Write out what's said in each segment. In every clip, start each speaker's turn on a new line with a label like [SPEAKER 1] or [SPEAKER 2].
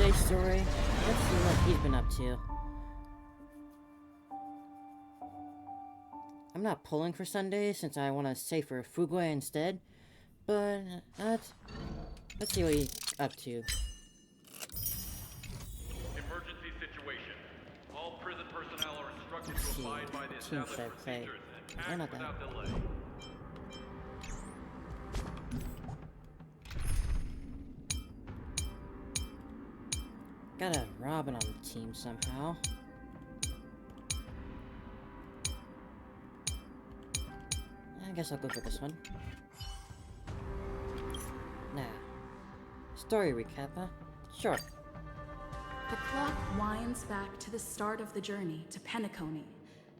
[SPEAKER 1] Sunday's story. Let's see what he's been up to. I'm not pulling for Sunday since I want to save for Fugwe instead, but let's see what he's up to.
[SPEAKER 2] Emergency situation. All prison personnel are instructed to abide by the established procedures and act without delay.
[SPEAKER 1] Got a Robin on the team somehow. I guess I'll go for this one. Nah. Story recap, huh? Sure.
[SPEAKER 3] The clock winds back to the start of the journey to Penacony.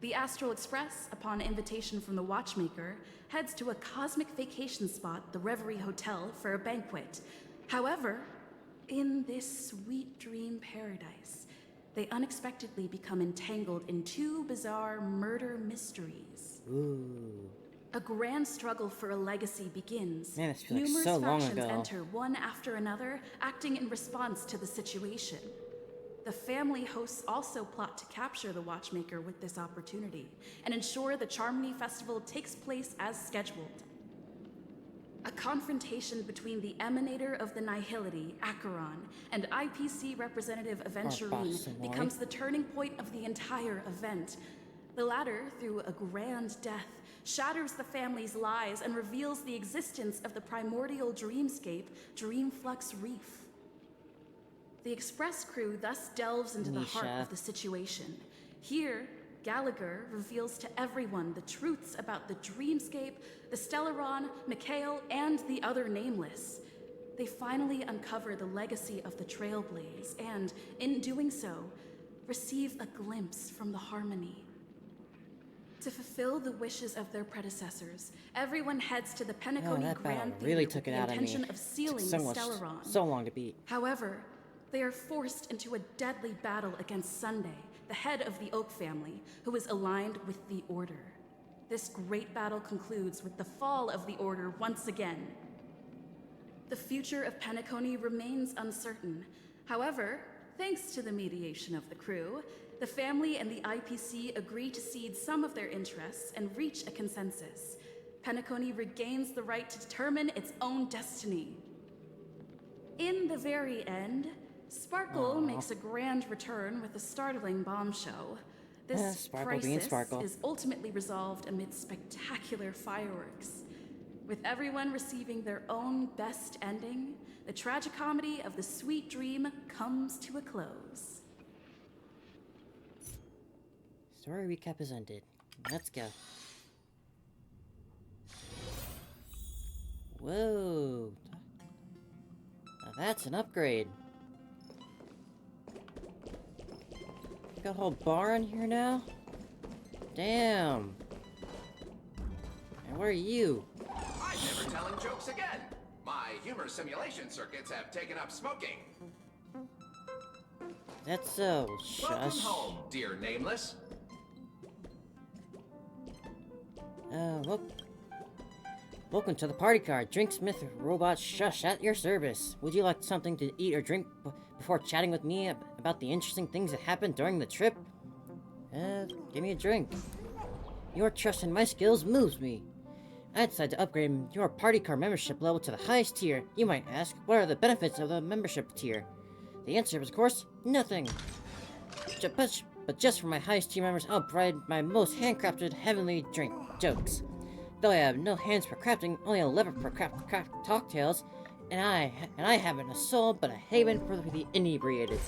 [SPEAKER 3] The Astral Express, upon invitation from the Watchmaker, heads to a cosmic vacation spot, the Reverie Hotel, for a banquet. However, in this sweet dream paradise, they unexpectedly become entangled in two bizarre murder mysteries.
[SPEAKER 1] Ooh.
[SPEAKER 3] A grand struggle for a legacy begins.
[SPEAKER 1] Man, this feels like
[SPEAKER 3] Numerous
[SPEAKER 1] so long
[SPEAKER 3] factions
[SPEAKER 1] ago.
[SPEAKER 3] enter one after another, acting in response to the situation. The family hosts also plot to capture the Watchmaker with this opportunity and ensure the Charmony Festival takes place as scheduled. A confrontation between the emanator of the Nihility, Acheron, and IPC representative Aventurine becomes the turning point of the entire event. The latter, through a grand death, shatters the family's lies and reveals the existence of the primordial dreamscape, Dreamflux Reef. The Express crew thus delves into the heart of the situation. Here, Gallagher reveals to everyone the truths about the dreamscape, the Stellaron, Mikhail, and the other nameless. They finally uncover the legacy of the Trailblaze and, in doing so, receive a glimpse from the Harmony. To fulfill the wishes of their predecessors, everyone heads to the Penacony Grand Theater
[SPEAKER 1] really
[SPEAKER 3] with
[SPEAKER 1] took it
[SPEAKER 3] the
[SPEAKER 1] out of
[SPEAKER 3] intention
[SPEAKER 1] me.
[SPEAKER 3] of sealing
[SPEAKER 1] So
[SPEAKER 3] the
[SPEAKER 1] much,
[SPEAKER 3] Stellaron.
[SPEAKER 1] so long to beat.
[SPEAKER 3] However, they are forced into a deadly battle against Sunday, the head of the Oak family, who is aligned with the Order. This great battle concludes with the fall of the Order once again. The future of Penacony remains uncertain. However, thanks to the mediation of the crew, the family and the IPC agree to cede some of their interests and reach a consensus. Penacony regains the right to determine its own destiny. In the very end, Sparkle makes a grand return with a startling bombshell. This crisis is ultimately resolved amid spectacular fireworks. With everyone receiving their own best ending, the tragicomedy of the sweet dream comes to a close.
[SPEAKER 1] Story recap is ended. Let's go. Whoa. Now that's an upgrade. Got a whole bar in here now? Damn. And where are you?
[SPEAKER 4] I'm never telling jokes again. My humor simulation circuits have taken up smoking.
[SPEAKER 1] That's so
[SPEAKER 4] Welcome
[SPEAKER 1] shush.
[SPEAKER 4] home, dear nameless.
[SPEAKER 1] Welcome to the party card. Drinksmith Robot Shush at your service. Would you like something to eat or drink before chatting with me about the interesting things that happened during the trip? Give me a drink. Your trust in my skills moves me. I decided to upgrade your party card membership level to the highest tier. You might ask, what are the benefits of the membership tier? The answer is, of course, nothing. But just for my highest tier members, I'll provide my most handcrafted heavenly drink jokes. Though I have no hands for crafting, only a lever for craft cocktails, and I haven't a soul but a haven for the inebriated.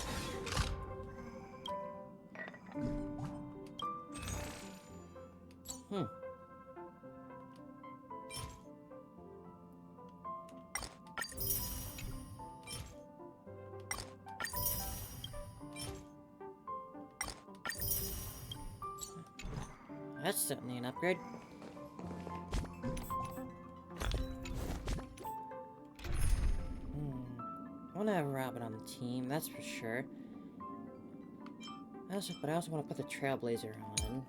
[SPEAKER 1] That's certainly an upgrade. I want to have Robin on the team, that's for sure. I also want to put the Trailblazer on.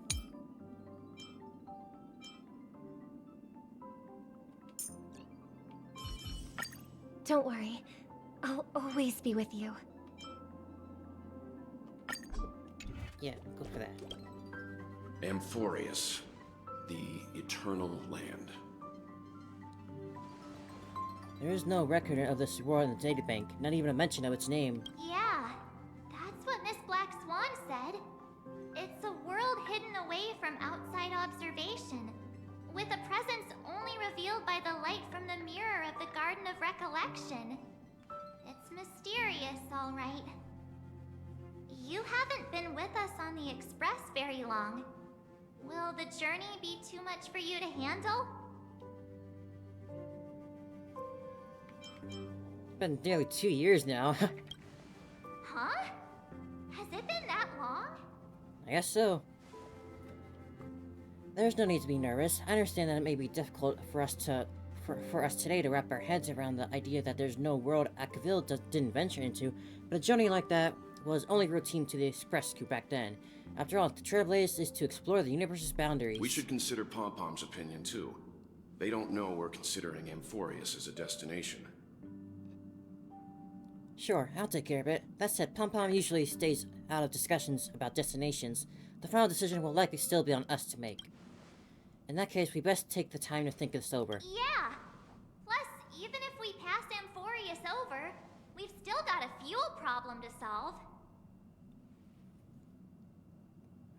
[SPEAKER 5] Don't worry. I'll always be with you.
[SPEAKER 1] Yeah, go for that.
[SPEAKER 5] Amphorius, the Eternal Land.
[SPEAKER 1] There is no record of this world in the databank, not even a mention of its name.
[SPEAKER 6] Yeah, that's what Miss Black Swan said. It's a world hidden away from outside observation, with a presence only revealed by the light from the mirror of the Garden of Recollection. It's mysterious, all right. You haven't been with us on the Express very long. Will the journey be too much for you to handle?
[SPEAKER 1] It's been nearly 2 years now.
[SPEAKER 6] Huh? Has it been that long?
[SPEAKER 1] I guess so. There's no need to be nervous. I understand that it may be difficult for us today to wrap our heads around the idea that there's no world Akaville didn't venture into, but a journey like that was only routine to the Express crew back then. After all, the Trailblazer is to explore the universe's boundaries.
[SPEAKER 5] We should consider Pom-Pom's opinion, too. They don't know we're considering Amphorius as a destination.
[SPEAKER 1] Sure, I'll take care of it. That said, Pom-Pom usually stays out of discussions about destinations. The final decision will likely still be on us to make. In that case, we best take the time to think this over.
[SPEAKER 6] Yeah. Plus, even if we pass Amphorius over, we've still got a fuel problem to solve.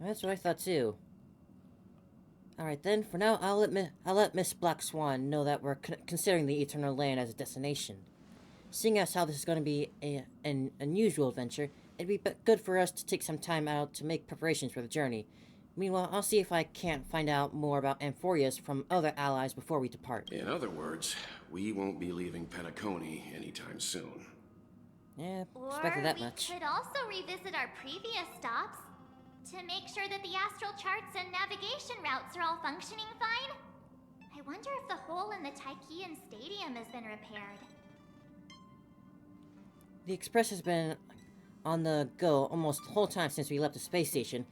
[SPEAKER 1] That's what I thought too. Alright then, for now, I'll let Miss Black Swan know that we're considering the Eternal Land as a destination. Seeing as how this is going to be an unusual adventure, it'd be good for us to take some time out to make preparations for the journey. Meanwhile, I'll see if I can't find out more about Amphorius from other allies before we depart.
[SPEAKER 5] In other words, we won't be leaving Penacony anytime soon.
[SPEAKER 1] Yeah, expected that much.
[SPEAKER 6] Or we could also revisit our previous stops to make sure that the astral charts and navigation routes are all functioning fine. I wonder if the hole in the Tychean Stadium has been repaired.
[SPEAKER 1] The Express has been on the go almost the whole time since we left the space station.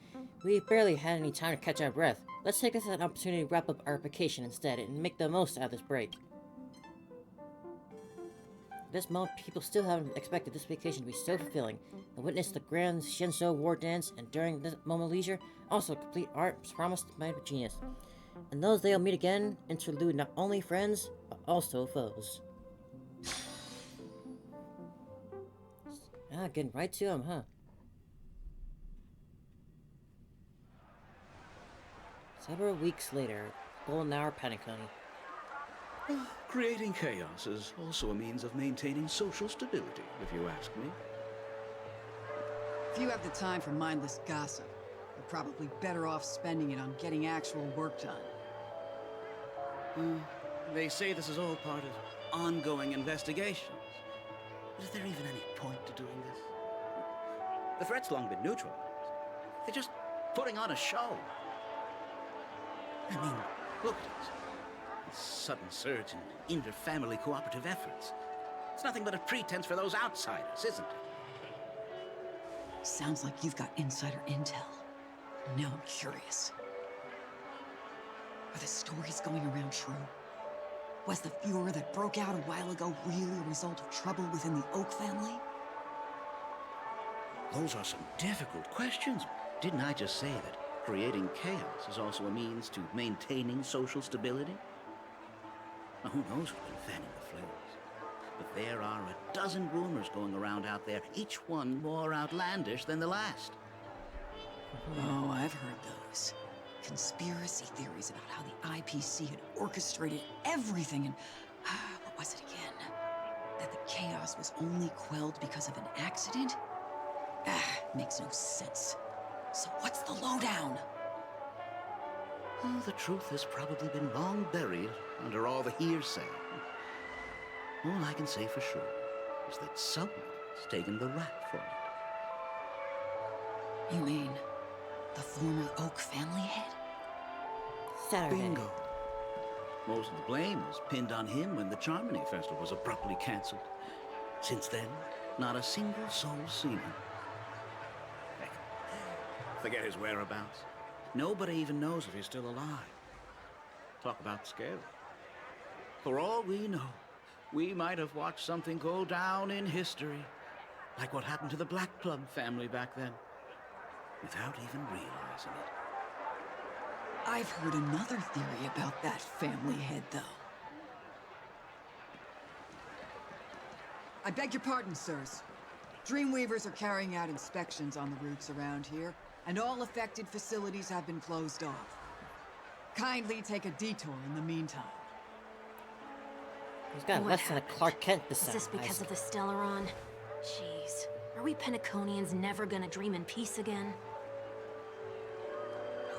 [SPEAKER 1] We've barely had any time to catch our breath. Let's take this as an opportunity to wrap up our vacation instead and make the most out of this break. At this moment, people still haven't expected this vacation to be so fulfilling. To witness the grand Shenso war dance and during this moment of leisure, also complete art promised by the genius. And those they'll meet again interlude not only friends, but also foes. Ah, getting right to them, huh? Several weeks later, golden hour Penacony.
[SPEAKER 7] Creating chaos is also a means of maintaining social stability, if you ask me.
[SPEAKER 8] If you have the time for mindless gossip, you're probably better off spending it on getting actual work done.
[SPEAKER 7] They say this is all part of ongoing investigations. But is there even any point to doing this? The threat's long been neutralized. They're just putting on a show. I mean, look at it. This sudden surge in inter-family cooperative efforts. It's nothing but a pretense for those outsiders, isn't it?
[SPEAKER 8] Sounds like you've got insider intel. Now I'm curious. Are the stories going around true? Was the furor that broke out a while ago really a result of trouble within the Oak family?
[SPEAKER 7] Those are some difficult questions. Didn't I just say that creating chaos is also a means to maintaining social stability? Now, who knows who's been fanning the flames? But there are a dozen rumors going around out there, each one more outlandish than the last.
[SPEAKER 8] Oh, I've heard those. Conspiracy theories about how the IPC had orchestrated everything and... what was it again? That the chaos was only quelled because of an accident? Makes no sense. So what's the lowdown?
[SPEAKER 7] Well, the truth has probably been long buried under all the hearsay. All I can say for sure is that someone's taken the rap for it.
[SPEAKER 8] You mean the former Oak family head?
[SPEAKER 1] Saturday.
[SPEAKER 7] Bingo. Most of the blame was pinned on him when the Charmony Festival was abruptly cancelled. Since then, not a single soul's seen him. Heck, forget his whereabouts. Nobody even knows if he's still alive. Talk about scary. For all we know, we might have watched something go down in history, like what happened to the Black Plum family back then. without even realizing it.
[SPEAKER 8] I've heard another theory about that family head, though.
[SPEAKER 9] I beg your pardon, sirs. Dreamweavers are carrying out inspections on the routes around here, and all affected facilities have been closed off. Kindly take a detour in the meantime.
[SPEAKER 1] He's got
[SPEAKER 10] What
[SPEAKER 1] less than a
[SPEAKER 10] happened?
[SPEAKER 1] Clark Kent
[SPEAKER 10] Is
[SPEAKER 1] this
[SPEAKER 10] this because
[SPEAKER 1] time.
[SPEAKER 10] of the Stellaron? Jeez. Are we Penaconians never gonna dream in peace again?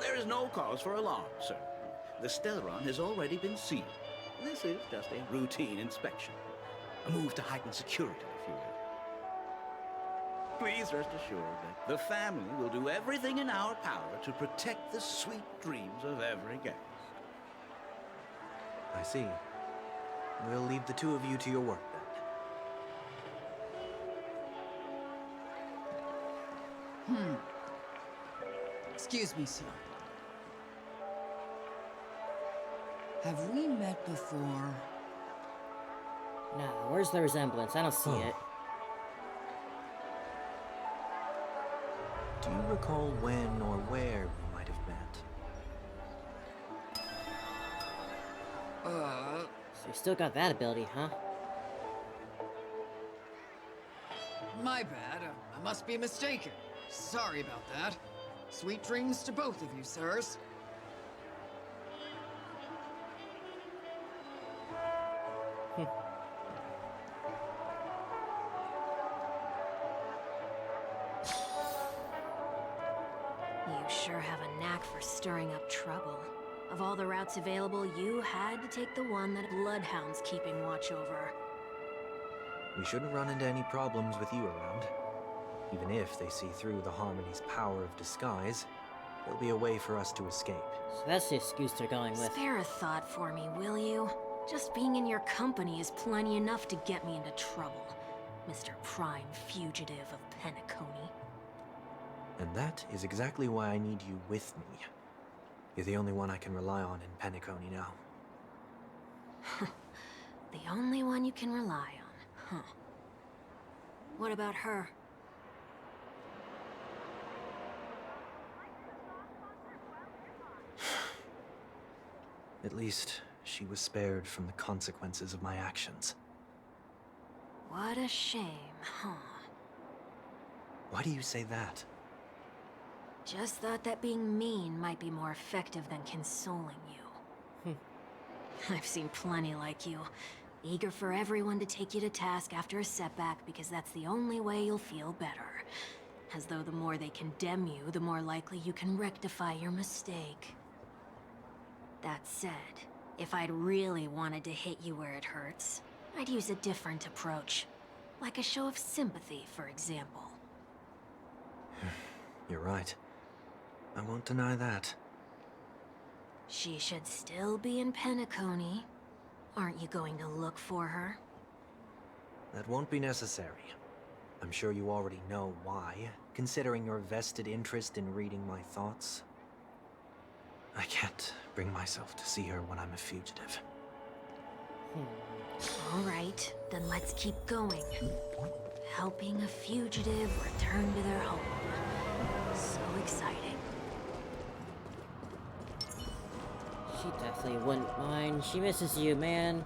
[SPEAKER 7] There is no cause for alarm, sir. The Stellaron has already been sealed. This is just a routine inspection. A move to heighten security, if you will. Please rest assured that the family will do everything in our power to protect the sweet dreams of every guest.
[SPEAKER 11] I see. We'll leave the two of you to your work then.
[SPEAKER 9] Excuse me, sir. Have we met before?
[SPEAKER 1] Nah, where's the resemblance? I don't see it.
[SPEAKER 11] Do you recall when or where we might have met?
[SPEAKER 1] So you still got that ability, huh?
[SPEAKER 9] My bad. I must be mistaken. Sorry about that. Sweet dreams to both of you, sirs.
[SPEAKER 10] You sure have a knack for stirring up trouble. Of all the routes available, you had to take the one that Bloodhound's keeping watch over.
[SPEAKER 11] We shouldn't run into any problems with you around. Even if they see through the Harmony's power of disguise, there'll be a way for us to escape.
[SPEAKER 1] So that's the excuse they're going with.
[SPEAKER 10] Spare a thought for me, will you? Just being in your company is plenty enough to get me into trouble, Mr. Prime Fugitive of Penacony.
[SPEAKER 11] And that is exactly why I need you with me. You're the only one I can rely on in Penacony now.
[SPEAKER 10] The only one you can rely on, huh? What about her?
[SPEAKER 11] At least, she was spared from the consequences of my actions.
[SPEAKER 10] What a shame, huh?
[SPEAKER 11] Why do you say that?
[SPEAKER 10] Just thought that being mean might be more effective than consoling you. I've seen plenty like you. Eager for everyone to take you to task after a setback because that's the only way you'll feel better. As though the more they condemn you, the more likely you can rectify your mistake. That said, if I'd really wanted to hit you where it hurts, I'd use a different approach. Like a show of sympathy, for example.
[SPEAKER 11] You're right. I won't deny that.
[SPEAKER 10] She should still be in Penacony. Aren't you going to look for her?
[SPEAKER 11] That won't be necessary. I'm sure you already know why, considering your vested interest in reading my thoughts. I can't bring myself to see her when I'm a fugitive.
[SPEAKER 10] All right, then let's keep going. Helping a fugitive return to their home. So exciting.
[SPEAKER 1] She definitely wouldn't mind. She misses you, man.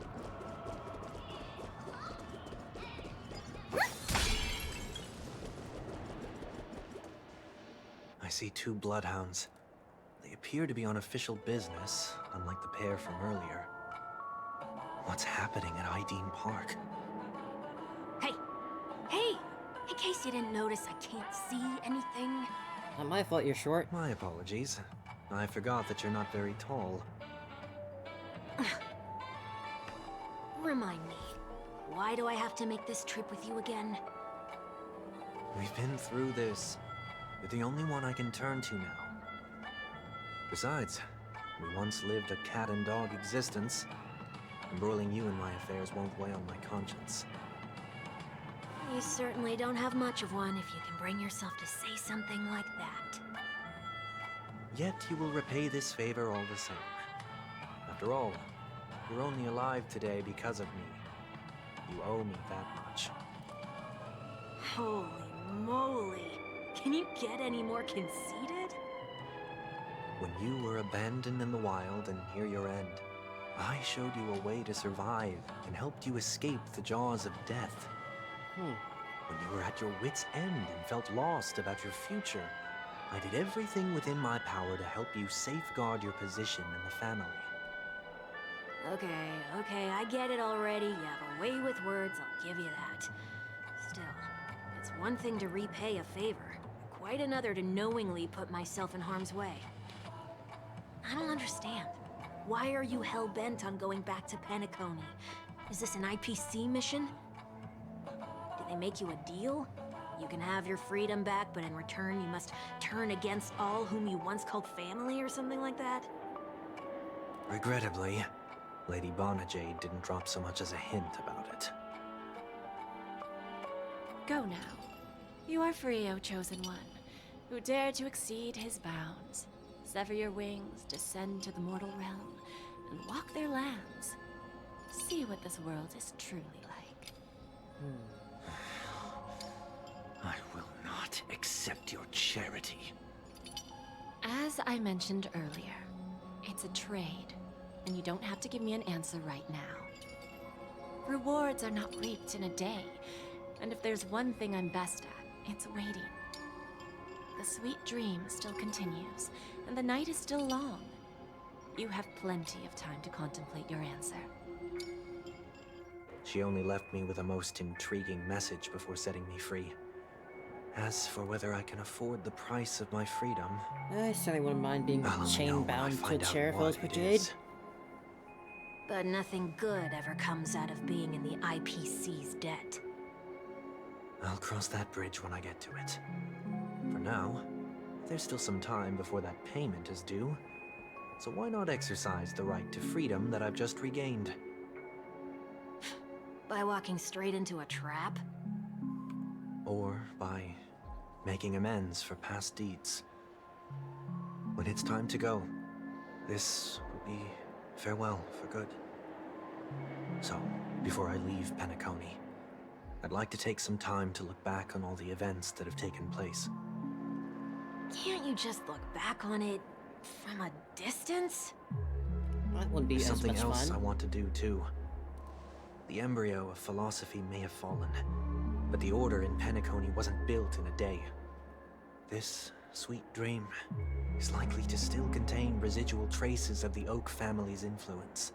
[SPEAKER 11] I see two bloodhounds. They appear to be on official business, unlike the pair from earlier. What's happening at Ideen Park?
[SPEAKER 10] Hey! Hey! In case you didn't notice, I can't see anything.
[SPEAKER 1] Not my fault you're short.
[SPEAKER 11] My apologies. I forgot that you're not very tall.
[SPEAKER 10] Remind me, why do I have to make this trip with you again?
[SPEAKER 11] We've been through this. You're the only one I can turn to now. Besides, we once lived a cat and dog existence. Embroiling you in my affairs won't weigh on my conscience.
[SPEAKER 10] You certainly don't have much of one if you can bring yourself to say something like that.
[SPEAKER 11] Yet you will repay this favor all the same. After all, you're only alive today because of me. You owe me that much.
[SPEAKER 10] Holy moly! Can you get any more conceited?
[SPEAKER 11] When you were abandoned in the wild and near your end, I showed you a way to survive and helped you escape the jaws of death. When you were at your wit's end and felt lost about your future, I did everything within my power to help you safeguard your position in the family.
[SPEAKER 10] Okay, I get it already. You have a way with words, I'll give you that. Still, it's one thing to repay a favor, quite another to knowingly put myself in harm's way. I don't understand. Why are you hell-bent on going back to Penacony? Is this an IPC mission? Did they make you a deal? You can have your freedom back, but in return you must turn against all whom you once called family or something like that?
[SPEAKER 11] Regrettably, Lady Bonajade didn't drop so much as a hint about it.
[SPEAKER 12] Go now. You are free, O Chosen One, who dare to exceed his bounds. Sever your wings, descend to the mortal realm, and walk their lands. See what this world is truly like.
[SPEAKER 7] I will not accept your charity.
[SPEAKER 12] As I mentioned earlier, it's a trade, and you don't have to give me an answer right now. Rewards are not reaped in a day, and if there's one thing I'm best at, it's waiting. The sweet dream still continues, and the night is still long. You have plenty of time to contemplate your answer.
[SPEAKER 11] She only left me with a most intriguing message before setting me free. As for whether I can afford the price of my freedom,
[SPEAKER 1] I certainly wouldn't mind being
[SPEAKER 11] I'll only know
[SPEAKER 1] chain-bound
[SPEAKER 11] when I
[SPEAKER 1] to
[SPEAKER 11] find out
[SPEAKER 1] Cheryl's
[SPEAKER 11] what it
[SPEAKER 1] Brigade.
[SPEAKER 11] is.
[SPEAKER 10] But nothing good ever comes out of being in the IPC's debt.
[SPEAKER 11] I'll cross that bridge when I get to it. For now, there's still some time before that payment is due. So why not exercise the right to freedom that I've just regained?
[SPEAKER 10] By walking straight into a trap?
[SPEAKER 11] Or by making amends for past deeds. When it's time to go, this will be farewell for good. So, before I leave Penacony, I'd like to take some time to look back on all the events that have taken place.
[SPEAKER 10] Can't you just look back on it from a distance?
[SPEAKER 1] That wouldn't be
[SPEAKER 11] There's
[SPEAKER 1] as
[SPEAKER 11] something
[SPEAKER 1] much
[SPEAKER 11] else
[SPEAKER 1] fun.
[SPEAKER 11] I want to do too. The embryo of philosophy may have fallen, but the order in Penacony wasn't built in a day. This sweet dream is likely to still contain residual traces of the Oak family's influence.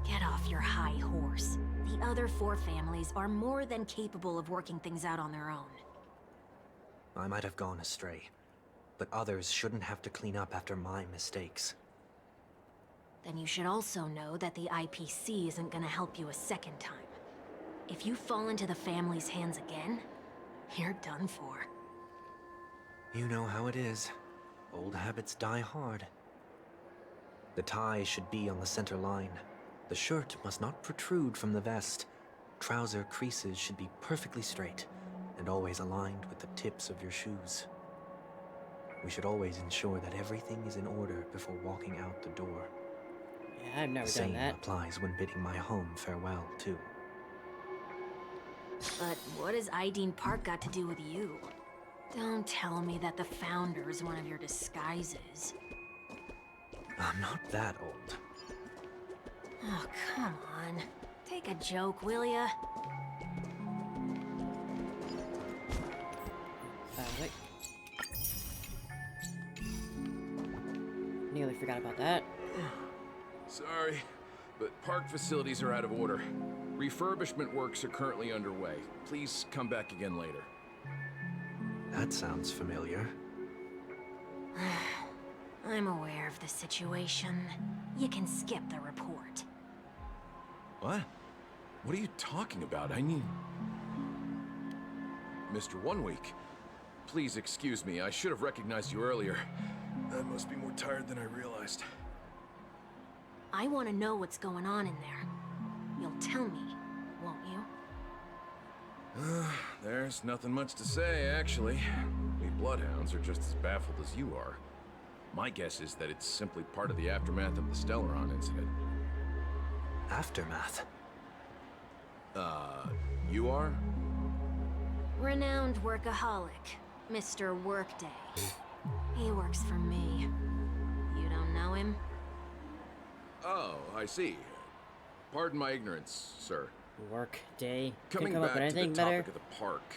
[SPEAKER 10] Get off your high horse. The other four families are more than capable of working things out on their own.
[SPEAKER 11] I might have gone astray, but others shouldn't have to clean up after my mistakes.
[SPEAKER 10] Then you should also know that the IPC isn't gonna help you a second time. If you fall into the family's hands again, you're done for.
[SPEAKER 11] You know how it is. Old habits die hard. The tie should be on the center line. The shirt must not protrude from the vest. Trouser creases should be perfectly straight, and always aligned with the tips of your shoes. We should always ensure that everything is in order before walking out the door.
[SPEAKER 1] Yeah, I've never
[SPEAKER 11] The
[SPEAKER 1] done
[SPEAKER 11] same
[SPEAKER 1] that.
[SPEAKER 11] applies when bidding my home farewell, too.
[SPEAKER 10] But what has Ideen Park got to do with you? Don't tell me that the Founder is one of your disguises.
[SPEAKER 11] I'm not that old.
[SPEAKER 10] Oh, come on. Take a joke, will ya?
[SPEAKER 1] Wait. Nearly forgot about that.
[SPEAKER 5] Sorry, but park facilities are out of order. Refurbishment works are currently underway. Please come back again later.
[SPEAKER 11] That sounds familiar.
[SPEAKER 10] I'm aware of the situation. You can skip the report.
[SPEAKER 5] What? What are you talking about? I need... Mr. One Week, please excuse me. I should have recognized you earlier. I must be more tired than I realized.
[SPEAKER 10] I want to know what's going on in there. You'll tell me, won't you?
[SPEAKER 5] There's nothing much to say, actually. We Bloodhounds are just as baffled as you are. My guess is that it's simply part of the aftermath of the Stellaron incident.
[SPEAKER 11] Aftermath?
[SPEAKER 5] You are?
[SPEAKER 10] Renowned workaholic. Mr. Workday. He works for me. You don't know him?
[SPEAKER 5] Oh, I see. Pardon my ignorance, sir.
[SPEAKER 1] Work day.
[SPEAKER 5] Coming
[SPEAKER 1] Couldn't come up
[SPEAKER 5] back
[SPEAKER 1] with
[SPEAKER 5] to the
[SPEAKER 1] anything
[SPEAKER 5] topic
[SPEAKER 1] better.
[SPEAKER 5] of the park,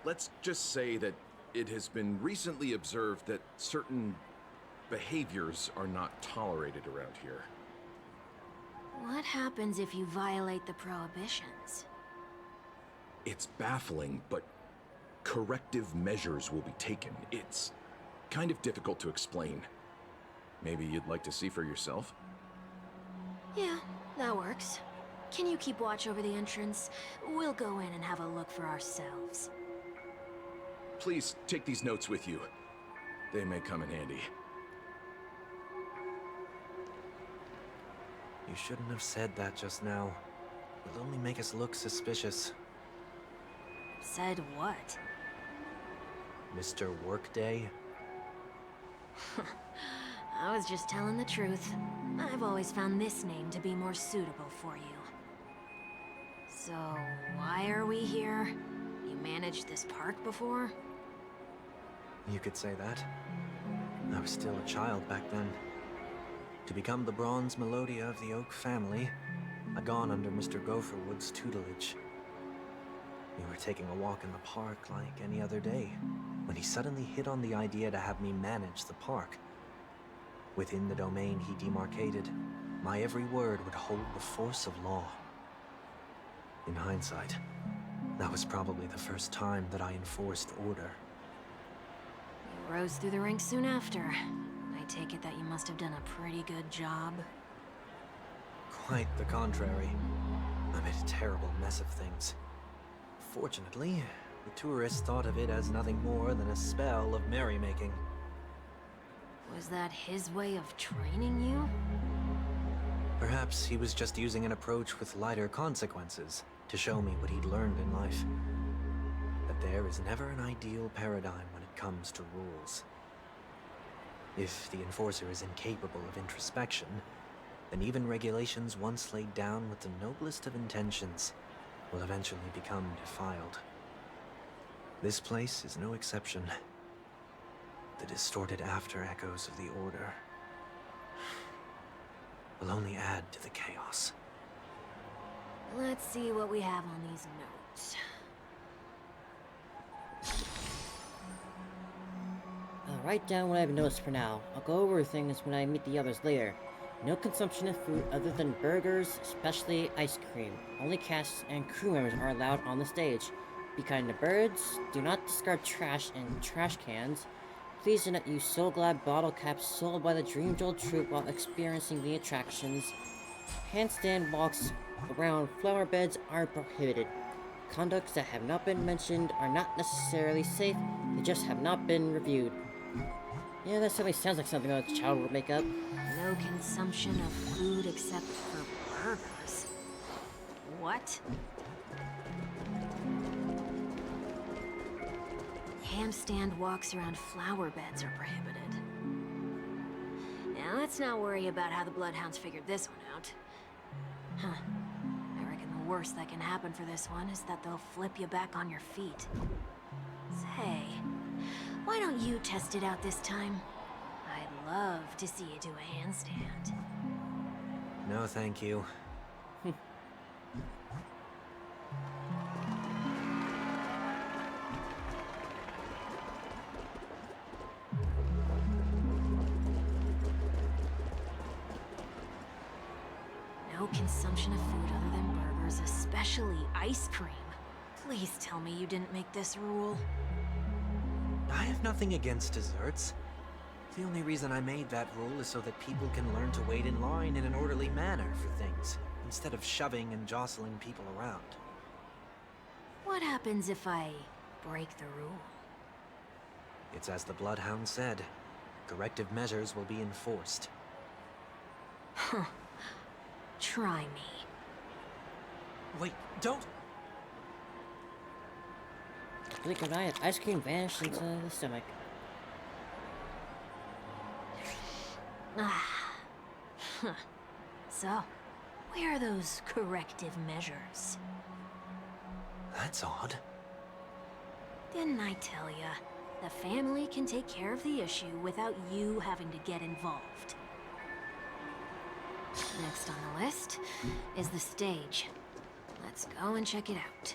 [SPEAKER 5] let's just say that it has been recently observed that certain behaviors are not tolerated around here.
[SPEAKER 10] What happens if you violate the prohibitions?
[SPEAKER 5] It's baffling, but corrective measures will be taken. It's kind of difficult to explain. Maybe you'd like to see for yourself?
[SPEAKER 10] Yeah, that works. Can you keep watch over the entrance? We'll go in and have a look for ourselves.
[SPEAKER 5] Please take these notes with you. They may come in handy.
[SPEAKER 11] You shouldn't have said that just now. It'll only make us look suspicious.
[SPEAKER 10] Said what?
[SPEAKER 11] Mr. Workday?
[SPEAKER 10] I was just telling the truth. I've always found this name to be more suitable for you. So, why are we here? You managed this park before?
[SPEAKER 11] You could say that. I was still a child back then. To become the bronze Melodia of the Oak family, I'd gone under Mr. Gopherwood's tutelage. We were taking a walk in the park like any other day, when he suddenly hit on the idea to have me manage the park. Within the domain he demarcated, my every word would hold the force of law. In hindsight, that was probably the first time that I enforced order.
[SPEAKER 10] You rose through the ranks soon after. I take it that you must have done a pretty good job.
[SPEAKER 11] Quite the contrary. I made a terrible mess of things. Fortunately, the tourists thought of it as nothing more than a spell of merrymaking.
[SPEAKER 10] Was that his way of training you?
[SPEAKER 11] Perhaps he was just using an approach with lighter consequences to show me what he'd learned in life. That there is never an ideal paradigm when it comes to rules. If the enforcer is incapable of introspection, then even regulations once laid down with the noblest of intentions will eventually become defiled. This place is no exception. The distorted after echoes of the Order will only add to the chaos.
[SPEAKER 10] Let's see what we have on these notes.
[SPEAKER 1] I'll write down what I've noticed for now. I'll go over things when I meet the others later. No consumption of food other than burgers, especially ice cream. Only cast and crew members are allowed on the stage. Be kind to birds. Do not discard trash in trash cans. Please do not use Soul Glad bottle caps sold by the Dream Jolt troupe while experiencing the attractions. Handstand walks around flower beds are prohibited. Conducts that have not been mentioned are not necessarily safe, they just have not been reviewed. Yeah, that certainly sounds like something a child would make up.
[SPEAKER 10] No consumption of food except for burgers. What? Handstand walks around flower beds are prohibited. Now let's not worry about how the Bloodhounds figured this one out. Huh. I reckon the worst that can happen for this one is that they'll flip you back on your feet. Say, why don't you test it out this time? I'd love to see you do a handstand.
[SPEAKER 11] No, thank you.
[SPEAKER 10] No consumption of food other than burgers, especially ice cream. Please tell me you didn't make this rule.
[SPEAKER 11] I have nothing against desserts. The only reason I made that rule is so that people can learn to wait in line in an orderly manner for things, instead of shoving and jostling people around.
[SPEAKER 10] What happens if I break the rule?
[SPEAKER 11] It's as the Bloodhound said. Corrective measures will be enforced.
[SPEAKER 10] Huh. Try me.
[SPEAKER 11] Wait, don't!
[SPEAKER 1] Blink of an eye, ice cream vanished into the stomach.
[SPEAKER 10] Ah. Huh. So, where are those corrective measures?
[SPEAKER 11] That's odd.
[SPEAKER 10] Didn't I tell ya? The family can take care of the issue without you having to get involved. Next on the list is the stage. Let's go and check it out.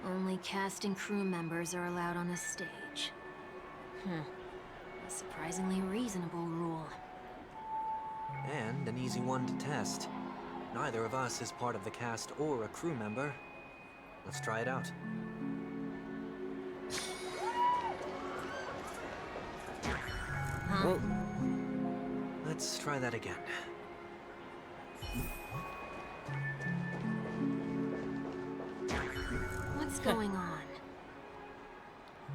[SPEAKER 10] Only cast and crew members are allowed on the stage. A surprisingly reasonable rule.
[SPEAKER 11] And an easy one to test. Neither of us is part of the cast or a crew member. Let's try it out.
[SPEAKER 10] Huh?
[SPEAKER 11] Let's try that again.
[SPEAKER 10] What's going on?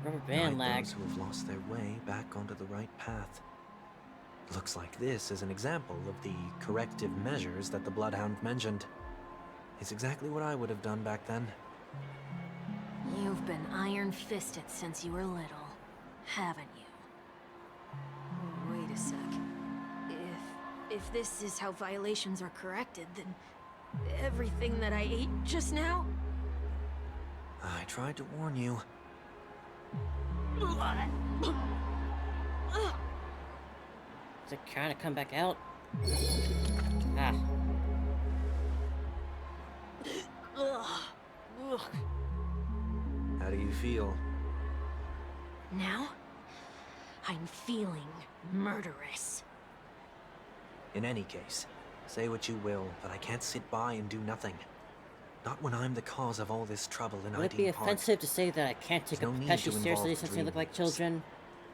[SPEAKER 1] Rubber band
[SPEAKER 11] Guide
[SPEAKER 1] lag.
[SPEAKER 11] those who have lost their way back onto the right path. Looks like this is an example of the corrective measures that the Bloodhound mentioned. It's exactly what I would have done back then.
[SPEAKER 10] You've been iron-fisted since you were little, haven't you? Wait a sec. If this is how violations are corrected, then everything that I ate just now?
[SPEAKER 11] I tried to warn you.
[SPEAKER 1] Is it trying to come back out? Ah.
[SPEAKER 11] How do you feel?
[SPEAKER 10] Now, I'm feeling murderous.
[SPEAKER 11] In any case, say what you will, but I can't sit by and do nothing. Not when I'm the cause of all this trouble in
[SPEAKER 1] Would it be
[SPEAKER 11] Idean Park.
[SPEAKER 1] offensive to say that I can't take a
[SPEAKER 11] There's no need
[SPEAKER 1] Pesci
[SPEAKER 11] to
[SPEAKER 1] seriously
[SPEAKER 11] involve
[SPEAKER 1] since they look like
[SPEAKER 11] dreamers.
[SPEAKER 1] children?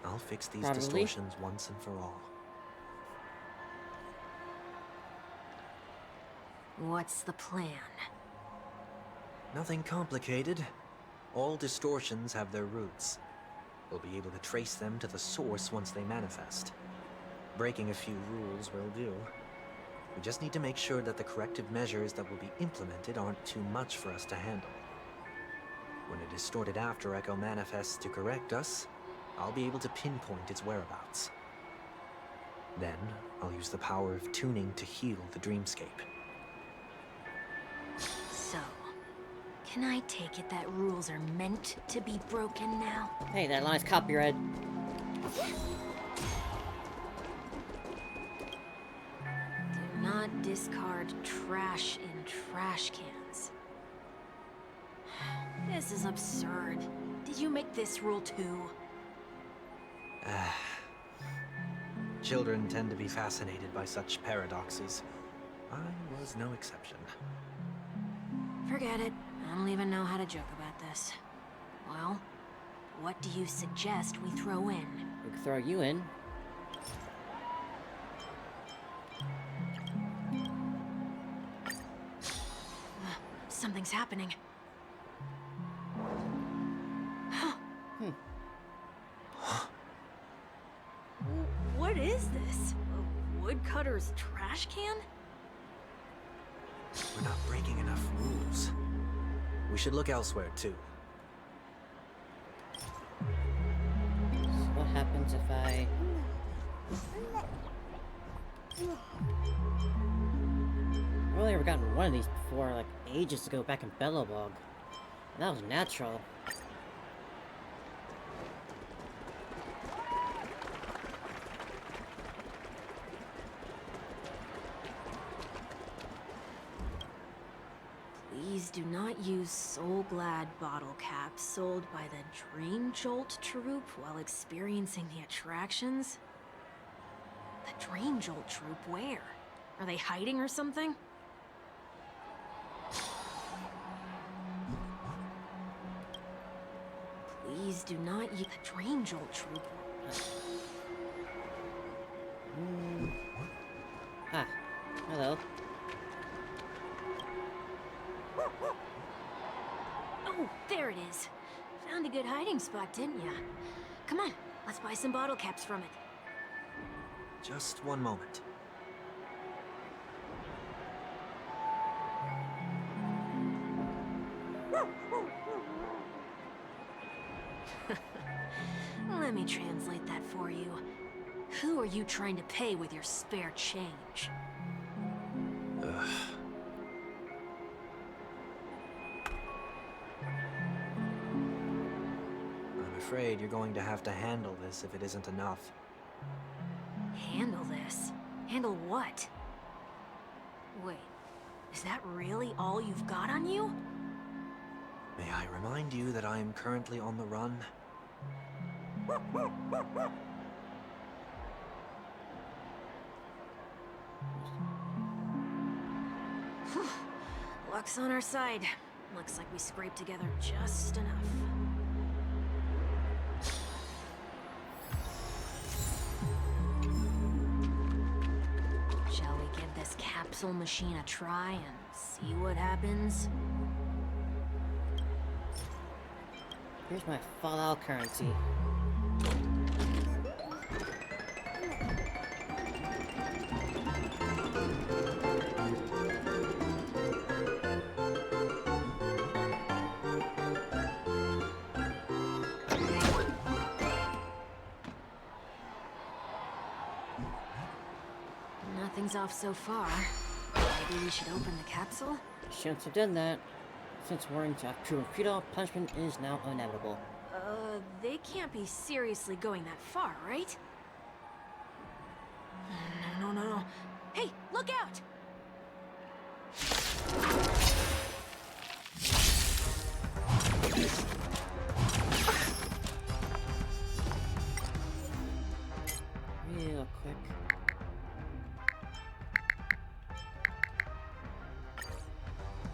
[SPEAKER 11] I'll fix these
[SPEAKER 1] Probably.
[SPEAKER 11] distortions once and for all.
[SPEAKER 10] What's the plan?
[SPEAKER 11] Nothing complicated. All distortions have their roots. We'll be able to trace them to the source once they manifest. Breaking a few rules will do. We just need to make sure that the corrective measures that will be implemented aren't too much for us to handle. When a distorted after echo manifests to correct us, I'll be able to pinpoint its whereabouts. Then, I'll use the power of tuning to heal the dreamscape.
[SPEAKER 10] So, can I take it that rules are meant to be broken now?
[SPEAKER 1] Hey, that line's copyright.
[SPEAKER 10] Do not discard trash in trash cans. This is absurd. Did you make this rule too?
[SPEAKER 11] Children tend to be fascinated by such paradoxes. I was no exception.
[SPEAKER 10] Forget it. I don't even know how to joke about this. Well, what do you suggest we throw in?
[SPEAKER 1] We can throw you in.
[SPEAKER 10] Something's happening. What is this? A woodcutter's trash can?
[SPEAKER 11] We're not breaking enough rules. We should look elsewhere, too.
[SPEAKER 1] So what happens if I... I've only ever gotten one of these before, like, ages ago back in Bellowbog. That was natural.
[SPEAKER 10] Please do not use Soul Glad bottle caps sold by the Dream Jolt troupe while experiencing the attractions. The Dream Jolt troupe, where? Are they hiding or something? Please do not use the Dream Jolt troupe.
[SPEAKER 1] Ah, hello.
[SPEAKER 10] Oh, there it is. Found a good hiding spot, didn't ya? Come on, let's buy some bottle caps from it.
[SPEAKER 11] Just one moment.
[SPEAKER 10] Let me translate that for you. Who are you trying to pay with your spare change?
[SPEAKER 11] afraid you're going to have to handle this if it isn't enough.
[SPEAKER 10] Handle this? Handle what? Wait, is that really all you've got on you?
[SPEAKER 11] May I remind you that I am currently on the run?
[SPEAKER 10] Luck's on our side. Looks like we scraped together just enough. Shall we give this capsule machine a try and see what happens?
[SPEAKER 1] Here's my Fallout currency.
[SPEAKER 10] Nothing's off so far. Maybe we should open the capsule?
[SPEAKER 1] Shouldn't have done that. Since warnings after futile punishment is now inevitable.
[SPEAKER 10] They can't be seriously going that far, right? No. Hey, look out!
[SPEAKER 1] Real quick.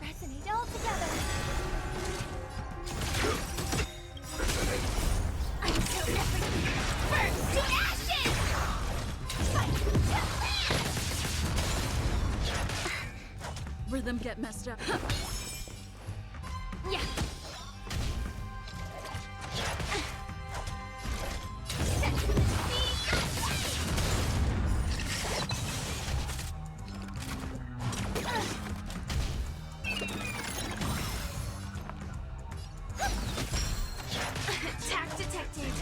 [SPEAKER 6] Resonate all together. Until everything burns to ashes! Fight to
[SPEAKER 3] Rhythm get messed up.
[SPEAKER 6] yeah. Attack detected.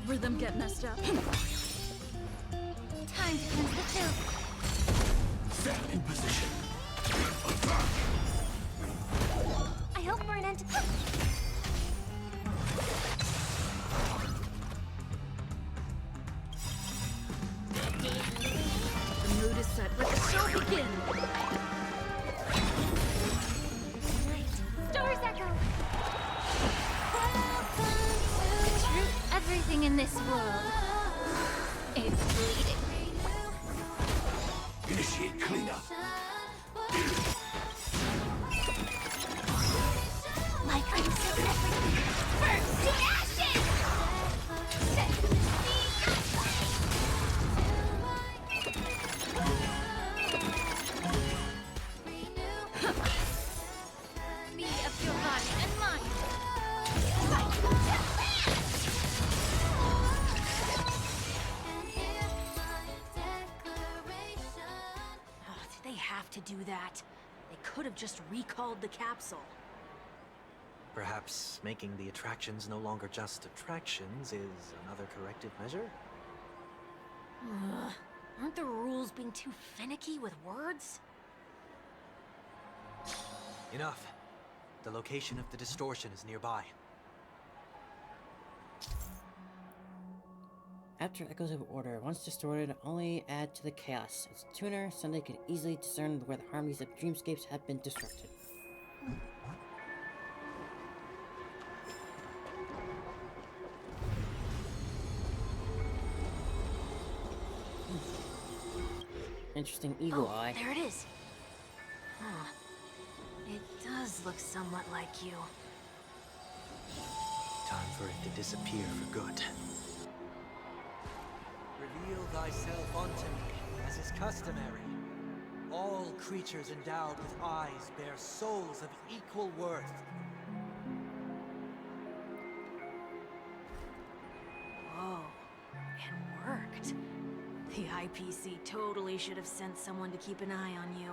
[SPEAKER 3] Rhythm get messed up.
[SPEAKER 6] Time to cleanse the filth.
[SPEAKER 5] Set in position.
[SPEAKER 6] I hope for an end to
[SPEAKER 3] The mood is set. Let the show begin.
[SPEAKER 6] Stars echo. Truth, everything in this world. It's bleeding.
[SPEAKER 5] Initiate cleanup.
[SPEAKER 6] Like until everything burns to ashes! Me of your body and mind.
[SPEAKER 10] Oh, did they have to do that? They could have just recalled the capsule.
[SPEAKER 11] Perhaps making the attractions no longer just attractions is another corrective measure?
[SPEAKER 10] Ugh. Aren't the rules being too finicky with words?
[SPEAKER 11] Enough. The location of the distortion is nearby.
[SPEAKER 1] After Echoes of Order, once distorted, only add to the chaos. As a tuner, Sunday could easily discern where the harmonies of dreamscapes have been disrupted. Interesting eagle eye.
[SPEAKER 10] There it is. Huh. It does look somewhat like you.
[SPEAKER 11] Time for it to disappear for good. Reveal thyself unto me, as is customary. All creatures endowed with eyes bear souls of equal worth.
[SPEAKER 10] Whoa. It worked. The IPC totally should have sent someone to keep an eye on you.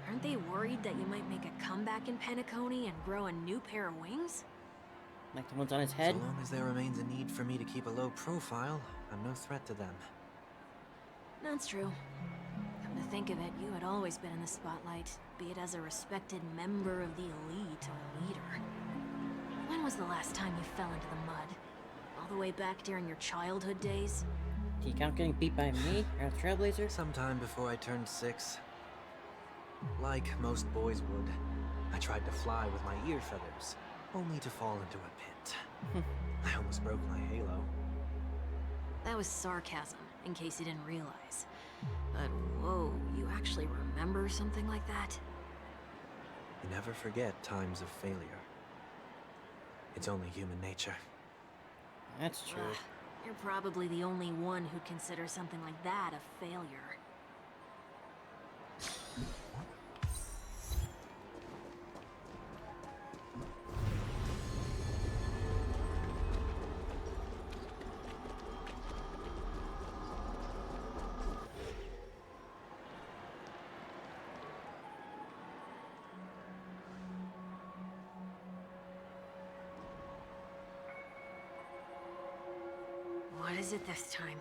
[SPEAKER 10] Aren't they worried that you might make a comeback in Penacony and grow a new pair of wings?
[SPEAKER 1] Like the ones on his head?
[SPEAKER 11] So long as there remains a need for me to keep a low profile, I'm no threat to them.
[SPEAKER 10] That's true. Come to think of it, you had always been in the spotlight, be it as a respected member of the elite or leader. When was the last time you fell into the mud? All the way back during your childhood days?
[SPEAKER 1] Do you count getting beat by me or the Trailblazer?
[SPEAKER 11] Sometime before I turned 6. Like most boys would, I tried to fly with my ear feathers, only to fall into a pit. I almost broke my halo.
[SPEAKER 10] That was sarcasm, in case you didn't realize. But whoa, you actually remember something like that?
[SPEAKER 11] You never forget times of failure. It's only human nature.
[SPEAKER 1] That's true.
[SPEAKER 10] You're probably the only one who'd consider something like that a failure. What is it this time?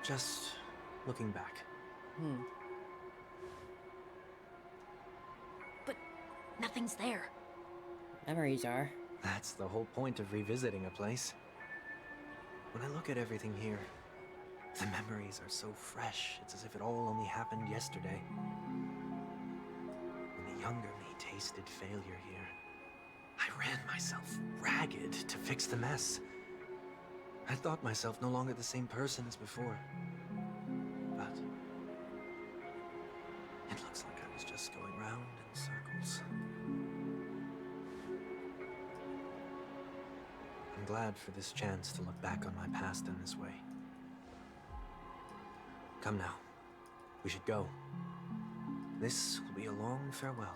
[SPEAKER 11] Just looking back.
[SPEAKER 10] But nothing's there.
[SPEAKER 1] Memories are.
[SPEAKER 11] That's the whole point of revisiting a place. When I look at everything here, the memories are so fresh, it's as if it all only happened yesterday. When the younger me tasted failure here, I ran myself ragged to fix the mess. I thought myself no longer the same person as before. But it looks like I was just going round in circles. I'm glad for this chance to look back on my past in this way. Come now. We should go. This will be a long farewell.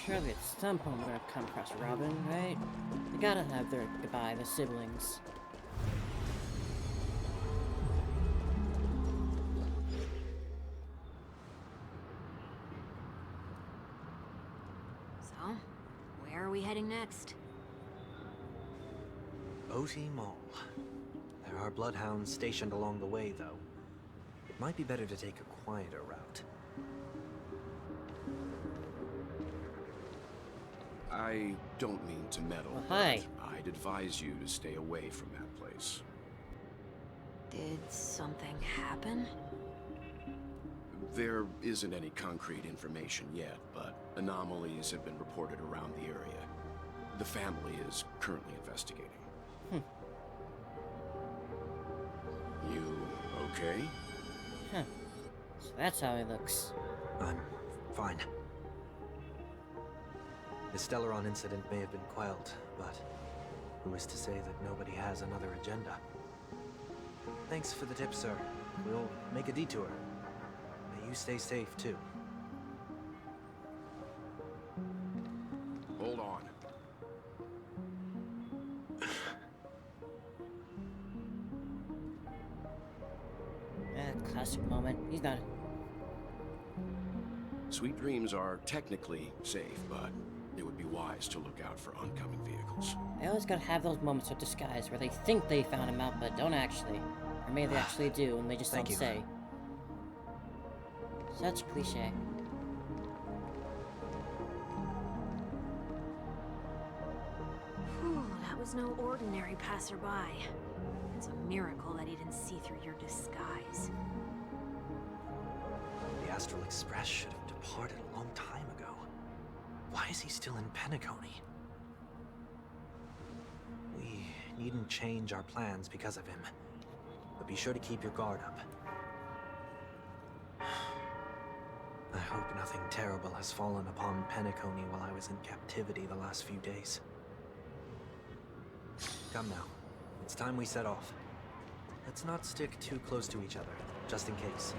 [SPEAKER 1] Surely at some point we're gonna come across Robin, right? They gotta have their goodbye, the siblings.
[SPEAKER 10] So, where are we heading next?
[SPEAKER 11] OT Mall. There are bloodhounds stationed along the way, though. It might be better to take a quieter route.
[SPEAKER 5] I don't mean to meddle,
[SPEAKER 1] Oh, hi.
[SPEAKER 5] but I'd advise you to stay away from that place.
[SPEAKER 10] Did something happen?
[SPEAKER 5] There isn't any concrete information yet, but anomalies have been reported around the area. The family is currently investigating. You okay?
[SPEAKER 1] Huh. So that's how he looks.
[SPEAKER 11] I'm fine. The Stellaron incident may have been quelled, but who is to say that nobody has another agenda? Thanks for the tip, sir. We'll make a detour. May you stay safe, too.
[SPEAKER 5] Hold on.
[SPEAKER 1] Classic moment. He's not.
[SPEAKER 5] Sweet dreams are technically safe, but it would be wise to look out for oncoming vehicles.
[SPEAKER 1] They always gotta have those moments of disguise where they think they found him out, but don't actually. Or maybe they actually do, and they just don't say. Such cliche.
[SPEAKER 10] Whew, that was no ordinary passerby. It's a miracle that he didn't see through your disguise.
[SPEAKER 11] The Astral Express should have departed a long time ago. Why is he still in Penacony? We needn't change our plans because of him. But be sure to keep your guard up. I hope nothing terrible has fallen upon Penacony while I was in captivity the last few days. Come now. It's time we set off. Let's not stick too close to each other, just in case.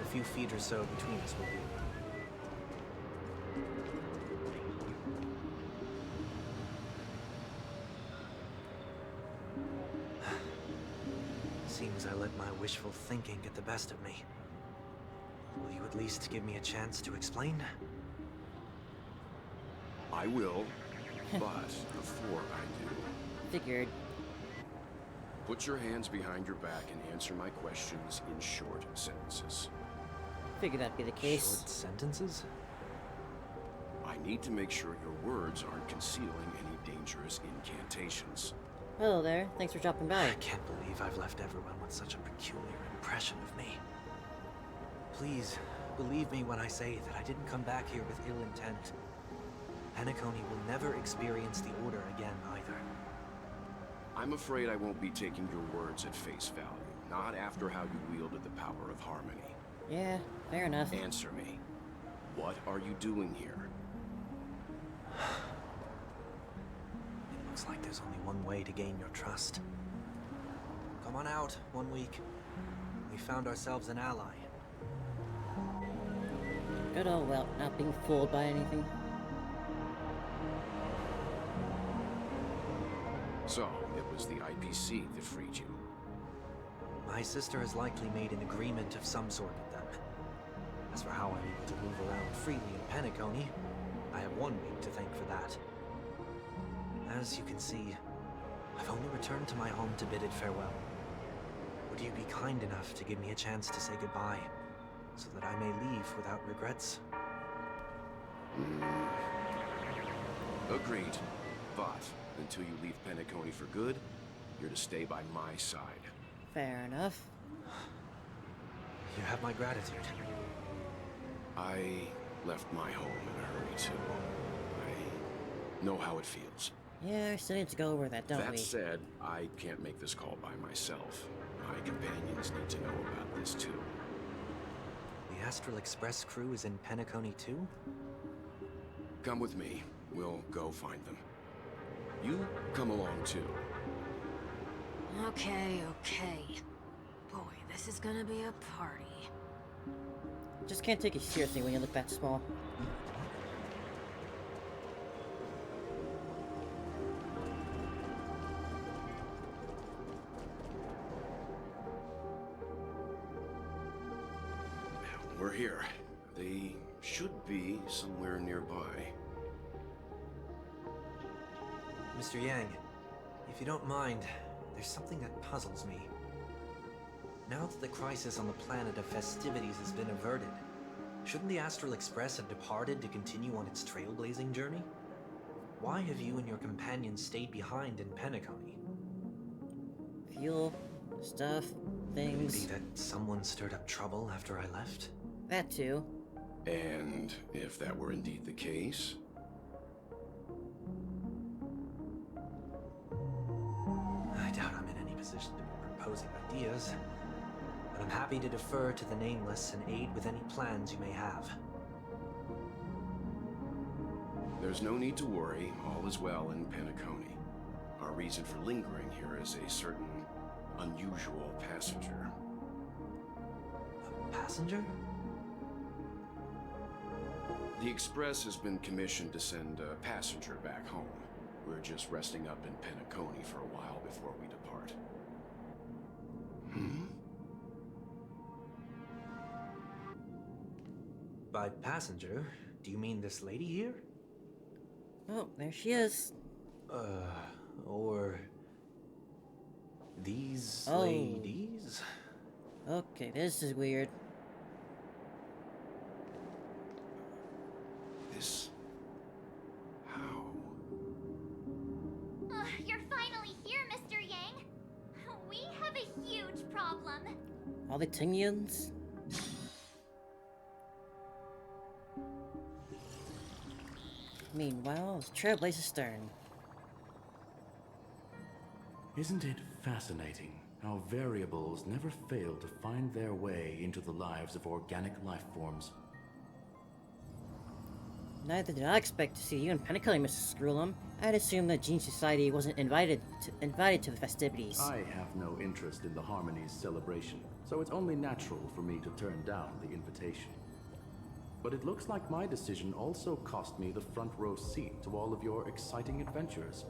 [SPEAKER 11] A few feet or so between us will do. Seems I let my wishful thinking get the best of me. Will you at least give me a chance to explain?
[SPEAKER 5] I will,
[SPEAKER 13] But before I do,
[SPEAKER 1] Figured.
[SPEAKER 13] put your hands behind your back and answer my questions in short sentences.
[SPEAKER 1] Figured that'd be the case.
[SPEAKER 11] Short sentences?
[SPEAKER 13] I need to make sure your words aren't concealing any dangerous incantations.
[SPEAKER 1] Hello there. Thanks for dropping by.
[SPEAKER 11] I can't believe I've left everyone with such a peculiar impression of me. Please, believe me when I say that I didn't come back here with ill intent. Penacony will never experience the Order again, either.
[SPEAKER 13] I'm afraid I won't be taking your words at face value, not after how you wielded the power of harmony.
[SPEAKER 1] Yeah, fair enough.
[SPEAKER 13] Answer me. What are you doing here?
[SPEAKER 11] It looks like there's only one way to gain your trust. Come on out, 1 week. We found ourselves an ally.
[SPEAKER 1] Good old well, not being fooled by anything.
[SPEAKER 13] So, it was the IPC that freed you.
[SPEAKER 11] My sister has likely made an agreement of some sort with them. As for how I'm able to move around freely in Penacony, I have 1 week to thank for that. As you can see, I've only returned to my home to bid it farewell. Would you be kind enough to give me a chance to say goodbye, so that I may leave without regrets?
[SPEAKER 13] Agreed. But until you leave Penacony for good, you're to stay by my side.
[SPEAKER 1] Fair enough.
[SPEAKER 11] You have my gratitude.
[SPEAKER 13] I left my home in a hurry too. I know how it feels.
[SPEAKER 1] Yeah, we still need to go over that, don't we?
[SPEAKER 13] That said, I can't make this call by myself. My companions need to know about this too.
[SPEAKER 11] The Astral Express crew is in Penacony too?
[SPEAKER 13] Come with me. We'll go find them. You come along too.
[SPEAKER 10] Okay. Boy, this is gonna be a party.
[SPEAKER 1] Just can't take you seriously when you look that small.
[SPEAKER 13] We're here. They should be somewhere nearby.
[SPEAKER 11] Mr. Yang, if you don't mind, there's something that puzzles me. Now that the crisis on the planet of festivities has been averted, shouldn't the Astral Express have departed to continue on its trailblazing journey? Why have you and your companions stayed behind in Penacony?
[SPEAKER 1] Fuel, stuff, things.
[SPEAKER 11] Maybe that someone stirred up trouble after I left?
[SPEAKER 1] That too.
[SPEAKER 13] And if that were indeed the case,
[SPEAKER 11] I doubt I'm in any position to be proposing ideas, but I'm happy to defer to the Nameless and aid with any plans you may have.
[SPEAKER 13] there's no need to worry. All is well in Penacony. Our reason for lingering here is a certain unusual passenger.
[SPEAKER 11] A passenger?
[SPEAKER 13] The Express has been commissioned to send a passenger back home. We're just resting up in Penacony for a while before we depart.
[SPEAKER 11] By passenger, do you mean this lady here?
[SPEAKER 1] Oh, there she is.
[SPEAKER 11] Or these
[SPEAKER 1] Oh.
[SPEAKER 11] ladies?
[SPEAKER 1] Okay, this is weird.
[SPEAKER 13] This... how?
[SPEAKER 6] You're finally here, Mr. Yang. We have a huge problem.
[SPEAKER 1] All the Tingyans? Meanwhile, it's Trailblazer stern.
[SPEAKER 14] Isn't it fascinating how variables never fail to find their way into the lives of organic life forms?
[SPEAKER 1] Neither did I expect to see you in Penacony, Mr. Screwlum. I'd assumed that Gene Society wasn't invited to the festivities.
[SPEAKER 14] I have no interest in the Harmony's celebration, so it's only natural for me to turn down the invitation. But it looks like my decision also cost me the front row seat to all of your exciting adventures.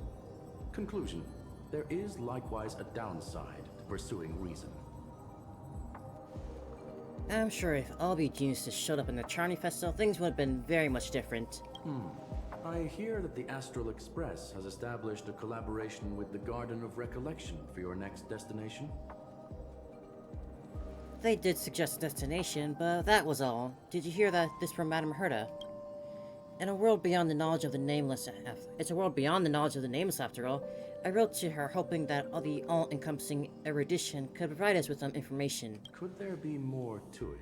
[SPEAKER 14] Conclusion: there is likewise a downside to pursuing reason.
[SPEAKER 1] I'm sure if all of you geniuses showed up in the Charney Festival, things would have been very much different.
[SPEAKER 14] I hear that the Astral Express has established a collaboration with the Garden of Recollection for your next destination.
[SPEAKER 1] They did suggest a destination, but that was all. Did you hear that this from Madame Herta? In a world beyond the knowledge of the nameless, it's a world beyond the knowledge of the nameless after all. I wrote to her hoping that the all-encompassing erudition could provide us with some information.
[SPEAKER 14] Could there be more to it?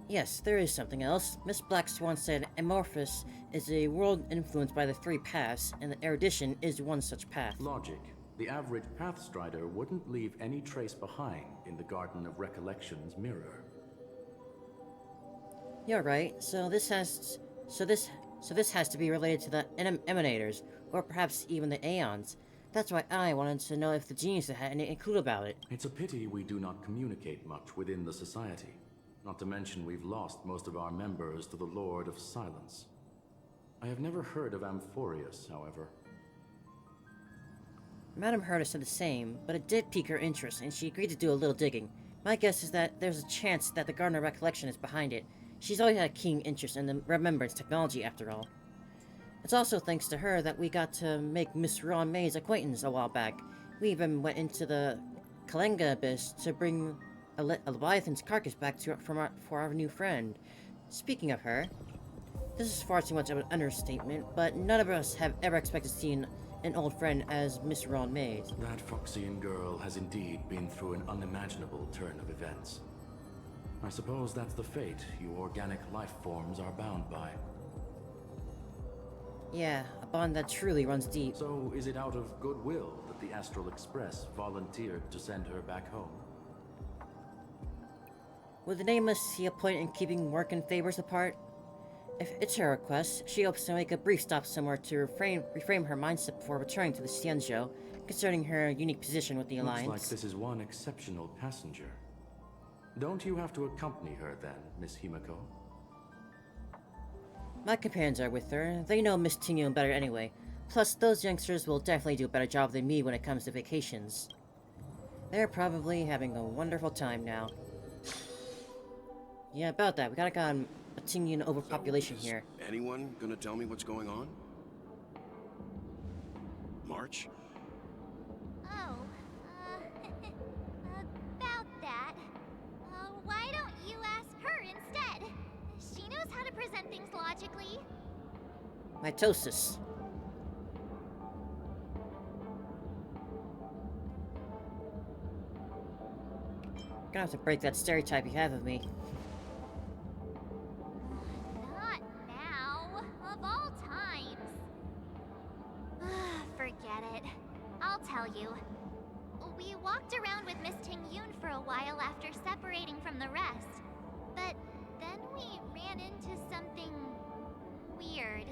[SPEAKER 1] Yes, there is something else. Miss Black Swan said Amorphous is a world influenced by the three paths, and the erudition is one such path.
[SPEAKER 14] Logic. The average Pathstrider wouldn't leave any trace behind in the Garden of Recollection's mirror.
[SPEAKER 1] You're right. So this has to be related to the emanators, or perhaps even the Aeons. That's why I wanted to know if the geniuses had any clue about it.
[SPEAKER 14] It's a pity we do not communicate much within the society. Not to mention we've lost most of our members to the Lord of Silence. I have never heard of Amphorius, however.
[SPEAKER 1] Madame Herta said the same, but it did pique her interest, and she agreed to do a little digging. My guess is that there's a chance that the Garden of Recollection is behind it. She's always had a keen interest in the remembrance technology, after all. It's also thanks to her that we got to make Miss Ron May's acquaintance a while back. We even went into the Kalenga Abyss to bring a Leviathan's carcass back for our new friend. Speaking of her, this is far too much of an understatement, but none of us have ever expected to see an old friend as Miss Ron Mays.
[SPEAKER 14] That Foxian girl has indeed been through an unimaginable turn of events. I suppose that's the fate you organic life forms are bound by.
[SPEAKER 1] Yeah, a bond that truly runs deep.
[SPEAKER 14] So, is it out of goodwill that the Astral Express volunteered to send her back home?
[SPEAKER 1] Would the Nameless see a point in keeping work and favors apart? If it's her request, she hopes to make a brief stop somewhere to reframe her mindset before returning to the Xianzhou, concerning her unique position with the Alliance.
[SPEAKER 14] Looks like this is one exceptional passenger. Don't you have to accompany her then, Miss Himiko?
[SPEAKER 1] My companions are with her. They know Miss Tingyun better anyway. Plus, those youngsters will definitely do a better job than me when it comes to vacations. They're probably having a wonderful time now. Yeah, about that. We got a Tingyun overpopulation here.
[SPEAKER 13] Anyone gonna tell me what's going on? March?
[SPEAKER 6] Oh, about that. Why don't you ask her instead? She knows how to present things logically.
[SPEAKER 1] Mitosis. Gonna have to break that stereotype you have of me.
[SPEAKER 6] Not now. Of all times. Forget it. I'll tell you. We walked around with Miss Tingyun for a while after separating from the rest. But then we ran into something weird.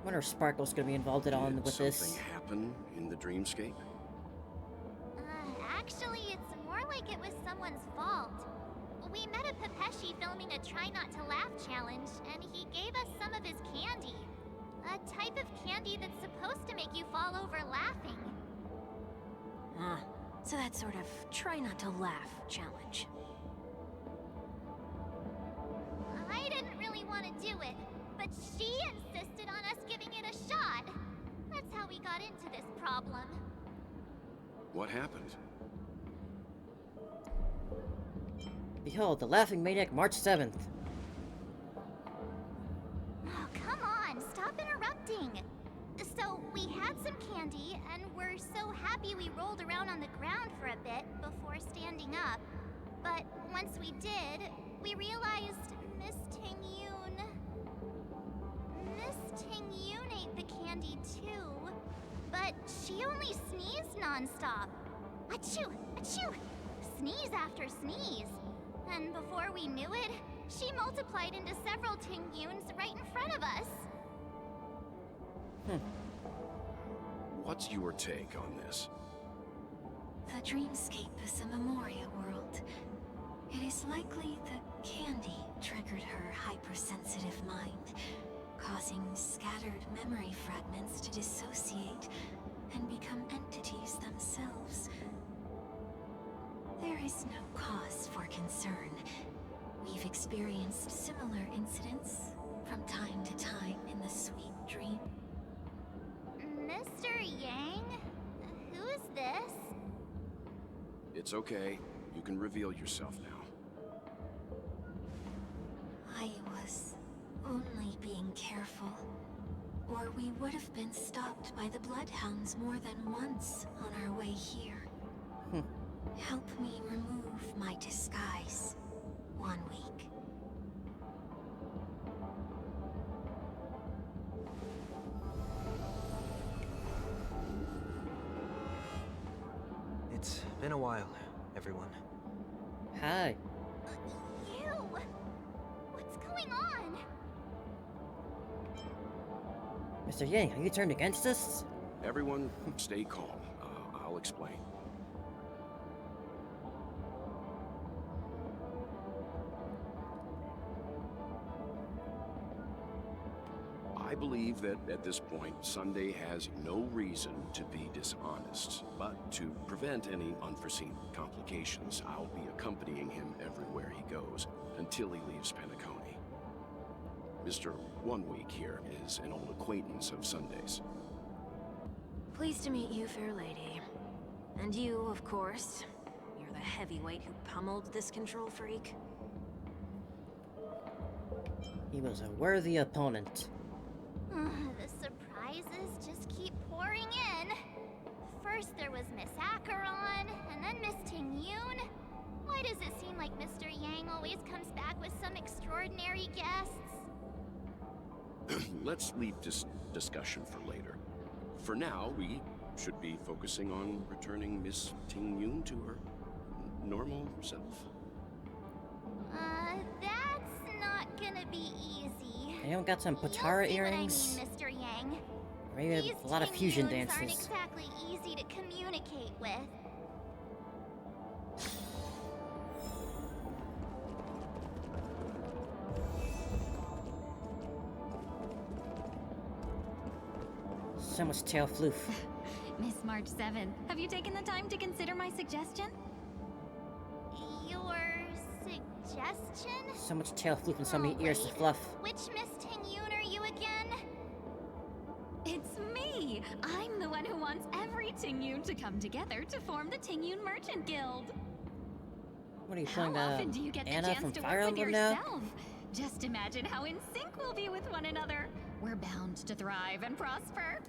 [SPEAKER 1] Wonder if Sparkle's gonna be involved at all with this.
[SPEAKER 13] Something happen in the dreamscape?
[SPEAKER 6] Actually, it's more like it was someone's fault. We met a Pepeshi filming a Try Not to Laugh challenge, and he gave us some of his candy. A type of candy that's supposed to make you fall over laughing.
[SPEAKER 10] So that sort of try not to laugh challenge.
[SPEAKER 6] I didn't really want to do it, but she insisted on us giving it a shot. That's how we got into this problem.
[SPEAKER 13] What happened?
[SPEAKER 1] Behold, the Laughing Maniac, March 7th.
[SPEAKER 6] Oh, come on, stop interrupting. So, we had some candy, and we're so happy we rolled around on the ground for a bit before standing up. But once we did, we realized Miss Tingyun ate the candy too. But she only sneezed nonstop. Achoo! Achoo! Sneeze after sneeze. And before we knew it, she multiplied into several Tingyuns right in front of us.
[SPEAKER 13] What's your take on this?
[SPEAKER 10] The dreamscape is a Memoria world. It is likely the candy triggered her hypersensitive mind, causing scattered memory fragments to dissociate and become entities themselves. There is no cause for concern. We've experienced similar incidents from time to time.
[SPEAKER 13] It's okay. You can reveal yourself now.
[SPEAKER 10] I was only being careful. Or we would have been stopped by the Bloodhounds more than once on our way here. Help me remove my disguise. 1 week.
[SPEAKER 11] It's been a while, everyone.
[SPEAKER 1] Hi.
[SPEAKER 6] You! What's going on?
[SPEAKER 1] Mr. Yang, are you turned against us?
[SPEAKER 13] Everyone, stay calm. I'll explain. I believe that at this point, Sunday has no reason to be dishonest. But to prevent any unforeseen complications, I'll be accompanying him everywhere he goes until he leaves Penacony. Mr. 1 Week here is an old acquaintance of Sunday's.
[SPEAKER 10] Pleased to meet you, fair lady. And you, of course. You're the heavyweight who pummeled this control freak.
[SPEAKER 1] He was a worthy opponent.
[SPEAKER 6] The surprises just keep pouring in. First there was Miss Acheron, and then Miss Ting-Yoon. Why does it seem like Mr. Yang always comes back with some extraordinary guests?
[SPEAKER 13] Let's leave this discussion for later. For now, we should be focusing on returning Miss Ting-Yoon to her normal self.
[SPEAKER 6] That's not gonna be easy.
[SPEAKER 1] Anyone got some Potara earrings?
[SPEAKER 6] What I mean, Mr. Yang.
[SPEAKER 1] Maybe
[SPEAKER 6] These
[SPEAKER 1] a lot of fusion
[SPEAKER 6] Ting-Yoons
[SPEAKER 1] dances.
[SPEAKER 6] aren't exactly easy to communicate with.
[SPEAKER 1] So much tail floof.
[SPEAKER 15] Miss March 7th, have you taken the time to consider my suggestion?
[SPEAKER 6] Your suggestion?
[SPEAKER 1] So much tail floof and so many ears to fluff.
[SPEAKER 6] Which Miss Ting-Yoon are you again?
[SPEAKER 15] It's me! I'm the one who wants every Ting-Yoon to come together to form the Ting-Yoon Merchant Guild.
[SPEAKER 1] What are you
[SPEAKER 15] How
[SPEAKER 1] playing,
[SPEAKER 15] often do you get the
[SPEAKER 1] Anna
[SPEAKER 15] chance
[SPEAKER 1] from
[SPEAKER 15] to
[SPEAKER 1] Fire
[SPEAKER 15] work with
[SPEAKER 1] Emblem
[SPEAKER 15] yourself?
[SPEAKER 1] now?
[SPEAKER 15] Just imagine how in sync we'll be with one another. We're bound to thrive and prosper.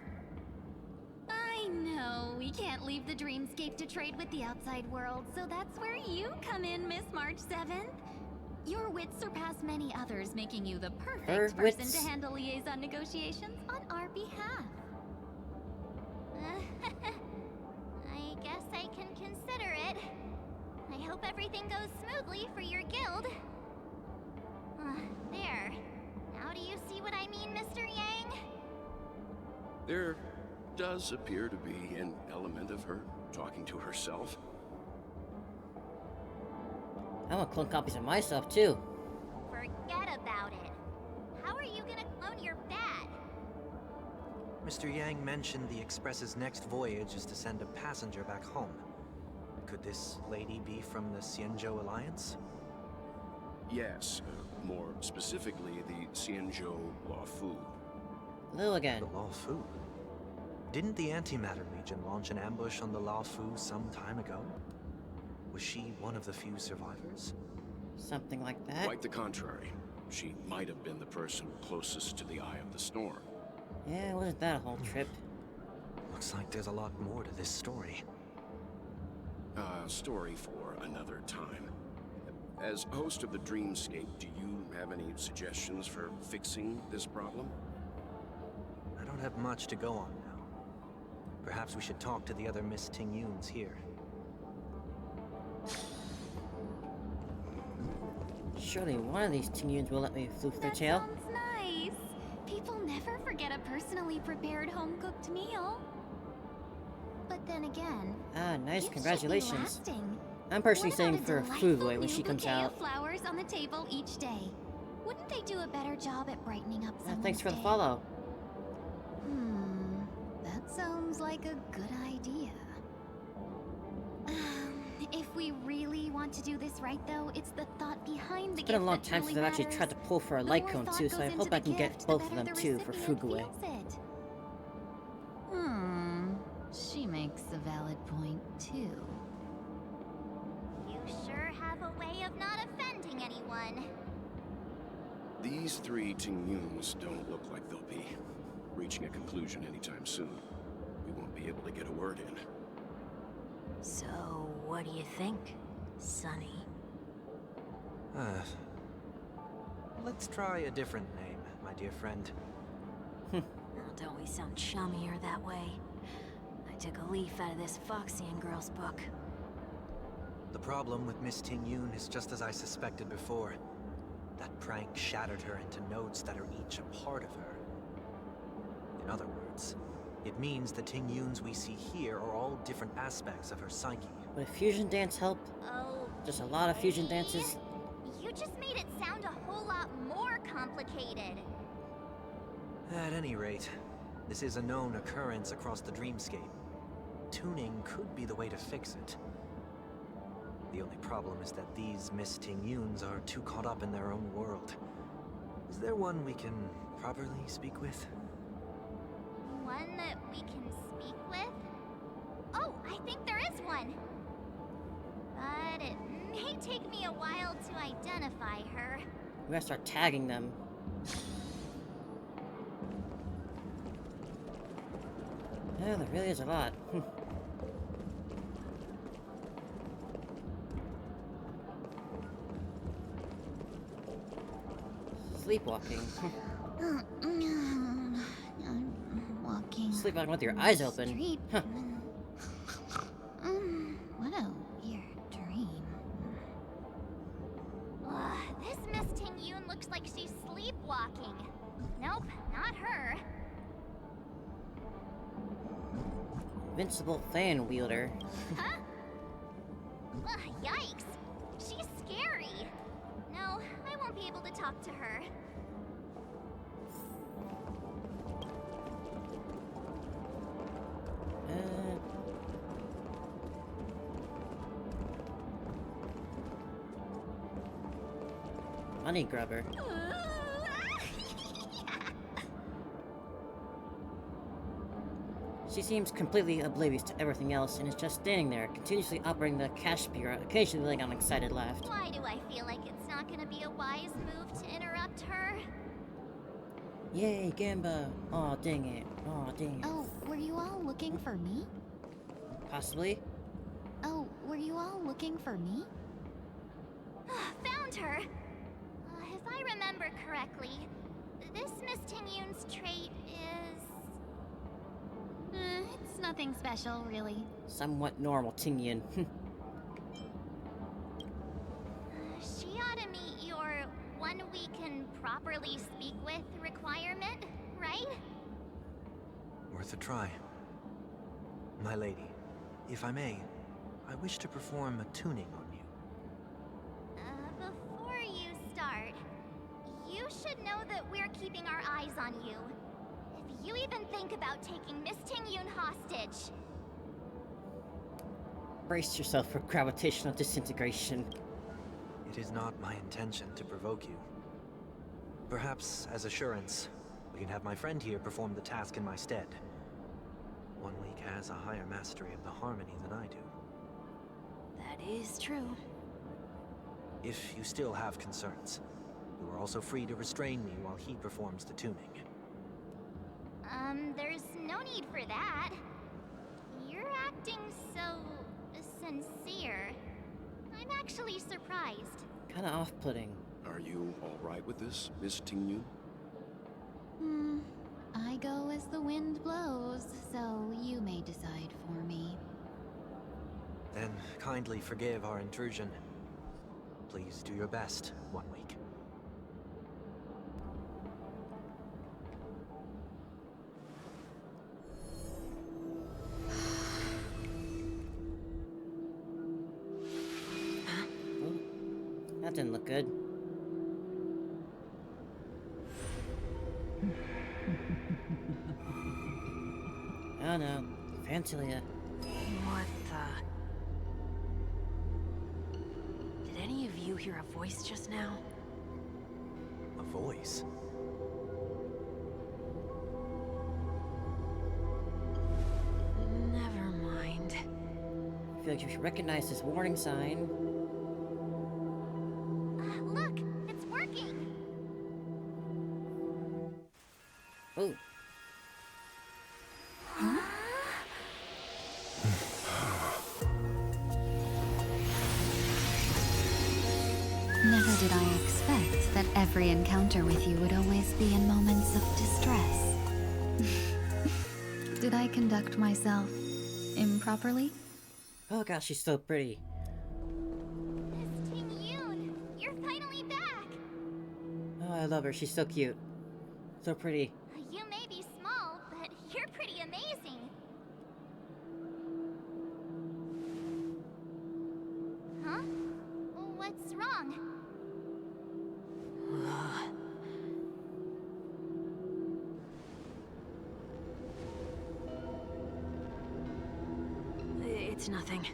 [SPEAKER 15] I know, we can't leave the dreamscape to trade with the outside world, so that's where you come in, Miss March 7th. Your wits surpass many others, making you the perfect person to handle liaison negotiations on our behalf.
[SPEAKER 6] I guess I can consider it. I hope everything goes smoothly for your guild. There. Now do you see what I mean, Mr. Yang?
[SPEAKER 13] There does appear to be an element of her talking to herself.
[SPEAKER 1] I want clone copies of myself, too.
[SPEAKER 6] Forget about it. How are you gonna clone your bat?
[SPEAKER 11] Mr. Yang mentioned the Express's next voyage is to send a passenger back home. Could this lady be from the Xianzhou Alliance?
[SPEAKER 13] Yes, more specifically the Xianzhou Luofu.
[SPEAKER 1] Hello again.
[SPEAKER 11] The Luofu? Didn't the Antimatter Legion launch an ambush on the Luofu some time ago? Was she one of the few survivors?
[SPEAKER 1] Something like that?
[SPEAKER 13] Quite the contrary. She might have been the person closest to the eye of the storm.
[SPEAKER 1] Yeah, wasn't that a whole trip?
[SPEAKER 11] Looks like there's a lot more to this story.
[SPEAKER 13] Story for another time. As host of the Dreamscape, do you have any suggestions for fixing this problem?
[SPEAKER 11] I don't have much to go on now. Perhaps we should talk to the other Miss Ting-Yoons here.
[SPEAKER 1] Surely one of these Ting-Yoons will let me floof their tail.
[SPEAKER 15] Sounds nice. People never forget a personally prepared home-cooked meal. But then again,
[SPEAKER 1] Ah, nice,
[SPEAKER 15] gifts
[SPEAKER 1] congratulations.
[SPEAKER 15] should be lasting.
[SPEAKER 1] I'm personally
[SPEAKER 15] What about
[SPEAKER 1] saying for
[SPEAKER 15] a
[SPEAKER 1] Fugueway
[SPEAKER 15] delightful
[SPEAKER 1] when
[SPEAKER 15] new
[SPEAKER 1] she comes
[SPEAKER 15] bouquet
[SPEAKER 1] out.
[SPEAKER 15] of flowers on the table each day. Wouldn't they do a better job at brightening up someone's
[SPEAKER 1] Thanks for the
[SPEAKER 15] day?
[SPEAKER 1] follow.
[SPEAKER 15] That sounds like a good idea. If we really want to do this right, though, it's the thought behind the
[SPEAKER 1] It's been a
[SPEAKER 15] gift
[SPEAKER 1] long
[SPEAKER 15] that
[SPEAKER 1] time
[SPEAKER 15] truly
[SPEAKER 1] since I've actually
[SPEAKER 15] matters.
[SPEAKER 1] tried to pull for a
[SPEAKER 15] The
[SPEAKER 1] light
[SPEAKER 15] more
[SPEAKER 1] cone
[SPEAKER 15] thought
[SPEAKER 1] too, so
[SPEAKER 15] goes
[SPEAKER 1] I
[SPEAKER 15] into
[SPEAKER 1] hope I
[SPEAKER 15] the
[SPEAKER 1] can get
[SPEAKER 15] gift,
[SPEAKER 1] both
[SPEAKER 15] the
[SPEAKER 1] of
[SPEAKER 15] better
[SPEAKER 1] them
[SPEAKER 15] the
[SPEAKER 1] too for
[SPEAKER 15] recipient
[SPEAKER 1] Fugueway.
[SPEAKER 15] feels it. She makes a valid point, too.
[SPEAKER 6] sure have a way of not offending anyone.
[SPEAKER 13] These three Tingyuns don't look like they'll be reaching a conclusion anytime soon. We won't be able to get a word in.
[SPEAKER 10] So, what do you think, Sonny?
[SPEAKER 11] Let's try a different name, my dear friend.
[SPEAKER 10] Oh, don't we sound chummier that way? I took a leaf out of this Foxian girl's book.
[SPEAKER 11] The problem with Miss Tingyun is just as I suspected before. That prank shattered her into notes that are each a part of her. In other words, it means the Tingyuns we see here are all different aspects of her psyche.
[SPEAKER 1] Would a fusion dance help?
[SPEAKER 6] Oh.
[SPEAKER 1] Just a lot of fusion dances?
[SPEAKER 6] You just made it sound a whole lot more complicated.
[SPEAKER 11] At any rate, this is a known occurrence across the dreamscape. Tuning could be the way to fix it. The only problem is that these Miss Tingyuns are too caught up in their own world. Is there one we can properly speak with?
[SPEAKER 6] One that we can speak with? Oh, I think there is one. But it may take me a while to identify her.
[SPEAKER 1] We gotta start tagging them. Yeah, there really is a lot. Sleepwalking.
[SPEAKER 15] Walking.
[SPEAKER 1] Sleepwalking with your eyes open.
[SPEAKER 15] Street.
[SPEAKER 1] Huh.
[SPEAKER 15] What a weird dream.
[SPEAKER 6] This Miss Tingyun looks like she's sleepwalking. Nope, not her.
[SPEAKER 1] Invincible fan wielder.
[SPEAKER 6] Huh? Yikes. She's scary. No, I won't be able to talk to her.
[SPEAKER 1] Money grubber. She seems completely oblivious to everything else and is just standing there, continuously operating the cash bureau, occasionally letting out an excited laugh.
[SPEAKER 6] Why do I feel like it's not gonna be a wise move to interrupt her?
[SPEAKER 1] Yay, Gamba! Aw, dang it. Aw, dang it.
[SPEAKER 15] Oh, were you all looking for me?
[SPEAKER 1] Possibly?
[SPEAKER 15] Oh, were you all looking for me?
[SPEAKER 6] Found her! If I remember correctly, this Miss Tingyun's trait is...
[SPEAKER 15] It's nothing special, really.
[SPEAKER 1] Somewhat normal Tingyun.
[SPEAKER 6] She ought to meet your one we can properly speak with requirement, right?
[SPEAKER 11] Worth a try. My lady, if I may, I wish to perform a tuning on you.
[SPEAKER 6] Before you start, you should know that we're keeping our eyes on you. If you even think about taking Miss Tingyun hostage...
[SPEAKER 1] Brace yourself for gravitational disintegration.
[SPEAKER 11] It is not my intention to provoke you. Perhaps, as assurance, we can have my friend here perform the task in my stead. One week has a higher mastery of the harmony than I do.
[SPEAKER 10] That is true.
[SPEAKER 11] If you still have concerns, you are also free to restrain me while he performs the tuning.
[SPEAKER 6] There's no need for that. You're acting so... sincere. I'm actually surprised.
[SPEAKER 1] Kinda off-putting.
[SPEAKER 13] Are you all right with this, Miss Tingyun?
[SPEAKER 15] I go as the wind blows, so you may decide for me.
[SPEAKER 11] Then kindly forgive our intrusion. Please do your best, 1 week.
[SPEAKER 1] That didn't look good. Oh no, Fantilia.
[SPEAKER 10] What the... Did any of you hear a voice just now?
[SPEAKER 11] A voice?
[SPEAKER 10] Never mind.
[SPEAKER 1] I feel like you should recognize this warning sign.
[SPEAKER 15] Did I expect that every encounter with you would always be in moments of distress? Did I conduct myself improperly?
[SPEAKER 1] Oh gosh, she's so pretty.
[SPEAKER 6] Miss Ting Yoon, you're finally back!
[SPEAKER 1] Oh, I love her. She's so cute. So pretty.
[SPEAKER 6] You may be small, but you're pretty amazing. Huh? What's wrong?
[SPEAKER 10] It's nothing.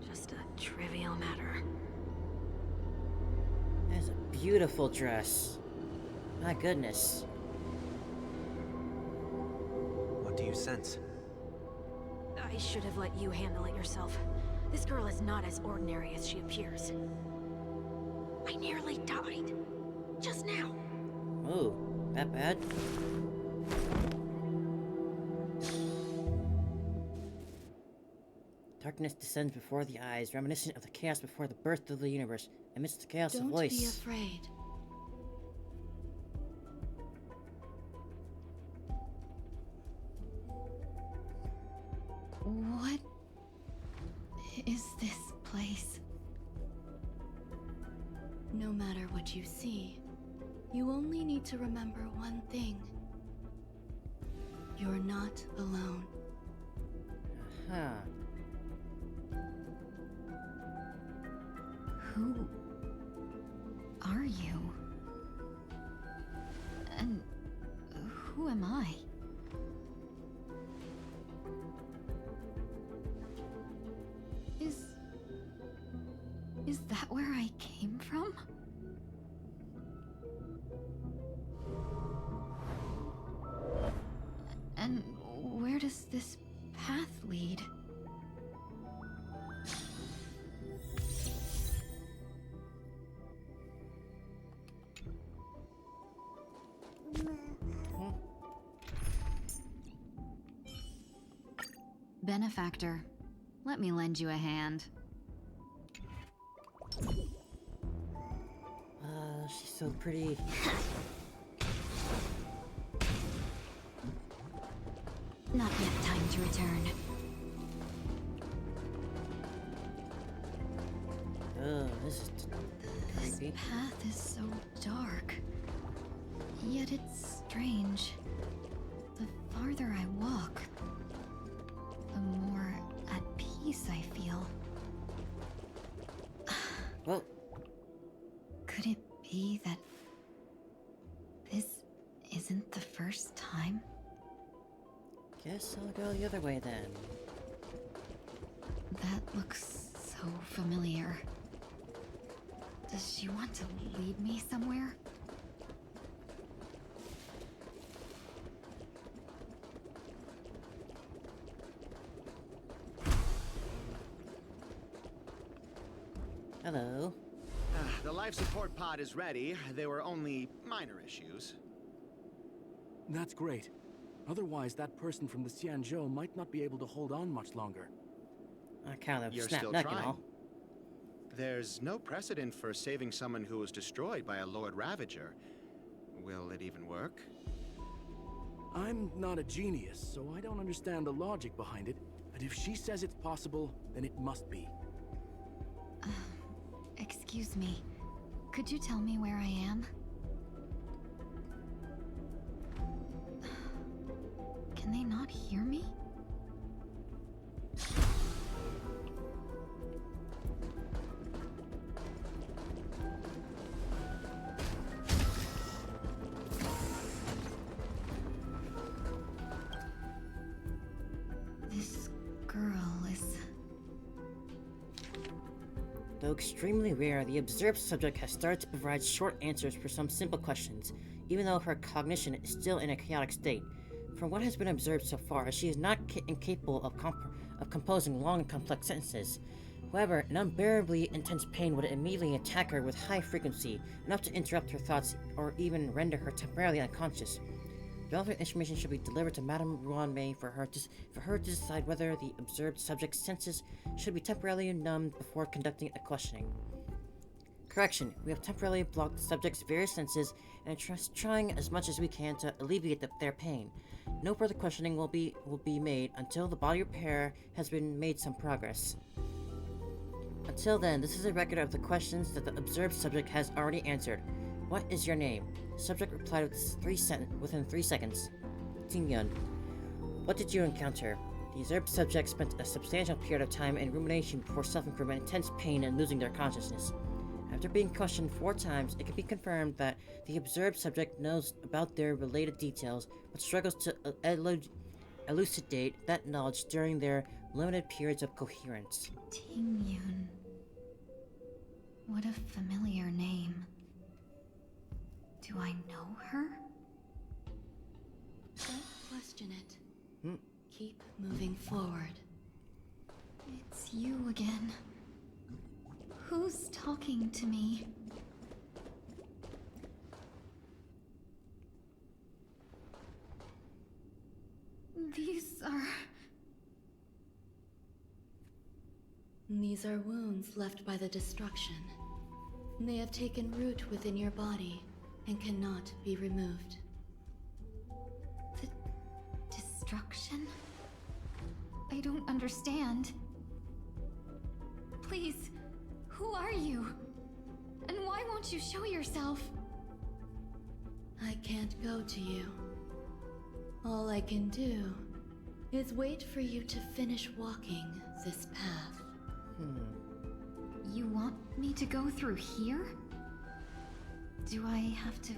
[SPEAKER 10] Just a trivial matter.
[SPEAKER 1] That's a beautiful dress. My goodness.
[SPEAKER 11] What do you sense?
[SPEAKER 10] I should have let you handle it yourself. This girl is not as ordinary as she appears. I nearly died. Just now.
[SPEAKER 1] Oh, that bad? Darkness descends before the eyes, reminiscent of the chaos before the birth of the universe. Amidst the chaos, a voice.
[SPEAKER 12] Don't be afraid. What is this place? No matter what you see, you only need to remember one thing. You're not alone.
[SPEAKER 1] Huh.
[SPEAKER 15] Who are you? And who am I? Is that where I came from? And where does this path lead? Benefactor, let me lend you a hand.
[SPEAKER 1] She's so pretty.
[SPEAKER 15] Not yet time to return.
[SPEAKER 1] Oh, this is
[SPEAKER 15] This
[SPEAKER 1] creepy.
[SPEAKER 15] path is so dark. Yet it's strange. The farther I walk, the more at peace I feel.
[SPEAKER 1] Well,
[SPEAKER 15] could it be that this isn't the first time?
[SPEAKER 1] Guess I'll go the other way then.
[SPEAKER 15] That looks so familiar. Does she want to lead me somewhere?
[SPEAKER 1] Hello.
[SPEAKER 16] The life support pod is ready. There were only minor issues.
[SPEAKER 14] That's great. Otherwise, that person from the Xianzhou might not be able to hold on much longer.
[SPEAKER 1] I kind of
[SPEAKER 16] You're
[SPEAKER 1] snap
[SPEAKER 16] still
[SPEAKER 1] neck and
[SPEAKER 16] trying.
[SPEAKER 1] all.
[SPEAKER 16] There's no precedent for saving someone who was destroyed by a Lord Ravager. Will it even work?
[SPEAKER 14] I'm not a genius, so I don't understand the logic behind it. But if she says it's possible, then it must be.
[SPEAKER 15] Excuse me. Could you tell me where I am? Can they not hear me? This girl is...
[SPEAKER 1] Though extremely rare, the observed subject has started to provide short answers for some simple questions, even though her cognition is still in a chaotic state. From what has been observed so far, she is not incapable of composing long and complex sentences. However, an unbearably intense pain would immediately attack her with high frequency, enough to interrupt her thoughts or even render her temporarily unconscious. Relevant information should be delivered to Madame Ruanmei for her to decide whether the observed subject's senses should be temporarily numbed before conducting a questioning. Correction, we have temporarily blocked the subject's various senses and are trying as much as we can to alleviate their pain. No further questioning will be made until the body repair has been made some progress. Until then, this is a record of the questions that the observed subject has already answered. What is your name? The subject replied within 3 seconds. Tingyun. What did you encounter? The observed subject spent a substantial period of time in rumination before suffering from intense pain and losing their consciousness. After being questioned 4 times, it can be confirmed that the observed subject knows about their related details, but struggles to elucidate that knowledge during their limited periods of coherence.
[SPEAKER 15] Tingyun. What a familiar name. Do I know her?
[SPEAKER 12] Don't question it. Keep moving forward.
[SPEAKER 15] It's you again. Who's talking to me?
[SPEAKER 12] These are wounds left by the destruction. They have taken root within your body and cannot be removed.
[SPEAKER 15] Destruction? I don't understand. Please, who are you? And why won't you show yourself?
[SPEAKER 12] I can't go to you. All I can do is wait for you to finish walking this path.
[SPEAKER 15] You want me to go through here? Do I have to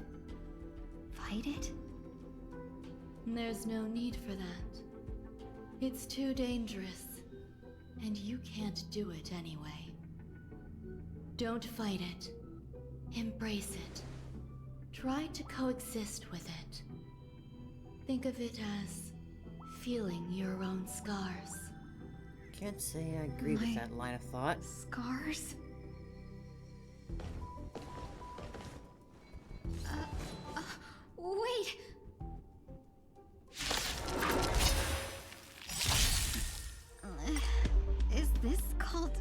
[SPEAKER 15] fight it?
[SPEAKER 12] There's no need for that. It's too dangerous, and you can't do it anyway. Don't fight it. Embrace it. Try to coexist with it. Think of it as feeling your own scars.
[SPEAKER 1] Can't say I agree with that line of thought.
[SPEAKER 15] Scars? Wait! Is this called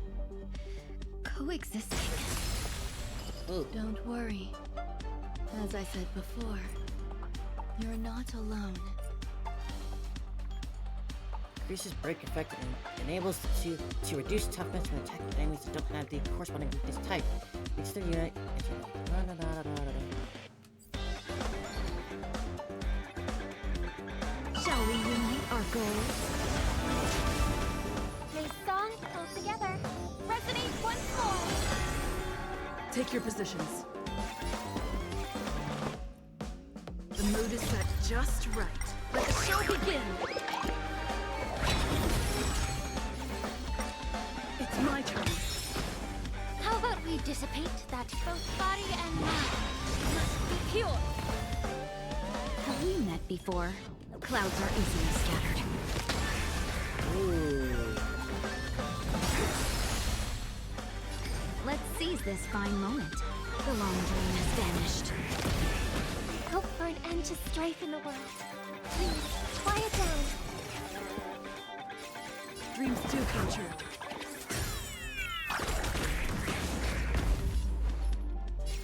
[SPEAKER 15] coexisting?
[SPEAKER 12] Don't worry. As I said before, you're not alone.
[SPEAKER 1] Increases break effect and enables to reduce toughness when attacking enemies that don't have the corresponding weakness type. Makes the unit
[SPEAKER 15] Shall we unite our goals?
[SPEAKER 6] They song pull together. Resonate once more.
[SPEAKER 17] Take your positions. The mood is set just right. Let the show begin! It's my turn.
[SPEAKER 6] How about we dissipate that both body and mind must be pure?
[SPEAKER 15] Have we met before? Clouds are easily scattered. Let's seize this fine moment. The long dream has vanished.
[SPEAKER 6] Hope for an end to strife in the world. Please, quiet down.
[SPEAKER 17] Dreams do come true.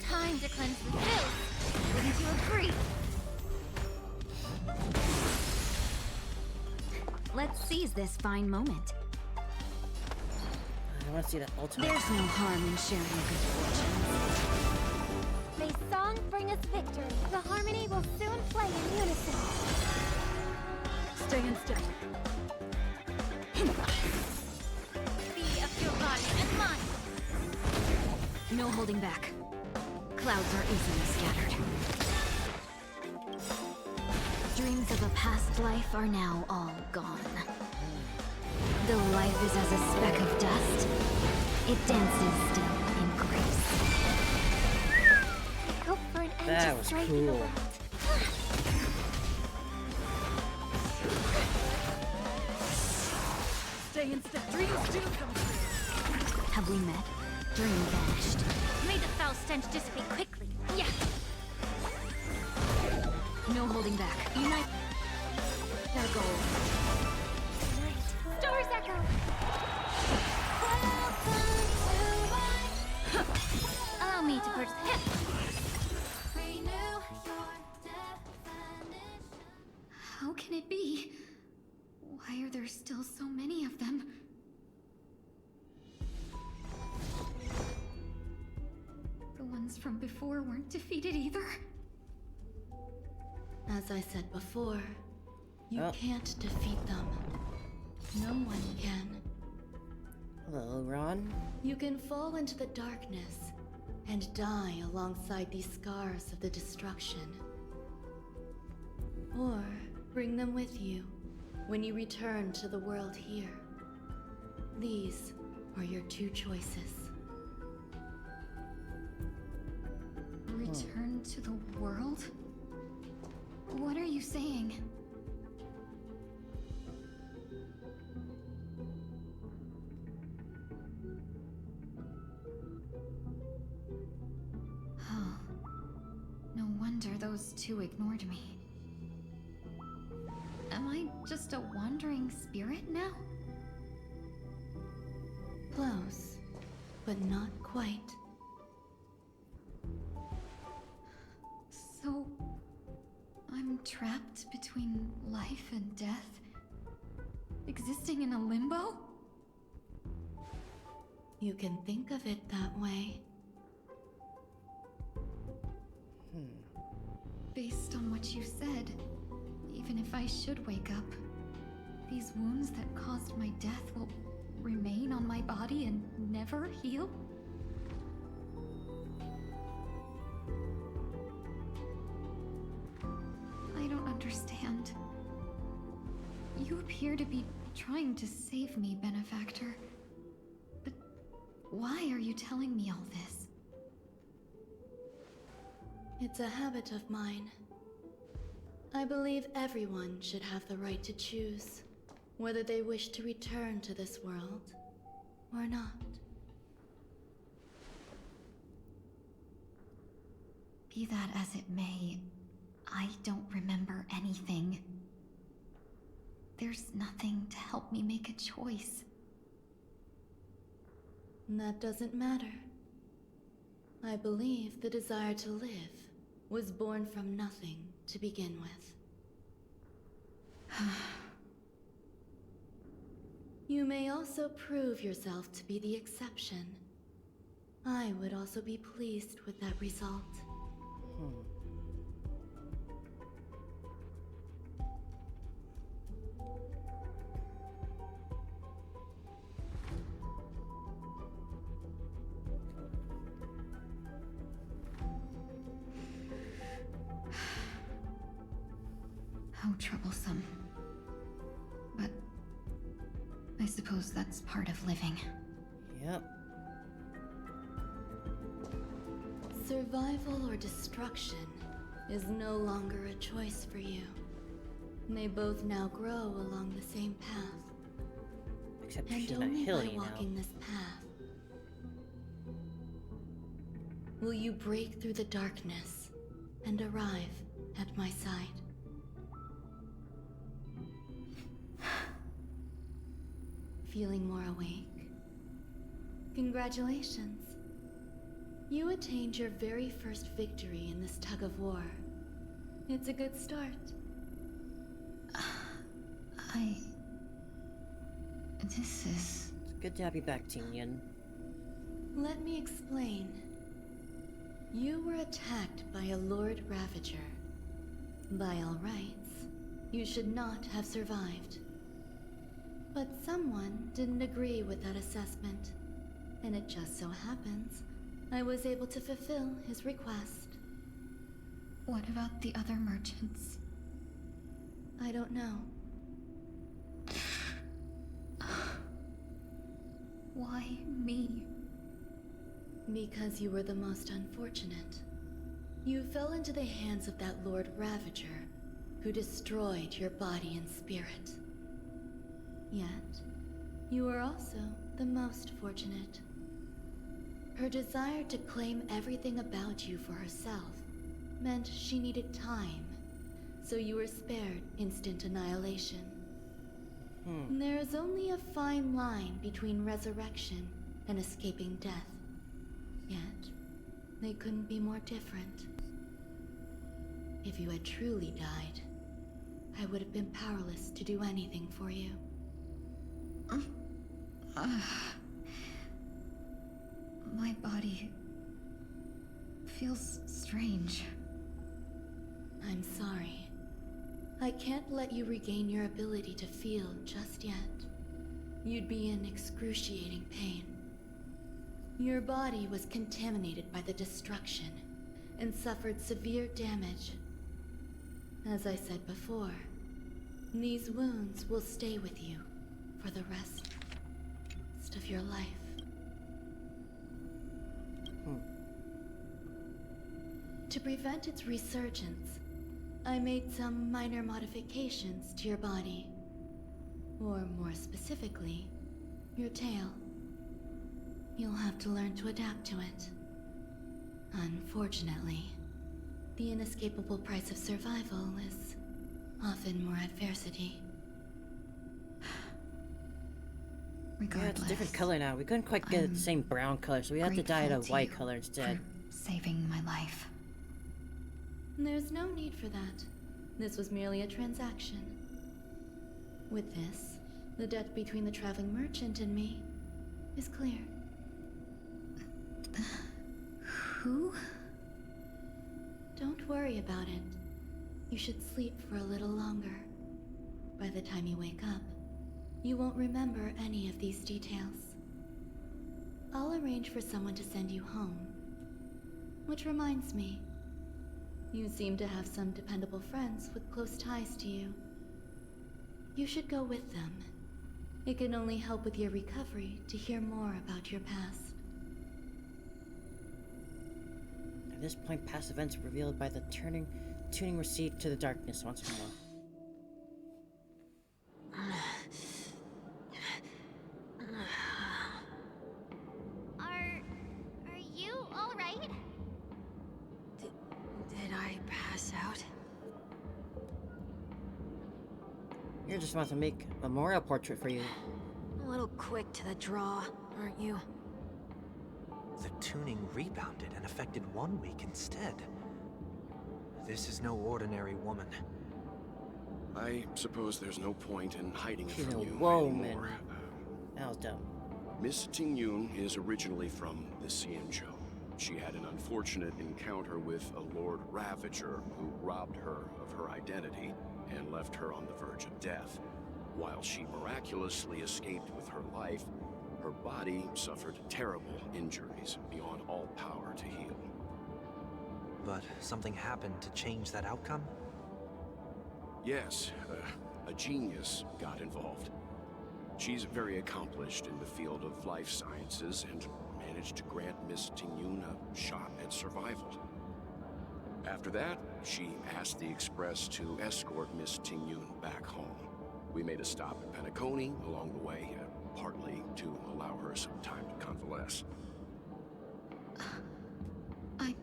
[SPEAKER 6] Time to cleanse the filth. Wouldn't you agree?
[SPEAKER 15] Let's seize this fine moment.
[SPEAKER 1] I want to see that ultimate.
[SPEAKER 15] There's no harm in sharing good fortunes.
[SPEAKER 6] May song bring us victory. The harmony will soon play in unison.
[SPEAKER 17] Stay in step.
[SPEAKER 6] Be of your body and mind.
[SPEAKER 15] No holding back. Clouds are easily scattered. Dreams of a past life are now all gone. Though life is as a speck of dust, it dances still in grace.
[SPEAKER 6] Hope for an end
[SPEAKER 1] That
[SPEAKER 6] to
[SPEAKER 1] was
[SPEAKER 6] strife in the
[SPEAKER 1] cool.
[SPEAKER 6] world.
[SPEAKER 17] Stay in step. Dreams do come true.
[SPEAKER 15] Have we met? Dream vanished.
[SPEAKER 6] May the foul stench dissipate quickly. Yeah.
[SPEAKER 15] No holding back. Unite our goals.
[SPEAKER 6] Stars echo.
[SPEAKER 15] Allow me from before weren't defeated either?
[SPEAKER 18] As I said before, you can't defeat them. No one can.
[SPEAKER 1] Hello, Ron.
[SPEAKER 18] You can fall into the darkness and die alongside these scars of the destruction. Or bring them with you when you return to the world here. These are your two choices.
[SPEAKER 15] Return to the world? What are you saying? Oh. No wonder those two ignored me. Am I just a wandering spirit now?
[SPEAKER 18] Close, but not quite.
[SPEAKER 15] So, I'm trapped between life and death? Existing in a limbo?
[SPEAKER 18] You can think of it that way.
[SPEAKER 15] Based on what you said, even if I should wake up, these wounds that caused my death will remain on my body and never heal? I don't understand. You appear to be trying to save me, Benefactor. But why are you telling me all this?
[SPEAKER 18] It's a habit of mine. I believe everyone should have the right to choose whether they wish to return to this world or not.
[SPEAKER 15] Be that as it may, I don't remember anything. There's nothing to help me make a choice.
[SPEAKER 18] That doesn't matter. I believe the desire to live was born from nothing to begin with. You may also prove yourself to be the exception. I would also be pleased with that result.
[SPEAKER 15] How troublesome. But I suppose that's part of living.
[SPEAKER 1] Yep.
[SPEAKER 18] Survival or destruction is no longer a choice for you. They both now grow along the same path.
[SPEAKER 1] Except
[SPEAKER 18] And
[SPEAKER 1] she's not
[SPEAKER 18] only by
[SPEAKER 1] Hilly
[SPEAKER 18] walking
[SPEAKER 1] now.
[SPEAKER 18] this path will you break through the darkness and arrive at my side. Feeling more awake? Congratulations. You attained your very first victory in this tug of war. It's a good start.
[SPEAKER 1] It's good to have you back, Tinian.
[SPEAKER 18] Let me explain. You were attacked by a Lord Ravager. By all rights, you should not have survived. But someone didn't agree with that assessment, and it just so happens I was able to fulfill his request.
[SPEAKER 15] What about the other merchants?
[SPEAKER 18] I don't know.
[SPEAKER 15] Why me?
[SPEAKER 18] Because you were the most unfortunate. You fell into the hands of that Lord Ravager, who destroyed your body and spirit. Yet, you were also the most fortunate. Her desire to claim everything about you for herself meant she needed time, so you were spared instant annihilation. There is only a fine line between resurrection and escaping death. Yet, they couldn't be more different. If you had truly died, I would have been powerless to do anything for you.
[SPEAKER 15] My body
[SPEAKER 18] feels strange. I'm sorry. I can't let you regain your ability to feel just yet. You'd be in excruciating pain. Your body was contaminated by the destruction and suffered severe damage. As I said before, these wounds will stay with you for the rest of your life. To prevent its resurgence, I made some minor modifications to your body. Or more specifically, your tail. You'll have to learn to adapt to it. Unfortunately, the inescapable price of survival is often more adversity.
[SPEAKER 1] Yeah, it's a different color now. We couldn't quite get the same brown color, so we had to dye it a white color instead.
[SPEAKER 18] Saving my life. There's no need for that. This was merely a transaction. With this, the debt between the traveling merchant and me is clear. Who? Don't worry about it. You should sleep for a little longer. By the time you wake up, you won't remember any of these details. I'll arrange for someone to send you home. Which reminds me, you seem to have some dependable friends with close ties to you. You should go with them. It can only help with your recovery to hear more about your past.
[SPEAKER 1] At this point, past events revealed by the tuning recede to the darkness once more.
[SPEAKER 6] Are you all right?
[SPEAKER 10] Did I pass out?
[SPEAKER 1] You're just about to make a memorial portrait for you.
[SPEAKER 10] A little quick to the draw, aren't you?
[SPEAKER 11] The tuning rebounded and affected 1 week instead. This is no ordinary woman.
[SPEAKER 13] I suppose there's no point in hiding it from you
[SPEAKER 1] Whoa,
[SPEAKER 13] anymore.
[SPEAKER 1] man. That was dumb.
[SPEAKER 13] Miss Ting-Yun is originally from the Xianzhou. She had an unfortunate encounter with a Lord Ravager who robbed her of her identity and left her on the verge of death. While she miraculously escaped with her life, her body suffered terrible injuries beyond all power to heal.
[SPEAKER 11] But something happened to change that outcome?
[SPEAKER 13] Yes, a genius got involved. She's very accomplished in the field of life sciences and managed to grant Miss Ting-Yun a shot at survival. After that, she asked the Express to escort Miss Ting-Yun back home. We made a stop at Penacony along the way, partly to allow her some time to convalesce.
[SPEAKER 18] I'm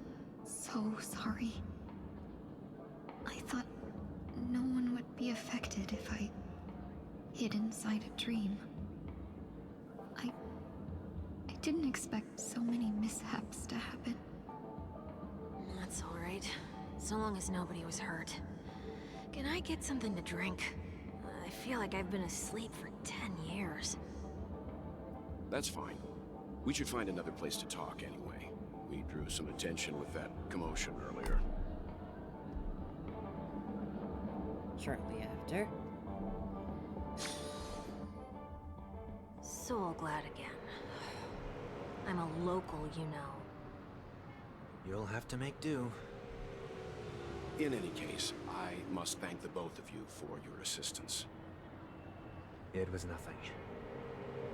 [SPEAKER 18] so sorry. I thought no one would be affected if I hid inside a dream. I didn't expect so many mishaps to happen.
[SPEAKER 10] That's all right. So long as nobody was hurt. Can I get something to drink? I feel like I've been asleep for 10 years.
[SPEAKER 13] That's fine. We should find another place to talk anyway. We drew some attention with that commotion earlier.
[SPEAKER 1] Shortly after.
[SPEAKER 10] So glad again. I'm a local, you know.
[SPEAKER 11] You'll have to make do.
[SPEAKER 13] In any case, I must thank the both of you for your assistance.
[SPEAKER 11] It was nothing.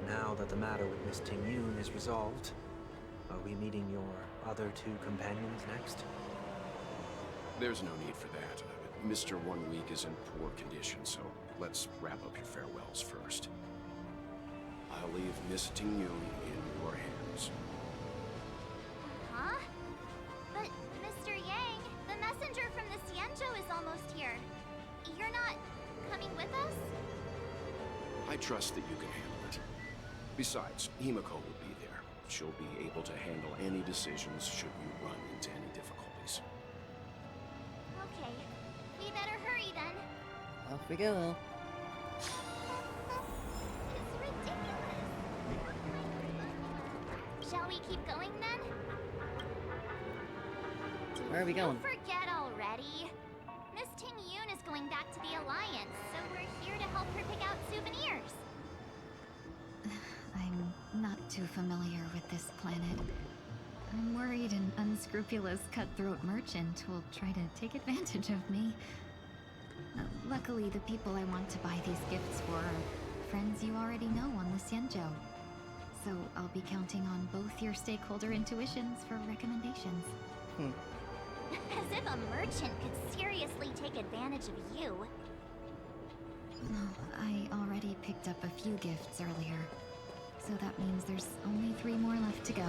[SPEAKER 11] Now that the matter with Miss Ting-Yun is resolved, are we meeting your other two companions next?
[SPEAKER 13] There's no need for that. Mr. 1 week is in poor condition, so let's wrap up your farewells first. I'll leave Miss Ting-Yun in your hands.
[SPEAKER 6] Huh? But, Mr. Yang, the messenger from the Xianzhou is almost here. You're not coming with us?
[SPEAKER 13] I trust that you can handle it. Besides, Himiko will be there. She'll be able to handle any decisions should you run into any difficulties.
[SPEAKER 6] Okay. We better hurry then.
[SPEAKER 1] Off we go.
[SPEAKER 6] It's ridiculous. Shall we keep going then?
[SPEAKER 1] Where are we going?
[SPEAKER 6] Forget already. Miss Ting Yun is going back to the Alliance, so we're here to help her pick out souvenirs.
[SPEAKER 15] I'm not too familiar with this planet. I'm worried an unscrupulous cutthroat merchant will try to take advantage of me. Luckily, the people I want to buy these gifts for are friends you already know on the Xianzhou. So I'll be counting on both your stakeholder intuitions for recommendations.
[SPEAKER 6] As if a merchant could seriously take advantage of you.
[SPEAKER 15] No, I already picked up a few gifts earlier. So that means there's only 3 more left to go.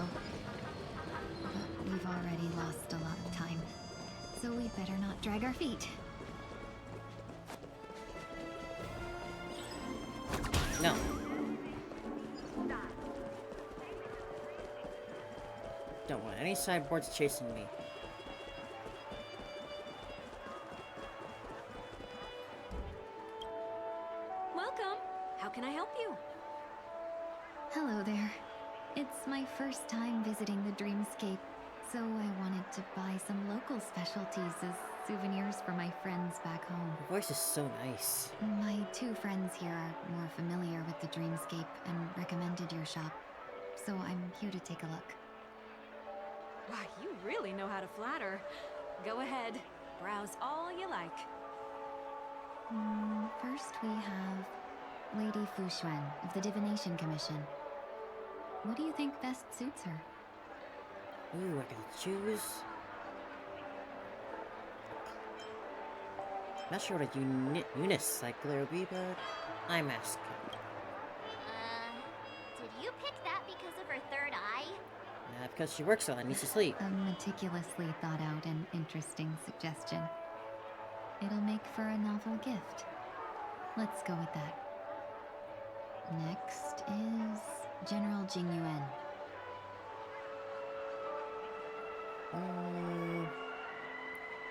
[SPEAKER 15] But we've already lost a lot of time. So we better not drag our feet.
[SPEAKER 1] No. Don't want any sideboards chasing me.
[SPEAKER 10] Welcome. How can I help you?
[SPEAKER 15] Hello there. It's my first time visiting the Dreamscape, so I wanted to buy some local specialties as souvenirs for my friends back home.
[SPEAKER 1] Your voice is so nice.
[SPEAKER 15] My 2 friends here are more familiar with the Dreamscape and recommended your shop, so I'm here to take a look.
[SPEAKER 10] Wow, you really know how to flatter. Go ahead. Browse all you like.
[SPEAKER 15] First we have Lady Fu Xuan of the Divination Commission. What do you think best suits her?
[SPEAKER 1] Ooh, I gotta choose. Not sure what a unicycler would be, but I'm asking.
[SPEAKER 6] Did you pick that because of her third eye?
[SPEAKER 1] Because she works on it, needs to sleep.
[SPEAKER 15] A meticulously thought out and interesting suggestion. It'll make for a novel gift. Let's go with that. Next is General Jing Yuan.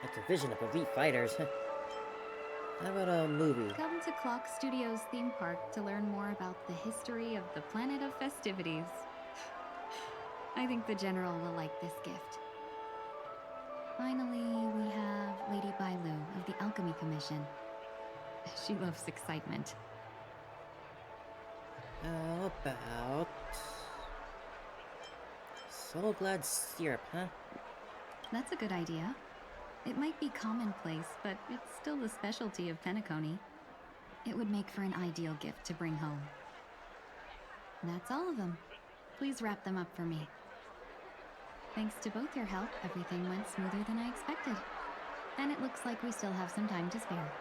[SPEAKER 1] That's a vision of elite fighters. How about a movie?
[SPEAKER 15] Come to Clock Studios theme park to learn more about the history of the planet of festivities. I think the General will like this gift. Finally, we have Lady Bai Lu of the Alchemy Commission. She loves excitement.
[SPEAKER 1] How about Soul Glad syrup, huh?
[SPEAKER 15] That's a good idea. It might be commonplace, but it's still the specialty of Penacony. It would make for an ideal gift to bring home. That's all of them. Please wrap them up for me. Thanks to both your help, everything went smoother than I expected. And it looks like we still have some time to spare.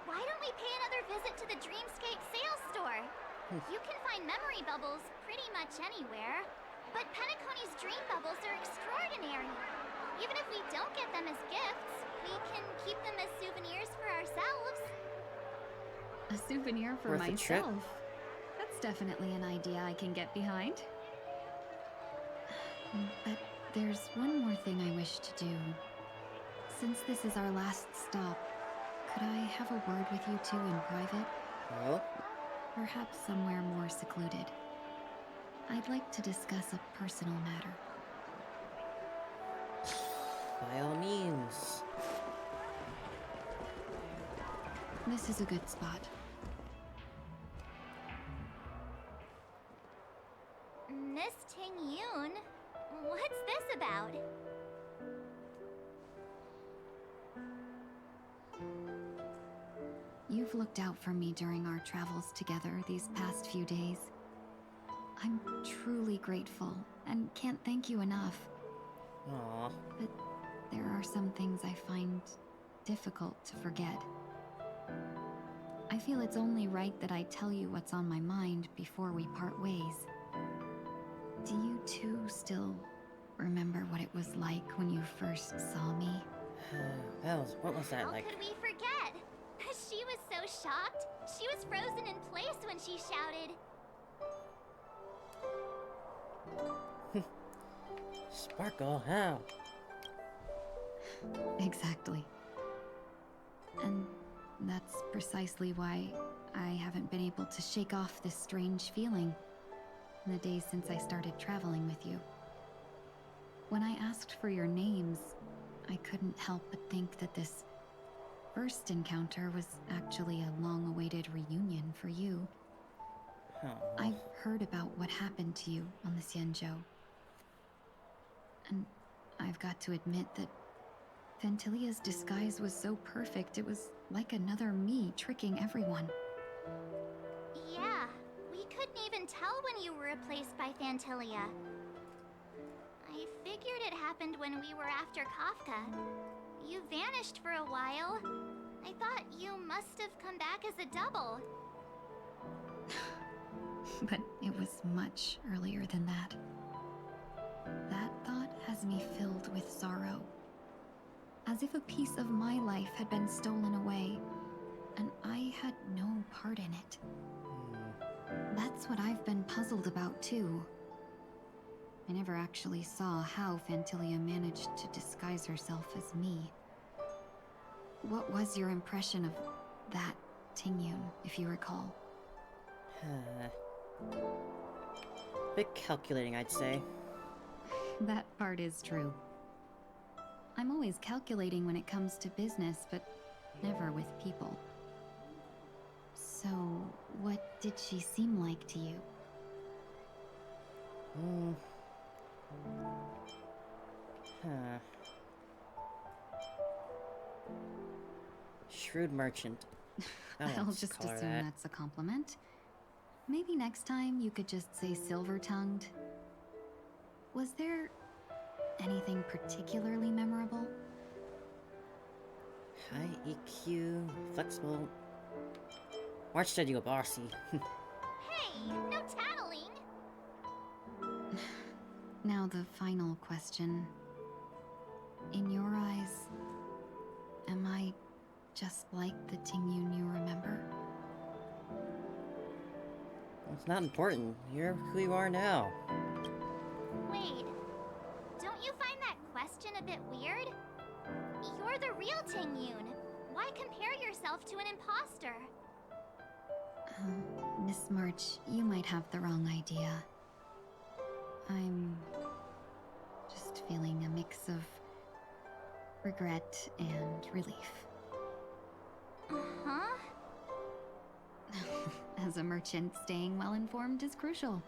[SPEAKER 6] Why don't we pay another visit to the Dreamscape sales store? You can find memory bubbles pretty much anywhere, but Penacony's dream bubbles are extraordinary. Even if we don't get them as gifts, we can keep them as souvenirs for ourselves.
[SPEAKER 15] A souvenir for
[SPEAKER 1] Worth a trip?
[SPEAKER 15] myself? That's definitely an idea I can get behind. But there's one more thing I wish to do. Since this is our last stop, could I have a word with you two in private?
[SPEAKER 1] Well?
[SPEAKER 15] Perhaps somewhere more secluded. I'd like to discuss a personal matter.
[SPEAKER 1] By all means.
[SPEAKER 15] This is a good spot.
[SPEAKER 6] Miss Ting Yun, what's this about?
[SPEAKER 15] You've looked out for me during our travels together these past few days. I'm truly grateful and can't thank you enough.
[SPEAKER 1] Aww.
[SPEAKER 15] But there are some things I find difficult to forget. I feel it's only right that I tell you what's on my mind before we part ways. Do you two still remember what it was like when you first saw me?
[SPEAKER 1] What was that like?
[SPEAKER 6] How could we forget? She was so shocked. She was frozen in place when she shouted.
[SPEAKER 1] Sparkle, how?
[SPEAKER 15] Exactly. And that's precisely why I haven't been able to shake off this strange feeling in the days since I started traveling with you.
[SPEAKER 18] When I asked for your names, I couldn't help but think that this first encounter was actually a long-awaited reunion for you.
[SPEAKER 1] Oh.
[SPEAKER 18] I've heard about what happened to you on the Xianzhou. And I've got to admit that Fantilia's disguise was so perfect, it was like another me tricking everyone.
[SPEAKER 6] Yeah, we couldn't even tell when you were replaced by Fantilia. I figured it happened when we were after Kafka. You vanished for a while. I thought you must have come back as a double.
[SPEAKER 18] But it was much earlier than that. That thought has me filled with sorrow. As if a piece of my life had been stolen away, and I had no part in it. That's what I've been puzzled about, too. I never actually saw how Fantilia managed to disguise herself as me. What was your impression of that Tingyun, if you recall?
[SPEAKER 1] Bit calculating, I'd say.
[SPEAKER 18] That part is true. I'm always calculating when it comes to business, but never with people. So, what did she seem like to you?
[SPEAKER 1] Shrewd merchant.
[SPEAKER 18] I'll just assume that's a compliment. Maybe next time you could just say silver-tongued. Was there anything particularly memorable?
[SPEAKER 1] High EQ, flexible. March said you were bossy.
[SPEAKER 6] Hey, no tattling!
[SPEAKER 18] Now the final question. In your eyes, am I just like the Tingyun you remember?
[SPEAKER 1] It's not important. You're who you are now.
[SPEAKER 6] Wait, don't you find that question a bit weird? You're the real Tingyun. Why compare yourself to an imposter?
[SPEAKER 18] Miss March, you might have the wrong idea. I'm just feeling a mix of regret and relief.
[SPEAKER 6] Uh-huh.
[SPEAKER 18] As a merchant, staying well-informed is crucial.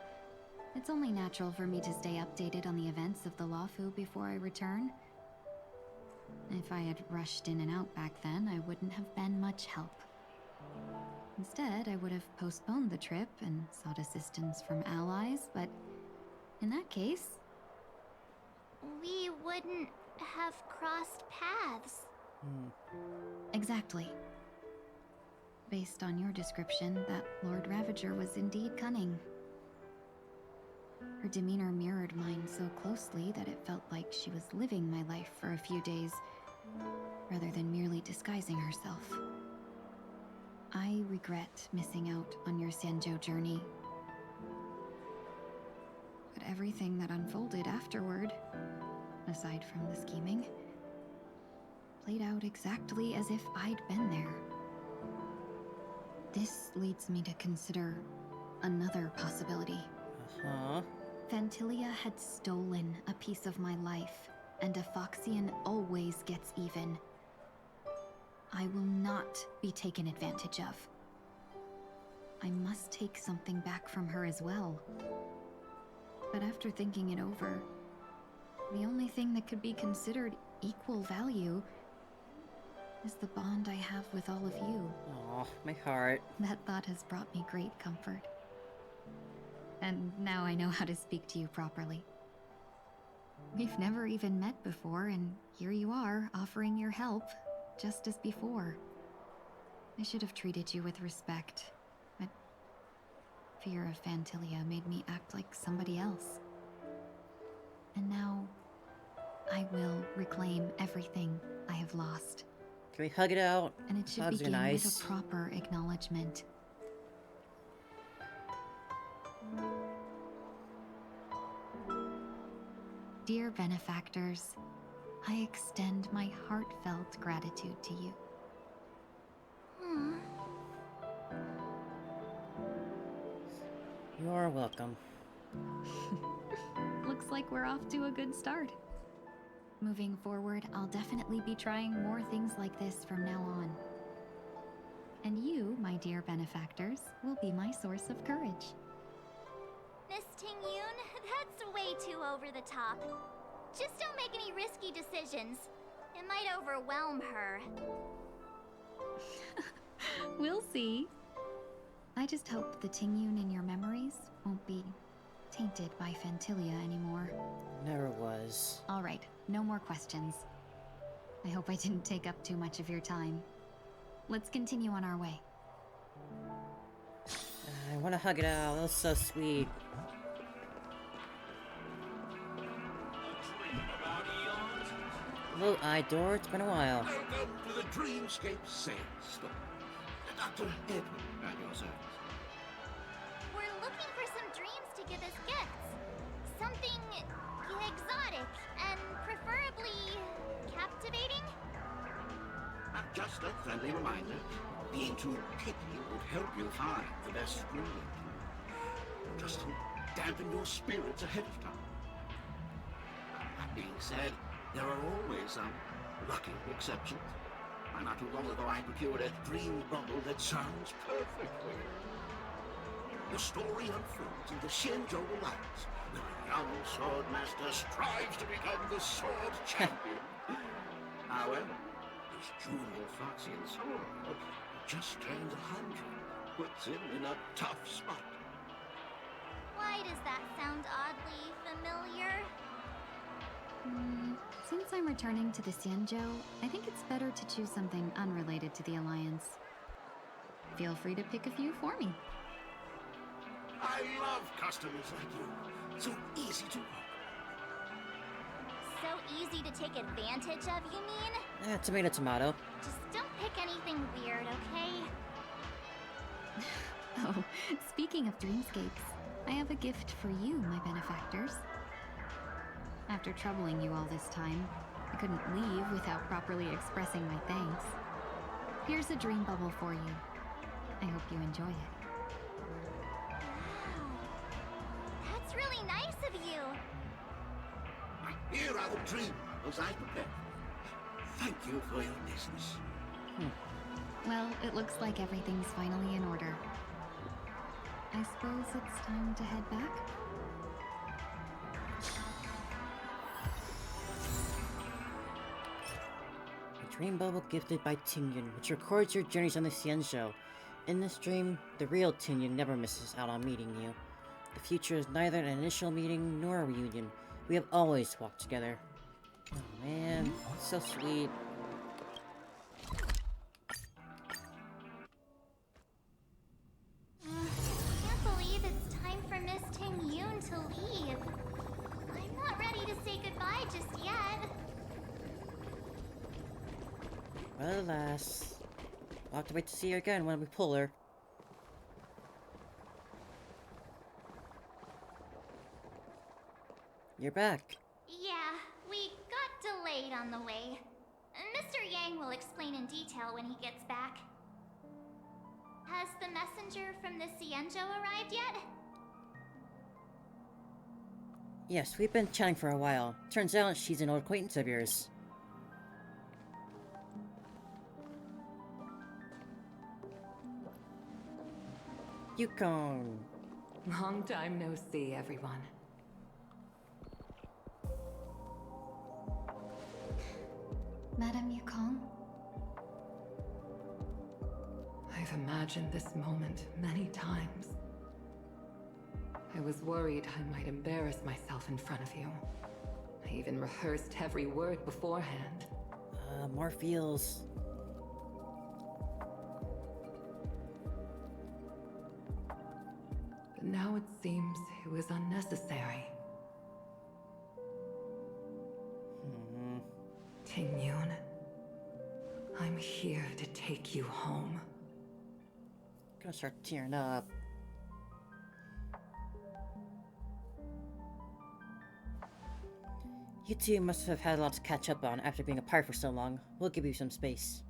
[SPEAKER 18] It's only natural for me to stay updated on the events of the Lawfu before I return. If I had rushed in and out back then, I wouldn't have been much help. Instead, I would have postponed the trip and sought assistance from allies, but in that case...
[SPEAKER 6] we wouldn't have crossed paths.
[SPEAKER 18] Exactly. Based on your description, that Lord Ravager was indeed cunning. Her demeanor mirrored mine so closely that it felt like she was living my life for a few days, rather than merely disguising herself. I regret missing out on your Xianzhou journey. But everything that unfolded afterward, aside from the scheming, played out exactly as if I'd been there. This leads me to consider another possibility. Fantilia had stolen a piece of my life, and a Foxian always gets even. I will not be taken advantage of. I must take something back from her as well. But after thinking it over, the only thing that could be considered equal value is the bond I have with all of you.
[SPEAKER 1] Aw, my heart.
[SPEAKER 18] That thought has brought me great comfort. And now I know how to speak to you properly. We've never even met before, and here you are, offering your help, just as before. I should have treated you with respect, but fear of Fantilia made me act like somebody else. And now, I will reclaim everything I have lost.
[SPEAKER 1] Can we hug it out?
[SPEAKER 18] And it should
[SPEAKER 1] Hugs are
[SPEAKER 18] begin
[SPEAKER 1] nice.
[SPEAKER 18] with a proper acknowledgement. Dear benefactors, I extend my heartfelt gratitude to you.
[SPEAKER 1] You're welcome.
[SPEAKER 18] Looks like we're off to a good start.
[SPEAKER 15] Moving forward, I'll definitely be trying more things like this from now on. And you, my dear benefactors, will be my source of courage.
[SPEAKER 6] Miss Ting-Yoon, that's way too over the top. Just don't make any risky decisions. It might overwhelm her.
[SPEAKER 15] We'll see. I just hope the Ting-Yoon in your memories won't be tainted by Fantilia anymore.
[SPEAKER 1] Never was.
[SPEAKER 15] All right, no more questions. I hope I didn't take up too much of your time. Let's continue on our way.
[SPEAKER 1] I want to hug it out. That was so sweet. Hello, Idor. It's been a while.
[SPEAKER 19] Welcome to the Dreamscape sales store. Dr. Edwin at your service.
[SPEAKER 6] We're looking for some dreams to give as gifts. Something exotic and preferably captivating.
[SPEAKER 19] Just a friendly reminder, being too picky would help you find the best dream. Just to dampen your spirits ahead of time. That being said, there are always some lucky exceptions. Not too long ago, I procured a dream bubble that sounds perfect for you. The story unfolds in the Shenzhou Alliance, where a young swordmaster strives to become the sword champion. However, his junior Foxian sword, who just turned 100, puts him in a tough spot.
[SPEAKER 6] Why does that sound oddly familiar?
[SPEAKER 15] Since I'm returning to the Xianzhou, I think it's better to choose something unrelated to the Alliance. Feel free to pick a few for me.
[SPEAKER 19] I love customers like you. So easy to work.
[SPEAKER 6] So easy to take advantage of, you mean?
[SPEAKER 1] Tomato, tomato.
[SPEAKER 6] Just don't pick anything weird, okay?
[SPEAKER 15] Oh, speaking of dreamscapes, I have a gift for you, my benefactors. After troubling you all this time, I couldn't leave without properly expressing my thanks. Here's a dream bubble for you. I hope you enjoy it.
[SPEAKER 6] Wow. That's really nice of you.
[SPEAKER 19] Here are the dream bubbles I prepared. Thank you for your business.
[SPEAKER 15] Well, it looks like everything's finally in order. I suppose it's time to head back?
[SPEAKER 1] Dream bubble gifted by Ting-Yoon, which records your journeys on the Xianzhou. In this dream, the real Ting-Yoon never misses out on meeting you. The future is neither an initial meeting nor a reunion. We have always walked together. Oh man, so sweet.
[SPEAKER 6] Can't believe it's time for Miss Ting-Yoon to leave. I'm not ready to say goodbye just yet.
[SPEAKER 1] Well, alas. We'll have to wait to see her again when we pull her. You're back.
[SPEAKER 6] Yeah, we got delayed on the way. Mr. Yang will explain in detail when he gets back. Has the messenger from the Xianzhou arrived yet?
[SPEAKER 1] Yes, we've been chatting for a while. Turns out she's an old acquaintance of yours. Yukon.
[SPEAKER 20] Long time no see, everyone.
[SPEAKER 15] Madame Yukong?
[SPEAKER 20] I've imagined this moment many times. I was worried I might embarrass myself in front of you. I even rehearsed every word beforehand.
[SPEAKER 1] More feels.
[SPEAKER 20] But now it seems it was unnecessary. Ting-Yoon, I'm here to take you home.
[SPEAKER 1] Gonna start tearing up. You two must have had a lot to catch up on after being apart for so long. We'll give you some space.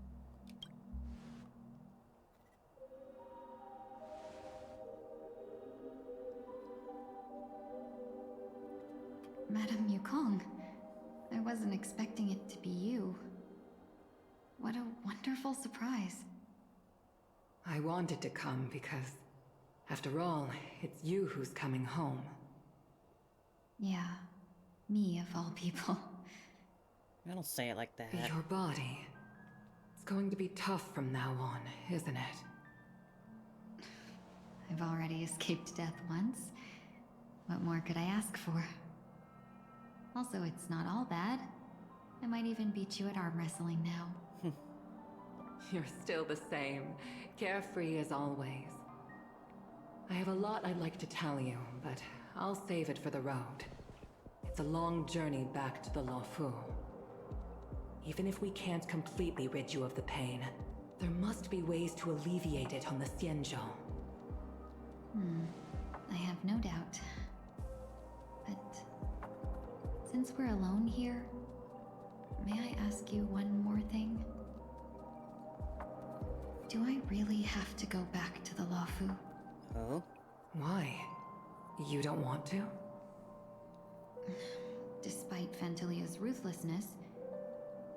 [SPEAKER 15] Madame Yukong,
[SPEAKER 18] I wasn't expecting it to be you. What a wonderful surprise.
[SPEAKER 20] I wanted to come because, after all, it's you who's coming home.
[SPEAKER 18] Yeah, me of all people.
[SPEAKER 1] I don't say it like that.
[SPEAKER 20] Your body. It's going to be tough from now on, isn't it?
[SPEAKER 18] I've already escaped death once. What more could I ask for? Also, it's not all bad. I might even beat you at arm wrestling now.
[SPEAKER 20] You're still the same, carefree as always. I have a lot I'd like to tell you, but I'll save it for the road. It's a long journey back to the Luofu. Even if we can't completely rid you of the pain, there must be ways to alleviate it on the Xianzhou.
[SPEAKER 18] I have no doubt. But since we're alone here, may I ask you one more thing? Do I really have to go back to the Luofu?
[SPEAKER 1] Oh?
[SPEAKER 20] Why? You don't want to?
[SPEAKER 18] Despite Fantilia's ruthlessness,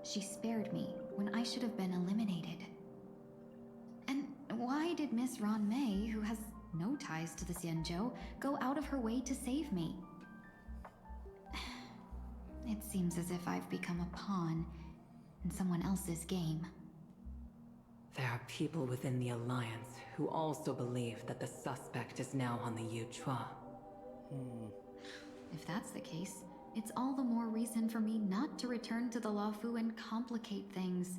[SPEAKER 18] she spared me when I should have been eliminated. And why did Miss Ron Mei, who has no ties to the Xianzhou, go out of her way to save me? It seems as if I've become a pawn in someone else's game.
[SPEAKER 20] There are people within the Alliance who also believe that the suspect is now on the Yuchua.
[SPEAKER 18] If that's the case, it's all the more reason for me not to return to the Luofu and complicate things.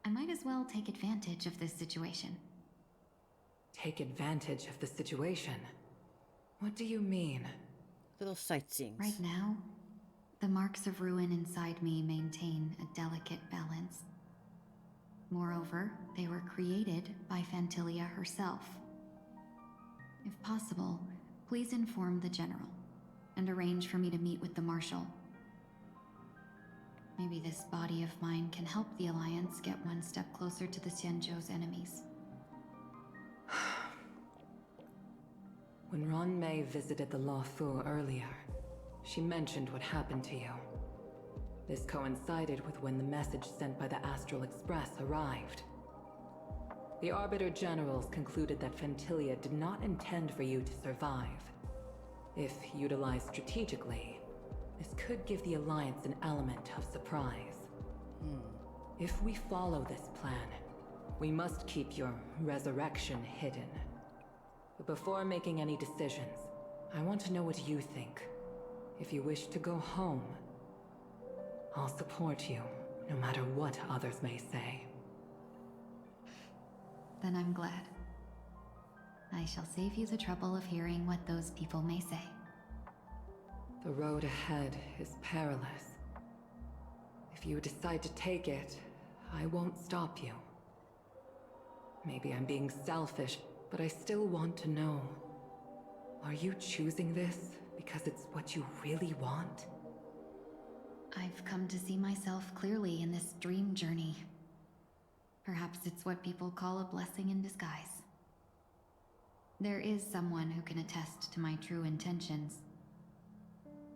[SPEAKER 18] I might as well take advantage of this situation.
[SPEAKER 20] Take advantage of the situation? What do you mean?
[SPEAKER 1] Little sightseeing.
[SPEAKER 18] Right now, the marks of ruin inside me maintain a delicate balance. Moreover, they were created by Fantilia herself. If possible, please inform the General and arrange for me to meet with the Marshal. Maybe this body of mine can help the Alliance get one step closer to the Xianzhou's enemies.
[SPEAKER 20] When Ron Mei visited the Luofu earlier, she mentioned what happened to you. This coincided with when the message sent by the Astral Express arrived. The Arbiter Generals concluded that Fantilia did not intend for you to survive. If utilized strategically, this could give the Alliance an element of surprise. If we follow this plan, we must keep your resurrection hidden. But before making any decisions, I want to know what you think. If you wish to go home, I'll support you, no matter what others may say.
[SPEAKER 18] Then I'm glad. I shall save you the trouble of hearing what those people may say.
[SPEAKER 20] The road ahead is perilous. If you decide to take it, I won't stop you. Maybe I'm being selfish, but I still want to know. Are you choosing this because it's what you really want?
[SPEAKER 18] I've come to see myself clearly in this dream journey. Perhaps it's what people call a blessing in disguise. There is someone who can attest to my true intentions.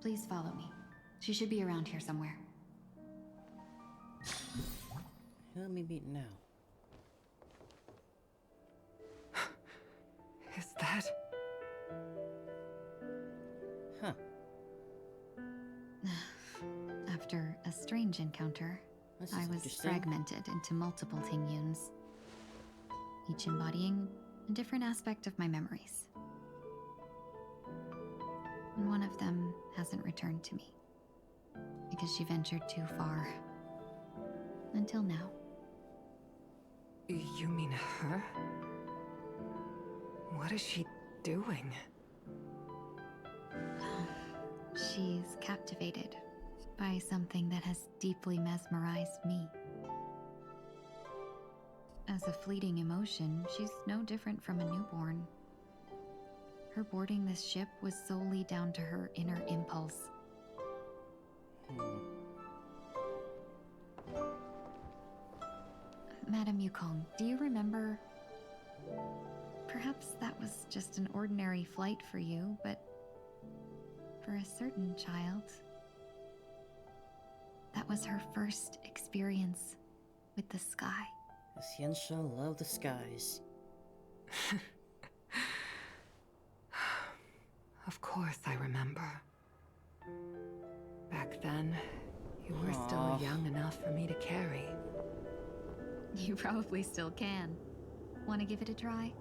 [SPEAKER 18] Please follow me. She should be around here somewhere.
[SPEAKER 1] Who let me meet now?
[SPEAKER 20] Is that...
[SPEAKER 1] Huh.
[SPEAKER 18] After a strange encounter, I was fragmented into multiple Tingyuns, each embodying a different aspect of my memories. And one of them hasn't returned to me, because she ventured too far. Until now.
[SPEAKER 20] You mean her? What is she doing?
[SPEAKER 18] She's captivated by something that has deeply mesmerized me. As a fleeting emotion, she's no different from a newborn. Her boarding this ship was solely down to her inner impulse. Madame Yukong, do you remember? Perhaps that was just an ordinary flight for you, but for a certain child,
[SPEAKER 15] That was her first experience with the sky.
[SPEAKER 1] The Xianshou love the skies.
[SPEAKER 20] Of course I remember. Back then, you were still
[SPEAKER 1] Aw.
[SPEAKER 20] young enough for me to carry.
[SPEAKER 15] You probably still can. Want to give it a try?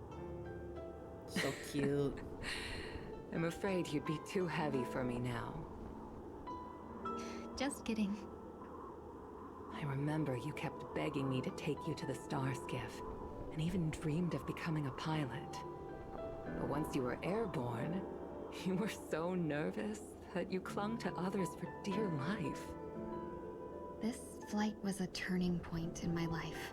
[SPEAKER 1] So cute.
[SPEAKER 20] I'm afraid you'd be too heavy for me now.
[SPEAKER 15] Just kidding.
[SPEAKER 20] I remember you kept begging me to take you to the star skiff, and even dreamed of becoming a pilot. But once you were airborne, you were so nervous that you clung to others for dear life.
[SPEAKER 15] This flight was a turning point in my life.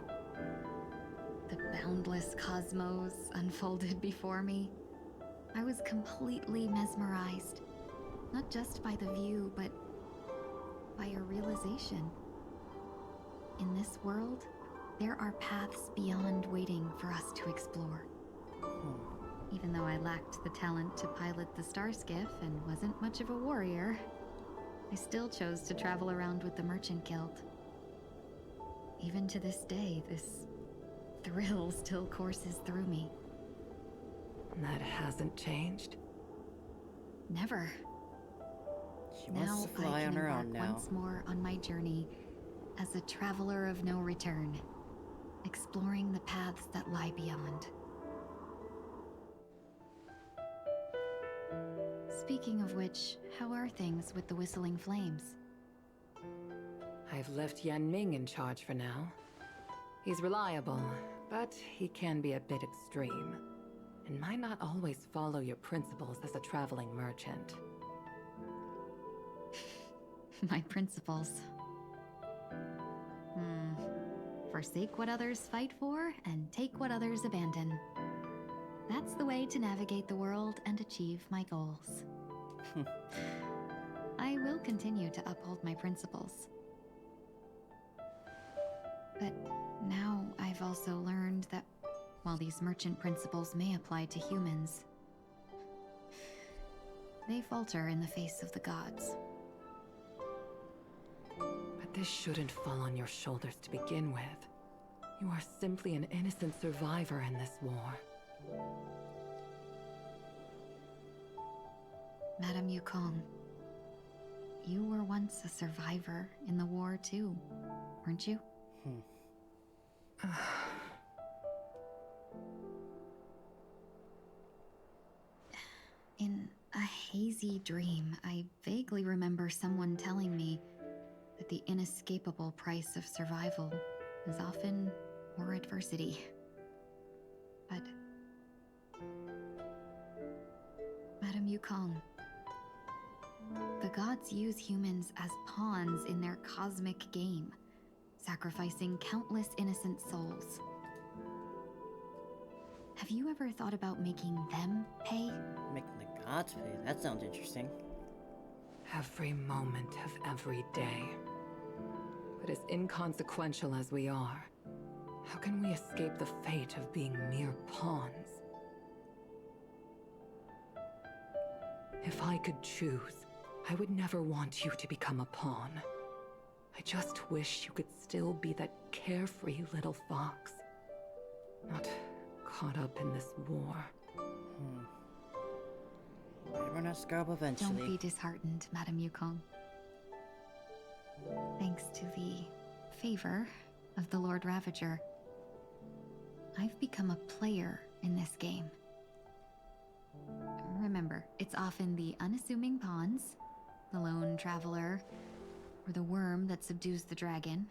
[SPEAKER 15] The boundless cosmos unfolded before me. I was completely mesmerized, not just by the view, but by a realization. In this world, there are paths beyond waiting for us to explore. Even though I lacked the talent to pilot the star skiff and wasn't much of a warrior, I still chose to travel around with the Merchant Guild. Even to this day, this thrill still courses through me.
[SPEAKER 20] That hasn't changed?
[SPEAKER 15] Never.
[SPEAKER 1] She wants to fly
[SPEAKER 15] I can
[SPEAKER 1] on her own
[SPEAKER 15] embark
[SPEAKER 1] now.
[SPEAKER 15] once more on my journey as a traveler of no return, exploring the paths that lie beyond. Speaking of which, how are things with the Whistling Flames?
[SPEAKER 20] I've left Yan Ming in charge for now. He's reliable, but he can be a bit extreme, and might not always follow your principles as a traveling merchant.
[SPEAKER 15] My principles. Forsake what others fight for, and take what others abandon. That's the way to navigate the world and achieve my goals. I will continue to uphold my principles. But now I've also learned that while these merchant principles may apply to humans, they falter in the face of the gods.
[SPEAKER 20] But this shouldn't fall on your shoulders to begin with. You are simply an innocent survivor in this war.
[SPEAKER 15] Madame Yukong, you were once a survivor in the war too, weren't you? In a hazy dream, I vaguely remember someone telling me that the inescapable price of survival is often more adversity. But Madame Yukong, the gods use humans as pawns in their cosmic game, sacrificing countless innocent souls. Have you ever thought about making them pay?
[SPEAKER 1] Making the gods pay? That sounds interesting.
[SPEAKER 20] Every moment of every day. But as inconsequential as we are, how can we escape the fate of being mere pawns? If I could choose, I would never want you to become a pawn. I just wish you could still be that carefree little fox. Not caught up in this war.
[SPEAKER 1] Everyone has to grow up eventually.
[SPEAKER 15] Don't be disheartened, Madame Yukong. Thanks to the favor of the Lord Ravager, I've become a player in this game. Remember, it's often the unassuming pawns, the lone traveler, or the worm that subdues the dragon,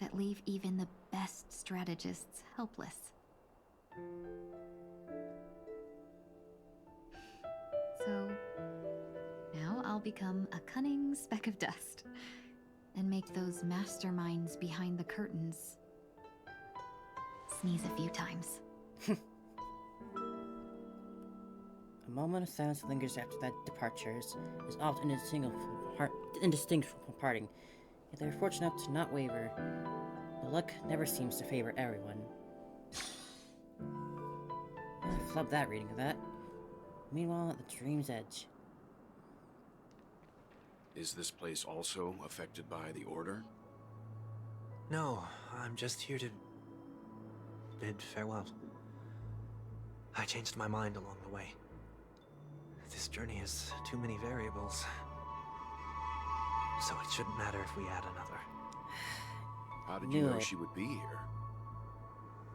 [SPEAKER 15] that leave even the best strategists helpless. So, now I'll become a cunning speck of dust, and make those masterminds behind the curtains sneeze a few times.
[SPEAKER 1] A moment of silence lingers after that departure is often indistinguishable from parting. Yet they are fortunate enough to not waver. But luck never seems to favor everyone. I flubbed that reading of that. Meanwhile, at the Dream's Edge.
[SPEAKER 13] Is this place also affected by the Order?
[SPEAKER 11] No, I'm just here to bid farewell. I changed my mind along the way. This journey has too many variables. So it shouldn't matter if we add another.
[SPEAKER 13] How did you know she would be here?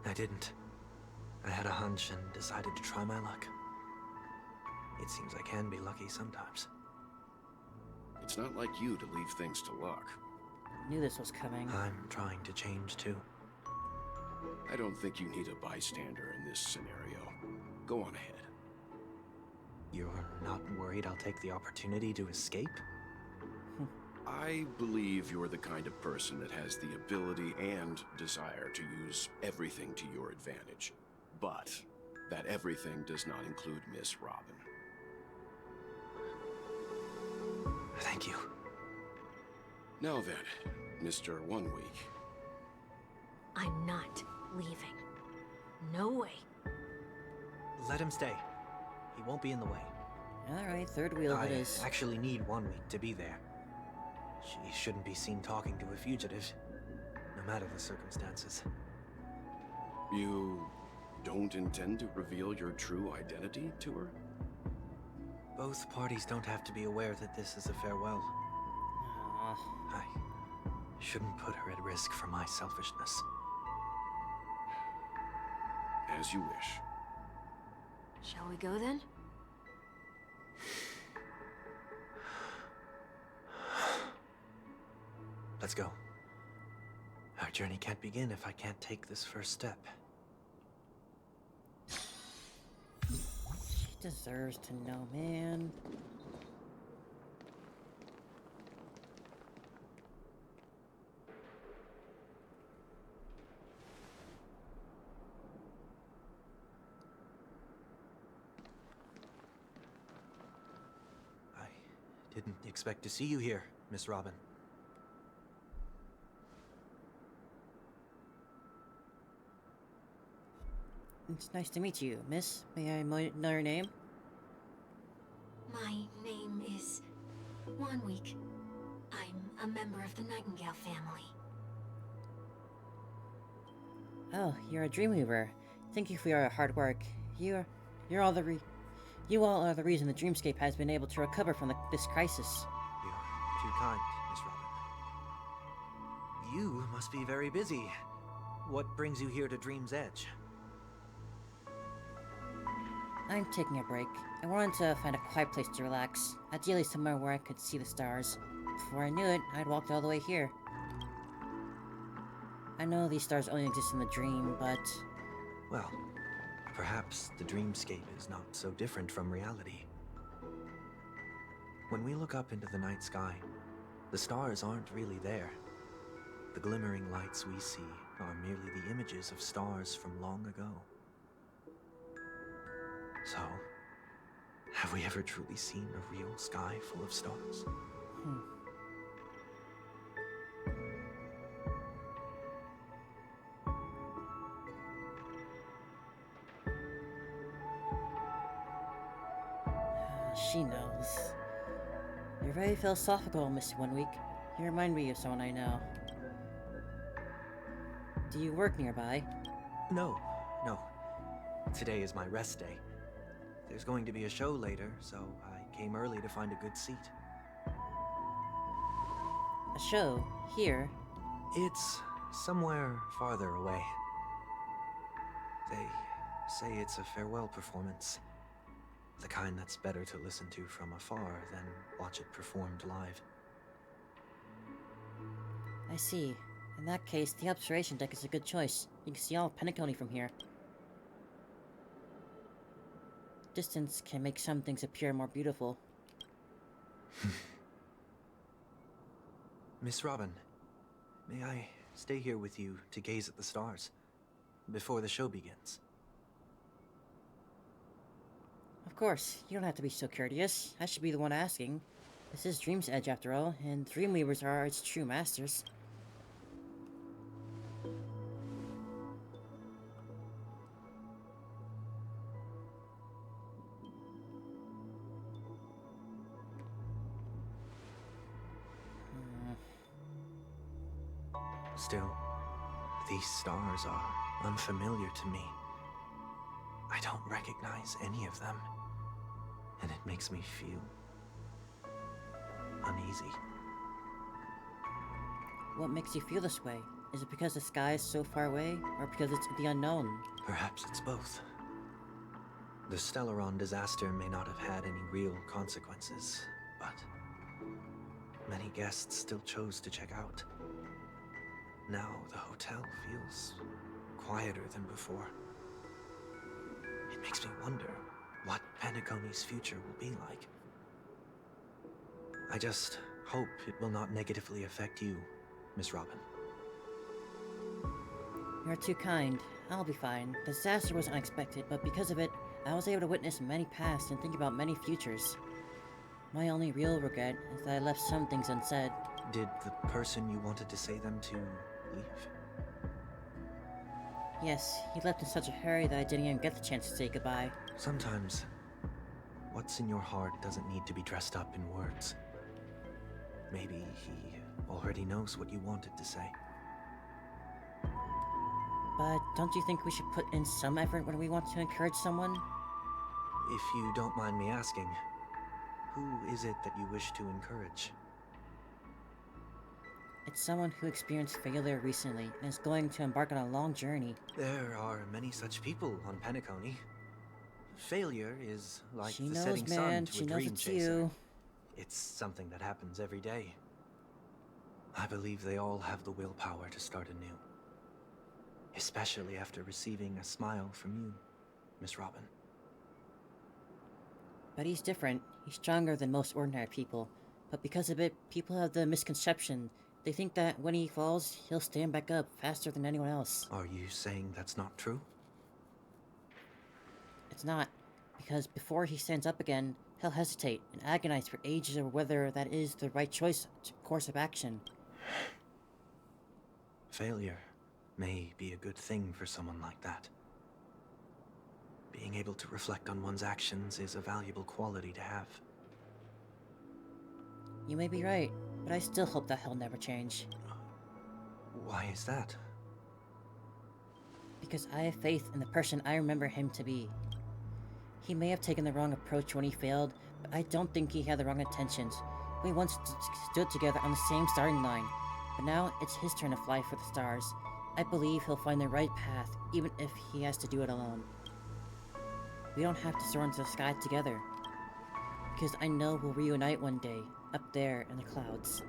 [SPEAKER 11] I didn't. I had a hunch and decided to try my luck. It seems I can be lucky sometimes.
[SPEAKER 13] It's not like you to leave things to luck.
[SPEAKER 1] Knew this was coming.
[SPEAKER 11] I'm trying to change too.
[SPEAKER 13] I don't think you need a bystander in this scenario. Go on ahead.
[SPEAKER 11] You're not worried I'll take the opportunity to escape?
[SPEAKER 13] I believe you're the kind of person that has the ability and desire to use everything to your advantage. But that everything does not include Miss Robin.
[SPEAKER 11] Thank you.
[SPEAKER 13] Now then, Mr. 1 Week.
[SPEAKER 10] I'm not leaving. No way.
[SPEAKER 11] Let him stay. He won't be in the way.
[SPEAKER 1] Alright, third wheel it is.
[SPEAKER 11] I actually need 1 week to be there. She shouldn't be seen talking to a fugitive, no matter the circumstances.
[SPEAKER 13] You don't intend to reveal your true identity to her?
[SPEAKER 11] Both parties don't have to be aware that this is a farewell. I shouldn't put her at risk for my selfishness.
[SPEAKER 13] As you wish.
[SPEAKER 10] Shall we go then?
[SPEAKER 11] Let's go. Our journey can't begin if I can't take this first step.
[SPEAKER 1] She deserves to know, man.
[SPEAKER 11] I didn't expect to see you here, Miss Robin.
[SPEAKER 1] It's nice to meet you, miss. May I know your name?
[SPEAKER 10] My name is 1 Week. I'm a member of the Nightingale family.
[SPEAKER 1] Oh, you're a Dreamweaver. Thank you for your hard work. You all are the reason the Dreamscape has been able to recover from this crisis.
[SPEAKER 11] You're too kind, Miss Robin. You must be very busy. What brings you here to Dream's Edge?
[SPEAKER 1] I'm taking a break. I wanted to find a quiet place to relax, ideally somewhere where I could see the stars. Before I knew it, I'd walked all the way here. I know these stars only exist in the dream, but...
[SPEAKER 11] Well, perhaps the dreamscape is not so different from reality. When we look up into the night sky, the stars aren't really there. The glimmering lights we see are merely the images of stars from long ago. So, have we ever truly seen a real sky full of stars?
[SPEAKER 1] She knows. You're very philosophical, Miss 1 Week. You remind me of someone I know. Do you work nearby?
[SPEAKER 11] No. Today is my rest day. There's going to be a show later, so I came early to find a good seat.
[SPEAKER 1] A show? Here?
[SPEAKER 11] It's somewhere farther away. They say it's a farewell performance. The kind that's better to listen to from afar than watch it performed live.
[SPEAKER 1] I see. In that case, the observation deck is a good choice. You can see all of Penacony from here. Distance can make some things appear more beautiful.
[SPEAKER 11] Miss Robin, may I stay here with you to gaze at the stars before the show begins?
[SPEAKER 1] Of course, you don't have to be so courteous. I should be the one asking. This is Dream's Edge after all, and Dreamweavers are its true masters.
[SPEAKER 11] Still, these stars are unfamiliar to me. I don't recognize any of them, and it makes me feel uneasy.
[SPEAKER 1] What makes you feel this way? Is it because the sky is so far away, or because it's the unknown?
[SPEAKER 11] Perhaps it's both. The Stellaron disaster may not have had any real consequences, but many guests still chose to check out. Now the hotel feels quieter than before. It makes me wonder what Penacony's future will be like. I just hope it will not negatively affect you, Miss Robin.
[SPEAKER 1] You're too kind. I'll be fine. The disaster was unexpected, but because of it, I was able to witness many pasts and think about many futures. My only real regret is that I left some things unsaid.
[SPEAKER 11] Did the person you wanted to say them to leave?
[SPEAKER 1] Yes, he left in such a hurry that I didn't even get the chance to say goodbye.
[SPEAKER 11] Sometimes, what's in your heart doesn't need to be dressed up in words. Maybe he already knows what you wanted to say.
[SPEAKER 1] But don't you think we should put in some effort when we want to encourage someone?
[SPEAKER 11] If you don't mind me asking, who is it that you wish to encourage?
[SPEAKER 1] It's someone who experienced failure recently and is going to embark on a long journey.
[SPEAKER 11] There are many such people on Penacony. Failure is like
[SPEAKER 1] She
[SPEAKER 11] the
[SPEAKER 1] knows,
[SPEAKER 11] setting
[SPEAKER 1] man.
[SPEAKER 11] sun to
[SPEAKER 1] She
[SPEAKER 11] a
[SPEAKER 1] knows
[SPEAKER 11] dream
[SPEAKER 1] it's
[SPEAKER 11] chaser.
[SPEAKER 1] you.
[SPEAKER 11] It's something that happens every day. I believe they all have the willpower to start anew. Especially after receiving a smile from you, Miss Robin.
[SPEAKER 1] But he's different. He's stronger than most ordinary people. But because of it, people have the misconception. They think that when he falls, he'll stand back up faster than anyone else.
[SPEAKER 11] Are you saying that's not true?
[SPEAKER 1] It's not. Because before he stands up again, he'll hesitate and agonize for ages over whether that is the right course of action.
[SPEAKER 11] Failure may be a good thing for someone like that. Being able to reflect on one's actions is a valuable quality to have.
[SPEAKER 1] You may be right, but I still hope that he'll never change.
[SPEAKER 11] Why is that?
[SPEAKER 1] Because I have faith in the person I remember him to be. He may have taken the wrong approach when he failed, but I don't think he had the wrong intentions. We once stood together on the same starting line, but now it's his turn to fly for the stars. I believe he'll find the right path, even if he has to do it alone. We don't have to soar into the sky together, because I know we'll reunite one day, up there in the clouds.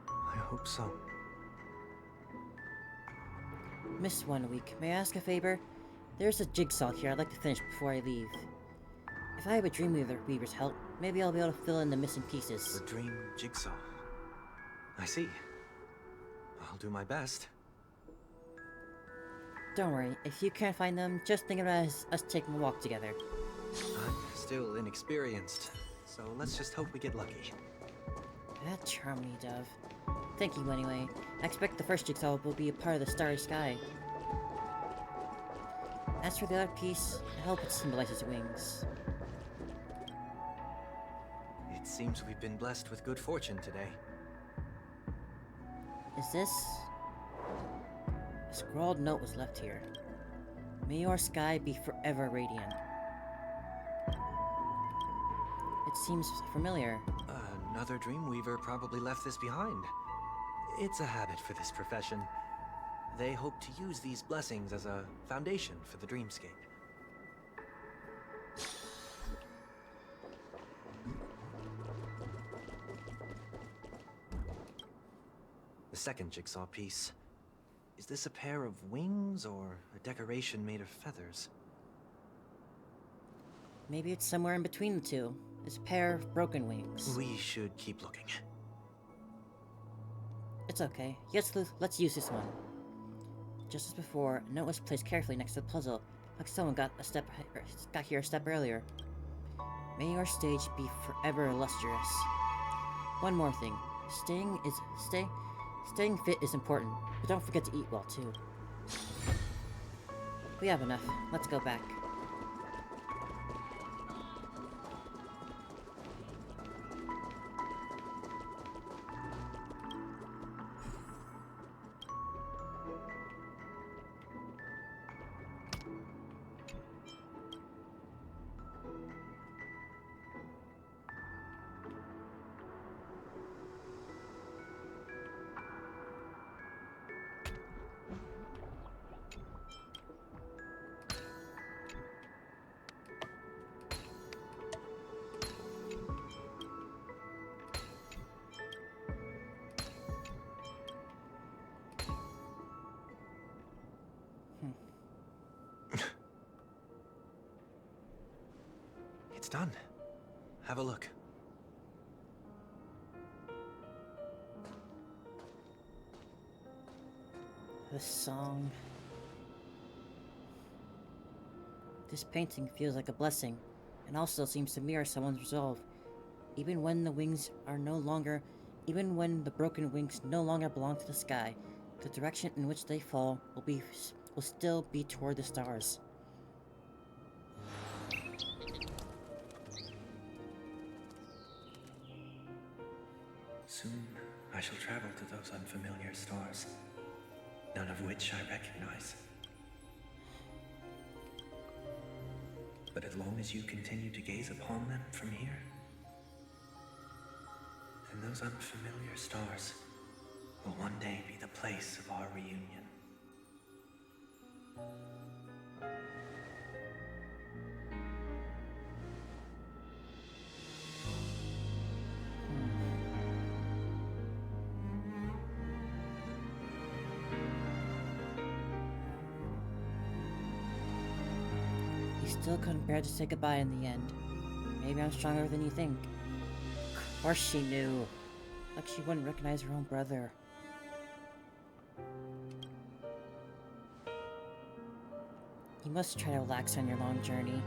[SPEAKER 11] I hope so.
[SPEAKER 1] Miss 1 week, may I ask a favor? There's a jigsaw here I'd like to finish before I leave. If I have a Dreamweaver's help, maybe I'll be able to fill in the missing pieces.
[SPEAKER 11] The dream jigsaw. I see. I'll do my best.
[SPEAKER 1] Don't worry, if you can't find them, just think of it as us taking a walk together.
[SPEAKER 11] I'm still inexperienced, so let's just hope we get lucky.
[SPEAKER 1] That charmed me, Dove. Thank you anyway. I expect the first jigsaw will be a part of the starry sky. As for the other piece, I hope it symbolizes wings.
[SPEAKER 11] It seems we've been blessed with good fortune today.
[SPEAKER 1] Is this... A scrawled note was left here. May your sky be forever radiant. It seems familiar.
[SPEAKER 11] Another Dreamweaver probably left this behind. It's a habit for this profession. They hope to use these blessings as a foundation for the dreamscape. The second jigsaw piece. Is this a pair of wings or a decoration made of feathers?
[SPEAKER 1] Maybe it's somewhere in between the two. It's a pair of broken wings.
[SPEAKER 11] We should keep looking.
[SPEAKER 1] It's okay. Let's use this one. Just as before, a note was placed carefully next to the puzzle, like someone got here a step earlier. May your stage be forever illustrious. One more thing. Staying fit is important, but don't forget to eat well too. We have enough. Let's go back.
[SPEAKER 11] It's done. Have a look.
[SPEAKER 1] This song. This painting feels like a blessing, and also seems to mirror someone's resolve. Even when the broken wings no longer belong to the sky, the direction in which they fall will still be toward the stars.
[SPEAKER 11] Soon, I shall travel to those unfamiliar stars, none of which I recognize. But as long as you continue to gaze upon them from here, then those unfamiliar stars will one day be the place of our reunion.
[SPEAKER 1] He still couldn't bear to say goodbye in the end. Maybe I'm stronger than you think. Of course she knew. Like she wouldn't recognize her own brother. You must try to relax on your long journey.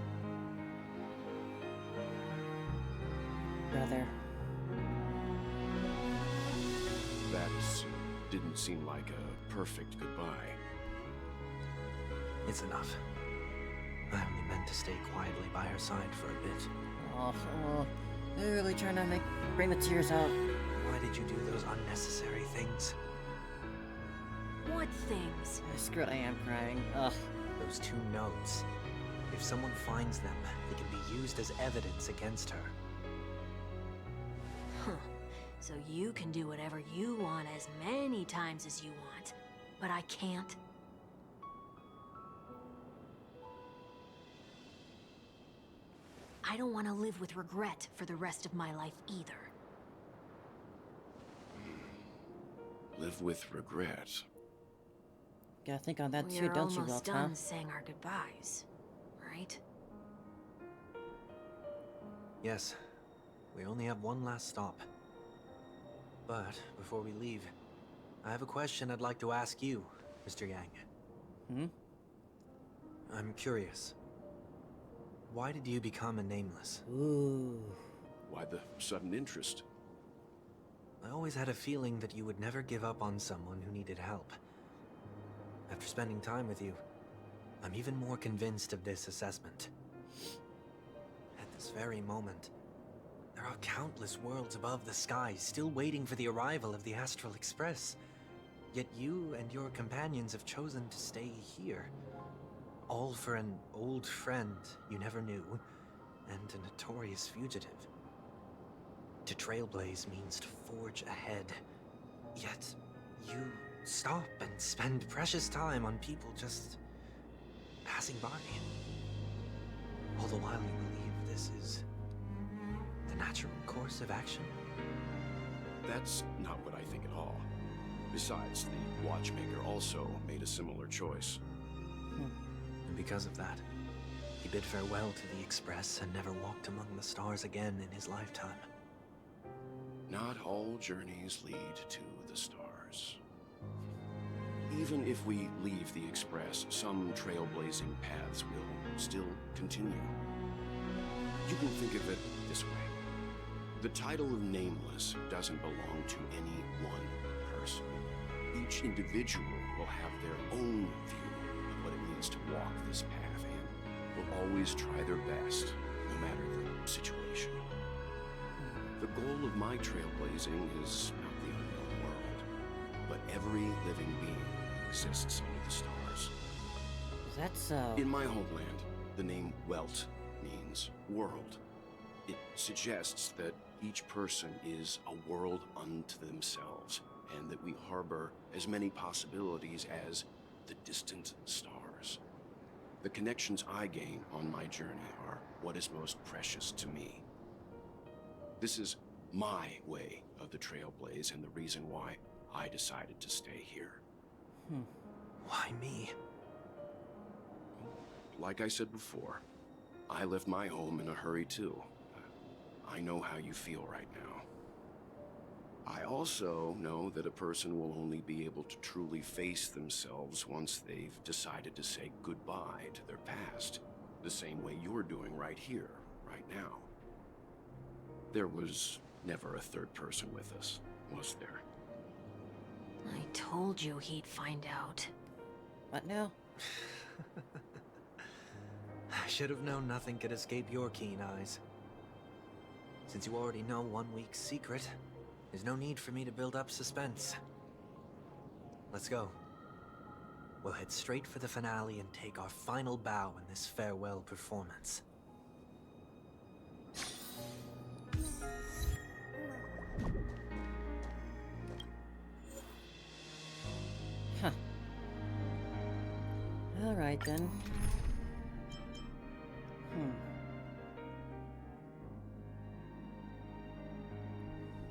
[SPEAKER 1] Brother.
[SPEAKER 13] That didn't seem like a perfect goodbye.
[SPEAKER 11] It's enough. I only meant to stay quietly by her side for a bit.
[SPEAKER 1] Oh, they're really trying to bring the tears out.
[SPEAKER 11] Why did you do those unnecessary things?
[SPEAKER 10] What things?
[SPEAKER 1] Screw it, I am crying. Ugh.
[SPEAKER 11] Those 2 notes. If someone finds them, they can be used as evidence against her.
[SPEAKER 10] Huh. So you can do whatever you want as many times as you want, but I can't? I don't want to live with regret for the rest of my life either.
[SPEAKER 13] Live with regret.
[SPEAKER 1] Gotta think on that too,
[SPEAKER 10] We're
[SPEAKER 1] don't you,
[SPEAKER 10] almost
[SPEAKER 1] Walt,
[SPEAKER 10] done
[SPEAKER 1] huh?
[SPEAKER 10] saying our goodbyes, right?
[SPEAKER 11] Yes. We only have one last stop. But before we leave, I have a question I'd like to ask you, Mr. Yang. I'm curious. Why did you become a nameless?
[SPEAKER 1] Ooh.
[SPEAKER 13] Why the sudden interest?
[SPEAKER 11] I always had a feeling that you would never give up on someone who needed help. After spending time with you, I'm even more convinced of this assessment. At this very moment, there are countless worlds above the sky still waiting for the arrival of the Astral Express. Yet you and your companions have chosen to stay here. All for an old friend you never knew, and a notorious fugitive. To trailblaze means to forge ahead. Yet, you stop and spend precious time on people just passing by. All the while you believe this is the natural course of action.
[SPEAKER 13] That's not what I think at all. Besides, the Watchmaker also made a similar choice.
[SPEAKER 11] And because of that, he bid farewell to the Express and never walked among the stars again in his lifetime.
[SPEAKER 13] Not all journeys lead to the stars. Even if we leave the Express, some trailblazing paths will still continue. You can think of it this way. The title of Nameless doesn't belong to any one person. Each individual will have their own view of what it means to walk this path and will always try their best, no matter the situation. The goal of my trailblazing is not the unknown world, but every living being exists under the stars.
[SPEAKER 1] Is that so?
[SPEAKER 13] In my homeland, the name Welt means world. It suggests that each person is a world unto themselves, and that we harbor as many possibilities as the distant stars. The connections I gain on my journey are what is most precious to me. This is my way of the Trailblaze and the reason why I decided to stay here.
[SPEAKER 11] Why me?
[SPEAKER 13] Like I said before, I left my home in a hurry too. I know how you feel right now. I also know that a person will only be able to truly face themselves once they've decided to say goodbye to their past, the same way you're doing right here, right now. There was never a third person with us, was there?
[SPEAKER 10] I told you he'd find out.
[SPEAKER 1] What now?
[SPEAKER 11] I should have known nothing could escape your keen eyes. Since you already know 1 week's secret, there's no need for me to build up suspense. Let's go. We'll head straight for the finale and take our final bow in this farewell performance.
[SPEAKER 1] Huh. Alright then.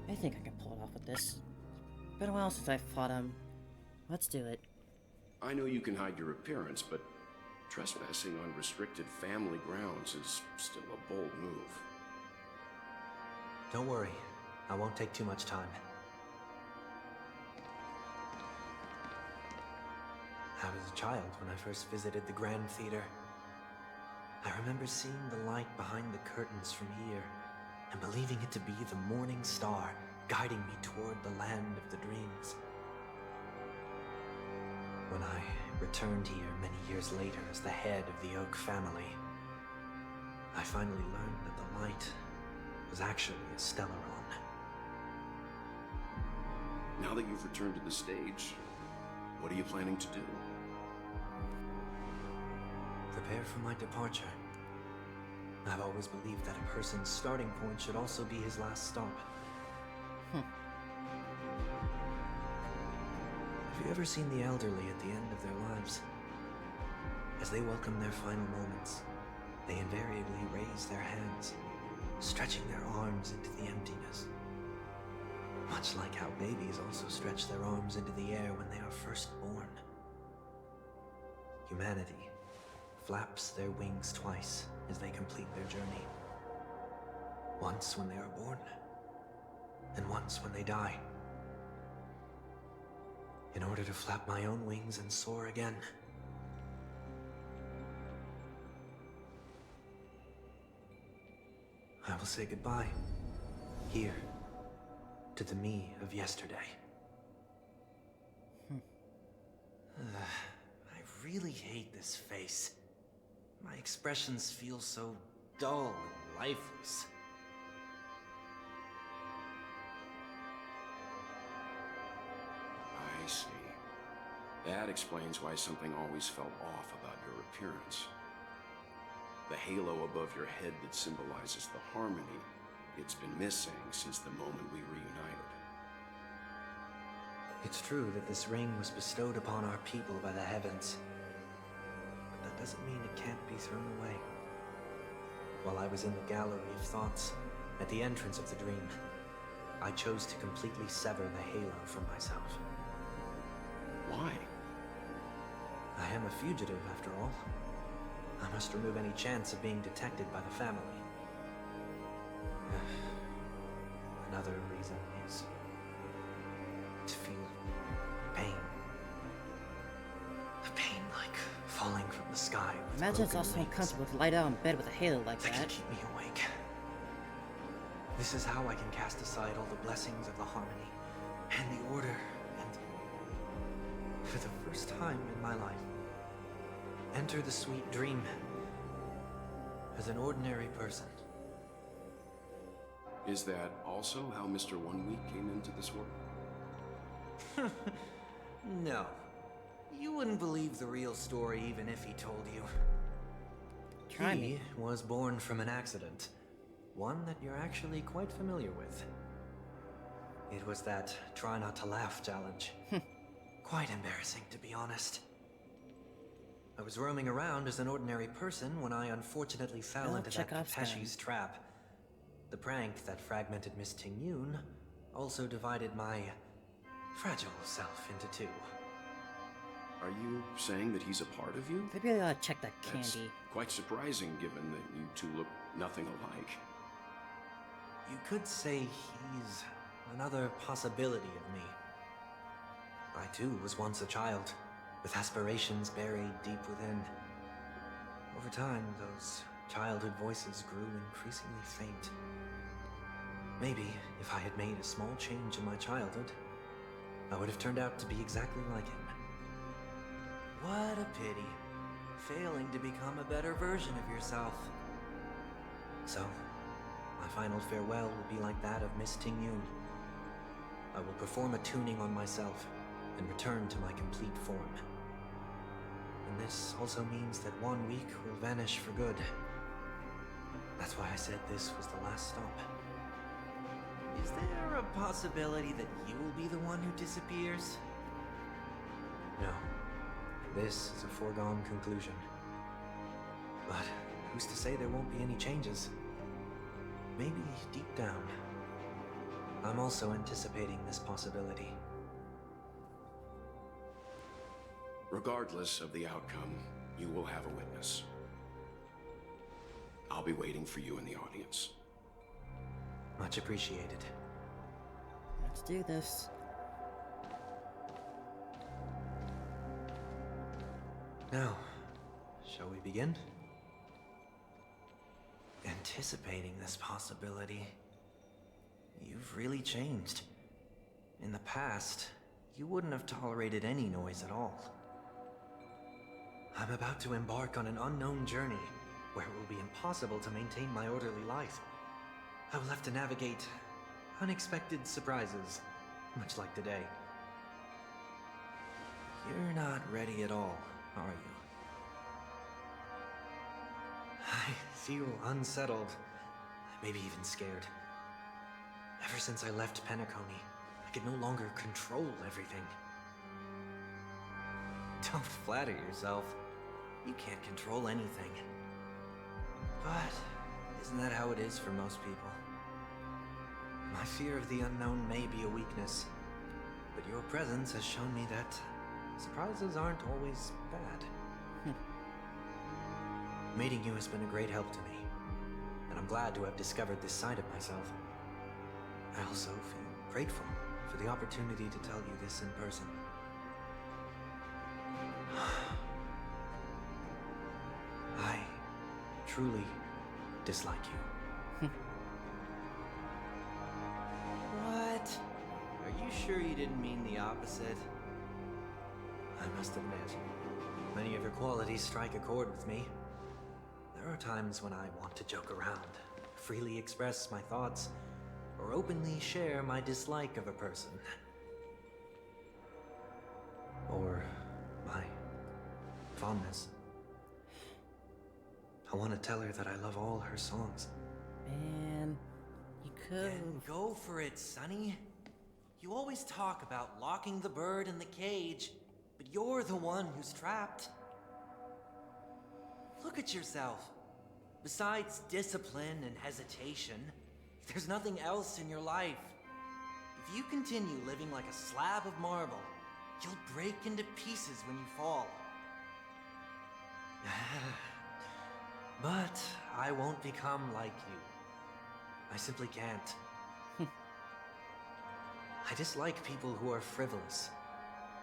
[SPEAKER 1] I think I can pull it off with this. Been a while since I fought him. Let's do it.
[SPEAKER 13] I know you can hide your appearance, but trespassing on restricted family grounds is still a bold move.
[SPEAKER 11] Don't worry, I won't take too much time. I was a child when I first visited the Grand Theater. I remember seeing the light behind the curtains from here, and believing it to be the morning star guiding me toward the land of the dreams. When I returned here many years later as the head of the Oak family, I finally learned that the light was actually a Stellaron.
[SPEAKER 13] Now that you've returned to the stage, what are you planning to do?
[SPEAKER 11] Prepare for my departure. I've always believed that a person's starting point should also be his last stop. Have you ever seen the elderly at the end of their lives? As they welcome their final moments, they invariably raise their hands, stretching their arms into the emptiness. Much like how babies also stretch their arms into the air when they are first born. Humanity flaps their wings twice as they complete their journey. Once when they are born, and once when they die. In order to flap my own wings and soar again. I will say goodbye, here, to the me of yesterday. I really hate this face. My expressions feel so dull and lifeless.
[SPEAKER 13] I see. That explains why something always felt off about your appearance. The halo above your head that symbolizes the harmony, it's been missing since the moment we reunited.
[SPEAKER 11] It's true that this ring was bestowed upon our people by the heavens. But that doesn't mean it can't be thrown away. While I was in the gallery of thoughts, at the entrance of the dream, I chose to completely sever the halo from myself.
[SPEAKER 13] Why?
[SPEAKER 11] I am a fugitive, after all. I must remove any chance of being detected by the family. Another reason is to feel pain. A pain like falling from the sky with
[SPEAKER 1] Imagine it's
[SPEAKER 11] broken
[SPEAKER 1] also
[SPEAKER 11] wings.
[SPEAKER 1] uncomfortable to lie down in bed with a halo like
[SPEAKER 11] That
[SPEAKER 1] that.
[SPEAKER 11] can keep me awake. This is how I can cast aside all the blessings of the harmony and the order and, for the first time in my life, enter the sweet dream as an ordinary person.
[SPEAKER 13] Is that also how Mr. 1 Week came into this world?
[SPEAKER 11] No. You wouldn't believe the real story even if he told you.
[SPEAKER 1] Try
[SPEAKER 11] He
[SPEAKER 1] me.
[SPEAKER 11] was born from an accident. One that you're actually quite familiar with. It was that try not to laugh challenge. Quite embarrassing, to be honest. I was roaming around as an ordinary person when I unfortunately fell
[SPEAKER 1] Well,
[SPEAKER 11] into that
[SPEAKER 1] Chekhov's gun.
[SPEAKER 11] Pesci's trap. The prank that fragmented Miss Ting-Yun also divided my fragile self into two.
[SPEAKER 13] Are you saying that he's a part of you?
[SPEAKER 1] Maybe I gotta check that
[SPEAKER 13] That's
[SPEAKER 1] candy.
[SPEAKER 13] quite surprising given that you two look nothing alike.
[SPEAKER 11] You could say he's another possibility of me. I too was once a child, with aspirations buried deep within. Over time, those childhood voices grew increasingly faint. Maybe if I had made a small change in my childhood, I would have turned out to be exactly like him. What a pity, failing to become a better version of yourself. So, my final farewell will be like that of Miss Ting-Yun. I will perform a tuning on myself and return to my complete form. And this also means that 1 week will vanish for good. That's why I said this was the last stop. Is there a possibility that you will be the one who disappears? No. This is a foregone conclusion. But who's to say there won't be any changes? Maybe deep down, I'm also anticipating this possibility.
[SPEAKER 13] Regardless of the outcome, you will have a witness. I'll be waiting for you in the audience.
[SPEAKER 11] Much appreciated.
[SPEAKER 1] Let's do this.
[SPEAKER 11] Now, shall we begin? Anticipating this possibility, you've really changed. In the past, you wouldn't have tolerated any noise at all. I'm about to embark on an unknown journey where it will be impossible to maintain my orderly life. I will have to navigate unexpected surprises, much like today. You're not ready at all, are you? I feel unsettled, maybe even scared. Ever since I left Penacony, I could no longer control everything. Don't flatter yourself. You can't control anything. But isn't that how it is for most people? My fear of the unknown may be a weakness, but your presence has shown me that surprises aren't always bad. Meeting you has been a great help to me, and I'm glad to have discovered this side of myself. I also feel grateful for the opportunity to tell you this in person. I truly dislike you. What? Are you sure you didn't mean the opposite? I must admit, many of your qualities strike a chord with me. There are times when I want to joke around, freely express my thoughts, or openly share my dislike of a person. Or my fondness. I want to tell her that I love all her songs.
[SPEAKER 1] Man, you could.
[SPEAKER 11] Then go for it, Sonny. You always talk about locking the bird in the cage, but you're the one who's trapped. Look at yourself. Besides discipline and hesitation, there's nothing else in your life. If you continue living like a slab of marble, you'll break into pieces when you fall. But I won't become like you. I simply can't. I dislike people who are frivolous.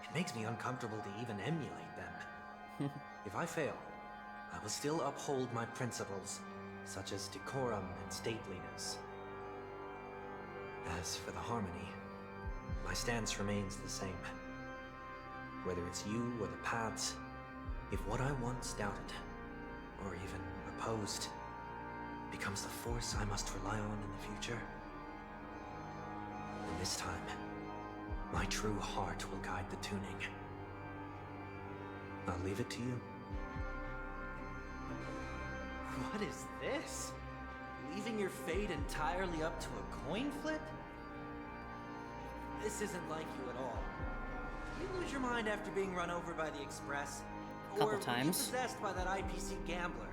[SPEAKER 11] It makes me uncomfortable to even emulate them. If I fail, I will still uphold my principles, such as decorum and stateliness. As for the harmony, my stance remains the same. Whether it's you or the paths, if what I once doubted, or even opposed, becomes the force I must rely on in the future, then this time, my true heart will guide the tuning. I'll leave it to you. What is this? Leaving your fate entirely up to a coin flip? This isn't like you at all. Did you lose your mind after being run over by the Express?
[SPEAKER 1] Couple times.
[SPEAKER 11] Or were you possessed by that IPC gambler?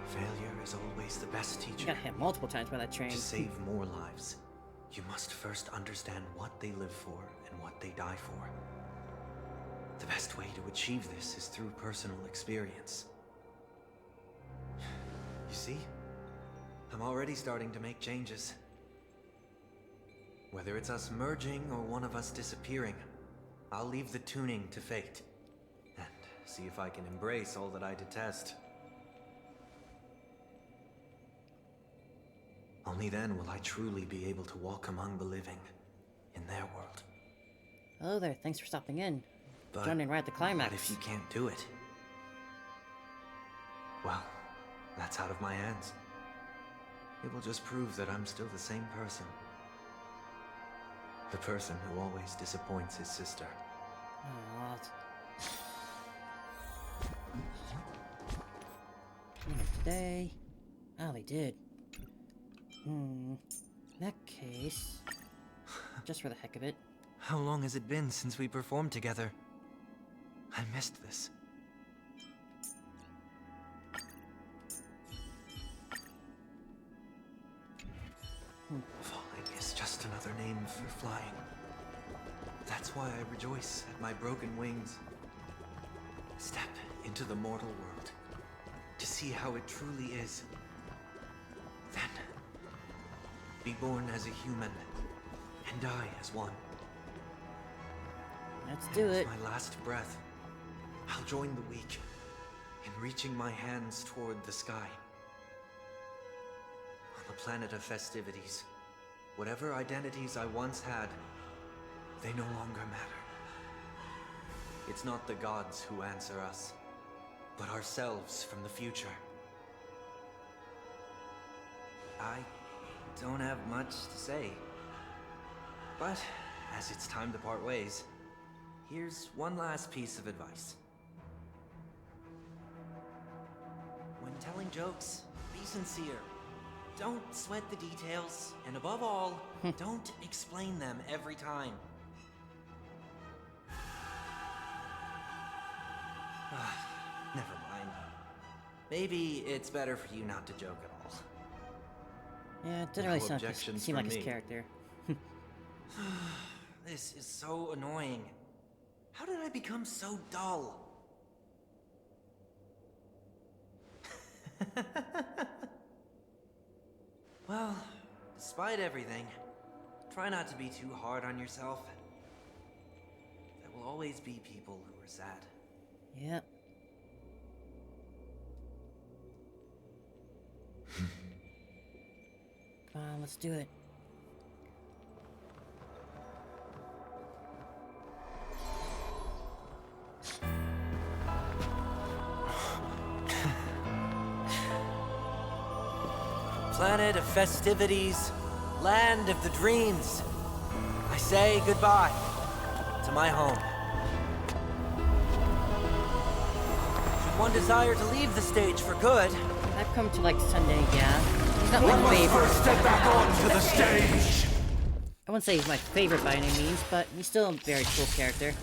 [SPEAKER 11] Failure is always the best teacher.
[SPEAKER 1] You got hit multiple times by that train.
[SPEAKER 11] To save more lives, you must first understand what they live for and what they die for. The best way to achieve this is through personal experience. You see? I'm already starting to make changes. Whether it's us merging or one of us disappearing, I'll leave the tuning to fate. And see if I can embrace all that I detest. Only then will I truly be able to walk among the living in their world.
[SPEAKER 1] Hello there, thanks for stopping in.
[SPEAKER 11] But
[SPEAKER 1] joining right at the climax.
[SPEAKER 11] what if you can't do it? Well, that's out of my hands. It will just prove that I'm still the same person. The person who always disappoints his sister.
[SPEAKER 1] Aww. Today? Oh, they did. In that case... just for the heck of it.
[SPEAKER 11] How long has it been since we performed together? I missed this. Falling is just another name for flying. That's why I rejoice at my broken wings. Step into the mortal world to see how it truly is. Then, be born as a human and die as one.
[SPEAKER 1] Let's do it.
[SPEAKER 11] With my last breath, I'll join the weak in reaching my hands toward the sky. On the planet of festivities, whatever identities I once had, they no longer matter. It's not the gods who answer us, but ourselves from the future. I don't have much to say, but as it's time to part ways, here's one last piece of advice. When telling jokes, be sincere. Don't sweat the details, and above all, don't explain them every time. Never mind. Maybe it's better for you not to joke at all.
[SPEAKER 1] Yeah, it didn't really seem like his character.
[SPEAKER 11] This is so annoying. How did I become so dull? Well, despite everything, try not to be too hard on yourself. There will always be people who are sad.
[SPEAKER 1] Yep. Come on, let's do it.
[SPEAKER 11] Planet of festivities, land of the dreams. I say goodbye to my home. Should one desire to leave the stage for good,
[SPEAKER 1] I've come to like Sunday, yeah. He's not my favorite.
[SPEAKER 11] First step back onto the stage.
[SPEAKER 1] I wouldn't say he's my favorite by any means, but he's still a very cool character.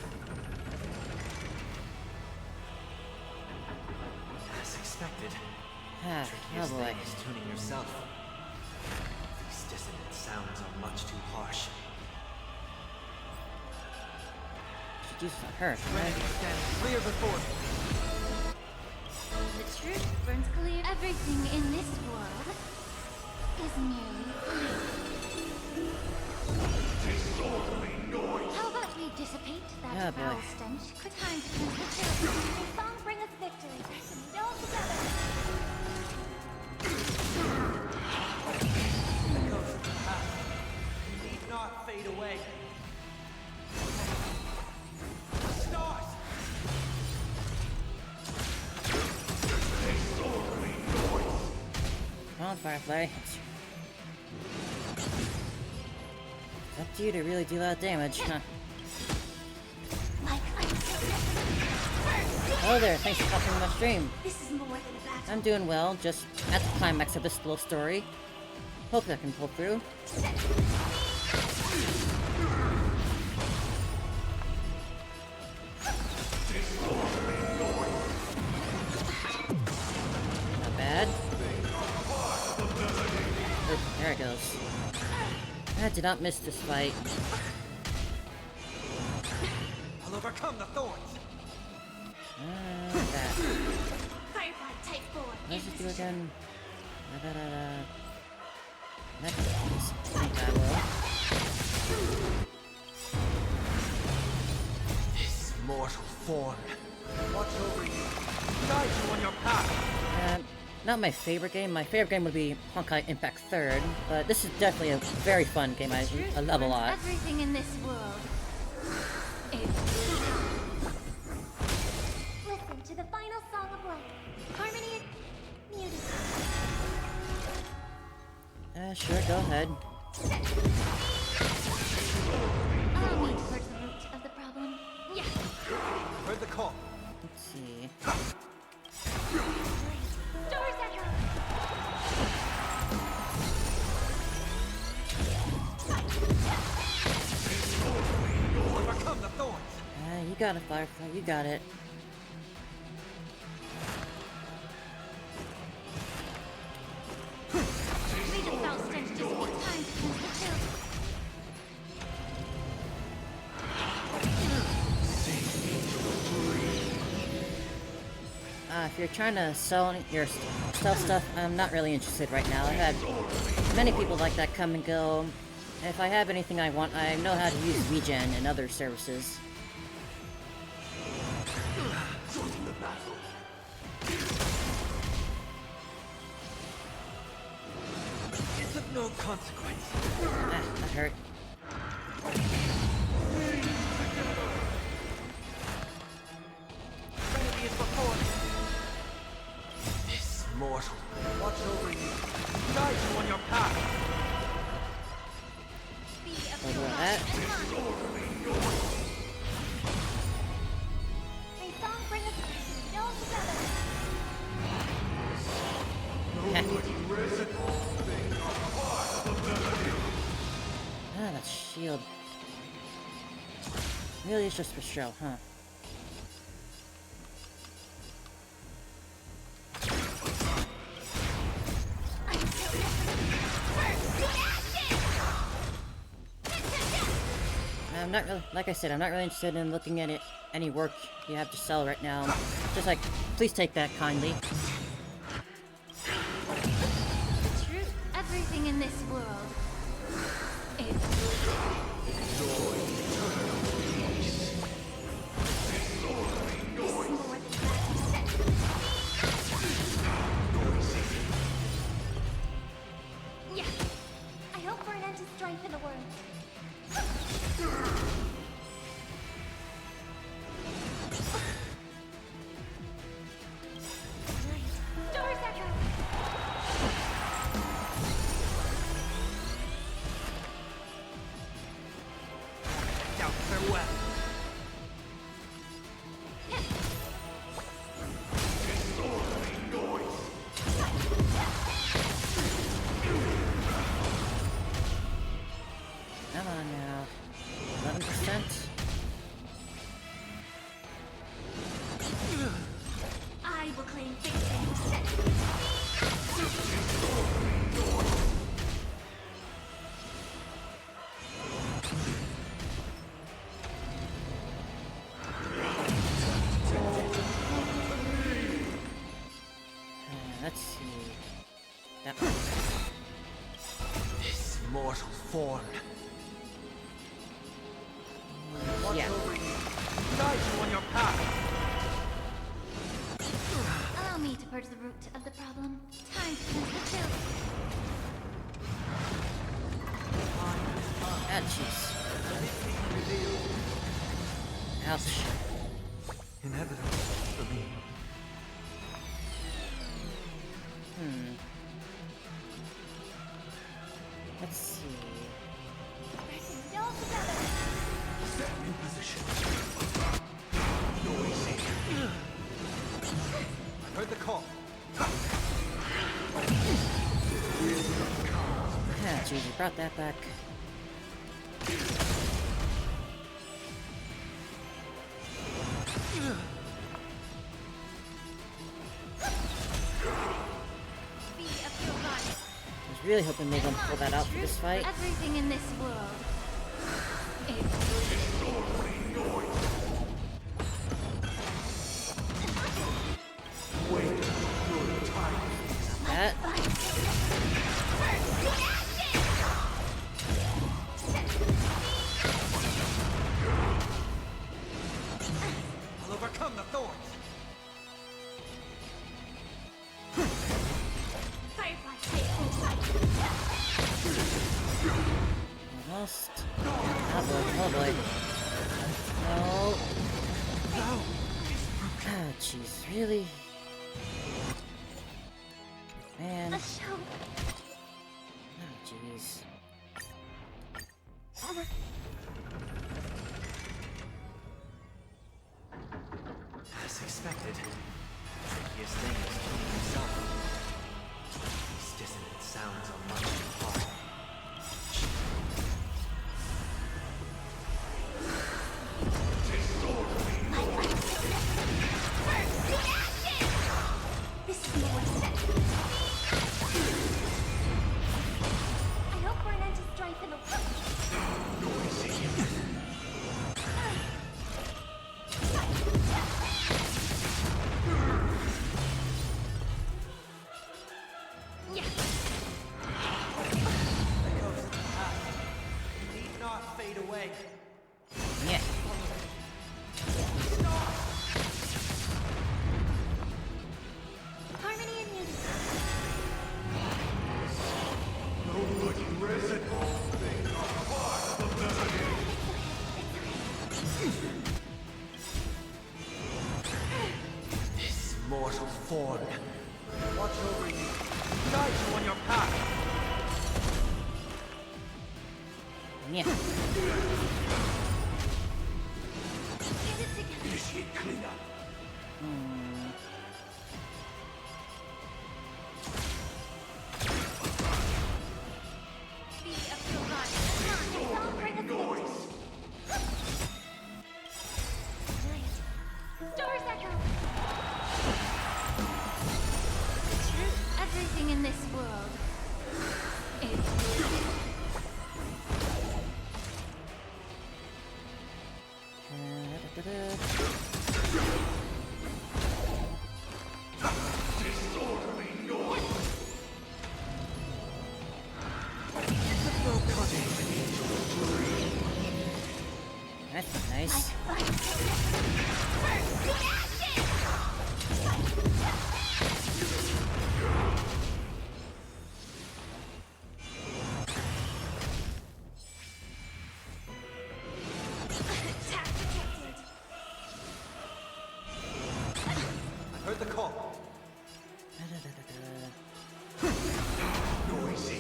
[SPEAKER 11] As expected.
[SPEAKER 1] Oh boy.
[SPEAKER 11] Is tuning yourself. These dissonant sounds are much too harsh.
[SPEAKER 1] Should do something her, right?
[SPEAKER 11] Clear before.
[SPEAKER 6] The truth burns clear. Everything in this world is nearly fine. How about we dissipate that foul stench? Time to finish the job. May song bring us victory. And all together.
[SPEAKER 11] Echoes of the past need not fade away. Stars!
[SPEAKER 1] Come on, Firefly. It's up to you to really do a lot of damage, huh? Hello there, thanks for watching my stream.
[SPEAKER 6] This is more than a battle.
[SPEAKER 1] I'm doing well, just at the climax of this little story. Hope that can pull through. Not bad. Oh, there it goes. I did not miss this fight.
[SPEAKER 11] I'll overcome. Overcome the thorns.
[SPEAKER 1] That.
[SPEAKER 6] Firefly type 4.
[SPEAKER 1] What does it do again? That is, I think I will.
[SPEAKER 11] This mortal form. Watch over you. Guide you on your path.
[SPEAKER 1] Not my favorite game. My favorite game would be Honkai Impact 3rd, but this is definitely a very fun game. I love a lot.
[SPEAKER 6] Everything in this world. Listen to the final song of life. Harmony and music.
[SPEAKER 1] Sure, go ahead.
[SPEAKER 6] Allow me to purge the root of the problem. Yeah.
[SPEAKER 11] Heard the call.
[SPEAKER 1] Let's see.
[SPEAKER 6] Doors echo.
[SPEAKER 11] Overcome the thorns.
[SPEAKER 1] You got it, Firefly. You got it.
[SPEAKER 6] Read the foul stench to speak time to cleanse the chill.
[SPEAKER 1] If you're trying to sell your stealth stuff, I'm not really interested right now. I've had many people like that come and go. If I have anything I want, I know how to use regen and other services.
[SPEAKER 11] It's of no consequence.
[SPEAKER 1] That hurt.
[SPEAKER 11] Remedy is before me. This mortal. Watch over you. Guide you on your path.
[SPEAKER 1] Over that.
[SPEAKER 6] May song bring us all together.
[SPEAKER 1] That shield. Really is just for show, huh? I'm not really, like I said, I'm not really interested in looking at any work you have to sell right now. Just like, please take that kindly.
[SPEAKER 6] The truth, everything in this world. Yeah. I hope for an end to strife in the world. Doors echo.
[SPEAKER 11] Now farewell.
[SPEAKER 1] Come on now. 11%.
[SPEAKER 6] I will claim victory.
[SPEAKER 1] Let's see. That one.
[SPEAKER 11] This mortal form.
[SPEAKER 1] Yeah.
[SPEAKER 11] Guide you on your path.
[SPEAKER 6] Allow me to purge the root of the problem. Time to cleanse the chill.
[SPEAKER 1] Ah, jeez. Ouch.
[SPEAKER 11] Inevitable for me.
[SPEAKER 1] Let's see.
[SPEAKER 6] Pressing all together.
[SPEAKER 11] Step in position. I heard the call.
[SPEAKER 1] Ah, jeez, you brought that back. I was really hoping they don't pull that out for this fight.
[SPEAKER 6] Everything in this world.
[SPEAKER 1] Almost. Oh boy, oh boy. No. Ah, jeez, really? Man.
[SPEAKER 6] The show.
[SPEAKER 1] Oh, jeez.
[SPEAKER 11] As expected, the trickiest thing is killing himself. These dissonant sounds are much too hard.
[SPEAKER 6] This is more set. I hope we're an end to strife in the
[SPEAKER 11] Need not fade away.
[SPEAKER 1] Yeah.
[SPEAKER 6] harmony and unity.
[SPEAKER 11] This mortal form. Watch over you. Guide you on your path.
[SPEAKER 1] Yeah.
[SPEAKER 19] Initiate cleanup.
[SPEAKER 6] Be a pure god. Come on, celebrate the noise. Stars echo. Everything in this world is
[SPEAKER 1] That's nice.
[SPEAKER 11] I heard the call.
[SPEAKER 19] Noisy.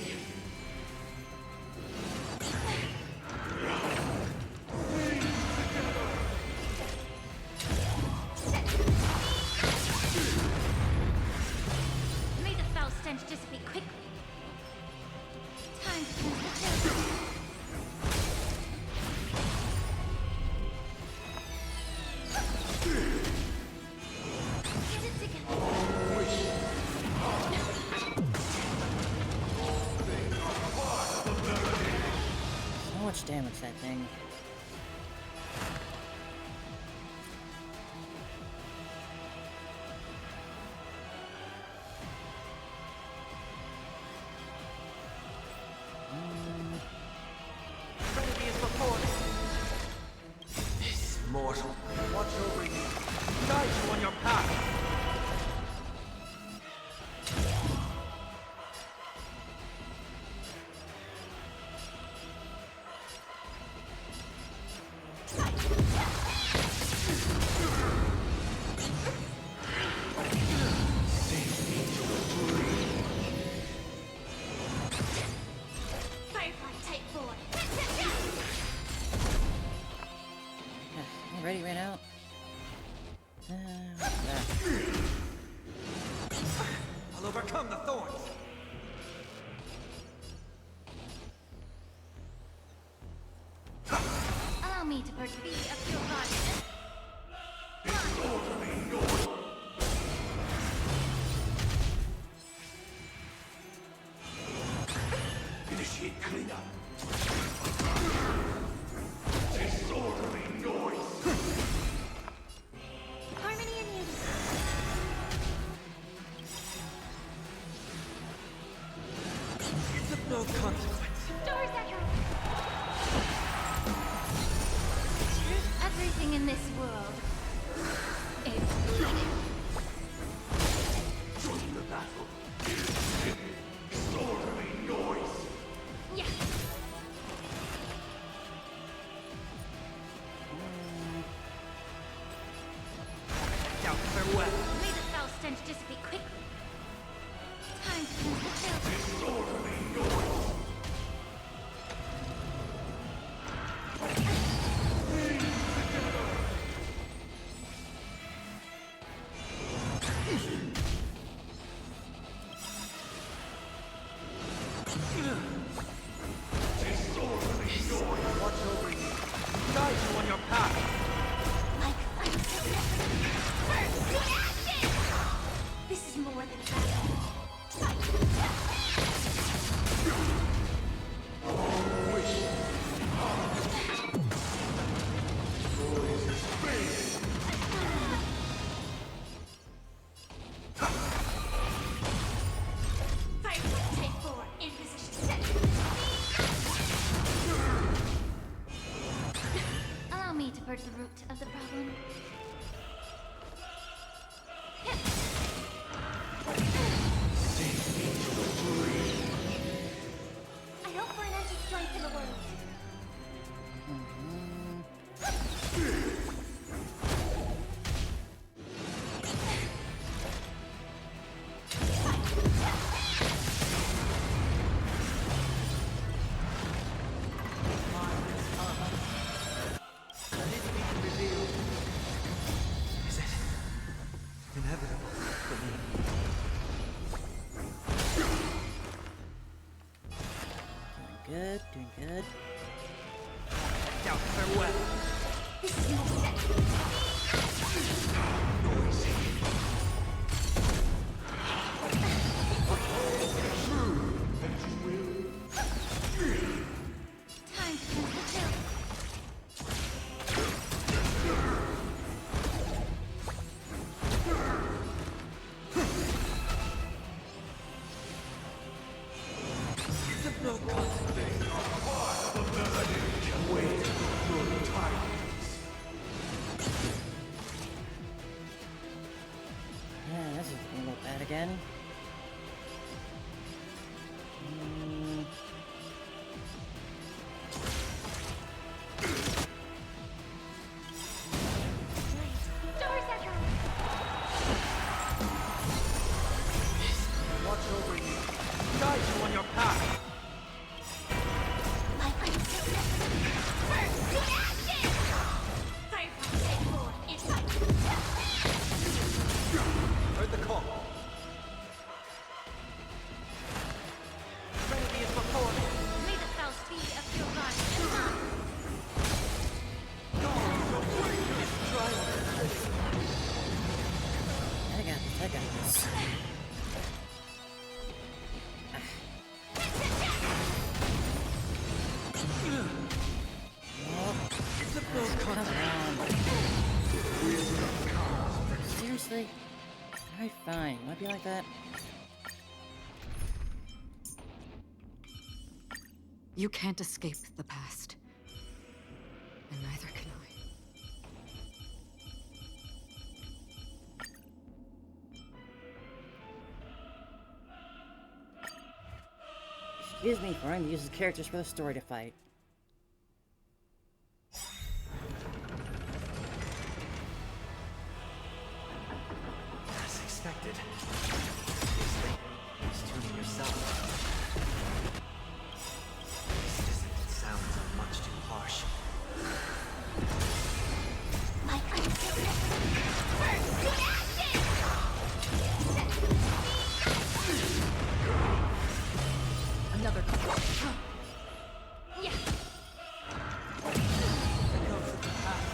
[SPEAKER 6] May the foul stench dissipate quickly. Time to cleanse the children. Get it together.
[SPEAKER 1] So much damage, that thing.
[SPEAKER 11] Trinity is before us. This mortal. Watch over you. Guide you on your path.
[SPEAKER 6] Firefly type 4.
[SPEAKER 1] Already ran out.
[SPEAKER 11] I'll overcome the thorns.
[SPEAKER 6] Allow me to be a pure god.
[SPEAKER 19] Initiate cleanup. Disorderly noise.
[SPEAKER 6] Harmony and unity.
[SPEAKER 11] It's of no consequence.
[SPEAKER 6] Stars echo. Everything in this world is bleeding.
[SPEAKER 19] Join the battle. Disorderly noise.
[SPEAKER 6] Yeah. more than battle. Firefly Type 4 in position. Allow me to purge the root of the problem. I hope for an end to strife in the world.
[SPEAKER 11] Is it inevitable for me?
[SPEAKER 1] Doing good.
[SPEAKER 11] Now, farewell.
[SPEAKER 6] This is more set. Time to cleanse the chill.
[SPEAKER 1] Yeah, this is gonna look bad again.
[SPEAKER 6] Doors echo.
[SPEAKER 11] Watch over you. Guide you on your path.
[SPEAKER 6] My until first reaction. Firefly Type 4 in
[SPEAKER 11] Heard the call. Trinity is before me.
[SPEAKER 6] May the foul speed of your god and mine.
[SPEAKER 1] I got this. I got this. Come on. Seriously? Alright, fine. Might be like that.
[SPEAKER 8] You can't escape the past. And neither can I.
[SPEAKER 1] Excuse me for trying to use his characters for the story to fight.
[SPEAKER 11] As expected. He's tuning yourself. This dissonant sounds are much too harsh.
[SPEAKER 6] My until first reaction.
[SPEAKER 8] Another call.
[SPEAKER 6] Yeah.
[SPEAKER 11] The ghost of the past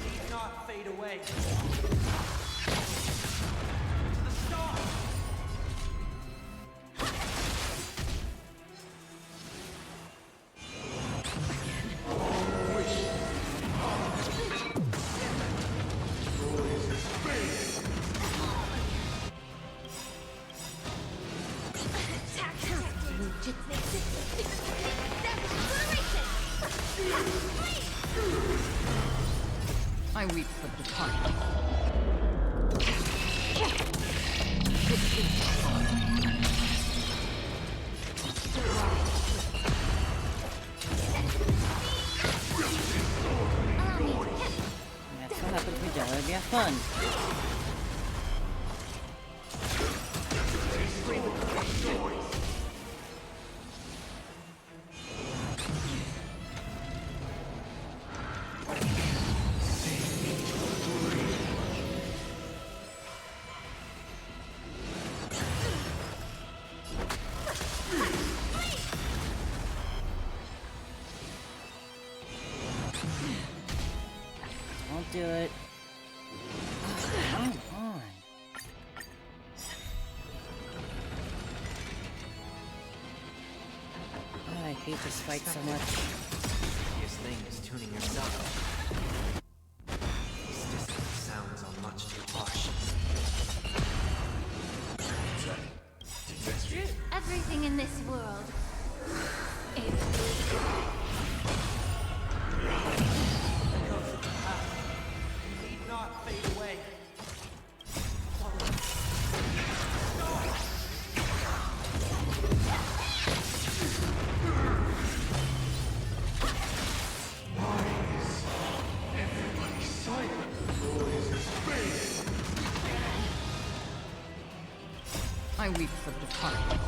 [SPEAKER 11] need not fade away. To the stars!
[SPEAKER 8] I weep for the departed.
[SPEAKER 1] That's what happens when we don't let me have fun. Don't do it. Oh, come on. hate this fight so much.
[SPEAKER 11] This thing is tuning yourself. These distant sounds are much too harsh.
[SPEAKER 15] Everything in this world is...
[SPEAKER 21] Need not fade away.
[SPEAKER 8] I weep for the departed.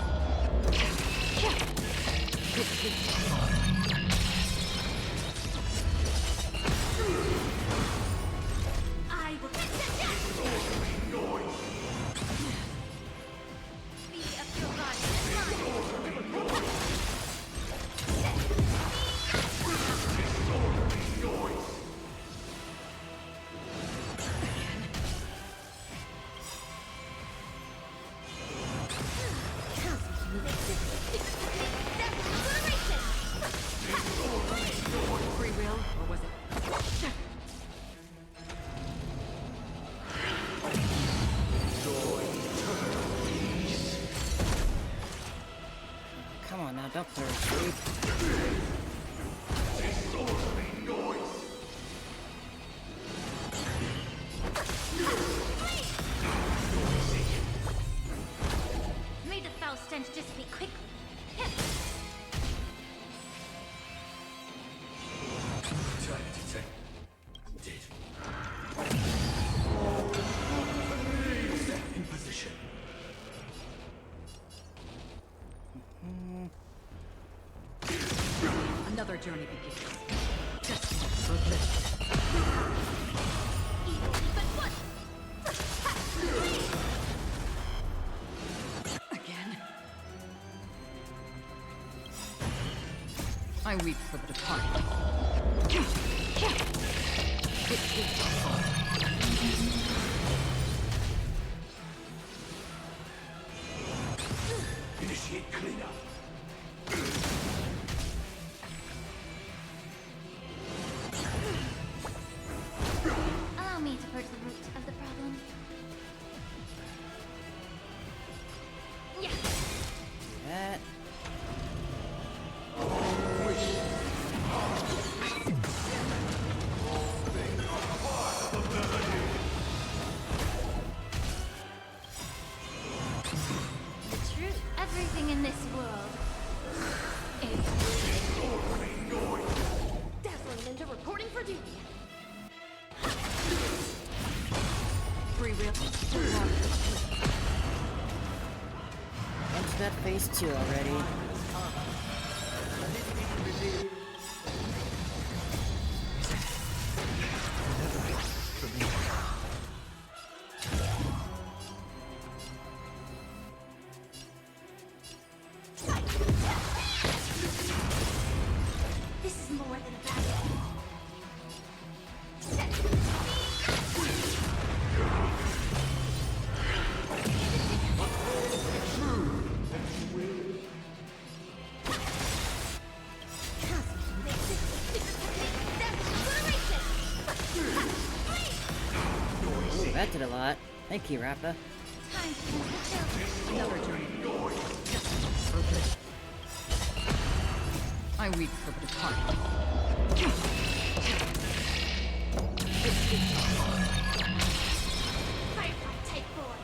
[SPEAKER 15] I will be of your body
[SPEAKER 8] Free will, or was it?
[SPEAKER 1] Come on now, don't throw a sleep.
[SPEAKER 15] May the foul stench dissipate quickly.
[SPEAKER 19] In position.
[SPEAKER 8] Another journey begins. Again. I weep for the departed.
[SPEAKER 19] Initiate cleanup.
[SPEAKER 15] Allow me to purge the root of the problem. Yeah.
[SPEAKER 1] That.
[SPEAKER 15] The truth. Everything in this world is... Dazzling Ninja reporting for duty.
[SPEAKER 8] Free will.
[SPEAKER 1] Onto that phase 2 already.
[SPEAKER 15] This is more than a battle.
[SPEAKER 1] Ooh, that did a lot. Thank you, Rappa.
[SPEAKER 15] Time to
[SPEAKER 8] Another journey. I weep for the departed.
[SPEAKER 15] Firefly type boy.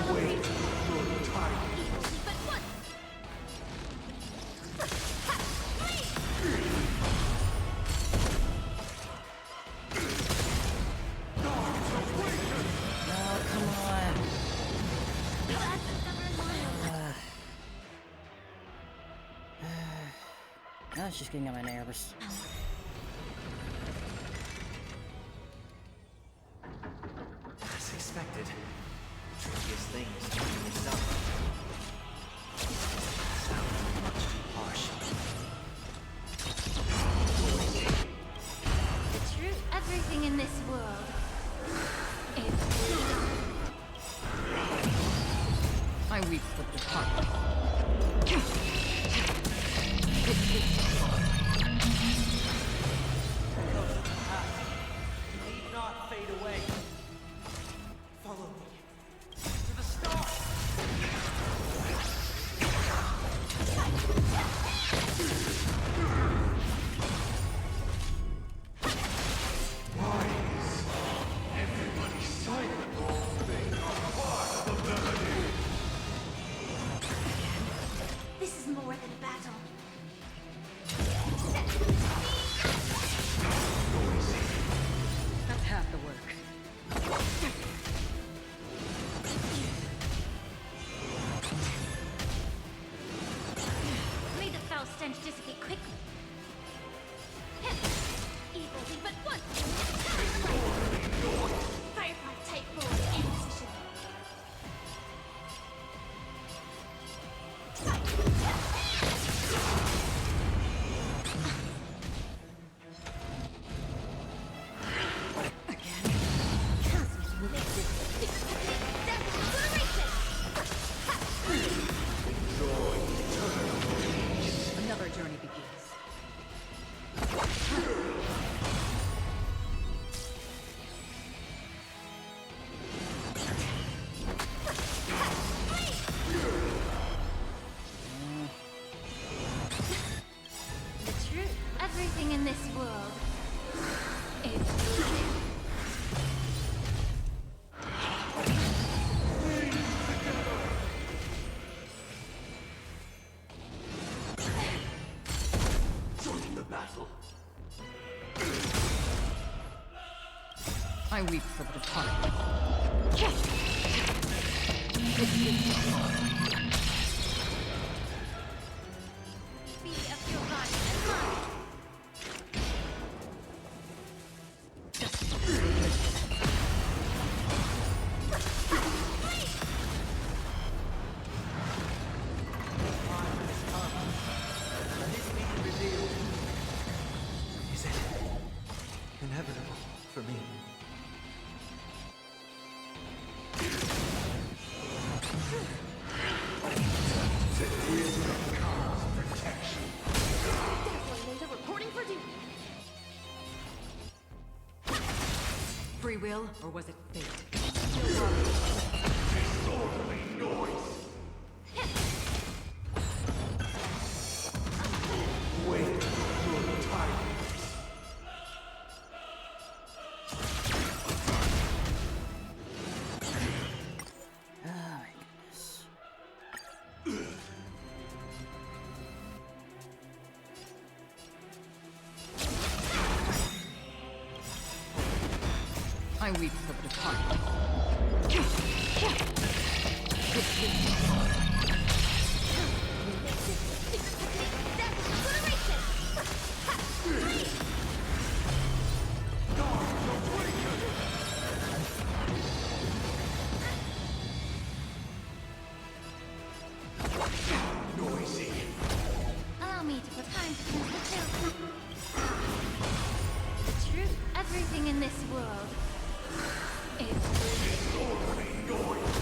[SPEAKER 15] Recalibrate. But what?
[SPEAKER 1] No, come on. Now it's just getting on my nerves.
[SPEAKER 11] As expected, trickiest thing is tuning yourself. Sounds much too harsh.
[SPEAKER 15] The truth. Everything in this world is...
[SPEAKER 8] I weep for
[SPEAKER 17] of departure.
[SPEAKER 21] Need not fade away. Follow me to the stars.
[SPEAKER 2] Everybody silent. They are part of the melody.
[SPEAKER 6] This is more than battle.
[SPEAKER 17] That's half the work.
[SPEAKER 6] May the foul stench dissipate quickly. Evil be but one. Firefly type forward in position.
[SPEAKER 17] Another journey begins.
[SPEAKER 6] The truth. Everything in this world is
[SPEAKER 2] Join the battle.
[SPEAKER 17] I weep for the departed.
[SPEAKER 6] be of your body and mind.
[SPEAKER 11] Is it inevitable for me?
[SPEAKER 6] Dazzling reporting for duty.
[SPEAKER 17] Free will, or was it fate?
[SPEAKER 2] Disorderly noise. Wait for good tidings.
[SPEAKER 1] Oh my goodness.
[SPEAKER 17] I weep for the departed.
[SPEAKER 2] Noisy.
[SPEAKER 6] Allow me to put time to finish the tale. The truth. Everything in this world is
[SPEAKER 2] Disorderly noise.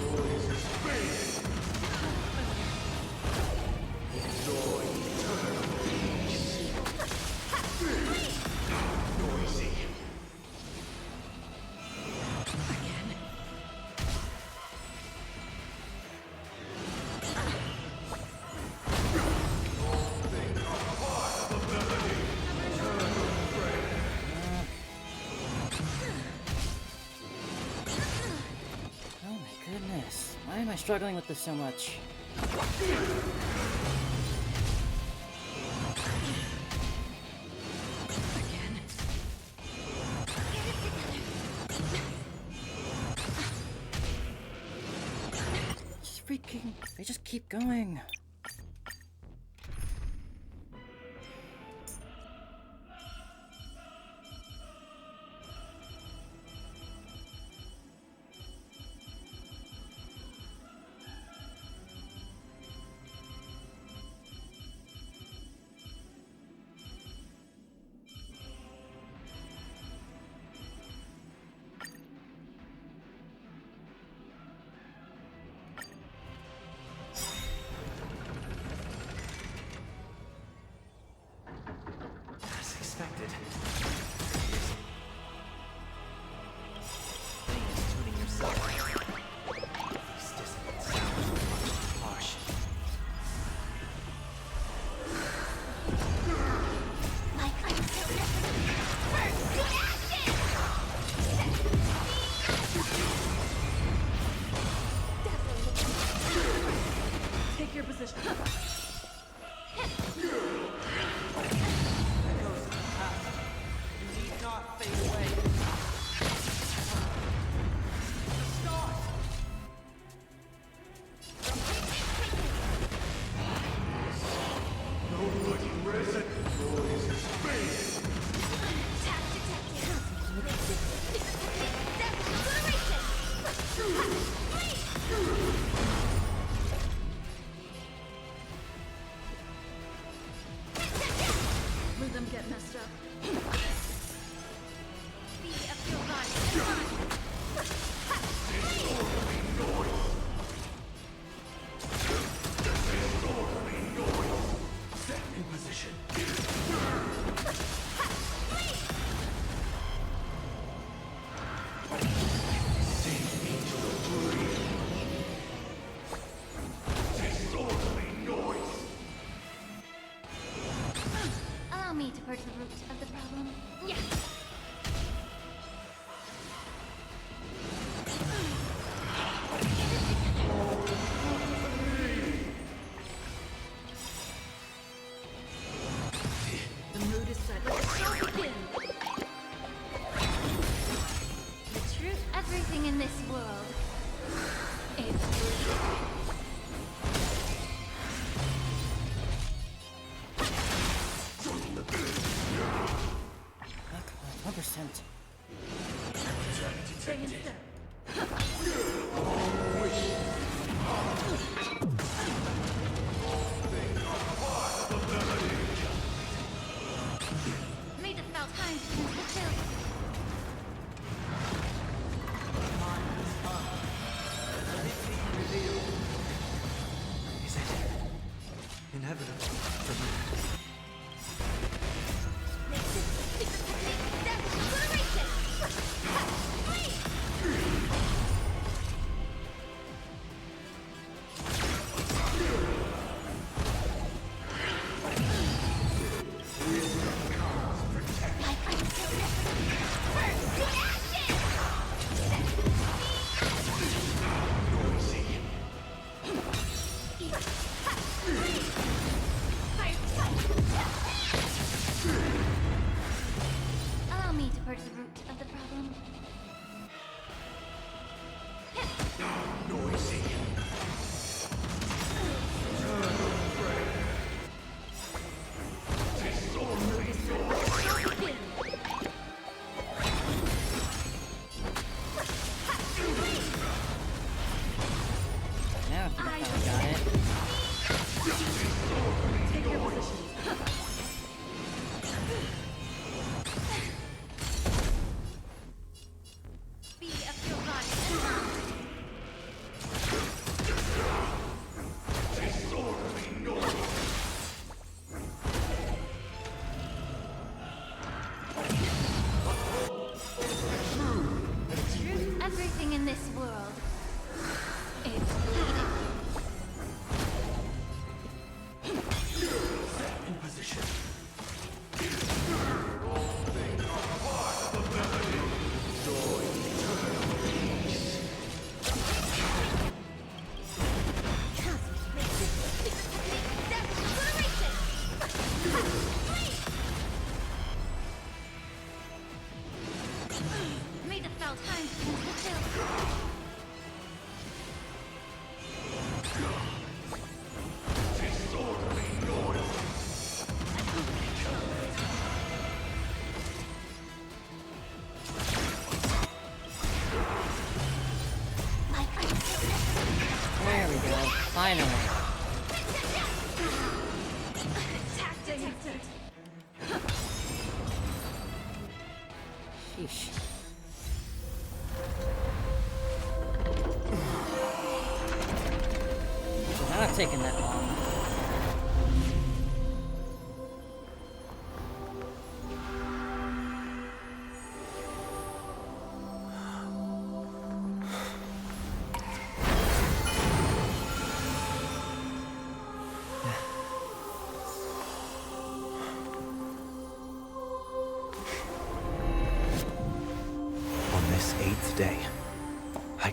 [SPEAKER 2] Noise is fading. Enjoy eternal peace. Noisy.
[SPEAKER 1] Oh my goodness. Why am I struggling with this so much? Just freaking... They just keep going.
[SPEAKER 11] expected. Tuning yourself. These dissonant sounds are much too harsh.
[SPEAKER 17] Take your position.
[SPEAKER 21] Not fade away. The stars!
[SPEAKER 2] Nobody present noise is space.
[SPEAKER 3] Let them get messed up.
[SPEAKER 2] Set in position.
[SPEAKER 6] Allow me to purge the root of the problem. Yeah.
[SPEAKER 17] The mood is set. Let's begin.
[SPEAKER 6] The truth, everything in this world is
[SPEAKER 1] Come on, 1%.
[SPEAKER 17] Stay in step.
[SPEAKER 6] made the felt time to fulfill.
[SPEAKER 11] Is it inevitable for me?
[SPEAKER 6] Allow me to purge the root of the problem.
[SPEAKER 2] Noisy.
[SPEAKER 1] Now I think I finally got it.
[SPEAKER 17] Take your position.
[SPEAKER 6] Be of your body and mind.
[SPEAKER 2] Disorderly noise.
[SPEAKER 6] The truth, everything in this world is bleeding.
[SPEAKER 2] In position.
[SPEAKER 6] May the felt time be fulfilled.
[SPEAKER 2] Disorderly noise.
[SPEAKER 1] There we go. Finally. Sheesh. It's not taking that long.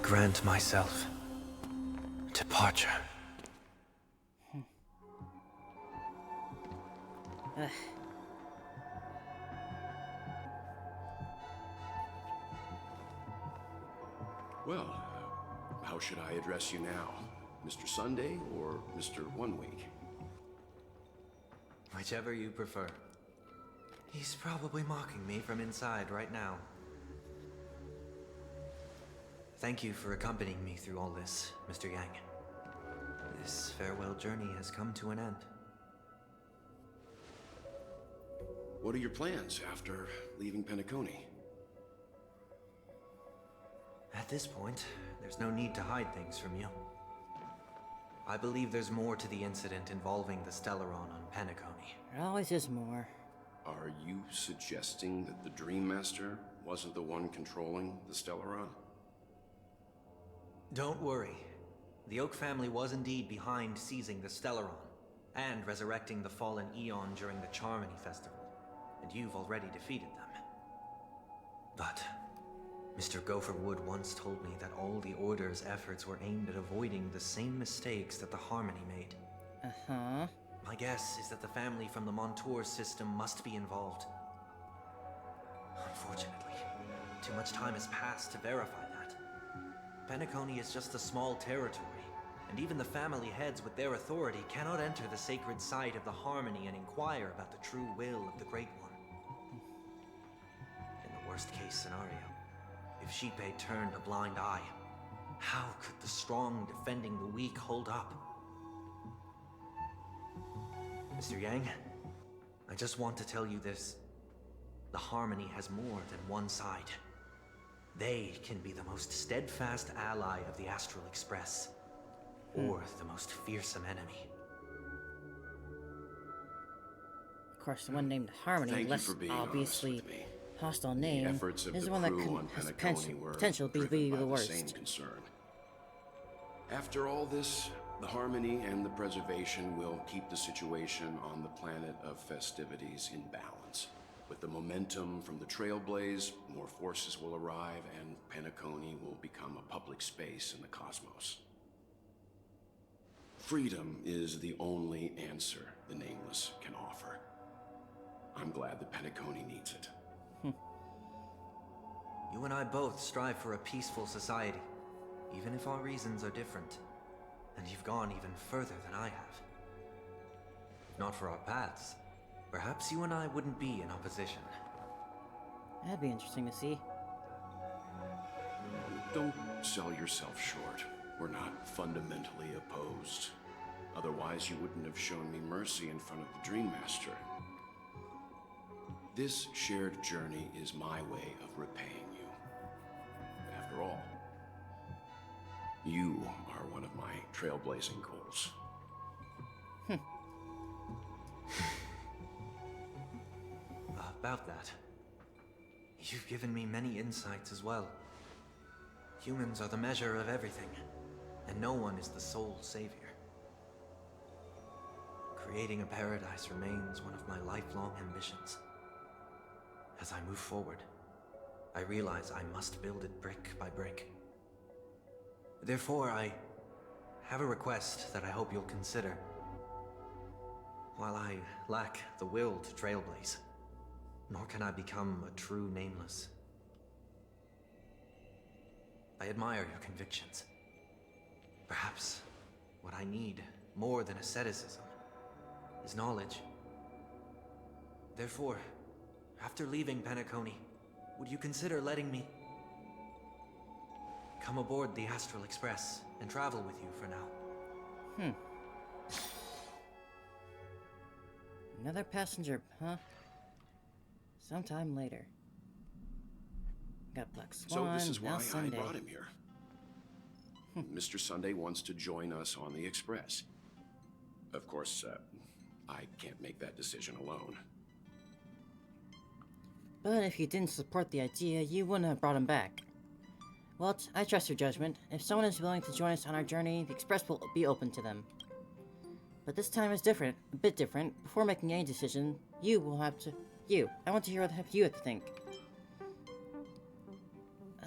[SPEAKER 11] grant myself departure.
[SPEAKER 13] Well, how should I address you now? Mr. Sunday or Mr. One Week?
[SPEAKER 11] Whichever you prefer. He's probably mocking me from inside right now. Thank you for accompanying me through all this, Mr. Yang. This farewell journey has come to an end.
[SPEAKER 13] What are your plans after leaving Penacony?
[SPEAKER 11] At this point, there's no need to hide things from you. I believe there's more to the incident involving the Stellaron on Penacony.
[SPEAKER 1] There always is more.
[SPEAKER 13] Are you suggesting that the Dream Master wasn't the one controlling the Stellaron?
[SPEAKER 11] Don't worry. The Oak family was indeed behind seizing the Stellaron and resurrecting the fallen Eon during the Charmony Festival, and you've already defeated them. But Mr. Gopherwood once told me that all the Order's efforts were aimed at avoiding the same mistakes that the Harmony made.
[SPEAKER 1] Uh-huh.
[SPEAKER 11] My guess is that the family from the Montour system must be involved. Unfortunately, too much time has passed to verify that. Penacony is just a small territory, and even the family heads with their authority cannot enter the sacred site of the Harmony and inquire about the true will of the Great One. In the worst-case scenario, if Sheepei turned a blind eye, how could the strong defending the weak hold up? Mr. Yang, I just want to tell you this. The Harmony has more than one side. They can be the most steadfast ally of the Astral Express, or the most fearsome enemy.
[SPEAKER 1] Of course, the one named Harmony,
[SPEAKER 13] Thank you
[SPEAKER 1] less
[SPEAKER 13] for being
[SPEAKER 1] obviously
[SPEAKER 13] honest with me.
[SPEAKER 1] hostile name,
[SPEAKER 13] The efforts of
[SPEAKER 1] is
[SPEAKER 13] the
[SPEAKER 1] the one that
[SPEAKER 13] crew on
[SPEAKER 1] has the
[SPEAKER 13] Penacony were
[SPEAKER 1] potential to be
[SPEAKER 13] driven by
[SPEAKER 1] the
[SPEAKER 13] the
[SPEAKER 1] worst.
[SPEAKER 13] same concern. After all this, the Harmony and the Preservation will keep the situation on the planet of festivities in balance. With the momentum from the Trailblaze, more forces will arrive, and Penacony will become a public space in the cosmos. Freedom is the only answer the Nameless can offer. I'm glad that Penacony needs it.
[SPEAKER 11] You and I both strive for a peaceful society, even if our reasons are different. And you've gone even further than I have. If not for our paths, perhaps you and I wouldn't be in opposition.
[SPEAKER 1] That'd be interesting to see.
[SPEAKER 13] Don't sell yourself short. We're not fundamentally opposed. Otherwise, you wouldn't have shown me mercy in front of the Dream Master. This shared journey is my way of repaying you. After all, you are one of my trailblazing goals.
[SPEAKER 11] About that, you've given me many insights as well. Humans are the measure of everything, and no one is the sole savior. Creating a paradise remains one of my lifelong ambitions. As I move forward, I realize I must build it brick by brick. Therefore, I have a request that I hope you'll consider. While I lack the will to trailblaze, nor can I become a true Nameless, I admire your convictions. Perhaps what I need, more than asceticism, is knowledge. Therefore, after leaving Penacony, would you consider letting me come aboard the Astral Express and travel with you for now?
[SPEAKER 1] Another passenger, huh? Sometime later. Got Black Swan,
[SPEAKER 13] So this is
[SPEAKER 1] now
[SPEAKER 13] why
[SPEAKER 1] Sunday.
[SPEAKER 13] I brought him here. Mr. Sunday wants to join us on the Express. Of course, I can't make that decision alone.
[SPEAKER 1] But if you didn't support the idea, you wouldn't have brought him back. Well, I trust your judgment. If someone is willing to join us on our journey, the Express will be open to them. But this time is different, a bit different. Before making any decision, I want to hear what you have to think.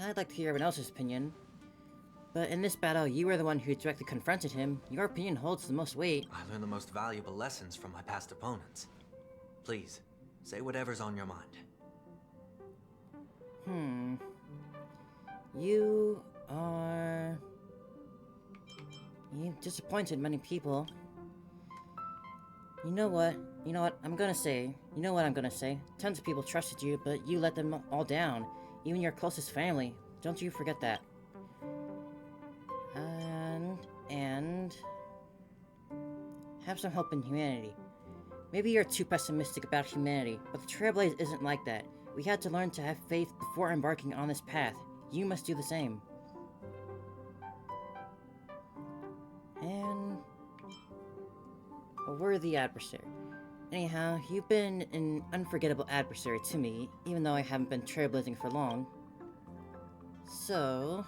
[SPEAKER 1] I'd like to hear everyone else's opinion. But in this battle, you were the one who directly confronted him. Your opinion holds the most weight.
[SPEAKER 11] I learned the most valuable lessons from my past opponents. Please, say whatever's on your mind.
[SPEAKER 1] You disappointed many people. You know what I'm gonna say. Tons of people trusted you, but you let them all down. Even your closest family. Don't you forget that. And have some hope in humanity. Maybe you're too pessimistic about humanity, but the Trailblazer isn't like that. We had to learn to have faith before embarking on this path. You must do the same. And a worthy adversary. Anyhow, you've been an unforgettable adversary to me, even though I haven't been trailblazing for long. So...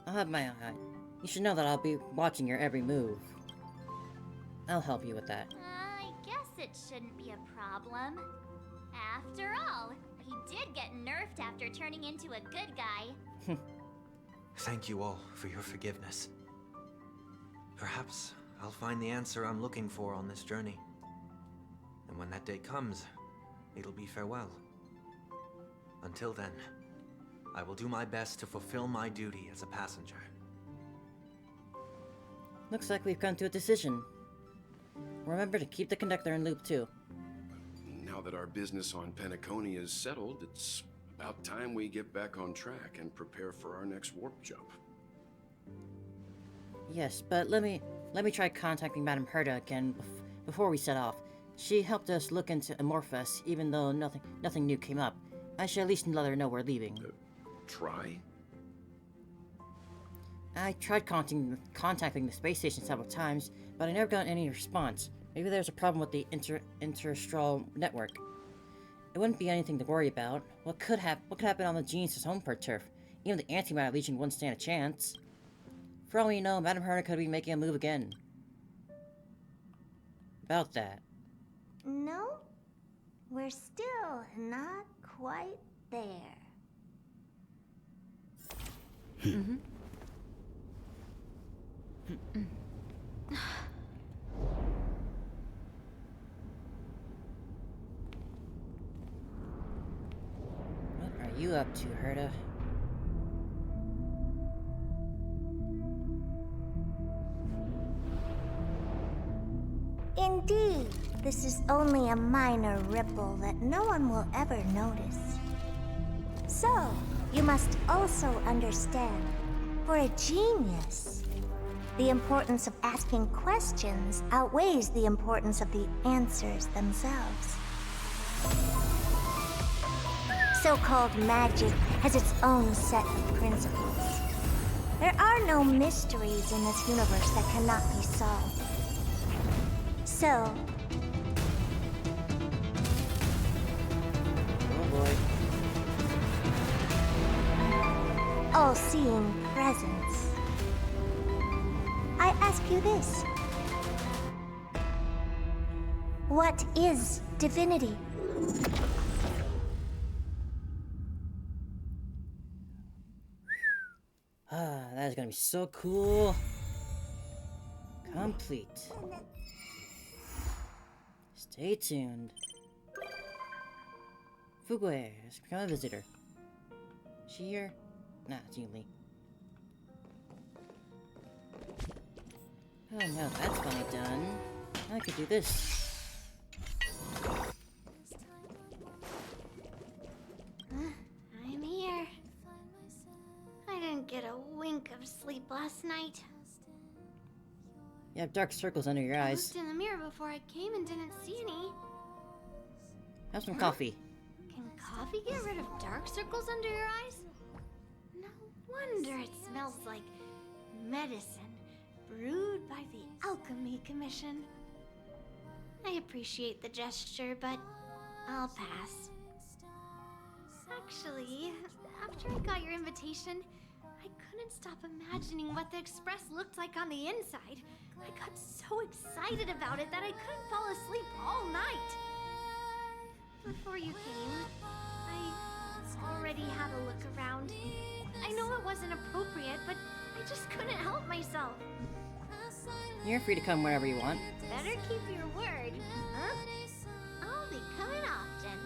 [SPEAKER 1] I'll have my eye. You should know that I'll be watching your every move. I'll help you with that.
[SPEAKER 6] I guess it shouldn't be a problem. After all, he did get nerfed after turning into a good guy.
[SPEAKER 11] Thank you all for your forgiveness. Perhaps I'll find the answer I'm looking for on this journey. And when that day comes, it'll be farewell. Until then, I will do my best to fulfill my duty as a passenger.
[SPEAKER 1] Looks like we've come to a decision. Remember to keep the conductor in loop too.
[SPEAKER 13] Now that our business on Penacony is settled, it's about time we get back on track and prepare for our next warp jump.
[SPEAKER 1] Yes, but let me try contacting Madame Herta again before we set off. She helped us look into Amorphous, even though nothing new came up. I should at least let her know we're leaving.
[SPEAKER 13] Try?
[SPEAKER 1] I tried contacting the space station several times, but I never got any response. Maybe there's a problem with the interstral network. It wouldn't be anything to worry about. What could happen on the Genius's home turf? Even the Antimatter Legion wouldn't stand a chance. For all we know, Madame Herta could be making a move again. About that.
[SPEAKER 4] No, we're still not quite there.
[SPEAKER 1] What are you up to, Herta?
[SPEAKER 4] Indeed, this is only a minor ripple that no one will ever notice. So, you must also understand, for a genius, the importance of asking questions outweighs the importance of the answers themselves. So-called magic has its own set of principles. There are no mysteries in this universe that cannot be solved. So...
[SPEAKER 1] Oh boy.
[SPEAKER 4] All-seeing presence. I ask you this. What is divinity?
[SPEAKER 1] That is gonna be so cool. Complete. Stay tuned. Fugue has become a visitor. Is she here? Nah, it's Yuli. Oh no, that's finally done. I could do this.
[SPEAKER 6] I'm here. I didn't get a wink of sleep last night.
[SPEAKER 1] You have dark circles under your
[SPEAKER 6] I
[SPEAKER 1] eyes.
[SPEAKER 6] looked in the mirror before I came and didn't see any.
[SPEAKER 1] Have some coffee.
[SPEAKER 6] Can coffee get rid of dark circles under your eyes? No wonder it smells like medicine brewed by the Alchemy Commission. I appreciate the gesture, but I'll pass. Actually, after I got your invitation, I couldn't stop imagining what the Express looked like on the inside. I got so excited about it that I couldn't fall asleep all night. before you came. I already had a look around. I know it wasn't appropriate, but I just couldn't help myself.
[SPEAKER 1] You're free to come whenever you want.
[SPEAKER 6] Better keep your word, huh? I'll be coming often.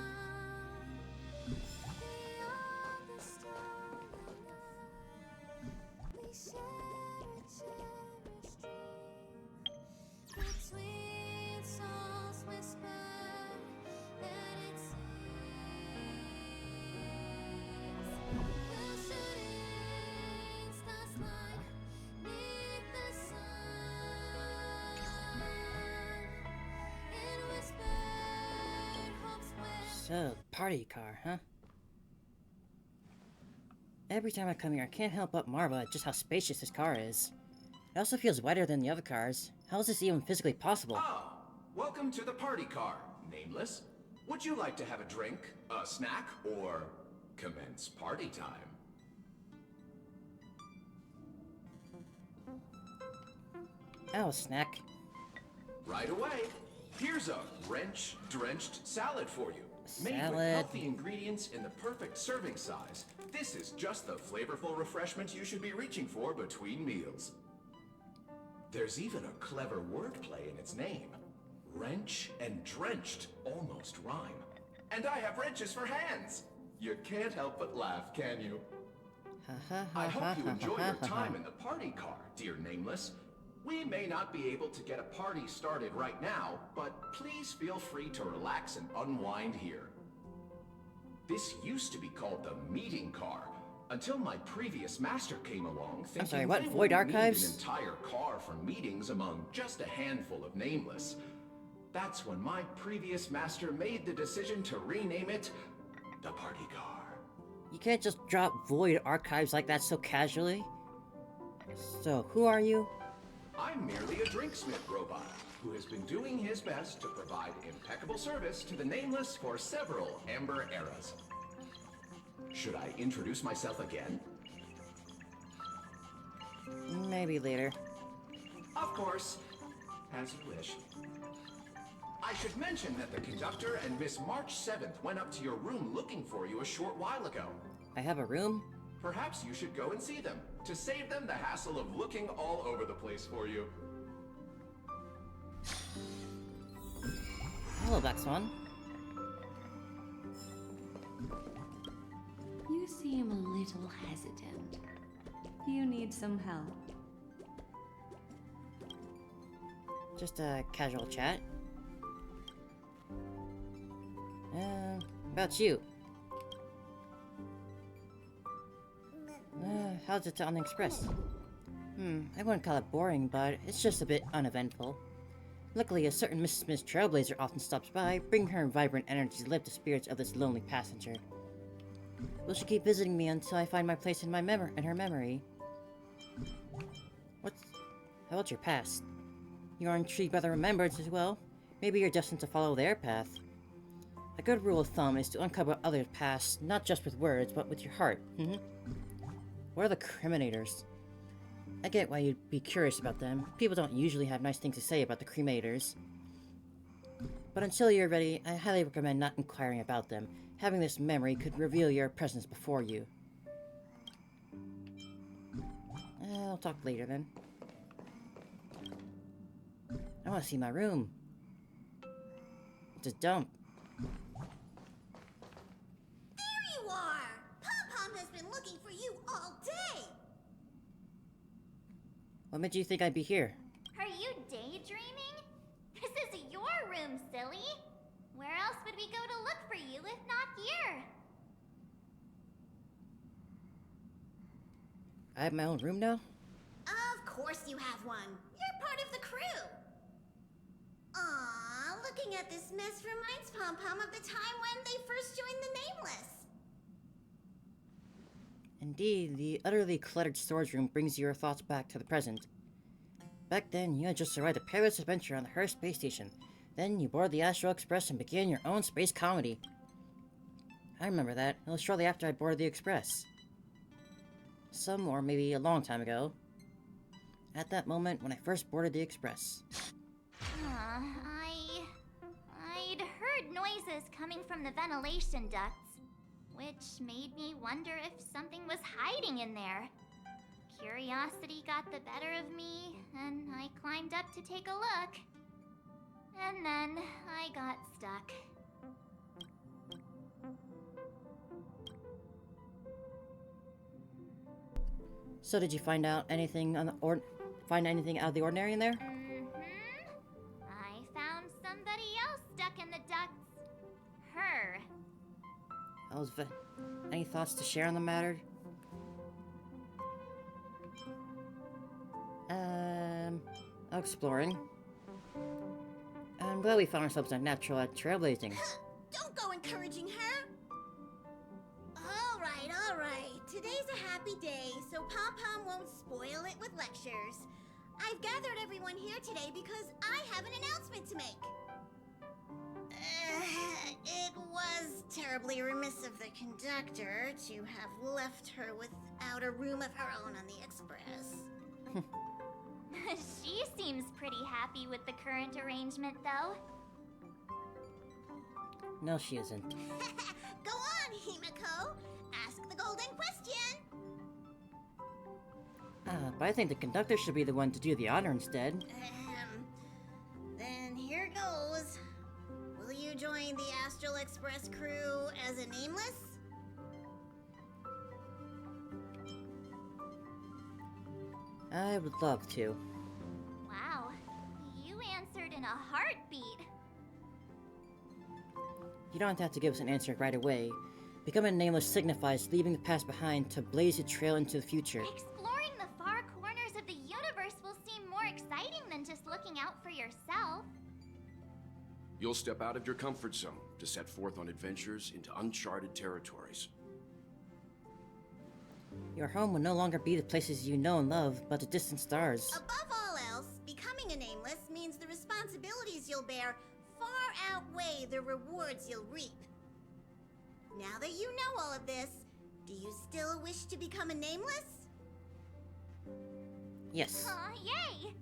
[SPEAKER 1] So, party car, huh? Every time I come here, I can't help but marvel at just how spacious this car is. It also feels wider than the other cars. How is this even physically possible?
[SPEAKER 5] Ah, welcome to the party car, Nameless. Would you like to have a drink, a snack, or commence party time?
[SPEAKER 1] Oh, snack.
[SPEAKER 5] Right away. Here's a wrench-drenched salad for you. Made with
[SPEAKER 1] Salad.
[SPEAKER 5] healthy ingredients in the perfect serving size. This is just the flavorful refreshment you should be reaching for between meals. There's even a clever wordplay in its name. Wrench and drenched almost rhyme. And I have wrenches for hands. You can't help but laugh, can you? I hope you enjoy your time in the party car, dear Nameless. We may not be able to get a party started right now, but please feel free to relax and unwind here. This used to be called the meeting car, until my previous master came along thinking
[SPEAKER 1] I'm sorry, what?
[SPEAKER 5] they
[SPEAKER 1] Void
[SPEAKER 5] wouldn't
[SPEAKER 1] Archives?
[SPEAKER 5] need an entire car for meetings among just a handful of Nameless. That's when my previous master made the decision to rename it the party car.
[SPEAKER 1] You can't just drop Void Archives like that so casually. So, who are you?
[SPEAKER 5] I'm merely a drinksmith robot who has been doing his best to provide impeccable service to the Nameless for several Amber eras. Should I introduce myself again?
[SPEAKER 1] Maybe later.
[SPEAKER 5] Of course, as you wish. I should mention that the conductor and Miss March 7th went up to your room looking for you a short while ago.
[SPEAKER 1] I have a room?
[SPEAKER 5] Perhaps you should go and see them, to save them the hassle of looking all over the place for you.
[SPEAKER 1] Hello, Black Swan.
[SPEAKER 18] You seem a little hesitant. You need some help.
[SPEAKER 1] Just a casual chat. About you. How's it on the Express? I wouldn't call it boring, but it's just a bit uneventful. Luckily, a certain Miss Trailblazer often stops by, bringing her vibrant energy to lift the spirits of this lonely passenger. Will she keep visiting me until I find my place in her memory? How about your past? You are intrigued by the remembrance as well? Maybe you're destined to follow their path. A good rule of thumb is to uncover others' past, not just with words, but with your heart. What are the Criminators? I get why you'd be curious about them. People don't usually have nice things to say about the Cremators. But until you're ready, I highly recommend not inquiring about them. Having this memory could reveal your presence before you. I'll talk later then. I want to see my room. It's a dump.
[SPEAKER 4] There you are! Pom-Pom has been looking for you all day!
[SPEAKER 1] What made you think I'd be here?
[SPEAKER 6] Are you daydreaming? This is your room, silly. Where else would we go to look for you if not here?
[SPEAKER 1] I have my own room now?
[SPEAKER 4] Of course you have one. You're part of the crew. Aww, looking at this mess reminds Pom-Pom of the time when they first joined the Nameless.
[SPEAKER 1] Indeed, the utterly cluttered storage room brings your thoughts back to the present. Back then, you had just survived a perilous adventure on the Hearst space station. Then you boarded the Astral Express and began your own space comedy. I remember that. It was shortly after I boarded the Express. Some, or maybe a long time ago. At that moment, when I first boarded the Express.
[SPEAKER 6] I'd heard noises was coming from the ventilation ducts, which made me wonder if something was hiding in there. Curiosity got the better of me, and I climbed up to take a look. And then I got stuck.
[SPEAKER 1] So did you find out anything on the find anything out of the ordinary in there?
[SPEAKER 6] I found somebody else stuck in the ducts. Her.
[SPEAKER 1] Any thoughts to share on the matter? Exploring. I'm glad we found ourselves a natural at trailblazing.
[SPEAKER 9] Don't go encouraging her! Alright. Today's a happy day, so Pom-Pom won't spoil it with lectures. I've gathered everyone here today because I have an announcement to make. It was terribly remiss of the conductor to have left her without a room of her own on the Express.
[SPEAKER 6] She seems pretty happy with the current arrangement, though.
[SPEAKER 1] No, she isn't.
[SPEAKER 9] Go on, Himiko. Ask the golden question.
[SPEAKER 1] But I think the conductor should be the one to do the honor instead.
[SPEAKER 9] Then here goes. Will you join the Astral Express crew as a nameless?
[SPEAKER 1] I would love to.
[SPEAKER 6] Wow, you answered in a heartbeat.
[SPEAKER 1] You don't have to give us an answer right away. Becoming nameless signifies leaving the past behind to blaze a trail into the future.
[SPEAKER 6] Exploring the far corners of the universe will seem more exciting than just looking out for yourself.
[SPEAKER 13] You'll step out of your comfort zone to set forth on adventures into uncharted territories.
[SPEAKER 1] Your home will no longer be the places you know and love, but the distant stars.
[SPEAKER 9] Above all else, becoming a nameless means the responsibilities you'll bear far outweigh the rewards you'll reap. Now that you know all of this, do you still wish to become a nameless?
[SPEAKER 1] Yes.
[SPEAKER 6] Aw, yay!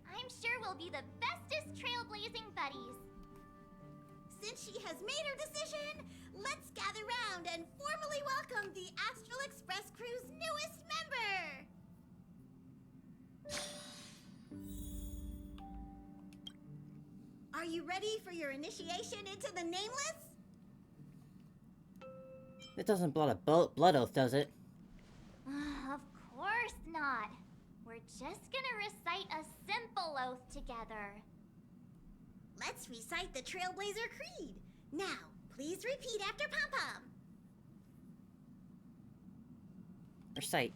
[SPEAKER 6] I'm sure we'll be the bestest trailblazing buddies.
[SPEAKER 9] Since she has made her decision, let's gather round and formally welcome the Astral Express crew's newest member! Are you ready for your initiation into the Nameless?
[SPEAKER 1] It doesn't blood a blood oath, does it?
[SPEAKER 6] Of course not. We're just gonna recite a simple oath together.
[SPEAKER 9] Let's recite the Trailblazer Creed. Now, please repeat after Pom-Pom.
[SPEAKER 1] Recite.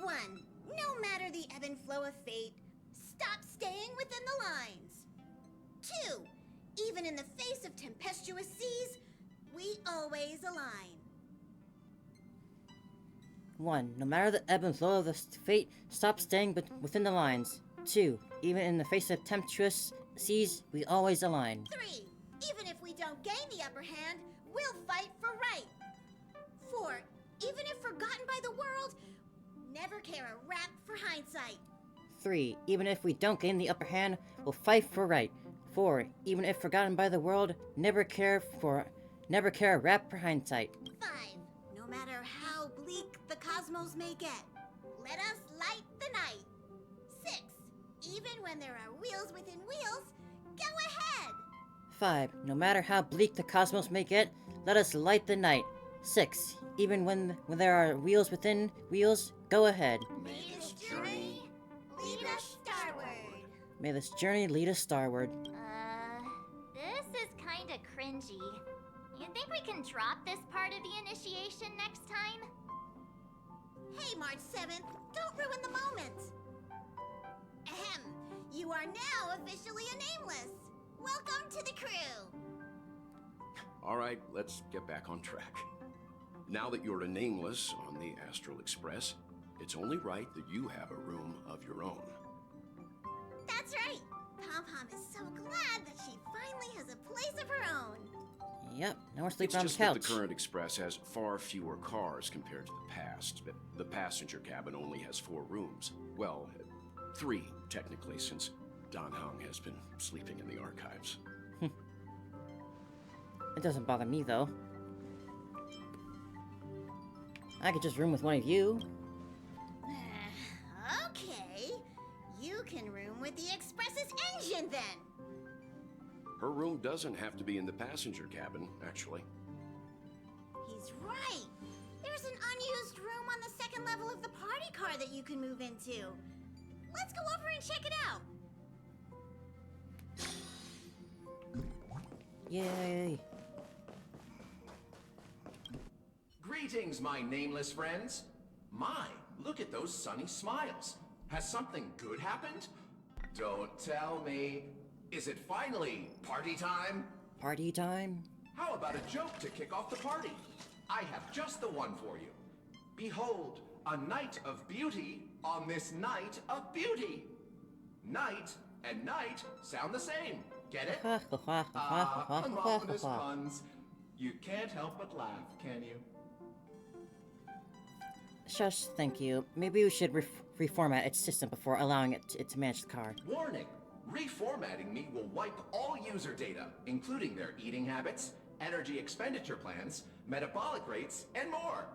[SPEAKER 9] 1. No matter the ebb and flow of fate, stop staying within the lines. 2. Even in the face of tempestuous seas, we always align.
[SPEAKER 1] 1. No matter the ebb and flow of the fate, stop staying within the lines. 2. Even in the face of tempestuous seas, we always align.
[SPEAKER 9] 3. Even if we don't gain the upper hand, we'll fight for right. 4. Even if forgotten by the world, never care a rap for hindsight.
[SPEAKER 1] 3. Even if we don't gain the upper hand, we'll fight for right. 4. Even if forgotten by the world, never care a rap for hindsight.
[SPEAKER 9] 5. No matter how bleak the cosmos may get, let us light the night. 6. Even when there are wheels within wheels, go ahead.
[SPEAKER 1] 5. No matter how bleak the cosmos may get, let us light the night. 6. Even when there are wheels within wheels, go ahead.
[SPEAKER 9] May this journey lead us starward.
[SPEAKER 1] May this journey lead us starward.
[SPEAKER 6] This is kinda cringy. You think we can drop this part of the initiation next time?
[SPEAKER 9] Hey, March 7th, don't ruin the moment. Ahem. You are now officially a nameless. Welcome to the crew.
[SPEAKER 13] All right, let's get back on track. Now that you're a nameless on the Astral Express, it's only right that you have a room of your own.
[SPEAKER 9] That's right. Pom-Pom is so glad that she finally has a place of her own.
[SPEAKER 1] Yep, now we're sleeping
[SPEAKER 13] It's
[SPEAKER 1] on the
[SPEAKER 13] just that
[SPEAKER 1] couch.
[SPEAKER 13] the current Express has far fewer cars compared to the past. But the passenger cabin only has 4 rooms. Well, 3, technically, since Don Hung has been sleeping in the archives.
[SPEAKER 1] It doesn't bother me, though. I could just room with one of you.
[SPEAKER 9] Okay. You can room with the Express's engine then.
[SPEAKER 13] Her room doesn't have to be in the passenger cabin, actually.
[SPEAKER 9] He's right. There's an unused room on the second level of the party car that you can move into. Let's go over and check it out.
[SPEAKER 1] Yay.
[SPEAKER 5] Greetings, my nameless friends. My, look at those sunny smiles. Has something good happened? Don't tell me. Is it finally party time?
[SPEAKER 1] Party time?
[SPEAKER 5] How about a joke to kick off the party? I have just the one for you. Behold, a night of beauty on this night of beauty. Night and night sound the same. Get it? Unmarvelous puns. You can't help but laugh, can you?
[SPEAKER 1] Shush, thank you. Maybe we should reformat its system before allowing it to manage the car.
[SPEAKER 5] Warning! Reformatting me will wipe all user data, including their eating habits, energy expenditure plans, metabolic rates, and more.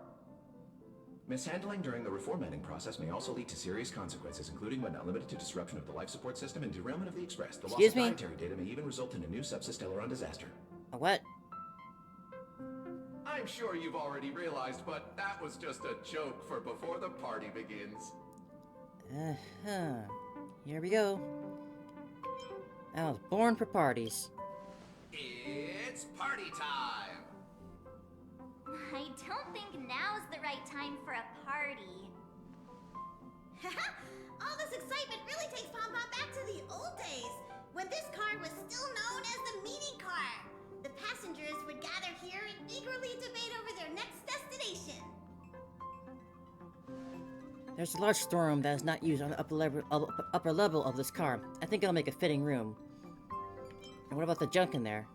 [SPEAKER 5] Mishandling during the reformatting process may also lead to serious consequences, including but not limited to disruption of the life support system and derailment of the Express. The loss of dietary data may even result in a new subsystellaron disaster.
[SPEAKER 1] A what?
[SPEAKER 5] I'm sure you've already realized, but that was just a joke for before the party begins.
[SPEAKER 1] Here we go. I was born for parties.
[SPEAKER 5] It's party time!
[SPEAKER 6] I don't think now's the right time for a party.
[SPEAKER 9] All this excitement really takes Pom Pom back to the old days, when this car was still known as the meeting car. The passengers would gather here and eagerly debate over their next destination.
[SPEAKER 1] There's a large storeroom that is not used on the upper level of this car. I think it'll make a fitting room. And what about the junk in there?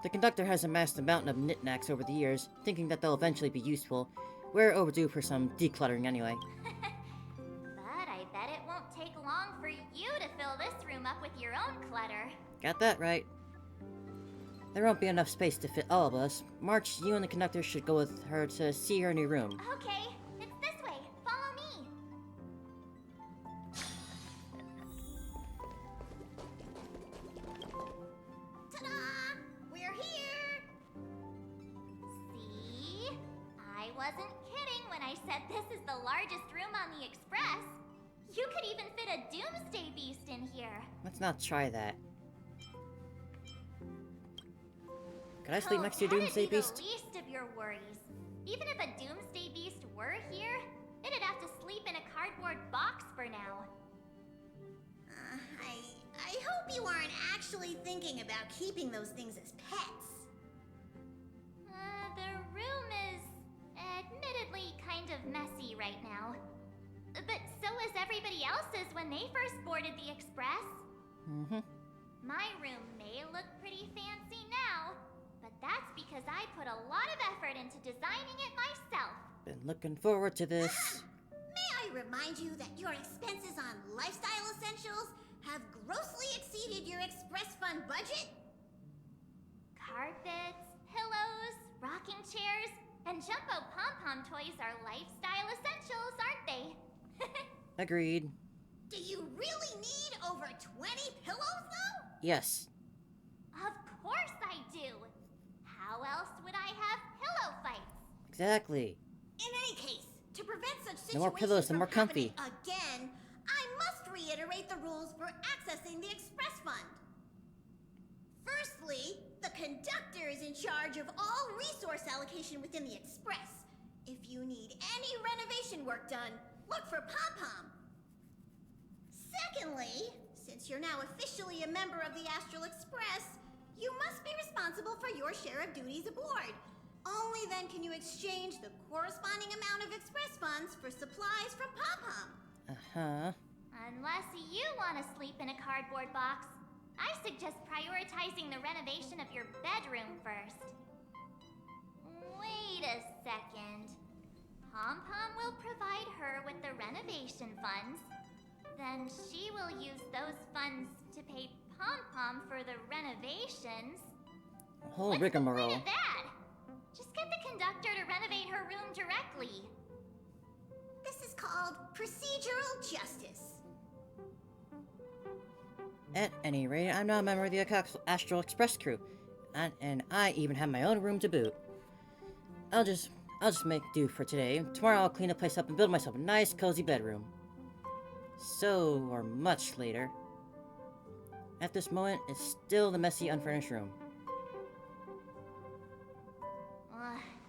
[SPEAKER 1] The conductor has amassed a mountain of knickknacks over the years, thinking that they'll eventually be useful. We're overdue for some decluttering anyway.
[SPEAKER 6] But I bet it won't take long for you to fill this room up with your own clutter.
[SPEAKER 1] Got that right. There won't be enough space to fit all of us. March, you and the conductor should go with her to see her new room.
[SPEAKER 6] Okay, it's this way. Follow me.
[SPEAKER 9] Ta-da! We're here!
[SPEAKER 6] See? I wasn't kidding when I said this is the largest room on the Express. You could even fit a doomsday beast in here.
[SPEAKER 1] Let's not try that. Can I sleep next to your doomsday beast?
[SPEAKER 6] The least of your worries. Even if a doomsday beast were here, it'd have to sleep in a cardboard box for now.
[SPEAKER 9] I hope you aren't actually thinking about keeping those things as pets.
[SPEAKER 6] The room is admittedly kind of messy right now. But so is everybody else's when they first boarded the Express. My room may look pretty fancy now, but that's because I put a lot of effort into designing it myself.
[SPEAKER 1] Been looking forward to this.
[SPEAKER 9] May I remind you that your expenses on lifestyle essentials have grossly exceeded your Express Fund budget?
[SPEAKER 6] Carpets, pillows, rocking chairs, and jumbo pom-pom toys are lifestyle essentials, aren't they?
[SPEAKER 1] Agreed.
[SPEAKER 9] Do you really need over 20 pillows, though?
[SPEAKER 1] Yes.
[SPEAKER 6] Of course I do. How else would I have pillow fights?
[SPEAKER 1] Exactly.
[SPEAKER 9] In any case, to prevent such situations
[SPEAKER 1] No more pillows, the more comfy.
[SPEAKER 9] again, I must reiterate the rules for accessing the Express Fund. Firstly, the conductor is in charge of all resource allocation within the Express. If you need any renovation work done, look for Pom Pom. Secondly, since you're now officially a member of the Astral Express, you must be responsible for your share of duties aboard. Only then can you exchange the corresponding amount of Express funds for supplies from Pom Pom.
[SPEAKER 6] Unless you want to sleep in a cardboard box, I suggest prioritizing the renovation of your bedroom first. Wait a second. Pom Pom will provide her with the renovation funds. Then she will use those funds to pay Pom Pom for the renovations.
[SPEAKER 1] A whole
[SPEAKER 6] What's
[SPEAKER 1] rigmarole.
[SPEAKER 6] the point of that? Just get the conductor to renovate her room directly.
[SPEAKER 9] This is called procedural justice.
[SPEAKER 1] At any rate, I'm now a member of the Astral Express crew, and I even have my own room to boot. I'll just make do for today. Tomorrow I'll clean the place up and build myself a nice, cozy bedroom. So, or much later. At this moment, it's still the messy, unfurnished room.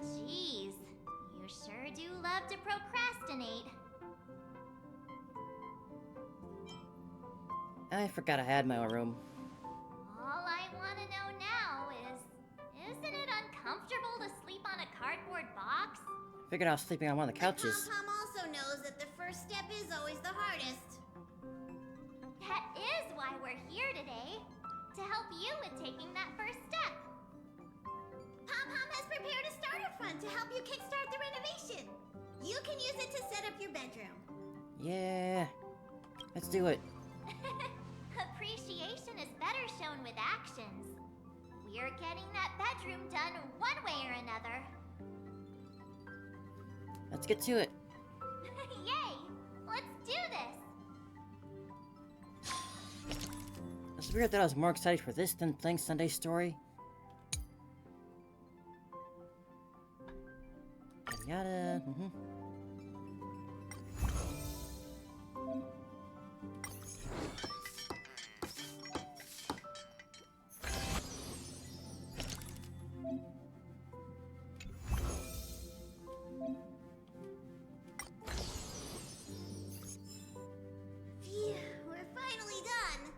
[SPEAKER 6] Jeez. You sure do love to procrastinate.
[SPEAKER 1] I forgot I had my own room.
[SPEAKER 6] All I want to know now is, isn't it uncomfortable to sleep on a cardboard box?
[SPEAKER 1] Figured I was sleeping on one of the couches.
[SPEAKER 9] Pom also knows that the first step is always the hardest.
[SPEAKER 6] That is why we're here today. To help you with taking that first step.
[SPEAKER 9] Pom has prepared a starter fund to help you kickstart the renovation. You can use it to set up your bedroom.
[SPEAKER 1] Yeah. Let's do it.
[SPEAKER 6] Appreciation is better shown with actions. We're getting that bedroom done one way or another.
[SPEAKER 1] Let's get to it.
[SPEAKER 6] Yay! Let's do this!
[SPEAKER 1] It's weird that I was more excited for this than playing Sunday's story. Yada.
[SPEAKER 9] Phew, we're finally done.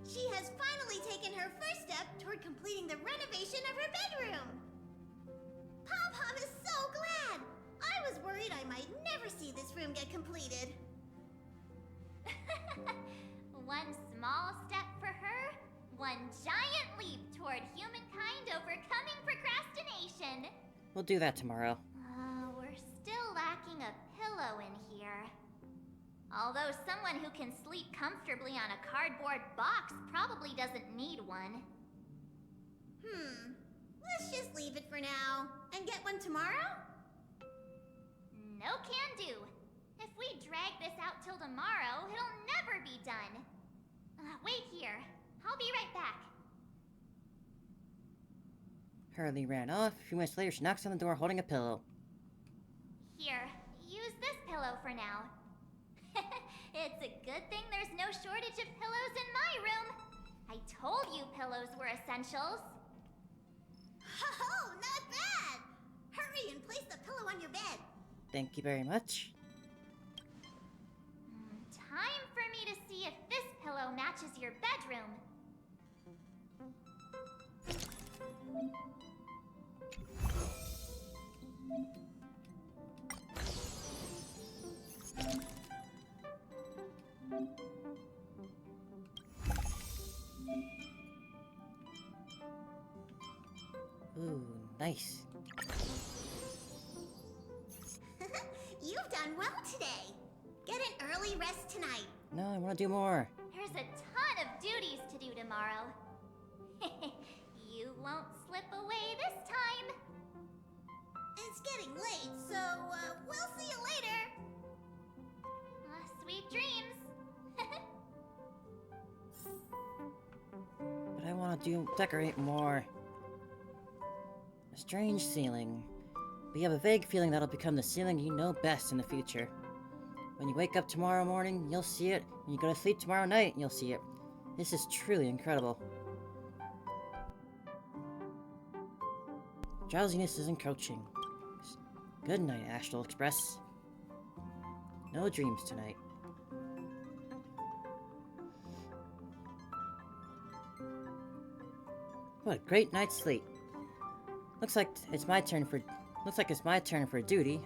[SPEAKER 9] She has finally taken her first step toward completing the renovation of her bedroom. Pom is so glad. I was worried I might never see this room get completed.
[SPEAKER 6] One small step for her, one giant leap toward humankind overcoming procrastination.
[SPEAKER 1] We'll do that tomorrow.
[SPEAKER 6] We're still lacking a pillow in here. Although someone who can sleep comfortably on a cardboard box probably doesn't need one.
[SPEAKER 9] Let's just leave it for now and get one tomorrow?
[SPEAKER 6] No can do. If we drag this out till tomorrow, it'll never be done. Wait here. I'll be right back.
[SPEAKER 1] Hurley ran off. A few minutes later, she knocks on the door holding a pillow.
[SPEAKER 6] Here, use this pillow for now. It's a good thing there's no shortage of pillows in my room. I told you pillows were essentials.
[SPEAKER 9] Oh, not bad! Hurry and place the pillow on your bed.
[SPEAKER 1] Thank you very much.
[SPEAKER 6] Time for me to see if this pillow matches your bedroom.
[SPEAKER 1] Ooh, nice.
[SPEAKER 9] You've done well today. Get an early rest tonight.
[SPEAKER 1] No, I want to do more.
[SPEAKER 6] There's a ton of duties to do tomorrow. You won't slip away this time.
[SPEAKER 9] It's getting late, so we'll see you later.
[SPEAKER 6] Sweet dreams.
[SPEAKER 1] But I want to decorate more. A strange ceiling. But you have a vague feeling that'll become the ceiling you know best in the future. When you wake up tomorrow morning, you'll see it. When you go to sleep tomorrow night, you'll see it. This is truly incredible. Drowsiness is encroaching. Good night, Astral Express. No dreams tonight. What a great night's sleep. Looks like it's my turn for duty.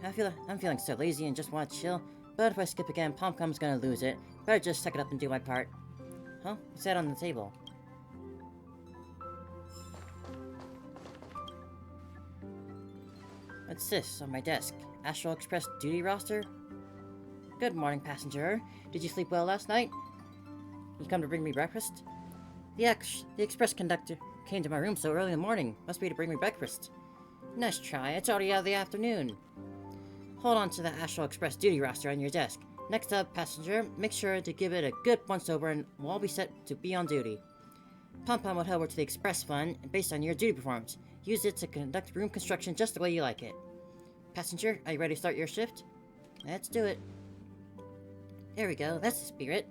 [SPEAKER 1] I'm feeling so lazy and just want to chill. But if I skip again, Pom-Pom's gonna lose it. Better just suck it up and do my part. Huh? What's that on the table? What's this on my desk? Astral Express duty roster? Good morning, passenger. Did you sleep well last night? You come to bring me breakfast? The express conductor came to my room so early in the morning. Must be to bring me breakfast. Nice try. It's already out of the afternoon. Hold on to the Astral Express duty roster on your desk. Next up, passenger, make sure to give it a good once-over and we'll all be set to be on duty. Pom-Pom will head over to the Express Fund based on your duty performance. Use it to conduct room construction just the way you like it. Passenger, are you ready to start your shift? Let's do it. There we go, that's the spirit.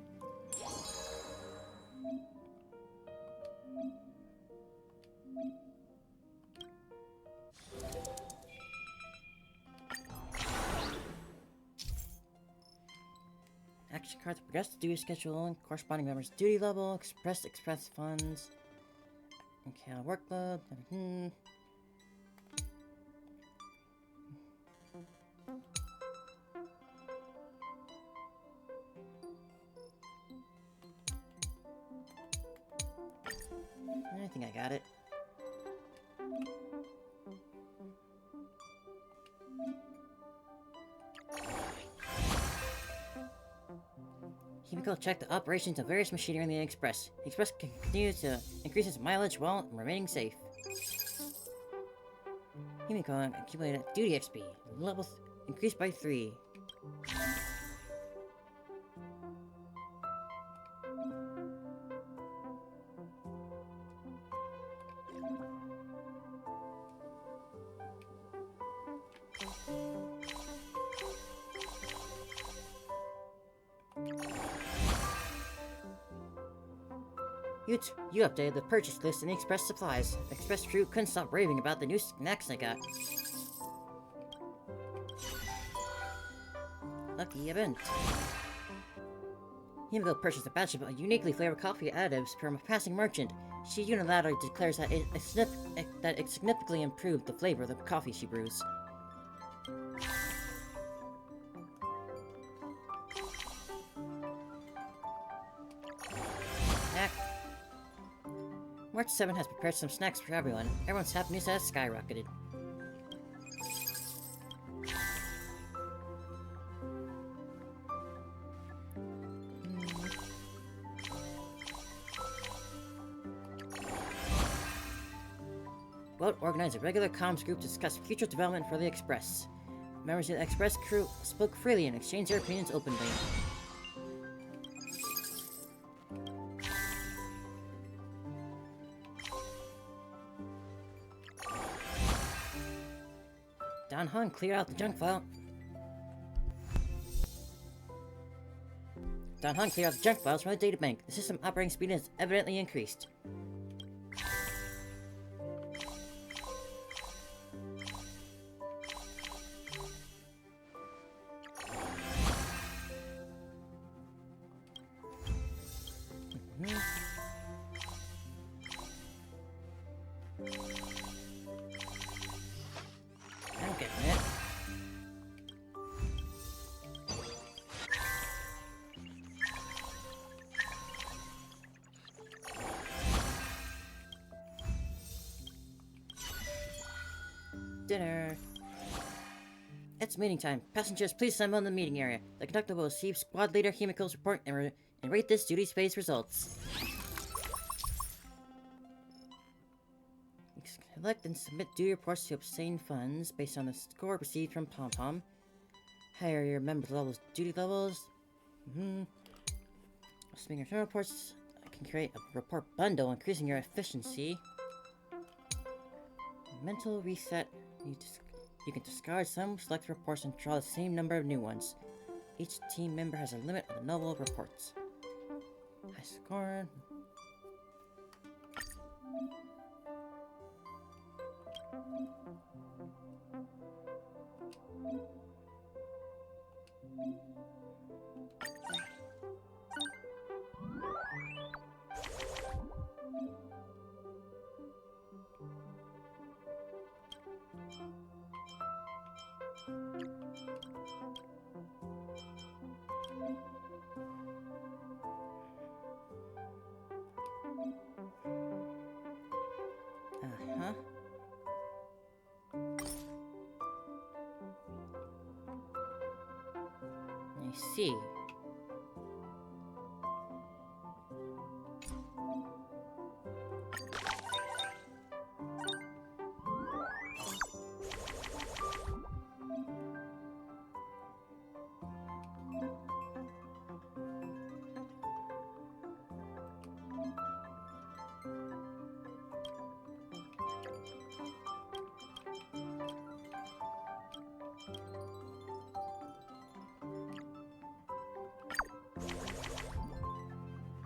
[SPEAKER 1] Action cards progress the duty schedule and corresponding members' duty level, express funds. Okay, workload. I think I got it. Himiko checked the operations of various machinery in the Express. The Express continues to increase its mileage while remaining safe. Himiko accumulated duty XP. Levels increased by 3. You updated the purchase list in the Express supplies. The Express crew couldn't stop raving about the new snacks they got. Lucky event. Himiko purchased a batch of uniquely flavored coffee additives from a passing merchant. She unilaterally declares that it significantly improved the flavor of the coffee she brews. March 7 has prepared some snacks for everyone. Everyone's happiness has skyrocketed. Well, organize a regular comms group to discuss future development for the Express. Members of the Express crew spoke freely and exchanged their opinions openly. Don Hung, clear out the junk file. Don Hung, clear out the junk files from the databank. The system operating speed has evidently increased. I'm getting it. Dinner. It's meeting time. Passengers, please assemble in the meeting area. The conductor will receive Squad Leader Himiko's report and rate this duty space results. Collect and submit duty reports to obtain funds based on the score received from Pom-Pom. Higher your member levels, duty levels. Submitting your reports can create a report bundle, increasing your efficiency. Mental reset. You can discard some select reports and draw the same number of new ones. Each team member has a limit on the number of reports. High score. Uh-huh. I see.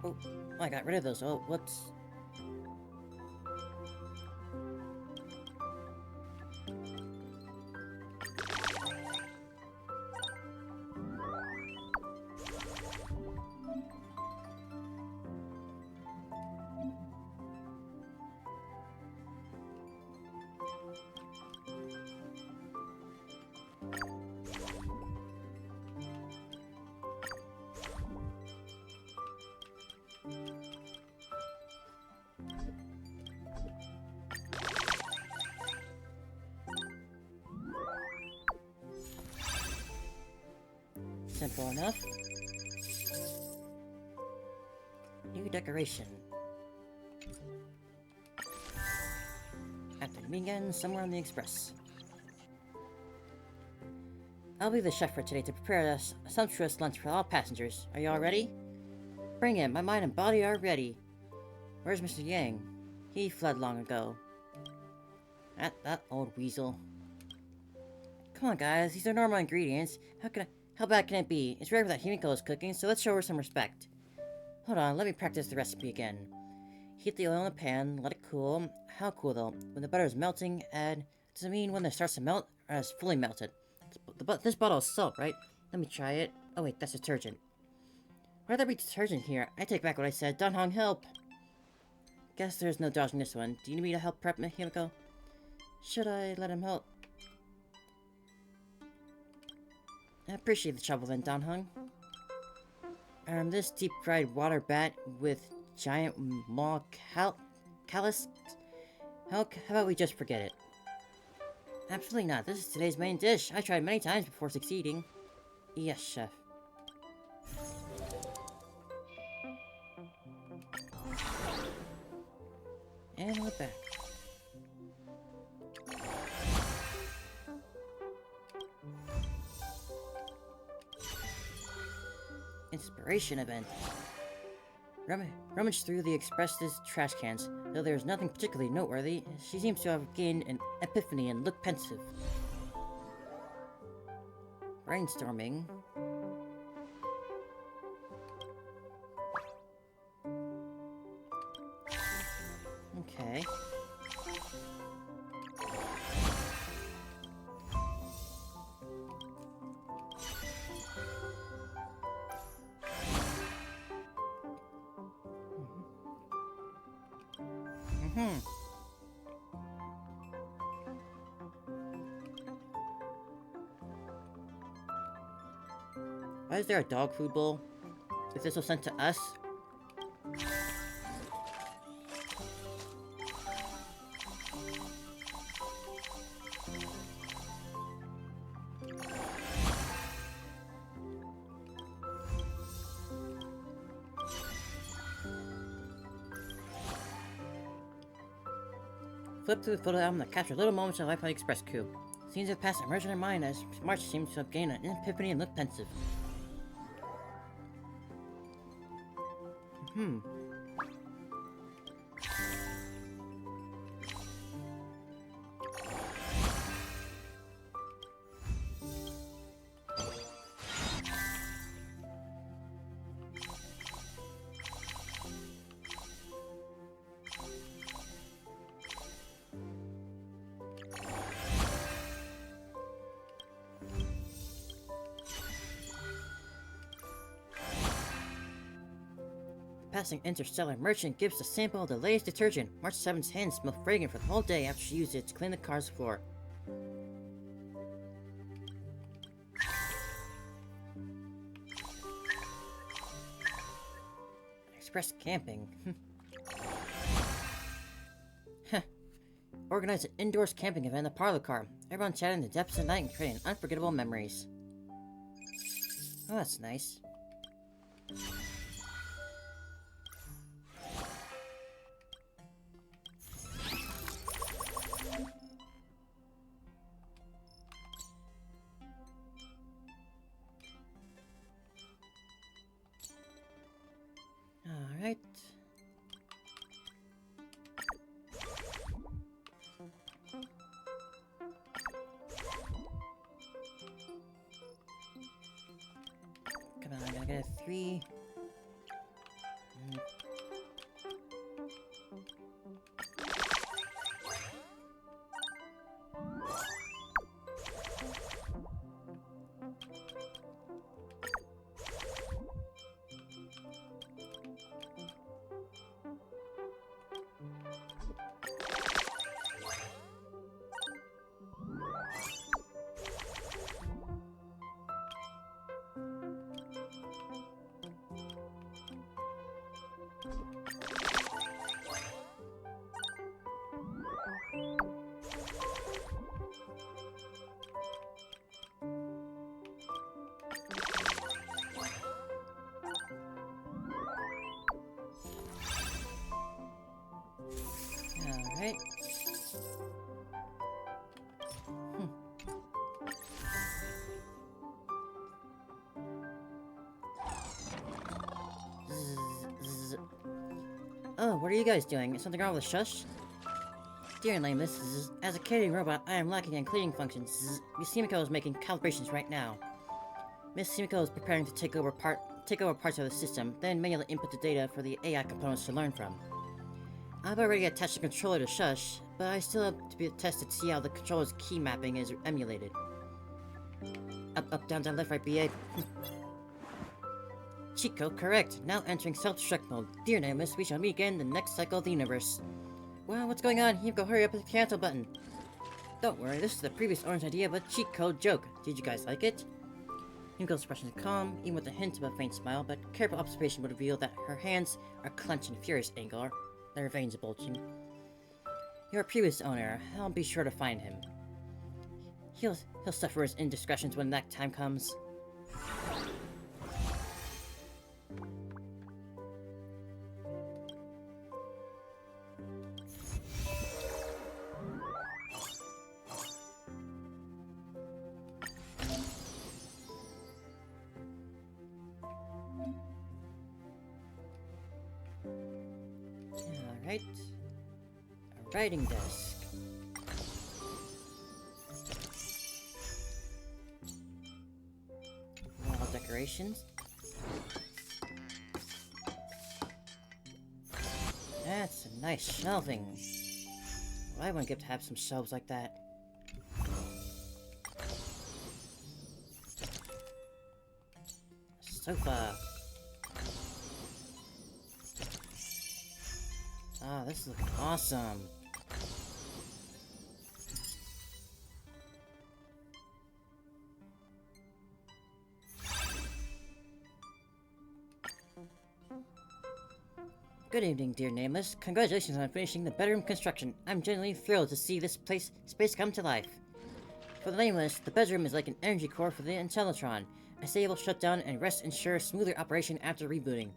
[SPEAKER 1] Oh, I got rid of those. Oh, whoops. Simple enough. New decoration. Have to meet again somewhere on the express. I'll be the chef for today to prepare us a sumptuous lunch for all passengers. Are you all ready? Bring it, my mind and body are ready. Where's Mr. Yang? He fled long ago. That old weasel. Come on guys, these are normal ingredients. How bad can it be? It's rare that Himiko is cooking, so let's show her some respect. Hold on, let me practice the recipe again. Heat the oil in the pan, let it cool. How cool though? When the butter is melting, add... Does it mean when it starts to melt, or it's fully melted? This bottle is salt, right? Let me try it. Oh wait, that's detergent. Why would there be detergent here? I take back what I said. Danhong, help! Guess there's no dodging this one. Do you need me to help prep Himiko? Should I let him help? I appreciate the trouble then, Danhong. This deep-fried water bat with giant maw callus? How about we just forget it? Absolutely not. This is today's main dish. I tried many times before succeeding. Yes, chef. And we're back. Inspiration event. Rummage through the Express's trash cans. Though there is nothing particularly noteworthy, she seems to have gained an epiphany and look pensive. Brainstorming. Okay. Why is there a dog food bowl? Is this was sent to us? Flip through the photo album that captured little moments of life on the Express crew. Scenes of the past emerge in her mind as March seems to have gained an epiphany and look pensive. Passing interstellar merchant gives a sample of the latest detergent. March 7's hands smell fragrant for the whole day after she used it to clean the car's floor. Express camping. Organize an indoors camping event in the parlor car. Everyone chatting in the depths of the night and creating unforgettable memories. Oh, that's nice. Alright. Come on, I gotta get a 3. Alright. Oh, what are you guys doing? Is something wrong with the shush? Dear Nameless, as a catering robot, I am lacking in cleaning functions. Miss Simiko is making calibrations right now. Miss Simiko is preparing to take over parts of the system, then manually input the data for the AI components to learn from. I've already attached the controller to Shush, but I still have to be tested to see how the controller's key mapping is emulated. Up, down, left, right, BA. Chico, correct. Now entering self-destruct mode. Dear Nameless, we shall meet again in the next cycle of the universe. Well, what's going on? You go hurry up with the cancel button. Don't worry, this is the previous owner's idea of a cheat code joke. Did you guys like it? Himiko's expression is calm, even with a hint of a faint smile, but careful observation would reveal that her hands are clenched in furious anger. Their veins bulging. Your previous owner, I'll be sure to find him. He'll suffer his indiscretions when that time comes. Alright. A writing desk. Wall decorations. That's a nice shelving. Well, I wouldn't get to have some shelves like that. Sofa. Ah, this looks awesome. Good evening, dear Nameless. Congratulations on finishing the bedroom construction. I'm genuinely thrilled to see this space come to life. For the Nameless, the bedroom is like an energy core for the Intellitron, a stable shutdown and rest ensure smoother operation after rebooting.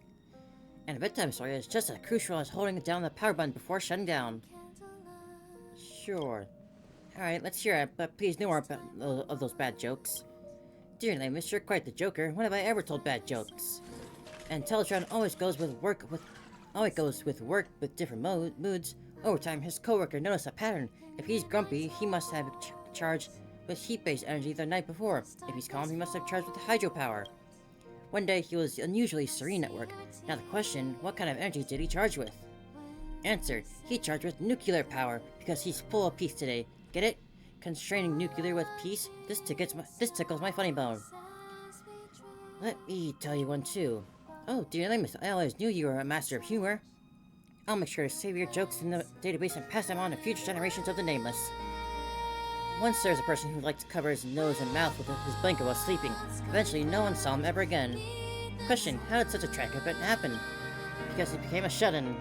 [SPEAKER 1] And a bedtime story is just as crucial as holding down the power button before shutting down. Sure. Alright, let's hear it, but please no more of those bad jokes. Dear Nameless, you're quite the joker. When have I ever told bad jokes? And Intellitron always goes with work with different moods. Over time, his coworker noticed a pattern. If he's grumpy, he must have charged with heat-based energy the night before. If he's calm, he must have charged with hydropower. One day, he was unusually serene at work. Now the question, what kind of energy did he charge with? Answer, he charged with nuclear power, because he's full of peace today. Get it? Constraining nuclear with peace? This tickles my funny bone. Let me tell you one too. Oh, dear Nameless, I always knew you were a master of humor. I'll make sure to save your jokes in the database and pass them on to future generations of the Nameless. Once there was a person who liked to cover his nose and mouth with his blanket while sleeping. Eventually, no one saw him ever again. Question, how did such a tragic event happen? Because he became a shut-in.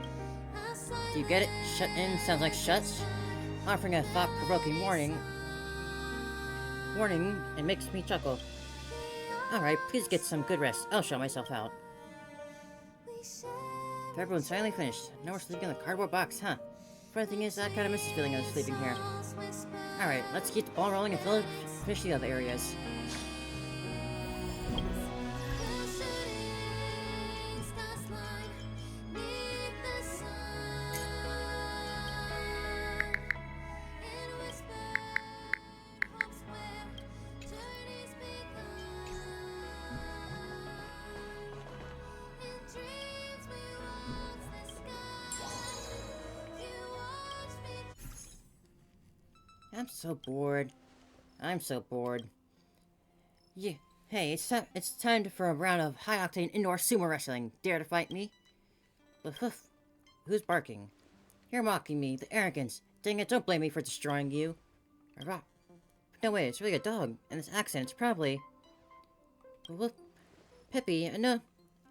[SPEAKER 1] Do you get it? Shut-in sounds like shuts? Offering a thought-provoking warning, it makes me chuckle. Alright, please get some good rest. I'll show myself out. If everyone's finally finished, now we're sleeping in the cardboard box, huh? Funny thing is, I kinda miss the feeling of sleeping here. Alright, let's keep the ball rolling and finish the other areas. I'm so bored. I'm so bored. Yeah. Hey, it's time for a round of high-octane indoor sumo wrestling. Dare to fight me? But who's barking? You're mocking me, the arrogance. Dang it, don't blame me for destroying you. No way, it's really a dog. And this accent, it's probably... Well, Peppy, I know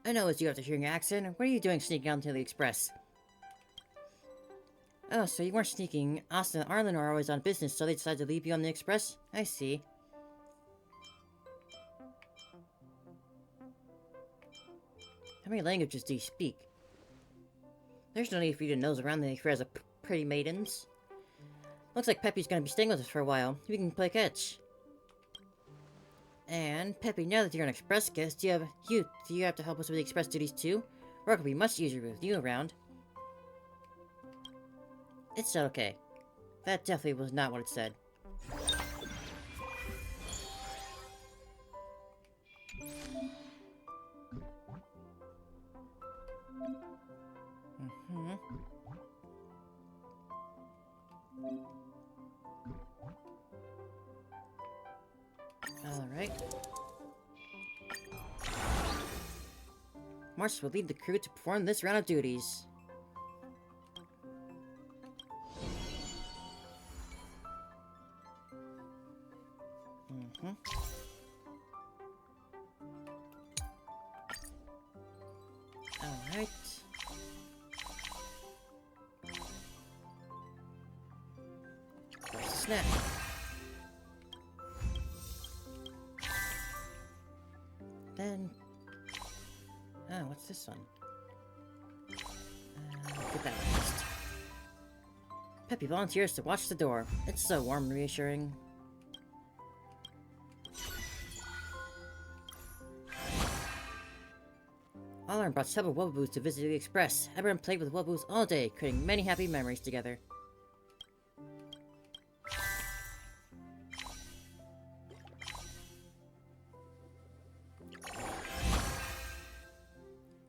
[SPEAKER 1] it's you after hearing your accent. What are you doing sneaking out into the express? Oh, so you weren't sneaking. Austin and Arlen are always on business, so they decided to leave you on the express? I see. How many languages do you speak? There's no need for you to nose around the affairs of pretty maidens. Looks like Peppy's gonna be staying with us for a while. We can play catch. And, Peppy, now that you're an express guest, do you have to help us with the express duties too? Work will be much easier with you around. It's okay. That definitely was not what it said. Alright. March will lead the crew to perform this round of duties. Alright. Where's the snap? Then... Oh, what's this one? Get that one first. Peppy volunteers to watch the door. It's so warm and reassuring. Alarm brought several Wubboos to visit the Express. Everyone played with Wubboos all day, creating many happy memories together.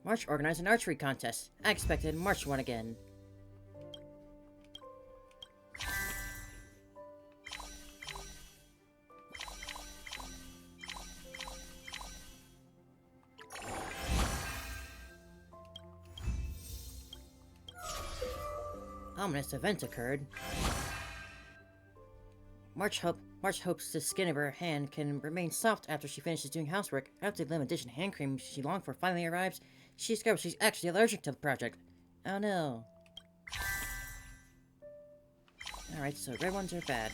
[SPEAKER 1] March organized an archery contest. I expected March won again. Ominous event occurred. March hopes the skin of her hand can remain soft after she finishes doing housework. After the limited edition hand cream she longed for finally arrives, she discovers she's actually allergic to the project. Oh no. Alright, so red ones are bad.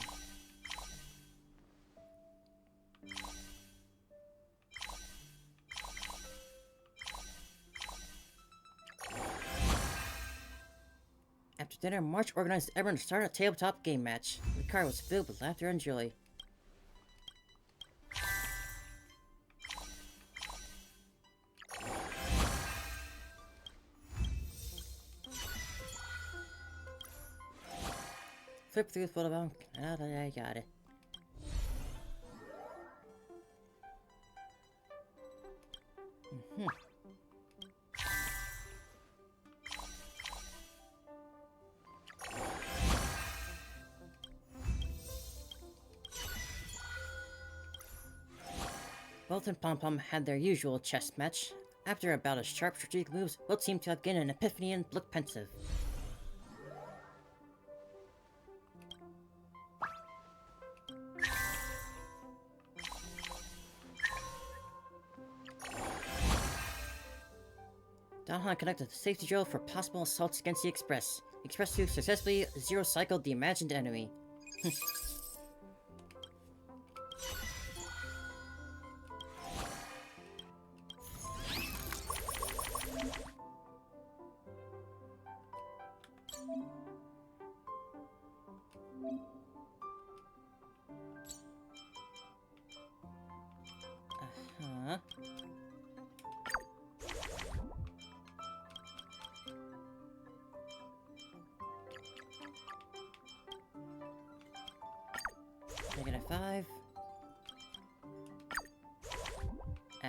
[SPEAKER 1] After dinner, March organized everyone to start a tabletop game match. The car was filled with laughter and joy. Flip through the photo album. I got it. Both and Pom Pom had their usual chess match. After a bout of sharp strategic moves, both seemed to have gained an epiphany and looked pensive. Donhan conducted a safety drill for possible assaults against the Express. The Express 2 successfully zero-cycled the imagined enemy. 5. Ah.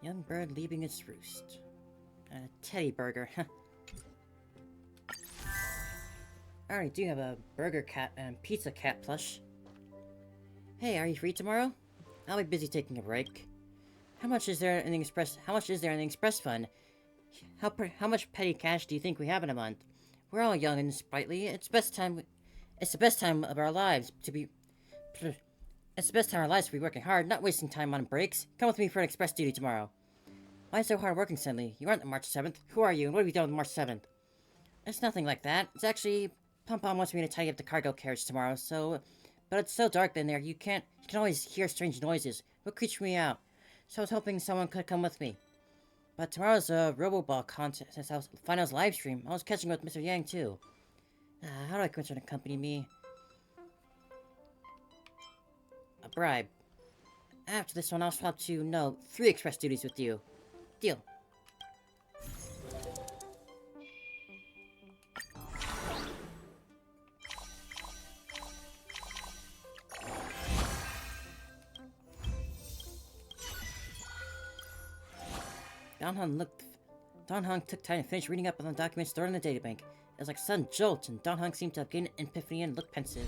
[SPEAKER 1] Young bird leaving its roost. Teddy burger. I already do have a burger cat and pizza cat plush. Hey, are you free tomorrow? I'll be busy taking a break. How much is there in the express fund? How much petty cash do you think we have in a month? We're all young and sprightly. It's the best time of our lives to be working hard, not wasting time on breaks. Come with me for an express duty tomorrow. Why so hard working suddenly? You aren't on March 7th. Who are you, and what have you done on March 7th? It's nothing like that. It's actually... Pom-Pom wants me to tidy up the cargo carriage tomorrow, so... But it's so dark in there, you can always hear strange noises. What creeps me out? So I was hoping someone could come with me. But tomorrow's a Roboball contest, since I was finals live stream. I was catching up with Mr. Yang, too. How do I convince her to accompany me? A bribe. After this one, I'll swap to, 3 express duties with you. Deal. Don Hong took time to finish reading up on the documents stored in the databank. It was like a sudden jolt, and Don Hong seemed to have gained an epiphany and looked pensive.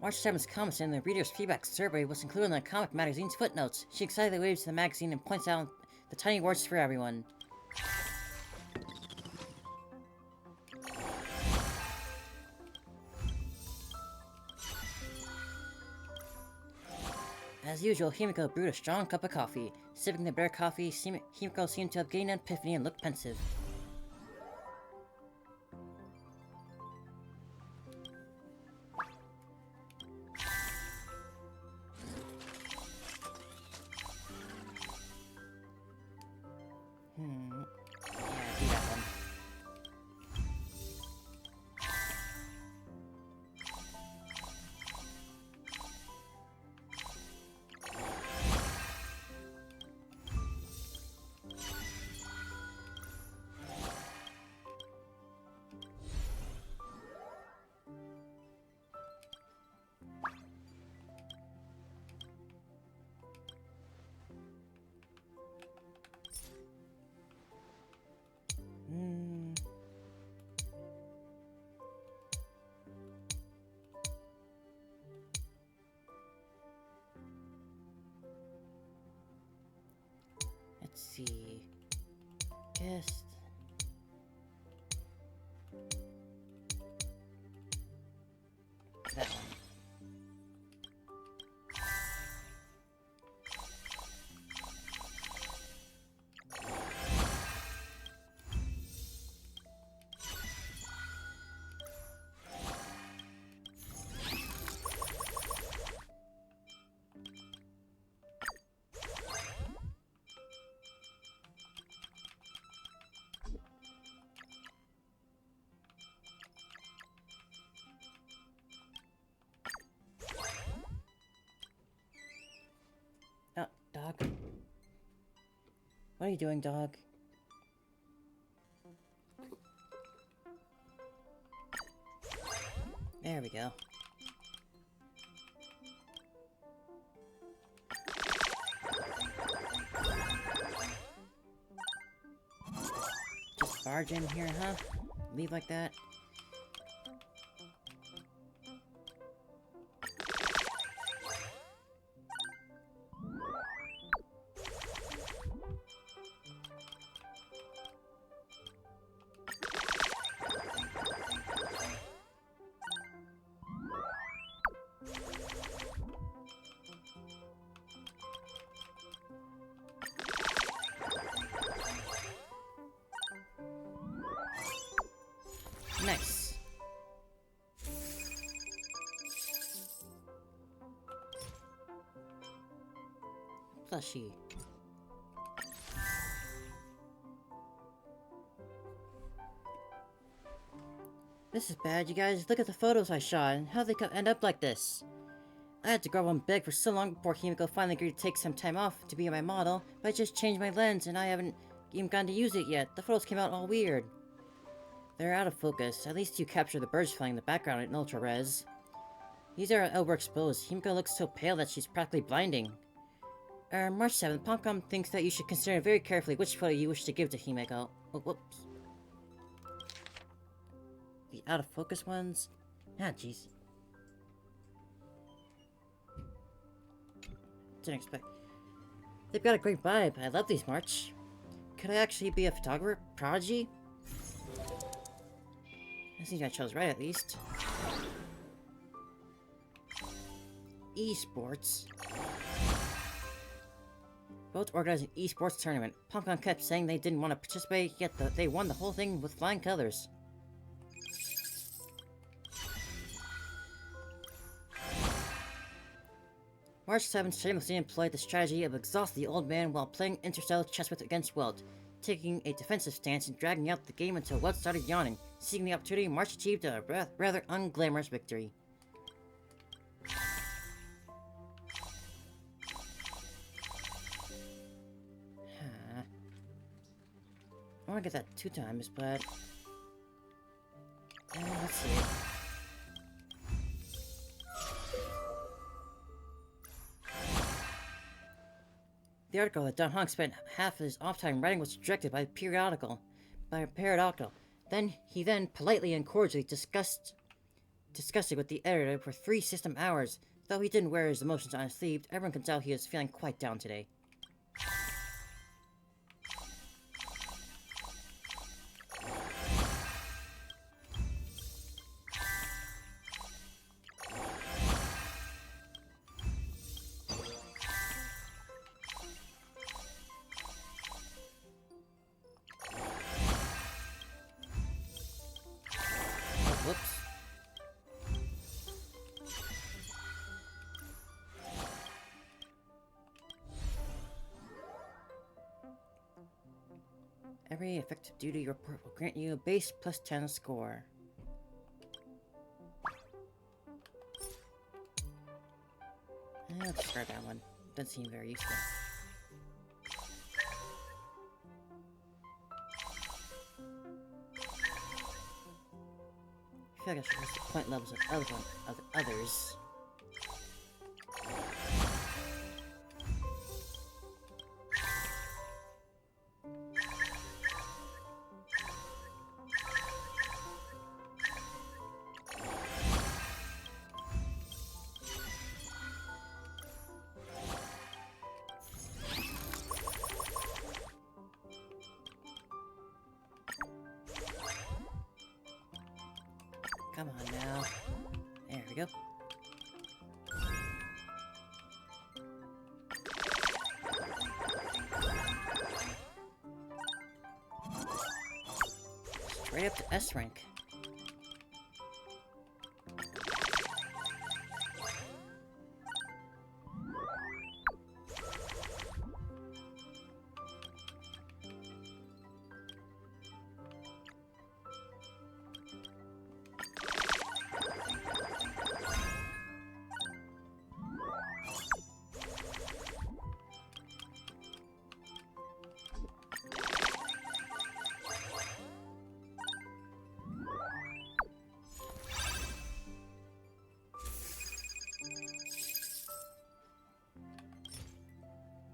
[SPEAKER 1] March 7th's comments in the reader's feedback survey was included in the comic magazine's footnotes. She excitedly waves to the magazine and points out the tiny words for everyone. As usual, Himiko brewed a strong cup of coffee. Sipping the bitter coffee, Himiko seemed to have gained an epiphany and looked pensive. Let's see. Guest. That one. Dog. What are you doing, dog? There we go. Just barge in here, huh? Leave like that? Nice. Plushie. This is bad, you guys. Look at the photos I shot and how they could end up like this. I had to grow and beg for so long before Himiko finally agreed to take some time off to be my model, but I just changed my lens and I haven't even gotten to use it yet. The photos came out all weird. They're out of focus. At least you capture the birds flying in the background in ultra res. These are overexposed. Himiko looks so pale that she's practically blinding. March 7th, Pomcom thinks that you should consider very carefully which photo you wish to give to Himiko. Oh, whoops. The out of focus ones? Ah, jeez. Didn't expect. They've got a great vibe. I love these, March. Could I actually be a photographer? Prodigy? I think I chose right, at least. Esports. Both organized an esports tournament. Pomcom kept saying they didn't want to participate, yet they won the whole thing with flying colors. March 7th shamelessly employed the strategy of exhaust the old man while playing interstellar chess with against Welt, taking a defensive stance and dragging out the game until Welt started yawning. Seeking the opportunity, March achieved a rather unglamorous victory. I want to get that 2 times, but... let's see it. The article that Don Hong spent half of his off time writing was rejected by Periodical. He then politely and cordially discussed it with the editor for 3 system hours. Though he didn't wear his emotions on his sleeve, everyone could tell he was feeling quite down today. Whoops. Every effective duty report will grant you a base plus 10 score. I'll discard that one. Doesn't seem very useful. I feel like I should list the point levels of others. Come on now. There we go. Straight up to S rank.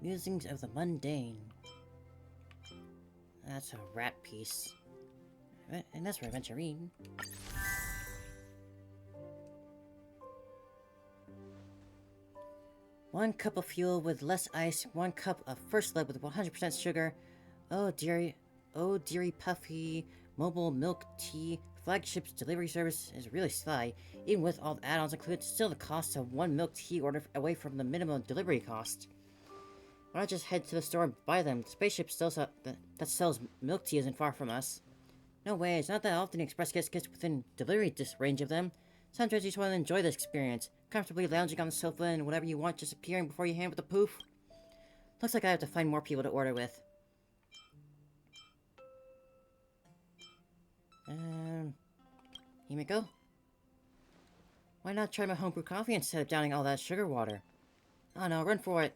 [SPEAKER 1] Musings of the Mundane. That's a rat piece. And that's for Aventurine. One cup of fuel with less ice, 1 cup of first blood with 100% sugar. Oh dearie puffy, mobile milk tea, flagship's delivery service is really sly. Even with all the add-ons included, still the cost of 1 milk tea order away from the minimum delivery cost. Why not just head to the store and buy them? The spaceship still that sells milk tea isn't far from us. No way, it's not that often the Express gets within delivery range of them. Sometimes you just want to enjoy this experience. Comfortably lounging on the sofa and whatever you want just appearing before you hand with a poof. Looks like I have to find more people to order with. Himiko? Why not try my homebrew coffee instead of downing all that sugar water? Oh no, run for it.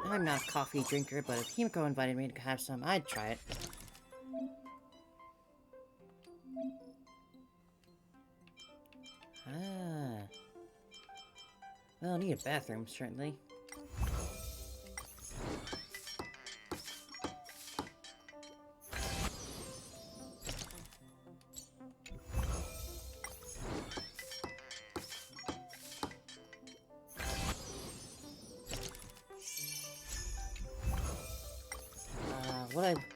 [SPEAKER 1] I'm not a coffee drinker, but if Himiko invited me to have some, I'd try it. Ah. Well, I'll need a bathroom, certainly.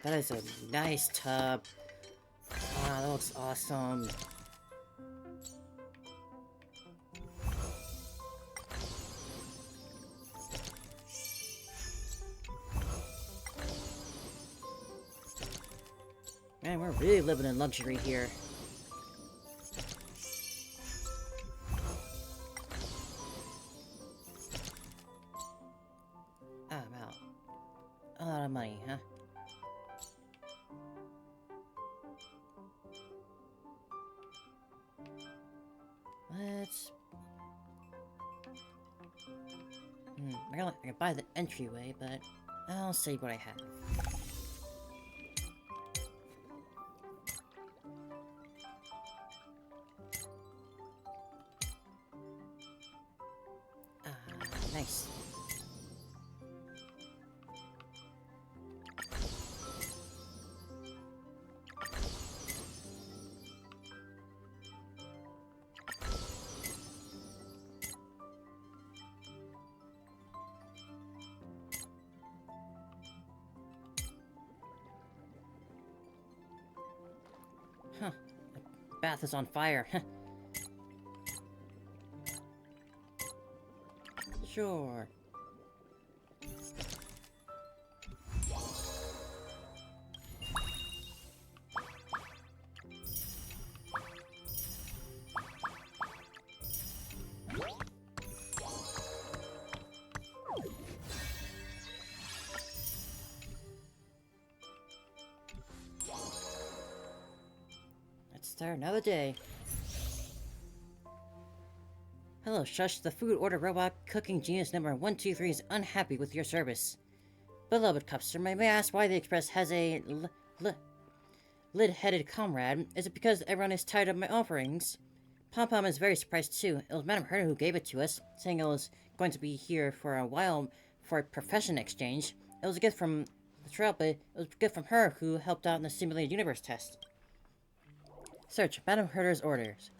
[SPEAKER 1] That is a nice tub. Ah, that looks awesome. Man, we're really living in luxury here. Ah, I'm out. A lot of money, huh? Let's... I can buy the entryway, but I'll see what I have. Nice. Huh. The bath is on fire. Sure. Let's start another day. Hello, Shush. The food order robot cooking genius number 123 is unhappy with your service. Beloved customer, may I ask why the Express has a lid-headed comrade? Is it because everyone is tired of my offerings? Pom-Pom is very surprised too. It was Madame Herder who gave it to us, saying it was going to be here for a while for a profession exchange. It was a gift from the Trailblazer. It was a gift from her who helped out in the simulated universe test. Search Madame Herder's orders.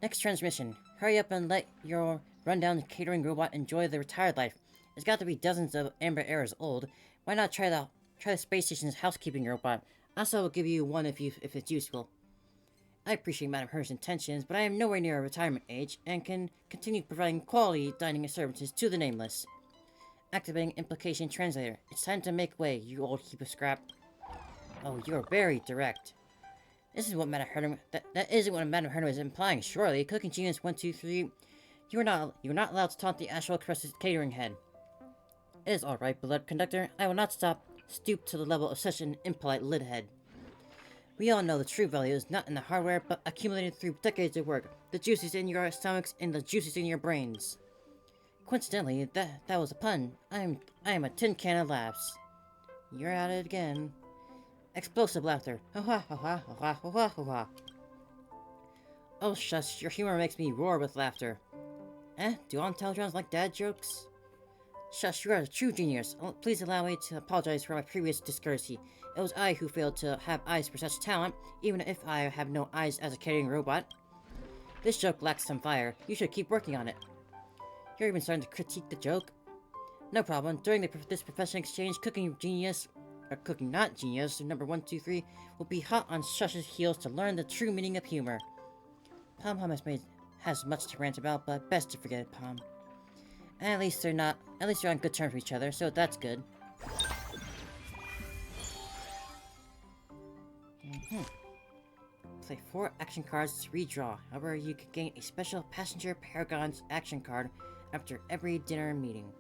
[SPEAKER 1] Next transmission. Hurry up and let your rundown catering robot enjoy the retired life. It's got to be dozens of amber eras old. Why not try the space station's housekeeping robot? Also, will give you one if it's useful. I appreciate Madame Herder's intentions, but I am nowhere near a retirement age and can continue providing quality dining services to the nameless. Activating implication translator. It's time to make way, you old heap of scrap. Oh, you're very direct. This is what Madame Herder... That isn't what Madame Herder is implying, surely. Cooking Genius 123... You're not allowed to taunt the Astral Express's catering head. It is alright, beloved conductor. I will not stoop to the level of such an impolite lid head. We all know the true value is not in the hardware, but accumulated through decades of work. The juices in your stomachs and the juices in your brains. Coincidentally, that was a pun. I am a tin can of laughs. You're at it again. Explosive laughter. Ha ha ha ha ha ha ha ha. Oh shush, your humor makes me roar with laughter. Eh? Do on-telegrams like dad jokes? Shush, you are a true genius. Please allow me to apologize for my previous discourtesy. It was I who failed to have eyes for such talent, even if I have no eyes as a carrying robot. This joke lacks some fire. You should keep working on it. You're even starting to critique the joke. No problem. During this profession exchange, Cooking Genius, or Cooking Not Genius, number 123, will be hot on Shush's heels to learn the true meaning of humor. Pom has much to rant about, but best to forget it, Pom. At least they're on good terms with each other, so that's good. Play 4 action cards to redraw. However, you could gain a special Passenger Paragon's action card after every dinner meeting.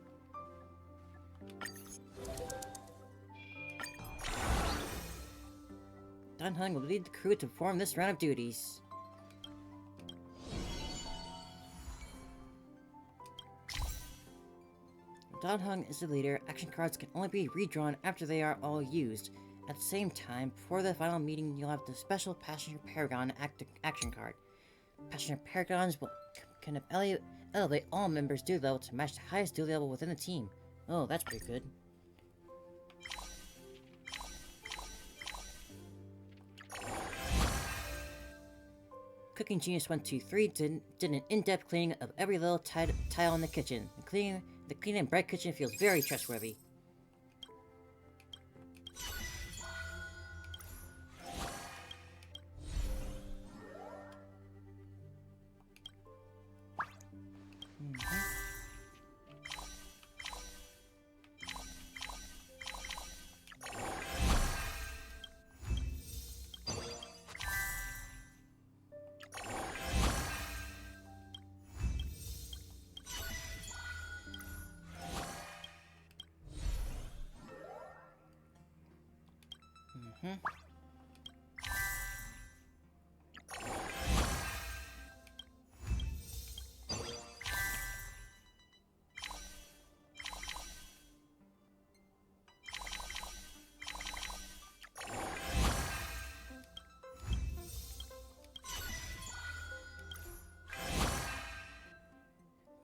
[SPEAKER 1] Dan Heng will lead the crew to perform this round of duties. Dan Heng is the leader. Action cards can only be redrawn after they are all used. At the same time, before the final meeting, you'll have the special Passenger Paragon action card. Passenger Paragons can elevate all members' duty level to match the highest duty level within the team. Oh, that's pretty good. Cooking Genius 123 did an in-depth cleaning of every little tile in the kitchen. The clean and bright kitchen feels very trustworthy.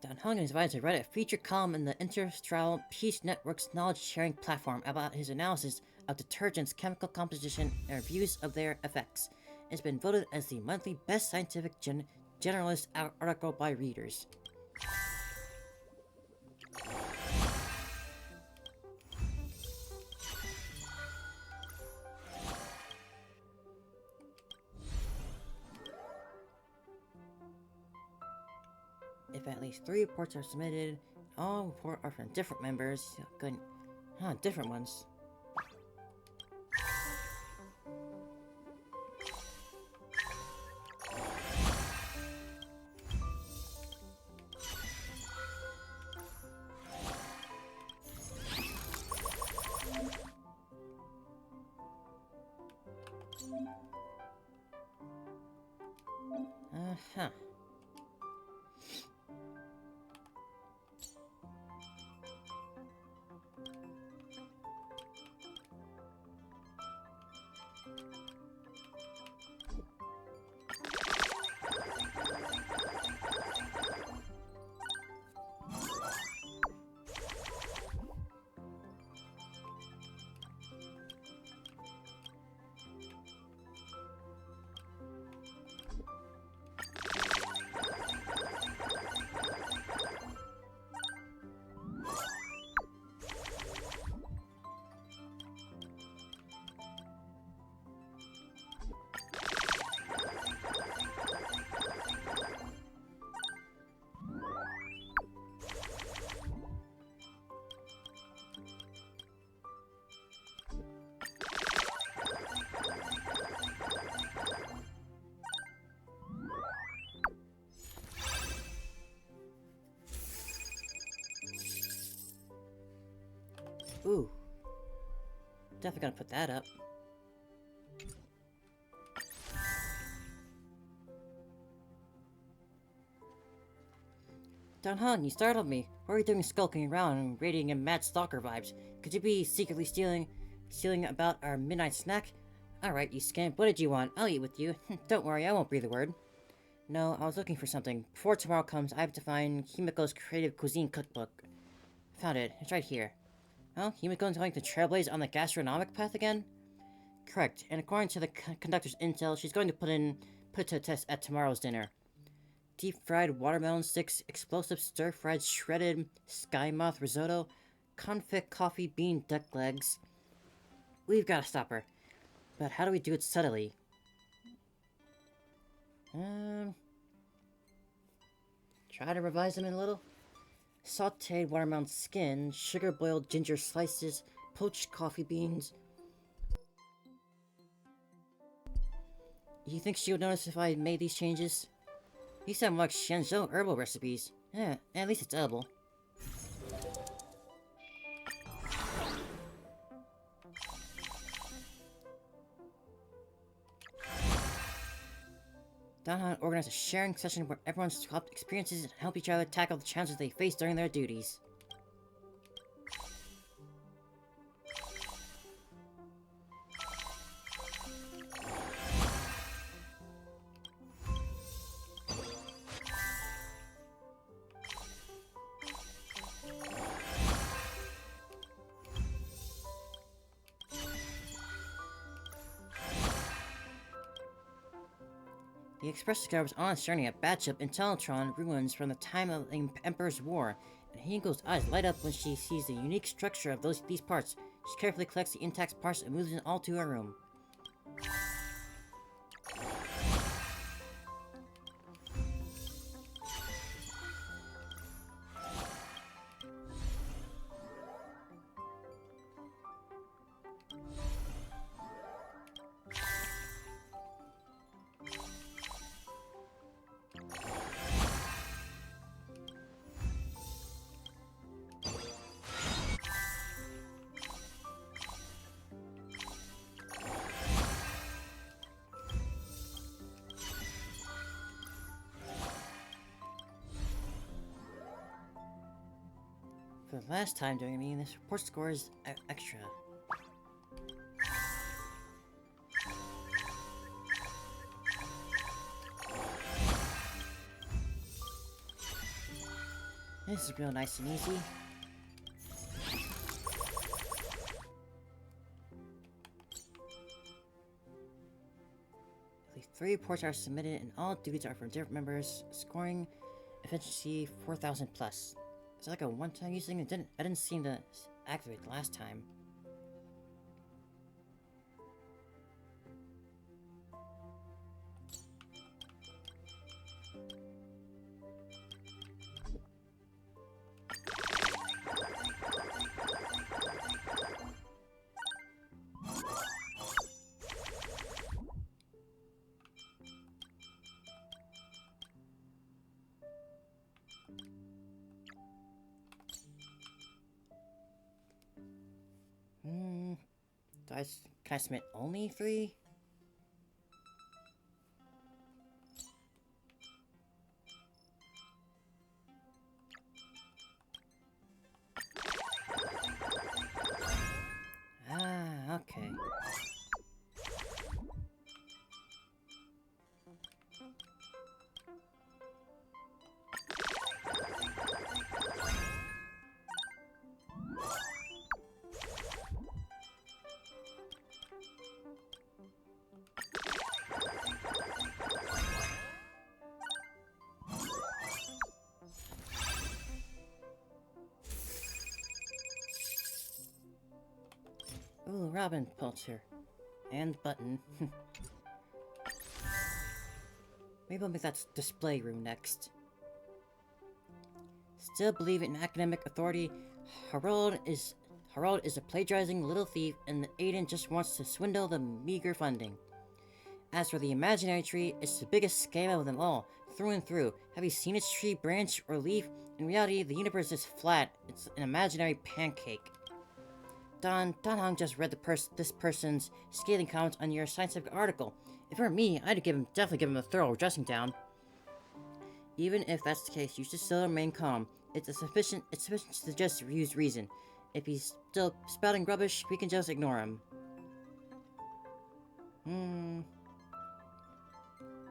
[SPEAKER 1] Dan Heng is invited to write a feature column in the Interstral Peace Network's knowledge-sharing platform about his analysis of detergents' chemical composition and reviews of their effects. It's been voted as the monthly best scientific generalist article by readers. If at least 3 reports are submitted, all reports are from different members. Good. Different ones. Uh-huh. Ooh. Definitely gonna put that up. Dan Heng, you startled me. What are you doing skulking around and radiating in mad stalker vibes? Could you be secretly stealing about our midnight snack? Alright, you scamp, what did you want? I'll eat with you. Don't worry, I won't breathe a word. No, I was looking for something. Before tomorrow comes, I have to find Himiko's Creative Cuisine Cookbook. Found it. It's right here. Oh, Himiko's going to Trailblaze on the gastronomic path again? Correct. And according to the conductor's intel, she's going to put it to the test at tomorrow's dinner. Deep-fried watermelon sticks, explosive stir-fried shredded sky moth risotto, confit coffee bean duck legs. We've got to stop her. But how do we do it subtly? Try to revise them a little. Sauteed watermelon skin, sugar-boiled ginger slices, poached coffee beans. You think she would notice if I made these changes? These sound like Shenzhou herbal recipes. Yeah, at least it's edible. Danhan organized a sharing session where everyone swapped experiences and helped each other tackle the challenges they faced during their duties. The Express discovers on its journey a batch of Intellitron ruins from the time of the Emperor's War, and Himiko's eyes light up when she sees the unique structure of these parts. She carefully collects the intact parts and moves them all to her room. For the last time during a meeting, this report score is extra. This is real nice and easy. At least 3 reports are submitted and all duties are from different members. Scoring efficiency 4,000 plus. Is that like a one-time use thing? I didn't seem to activate the last time. Can I submit only 3? Ah, okay. Ooh, Robin Pulcher. And button. Maybe I'll make that display room next. Still believe in academic authority. Harold is a plagiarizing little thief, and Aiden just wants to swindle the meager funding. As for the imaginary tree, it's the biggest scam of them all, through and through. Have you seen its tree, branch, or leaf? In reality, the universe is flat. It's an imaginary pancake. Don Hong just read this person's scathing comments on your scientific article. If it were me, I'd definitely give him a thorough dressing down. Even if that's the case, you should still remain calm. It's sufficient to just use reason. If he's still spouting rubbish, we can just ignore him.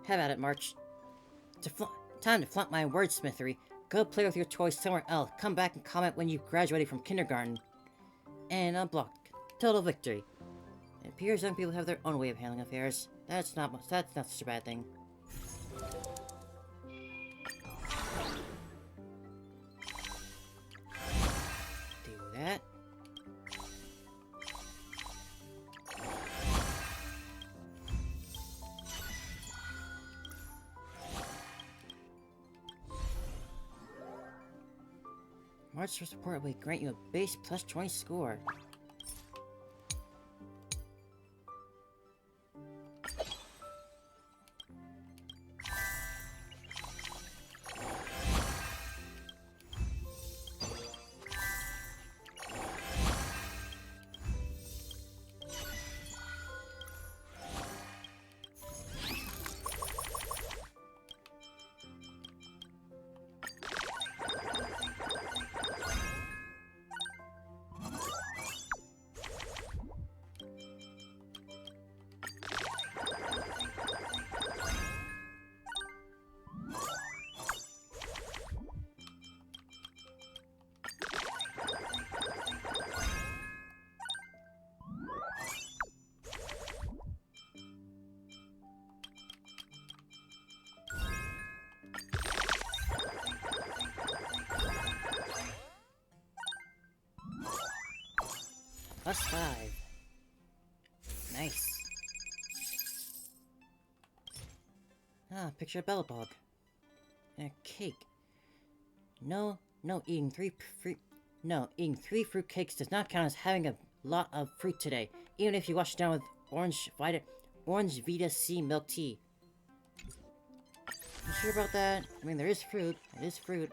[SPEAKER 1] Have at it, March. Time to flaunt my wordsmithery. Go play with your toys somewhere else. Come back and comment when you've graduated from kindergarten. And unblocked. Total victory. It appears young people have their own way of handling affairs. That's not such a bad thing. Do that. March support will grant you a base plus 20 score. Plus 5. Nice. Ah, picture of Bellabog. And a cake. No, eating eating 3 fruit cakes does not count as having a lot of fruit today, even if you wash it down with orange Vita C milk tea. You sure about that? I mean, there is fruit. It is fruit.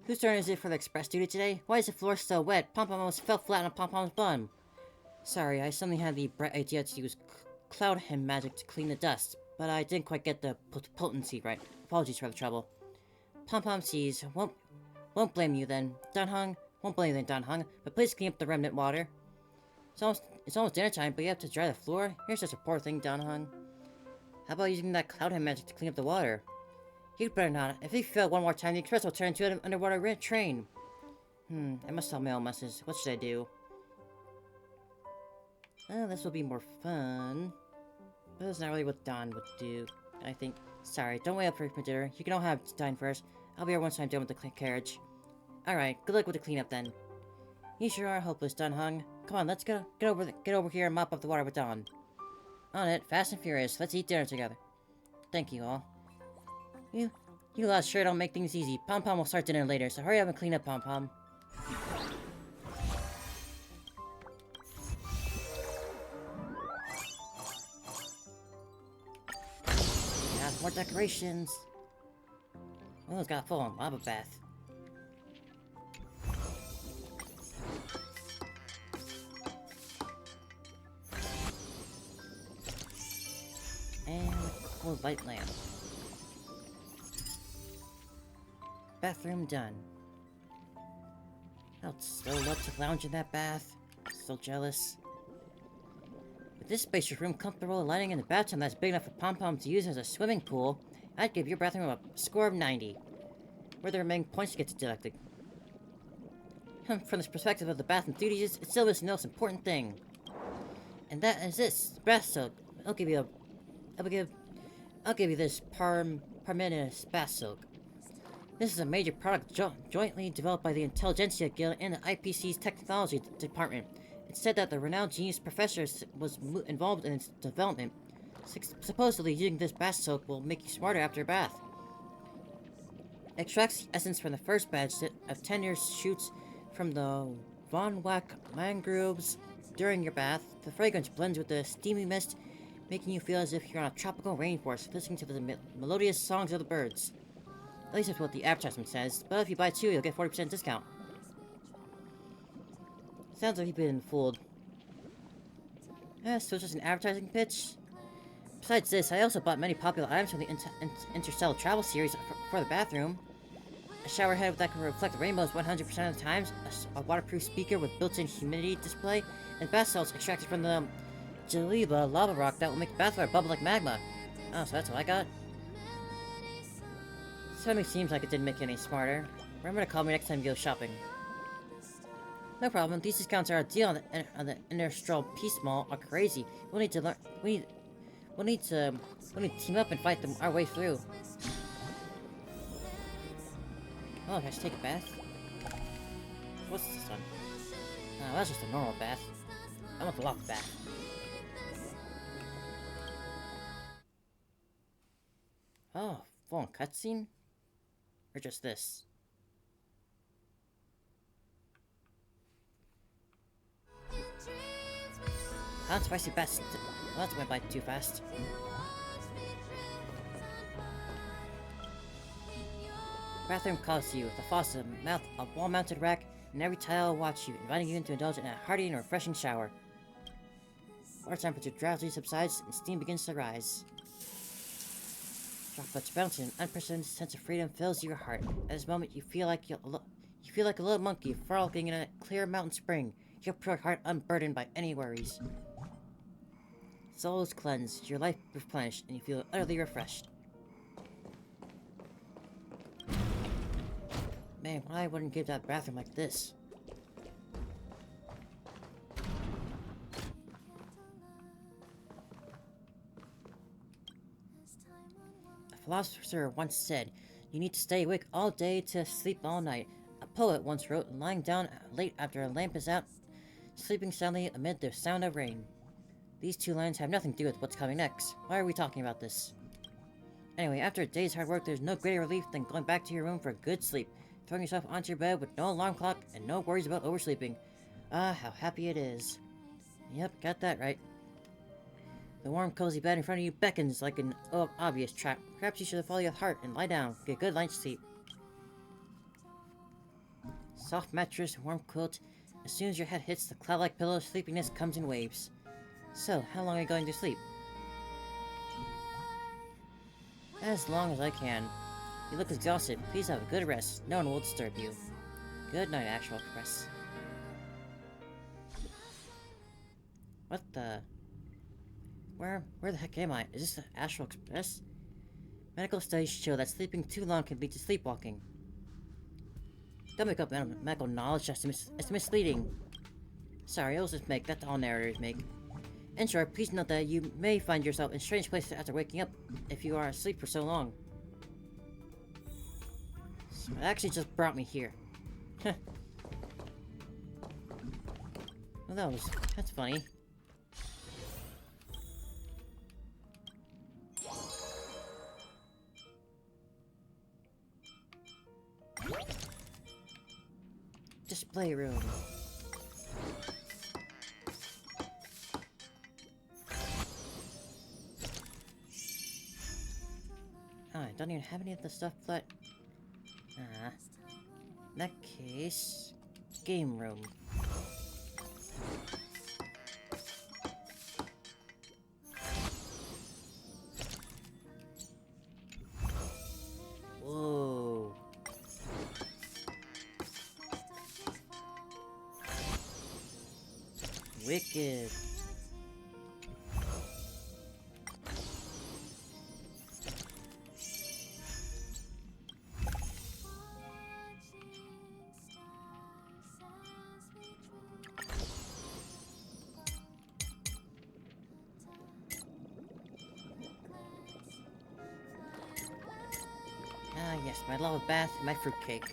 [SPEAKER 1] Whose turn is it for the express duty today? Why is the floor so wet? Pom-Pom almost fell flat on Pom-Pom's bum. Sorry, I suddenly had the bright idea to use cloud hem magic to clean the dust, but I didn't quite get the potency right. Apologies for the trouble. Pom-Pom sees. Won't blame you then. Dan-Hung, won't blame you then, Dan-Hung, but please clean up the remnant water. It's almost dinner time, but you have to dry the floor? You're such a poor thing, Dan-Hung. How about using that cloud hem magic to clean up the water? You'd better not. If you fail one more time, the express will turn into an underwater train. I must tell my own message. What should I do? This will be more fun. But that's not really what Don would do, I think. Sorry, don't wait up for dinner. You can all have dine first. I'll be here once I'm done with the carriage. Alright, good luck with the cleanup then. You sure are hopeless, Don-Hung. Come on, let's get over here and mop up the water with Don. On it, fast and furious. Let's eat dinner together. Thank you all. You lads sure don't make things easy. Pom-Pom will start dinner later, so hurry up and clean up, Pom-Pom. Got more decorations. Oh, it's got a full-on lava bath. And a cool light lamp. Bathroom done. I'd still love to lounge in that bath. So jealous. With this spacious room, comfortable lighting in the bathtub that's big enough for Pom-Pom to use as a swimming pool, I'd give your bathroom a score of 90. Where the remaining points get deducted. From the perspective of the bath enthusiast, it still is the most important thing. And that is this bath soak. I'll give you this Parmenas bath soak. This is a major product jointly developed by the Intelligentsia Guild and the IPC's Technology Department. It's said that the renowned genius professor was involved in its development. Supposedly, using this bath soak will make you smarter after a bath. Extracts essence from the first batch of tenure shoots from the Von Wack mangroves during your bath. The fragrance blends with the steamy mist, making you feel as if you're on a tropical rainforest, listening to the melodious songs of the birds. At least that's what the advertisement says, but if you buy 2, you'll get 40% discount. Sounds like you've been fooled. So it's just an advertising pitch? Besides this, I also bought many popular items from the Interstellar Travel series for the bathroom. A shower head that can reflect rainbows 100% of the times, a waterproof speaker with built-in humidity display, and bath salts extracted from the Jaleba lava rock that will make the bathwater bubble like magma. Oh, so that's what I got? Suddenly seems like it didn't make it any smarter. Remember to call me next time you go shopping. No problem. These discounts are a deal on the Astral Peace Mall are crazy. We'll need to learn. We'll need to team up and fight them our way through. Oh, can I just take a bath? What's this one? Oh, that's just a normal bath. I want the locked bath. Oh, full cutscene? Or just this? Hot spicy best. Well, that went by too fast. Bathroom calls to you with a faucet, a wall-mounted rack, and every tile will watch you, inviting you to indulge in a hearty and refreshing shower. Water temperature gradually subsides and steam begins to rise. Droplets bounce and an unprecedented sense of freedom fills your heart. At this moment, you feel like a little monkey frolicking in a clear mountain spring, your pure heart unburdened by any worries. Soul is cleansed, your life replenished, and you feel utterly refreshed. Man, why wouldn't give that bathroom like this? A philosopher once said, "You need to stay awake all day to sleep all night." A poet once wrote, "Lying down late after a lamp is out, sleeping soundly amid the sound of rain." These two lines have nothing to do with what's coming next. Why are we talking about this? Anyway, after a day's hard work, there's no greater relief than going back to your room for a good sleep, throwing yourself onto your bed with no alarm clock and no worries about oversleeping. Ah, how happy it is. Yep, got that right. The warm, cozy bed in front of you beckons like an obvious trap. Perhaps you should follow your heart and lie down, get a good night's sleep. Soft mattress, warm quilt. As soon as your head hits the cloud-like pillow, sleepiness comes in waves. So, how long are you going to sleep? As long as I can. You look exhausted. Please have a good rest. No one will disturb you. Good night, Astral Express. What the... Where the heck am I? Is this the Astral Express? Medical studies show that sleeping too long can lead to sleepwalking. Don't make up medical knowledge just it's misleading. Sorry, it was just make. That's all narrators make. In short, please note that you may find yourself in strange places after waking up if you are asleep for so long. So it actually just brought me here. Well, that's funny. Display room. Oh, I don't even have any of the stuff, but... in that case... Game room. Whoa. Wicked. Ah, yes, my lava bath and my fruitcake.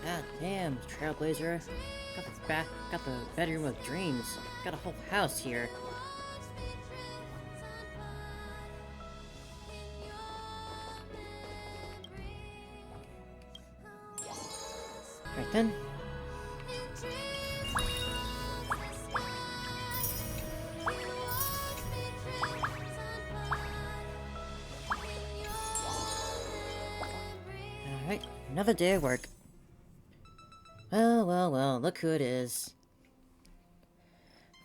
[SPEAKER 1] God damn, Trailblazer. Got the bedroom of dreams. Got a whole house here. Right then. Alright, another day of work. Well, look who it is.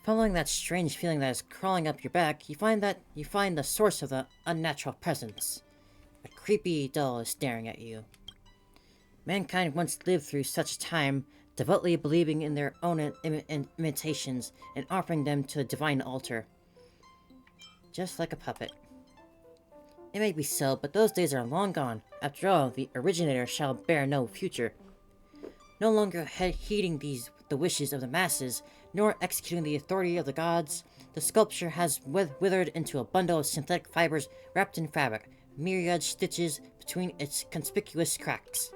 [SPEAKER 1] Following that strange feeling that is crawling up your back, you find the source of the unnatural presence. A creepy doll is staring at you. Mankind once lived through such a time, devoutly believing in their own imitations and offering them to the divine altar. Just like a puppet. It may be so, but those days are long gone. After all, the originator shall bear no future. No longer heeding the wishes of the masses, nor executing the authority of the gods, the sculpture has withered into a bundle of synthetic fibers wrapped in fabric, myriad stitches between its conspicuous cracks.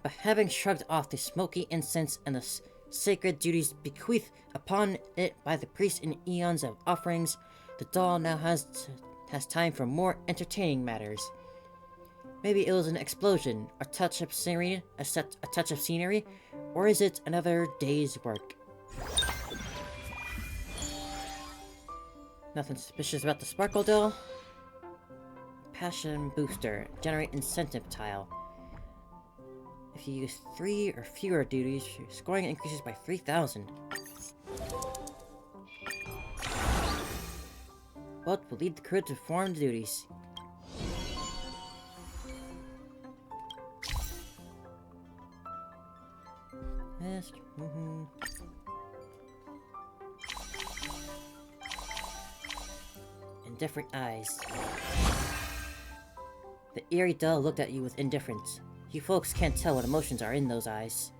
[SPEAKER 1] But having shrugged off the smoky incense and the sacred duties bequeathed upon it by the priest in eons of offerings, the doll now has time for more entertaining matters. Maybe it was an explosion, a touch of scenery, or is it another day's work? Nothing suspicious about the sparkle doll. Passion booster, generate incentive tile. If you use 3 or fewer duties, your scoring increases by 3,000. Both will lead the crew to perform the duties. Yes. Indifferent eyes. The eerie doll looked at you with indifference. You folks can't tell what emotions are in those eyes.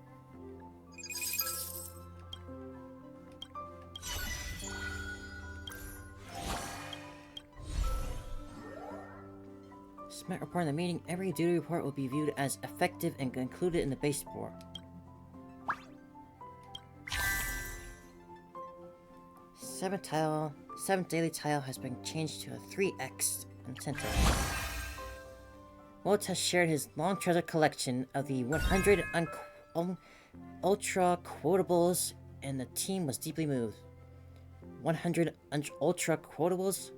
[SPEAKER 1] Smart report in the meeting. Every duty report will be viewed as effective and included in the base report. Seventh daily tile has been changed to a 3x incentive. Walt has shared his long treasure collection of the 100 ultra quotables, and the team was deeply moved. 100 ultra quotables?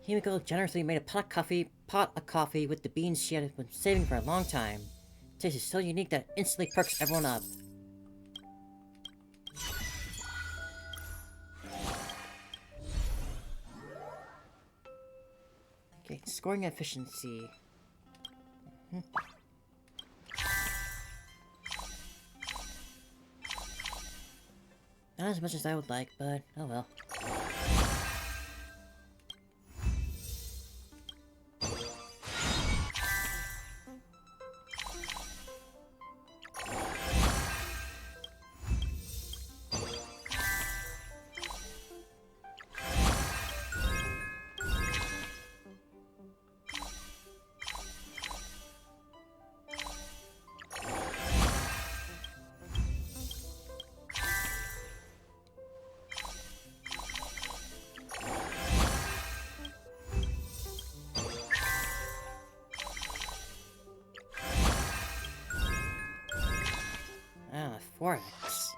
[SPEAKER 1] Himiko generously made a pot of coffee with the beans she had been saving for a long time. It tasted so unique that it instantly perks everyone up. Okay, scoring efficiency. Not as much as I would like, but oh well. Ah, 4x.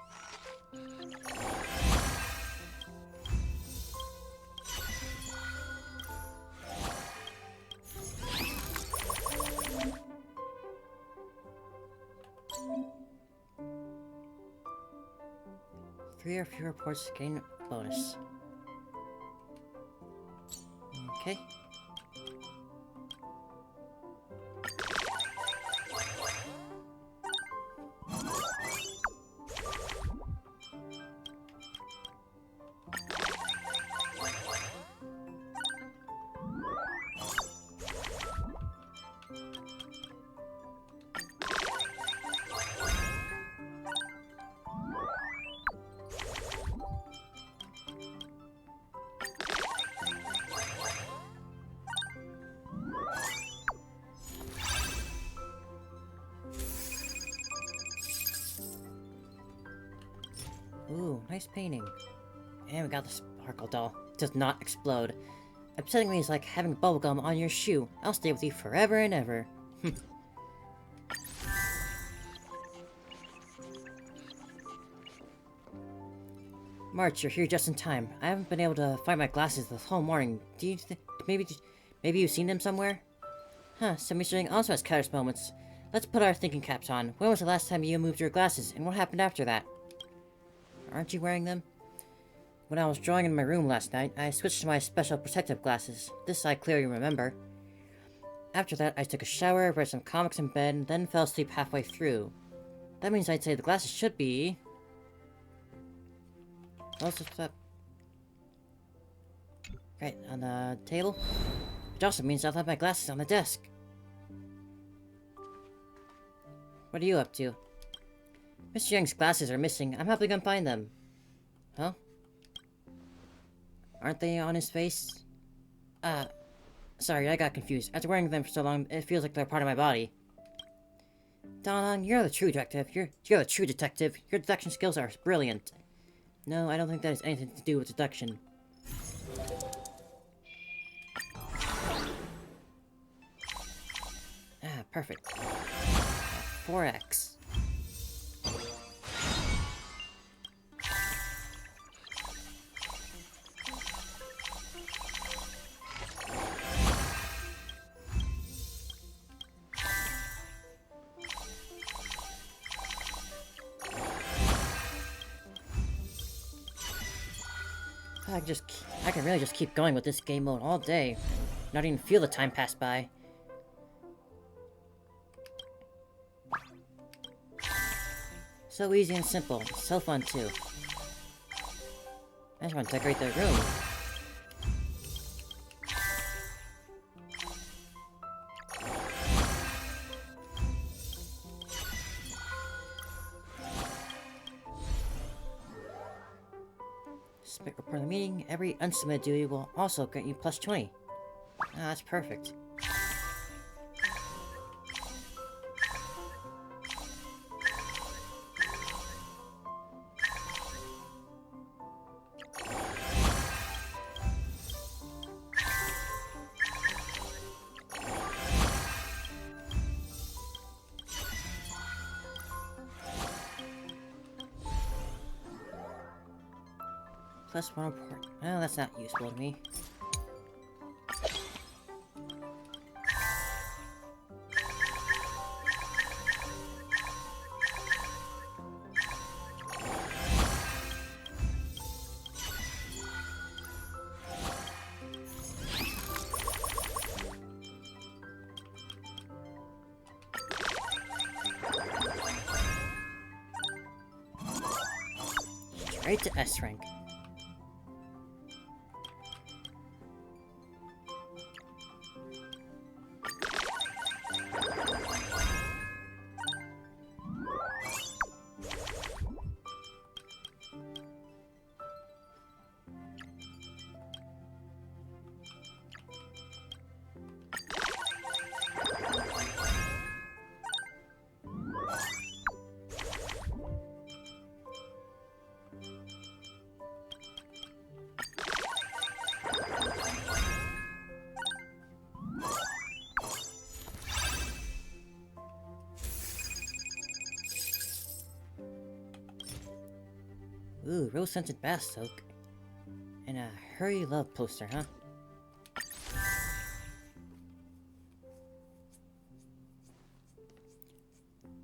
[SPEAKER 1] Three or fewer reports gain bonus. Okay. Nice painting. And we got the sparkle doll. It does not explode. Upsetting me is like having bubblegum on your shoe. I'll stay with you forever and ever. March, you're here just in time. I haven't been able to find my glasses this whole morning. Do you maybe you've seen them somewhere? Huh, so Mr. also has Kairos moments. Let's put our thinking caps on. When was the last time you moved your glasses, and what happened after that? Aren't you wearing them? When I was drawing in my room last night, I switched to my special protective glasses. This I clearly remember. After that, I took a shower, read some comics in bed, and then fell asleep halfway through. That means I'd say the glasses should be... what's up? Right, on the table? Which also means I'll have my glasses on the desk. What are you up to? Mr. Young's glasses are missing. I'm helping him find them. Huh? Aren't they on his face? Sorry, I got confused. After wearing them for so long, it feels like they're part of my body. Don, you're the true detective. You're the true detective. Your deduction skills are brilliant. No, I don't think that has anything to do with deduction. Ah, perfect. 4x. I can really just keep going with this game mode all day. Not even feel the time pass by. So easy and simple. So fun too. I just want to decorate the room. Report the meeting. Every unsubmitted duty will also grant you plus 20. Ah, that's perfect. Plus 1 report. Well, that's not useful to me. Straight to S rank. Ooh, rose-scented bath soak. And a hurry love poster, huh?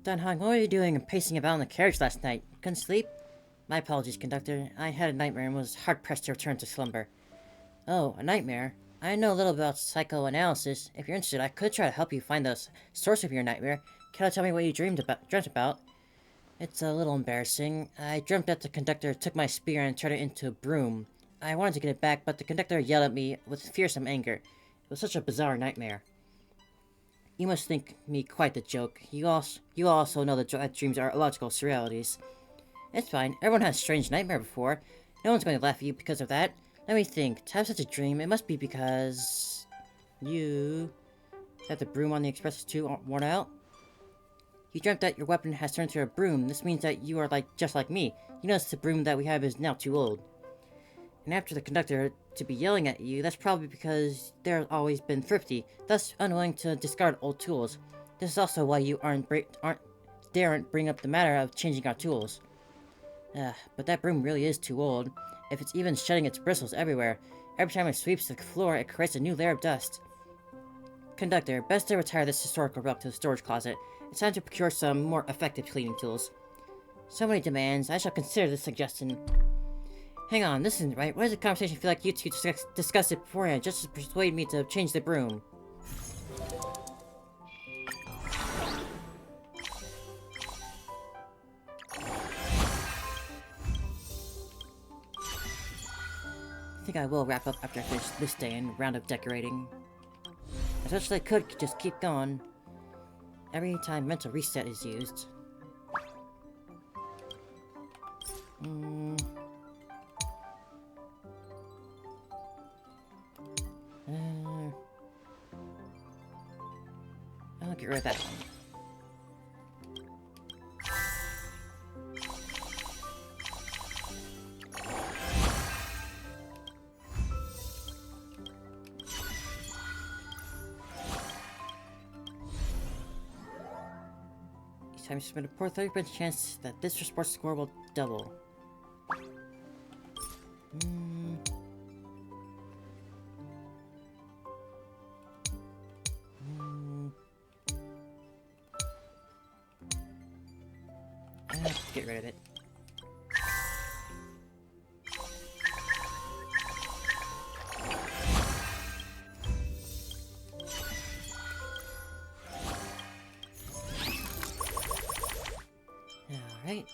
[SPEAKER 1] Dunhong, what were you doing and pacing about in the carriage last night? Couldn't sleep? My apologies, conductor. I had a nightmare and was hard-pressed to return to slumber. Oh, a nightmare? I know a little about psychoanalysis. If you're interested, I could try to help you find the source of your nightmare. Can you tell me what you dreamt about? It's a little embarrassing. I dreamt that the conductor took my spear and turned it into a broom. I wanted to get it back, but the conductor yelled at me with fearsome anger. It was such a bizarre nightmare. You must think me quite the joke. You also know that dreams are illogical surrealities. It's fine. Everyone has a strange nightmare before. No one's going to laugh at you because of that. Let me think. To have such a dream, it must be because... you... that the broom on the express is too worn out? You dreamt that your weapon has turned into a broom. This means that you are just like me. You notice the broom that we have is now too old. And after the conductor to be yelling at you, that's probably because they've always been thrifty, thus unwilling to discard old tools. This is also why you daren't bring up the matter of changing our tools. But that broom really is too old. If it's even shedding its bristles everywhere, every time it sweeps the floor, it creates a new layer of dust. Conductor, best to retire this historical relic to the storage closet. It's time to procure some more effective cleaning tools. So many demands, I shall consider this suggestion. Hang on, this isn't right. Why does the conversation feel like you two discussed it beforehand just to persuade me to change the broom? I think I will wrap up after I finish this day and round of decorating. As much as I could just keep going. Every time mental reset is used. I'll get rid of that one. Each time you spend a poor 30% chance that this sports score will double. Get rid of it. Alright.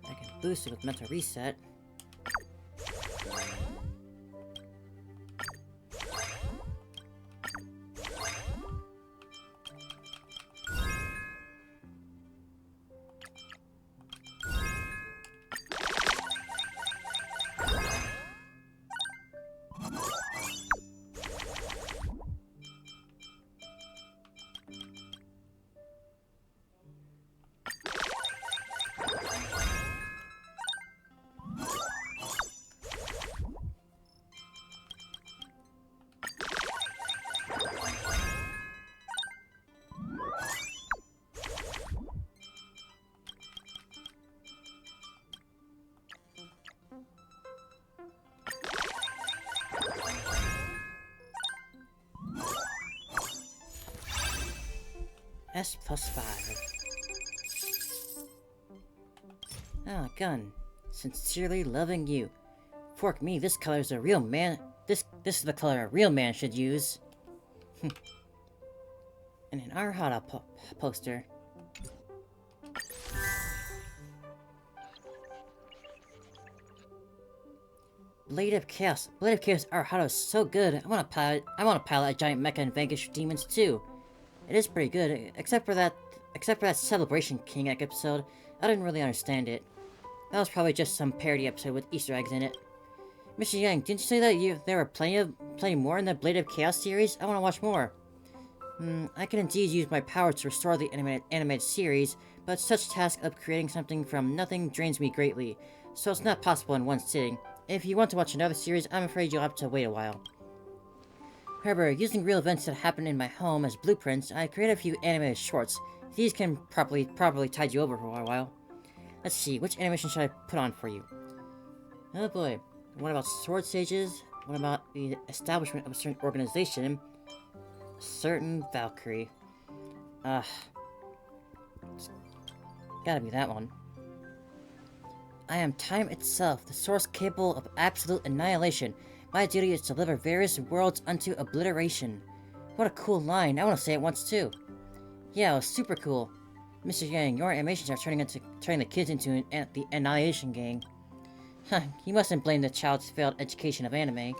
[SPEAKER 1] I can boost it with mental reset. S+5. Ah, gun. Sincerely loving you. Fork me, this color is a real man. This is the color a real man should use. And an Arhata poster. Blade of Chaos. Blade of Chaos Arhata is so good. I want to pilot a giant mecha and vanquish demons too. It is pretty good, except for that Celebration King episode. I didn't really understand it. That was probably just some parody episode with Easter eggs in it. Mr. Yang, didn't you say that there were plenty more in the Blade of Chaos series? I want to watch more. I can indeed use my power to restore the animated series, but such task of creating something from nothing drains me greatly, so it's not possible in one sitting. If you want to watch another series, I'm afraid you'll have to wait a while. However, using real events that happen in my home as blueprints, I created a few animated shorts. These can probably tide you over for a while. Let's see, which animation should I put on for you? Oh boy. What about sword sages? What about the establishment of a certain organization? A certain Valkyrie. Gotta be that one. I am time itself, the source capable of absolute annihilation. My duty is to deliver various worlds unto obliteration. What a cool line. I want to say it once too. Yeah, it was super cool. Mr. Yang, your animations are turning the kids into the Annihilation Gang. Huh, you mustn't blame the child's failed education of anime.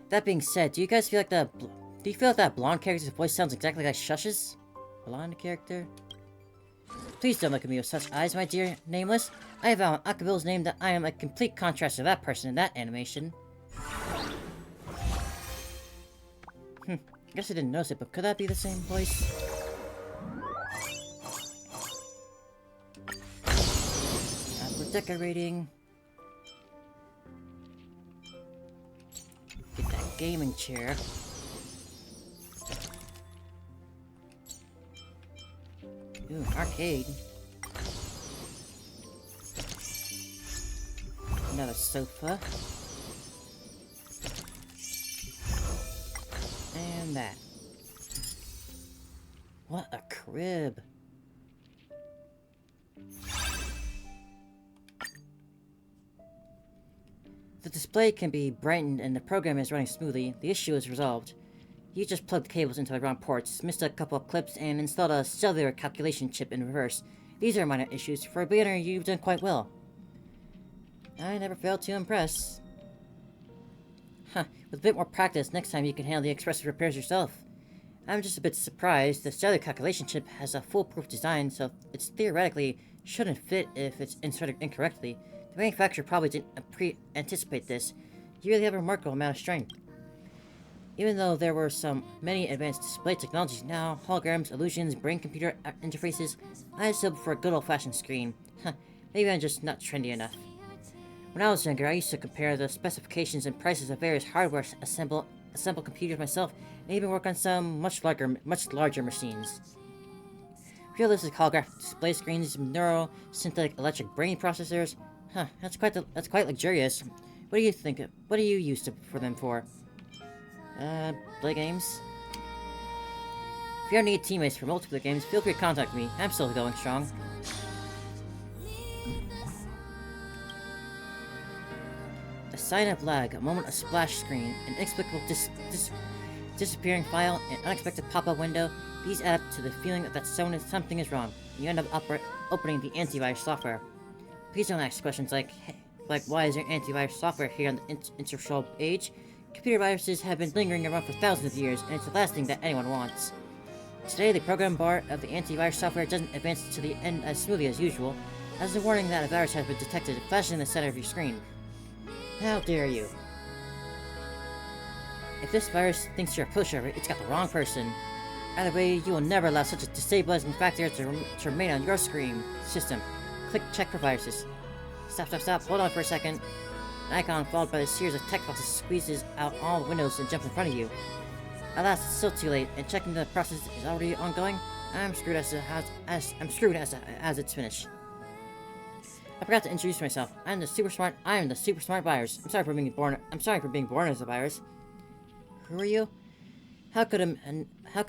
[SPEAKER 1] That being said, do you feel like that blonde character's voice sounds exactly like Shush's? Blonde character? Please don't look at me with such eyes, my dear Nameless. I vow on Akabil's name that I am a complete contrast to that person in that animation. I guess I didn't notice it, but could that be the same place? For decorating. Get that gaming chair. Ooh, arcade. Another sofa. And that. What a crib. The display can be brightened and the program is running smoothly. The issue is resolved. You just plugged cables into the wrong ports, missed a couple of clips, and installed a cellular calculation chip in reverse. These are minor issues. For a beginner, you've done quite well. I never failed to impress. Huh, with a bit more practice, next time you can handle the expressive repairs yourself. I'm just a bit surprised. The cellular calculation chip has a foolproof design, so it theoretically shouldn't fit if it's inserted incorrectly. The manufacturer probably didn't pre-anticipate this. You really have a remarkable amount of strength. Even though there were many advanced display technologies now, holograms, illusions, brain-computer interfaces, I still prefer a good old-fashioned screen. Huh, maybe I'm just not trendy enough. When I was younger, I used to compare the specifications and prices of various hardware assemble computers myself, and even work on some much larger machines. Realistic holographic display screens, neural synthetic electric brain processors. Huh, that's quite luxurious. What do you think? What do you use for them for? Play games? If you ever need teammates for multiplayer games, feel free to contact me. I'm still going strong. A sign of lag, a moment of splash screen, an inexplicable disappearing file, an unexpected pop-up window. These add up to the feeling that something is wrong. You end up opening the antivirus software. Please don't ask questions like why is there antivirus software here on the interstitial page? Computer viruses have been lingering around for thousands of years, and it's the last thing that anyone wants. Today, the program bar of the antivirus software doesn't advance to the end as smoothly as usual, as a warning that a virus has been detected flashing in the center of your screen. How dare you? If this virus thinks you're a pushover, it's got the wrong person. Either way, you will never allow such a destabilizing factor to remain on your screen system. Click check for viruses. Stop, hold on for a second. An icon followed by a series of text boxes squeezes out all the windows and jumps in front of you. Alas, it's still too late, and checking the process is already ongoing. I'm screwed as it's finished. I forgot to introduce myself. I am the super smart virus. I'm sorry for being born as a virus. Who are you? How could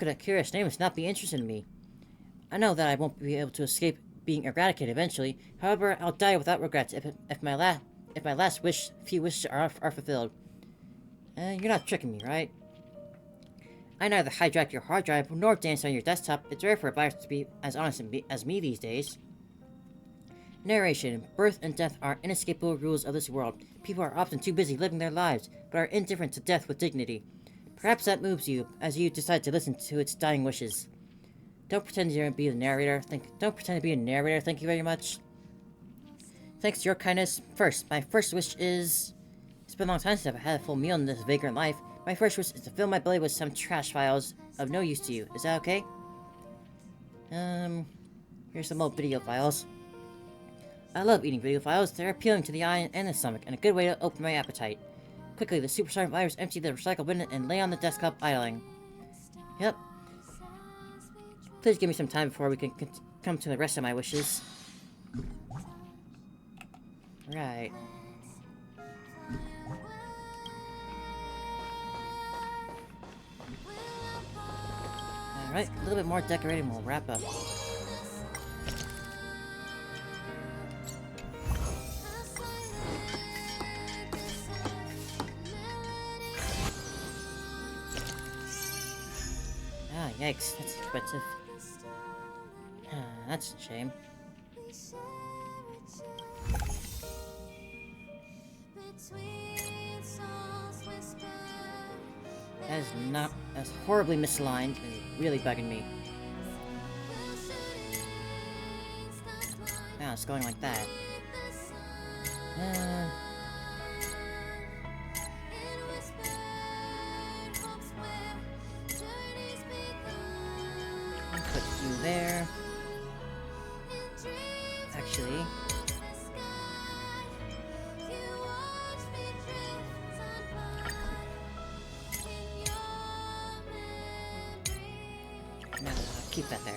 [SPEAKER 1] a curious nameless not be interested in me? I know that I won't be able to escape being eradicated eventually. However, I'll die without regrets if my last few wishes are fulfilled. You're not tricking me, right? I neither hijack your hard drive nor dance on your desktop. It's rare for a virus to be as honest as me these days. Narration. Birth and death are inescapable rules of this world. People are often too busy living their lives, but are indifferent to death with dignity. Perhaps that moves you, as you decide to listen to its dying wishes. Don't pretend to be the narrator. Don't pretend to be a narrator. Thank you very much. Thanks to your kindness. My first wish is... It's been a long time since I've had a full meal in this vagrant life. My first wish is to fill my belly with some trash files of no use to you. Is that okay? Here's some old video files. I love eating video files. They're appealing to the eye and the stomach, and a good way to open my appetite. Quickly, the supersonic virus emptied the recycle bin and lay on the desktop idling. Yep. Please give me some time before we can come to the rest of my wishes. Right. Alright, a little bit more decorating and we'll wrap up. Ah, yikes, that's expensive. That's a shame. That's horribly misaligned and really bugging me. Now it's going like that. through there. Actually, no, keep that there.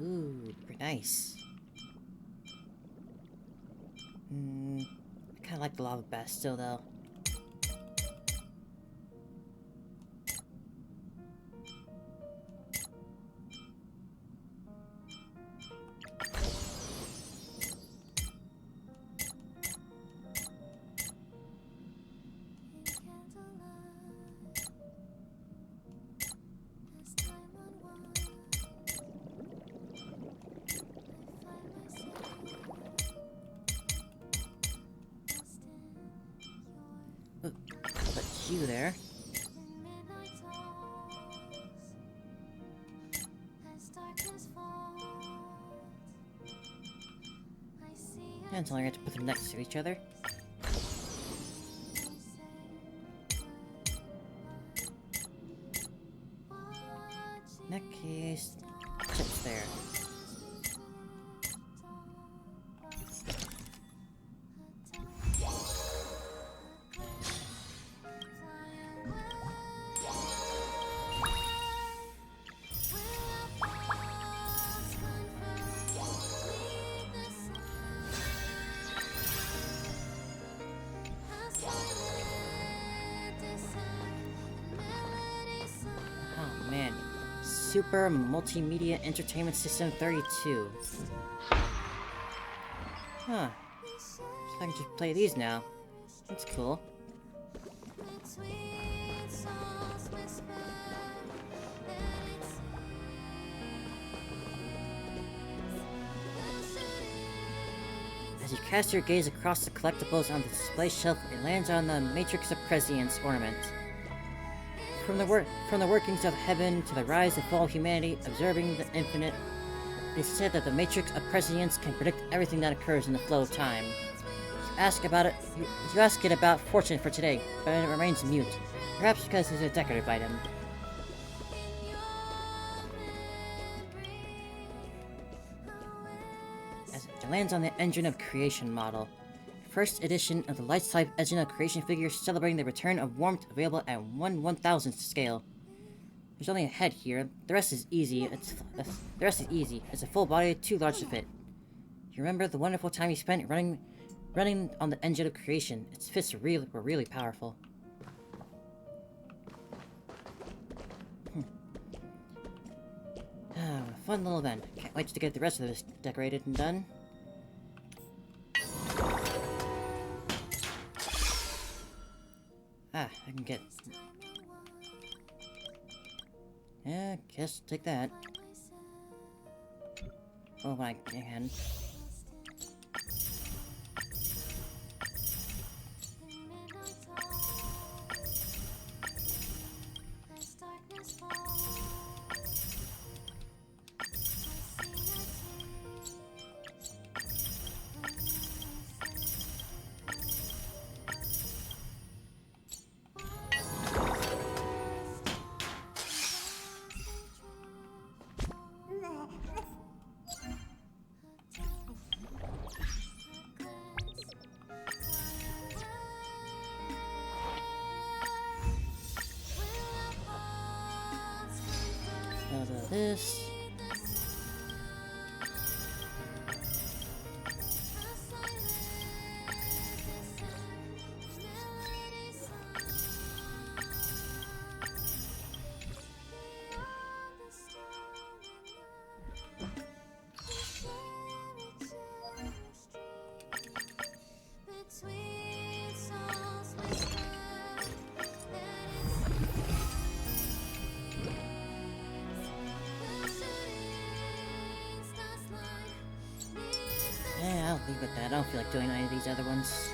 [SPEAKER 1] Ooh, pretty nice. I kind of like the lava bath still, though. Ooh, put you there. And so I have to put them next to each other. In that case, chips there. Oh man, Super Multimedia Entertainment System 32. Huh. So I can just play these now. That's cool. As you cast your gaze across the collectibles on the display shelf, it lands on the Matrix of Prescience ornament. From the workings of heaven to the rise and fall of humanity, observing the infinite, it is said that the Matrix of Prescience can predict everything that occurs in the flow of time. You ask it about fortune for today, but it remains mute. Perhaps because it's a decorative item. As it lands on the Engine of Creation model. First edition of the life-size Engine of Creation figure celebrating the return of warmth, available at 1/1000th scale. There's only a head here. The rest is easy. It's a full body, too large to fit. You remember the wonderful time you spent running on the Engine of Creation? Its fists were really powerful. Fun little event. Can't wait to get the rest of this decorated and done. I can get... Yeah, guess take that. Oh my god. This. Yeah, I'll leave it at that. I don't feel like doing any of these other ones.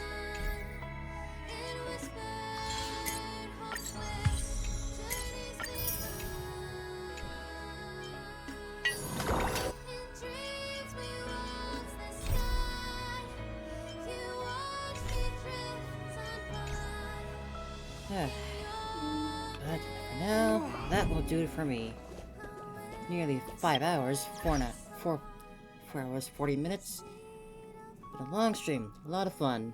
[SPEAKER 1] But for now, that will do it for me. Nearly 5 hours, 4 hours, 40 minutes. But a long stream, a lot of fun.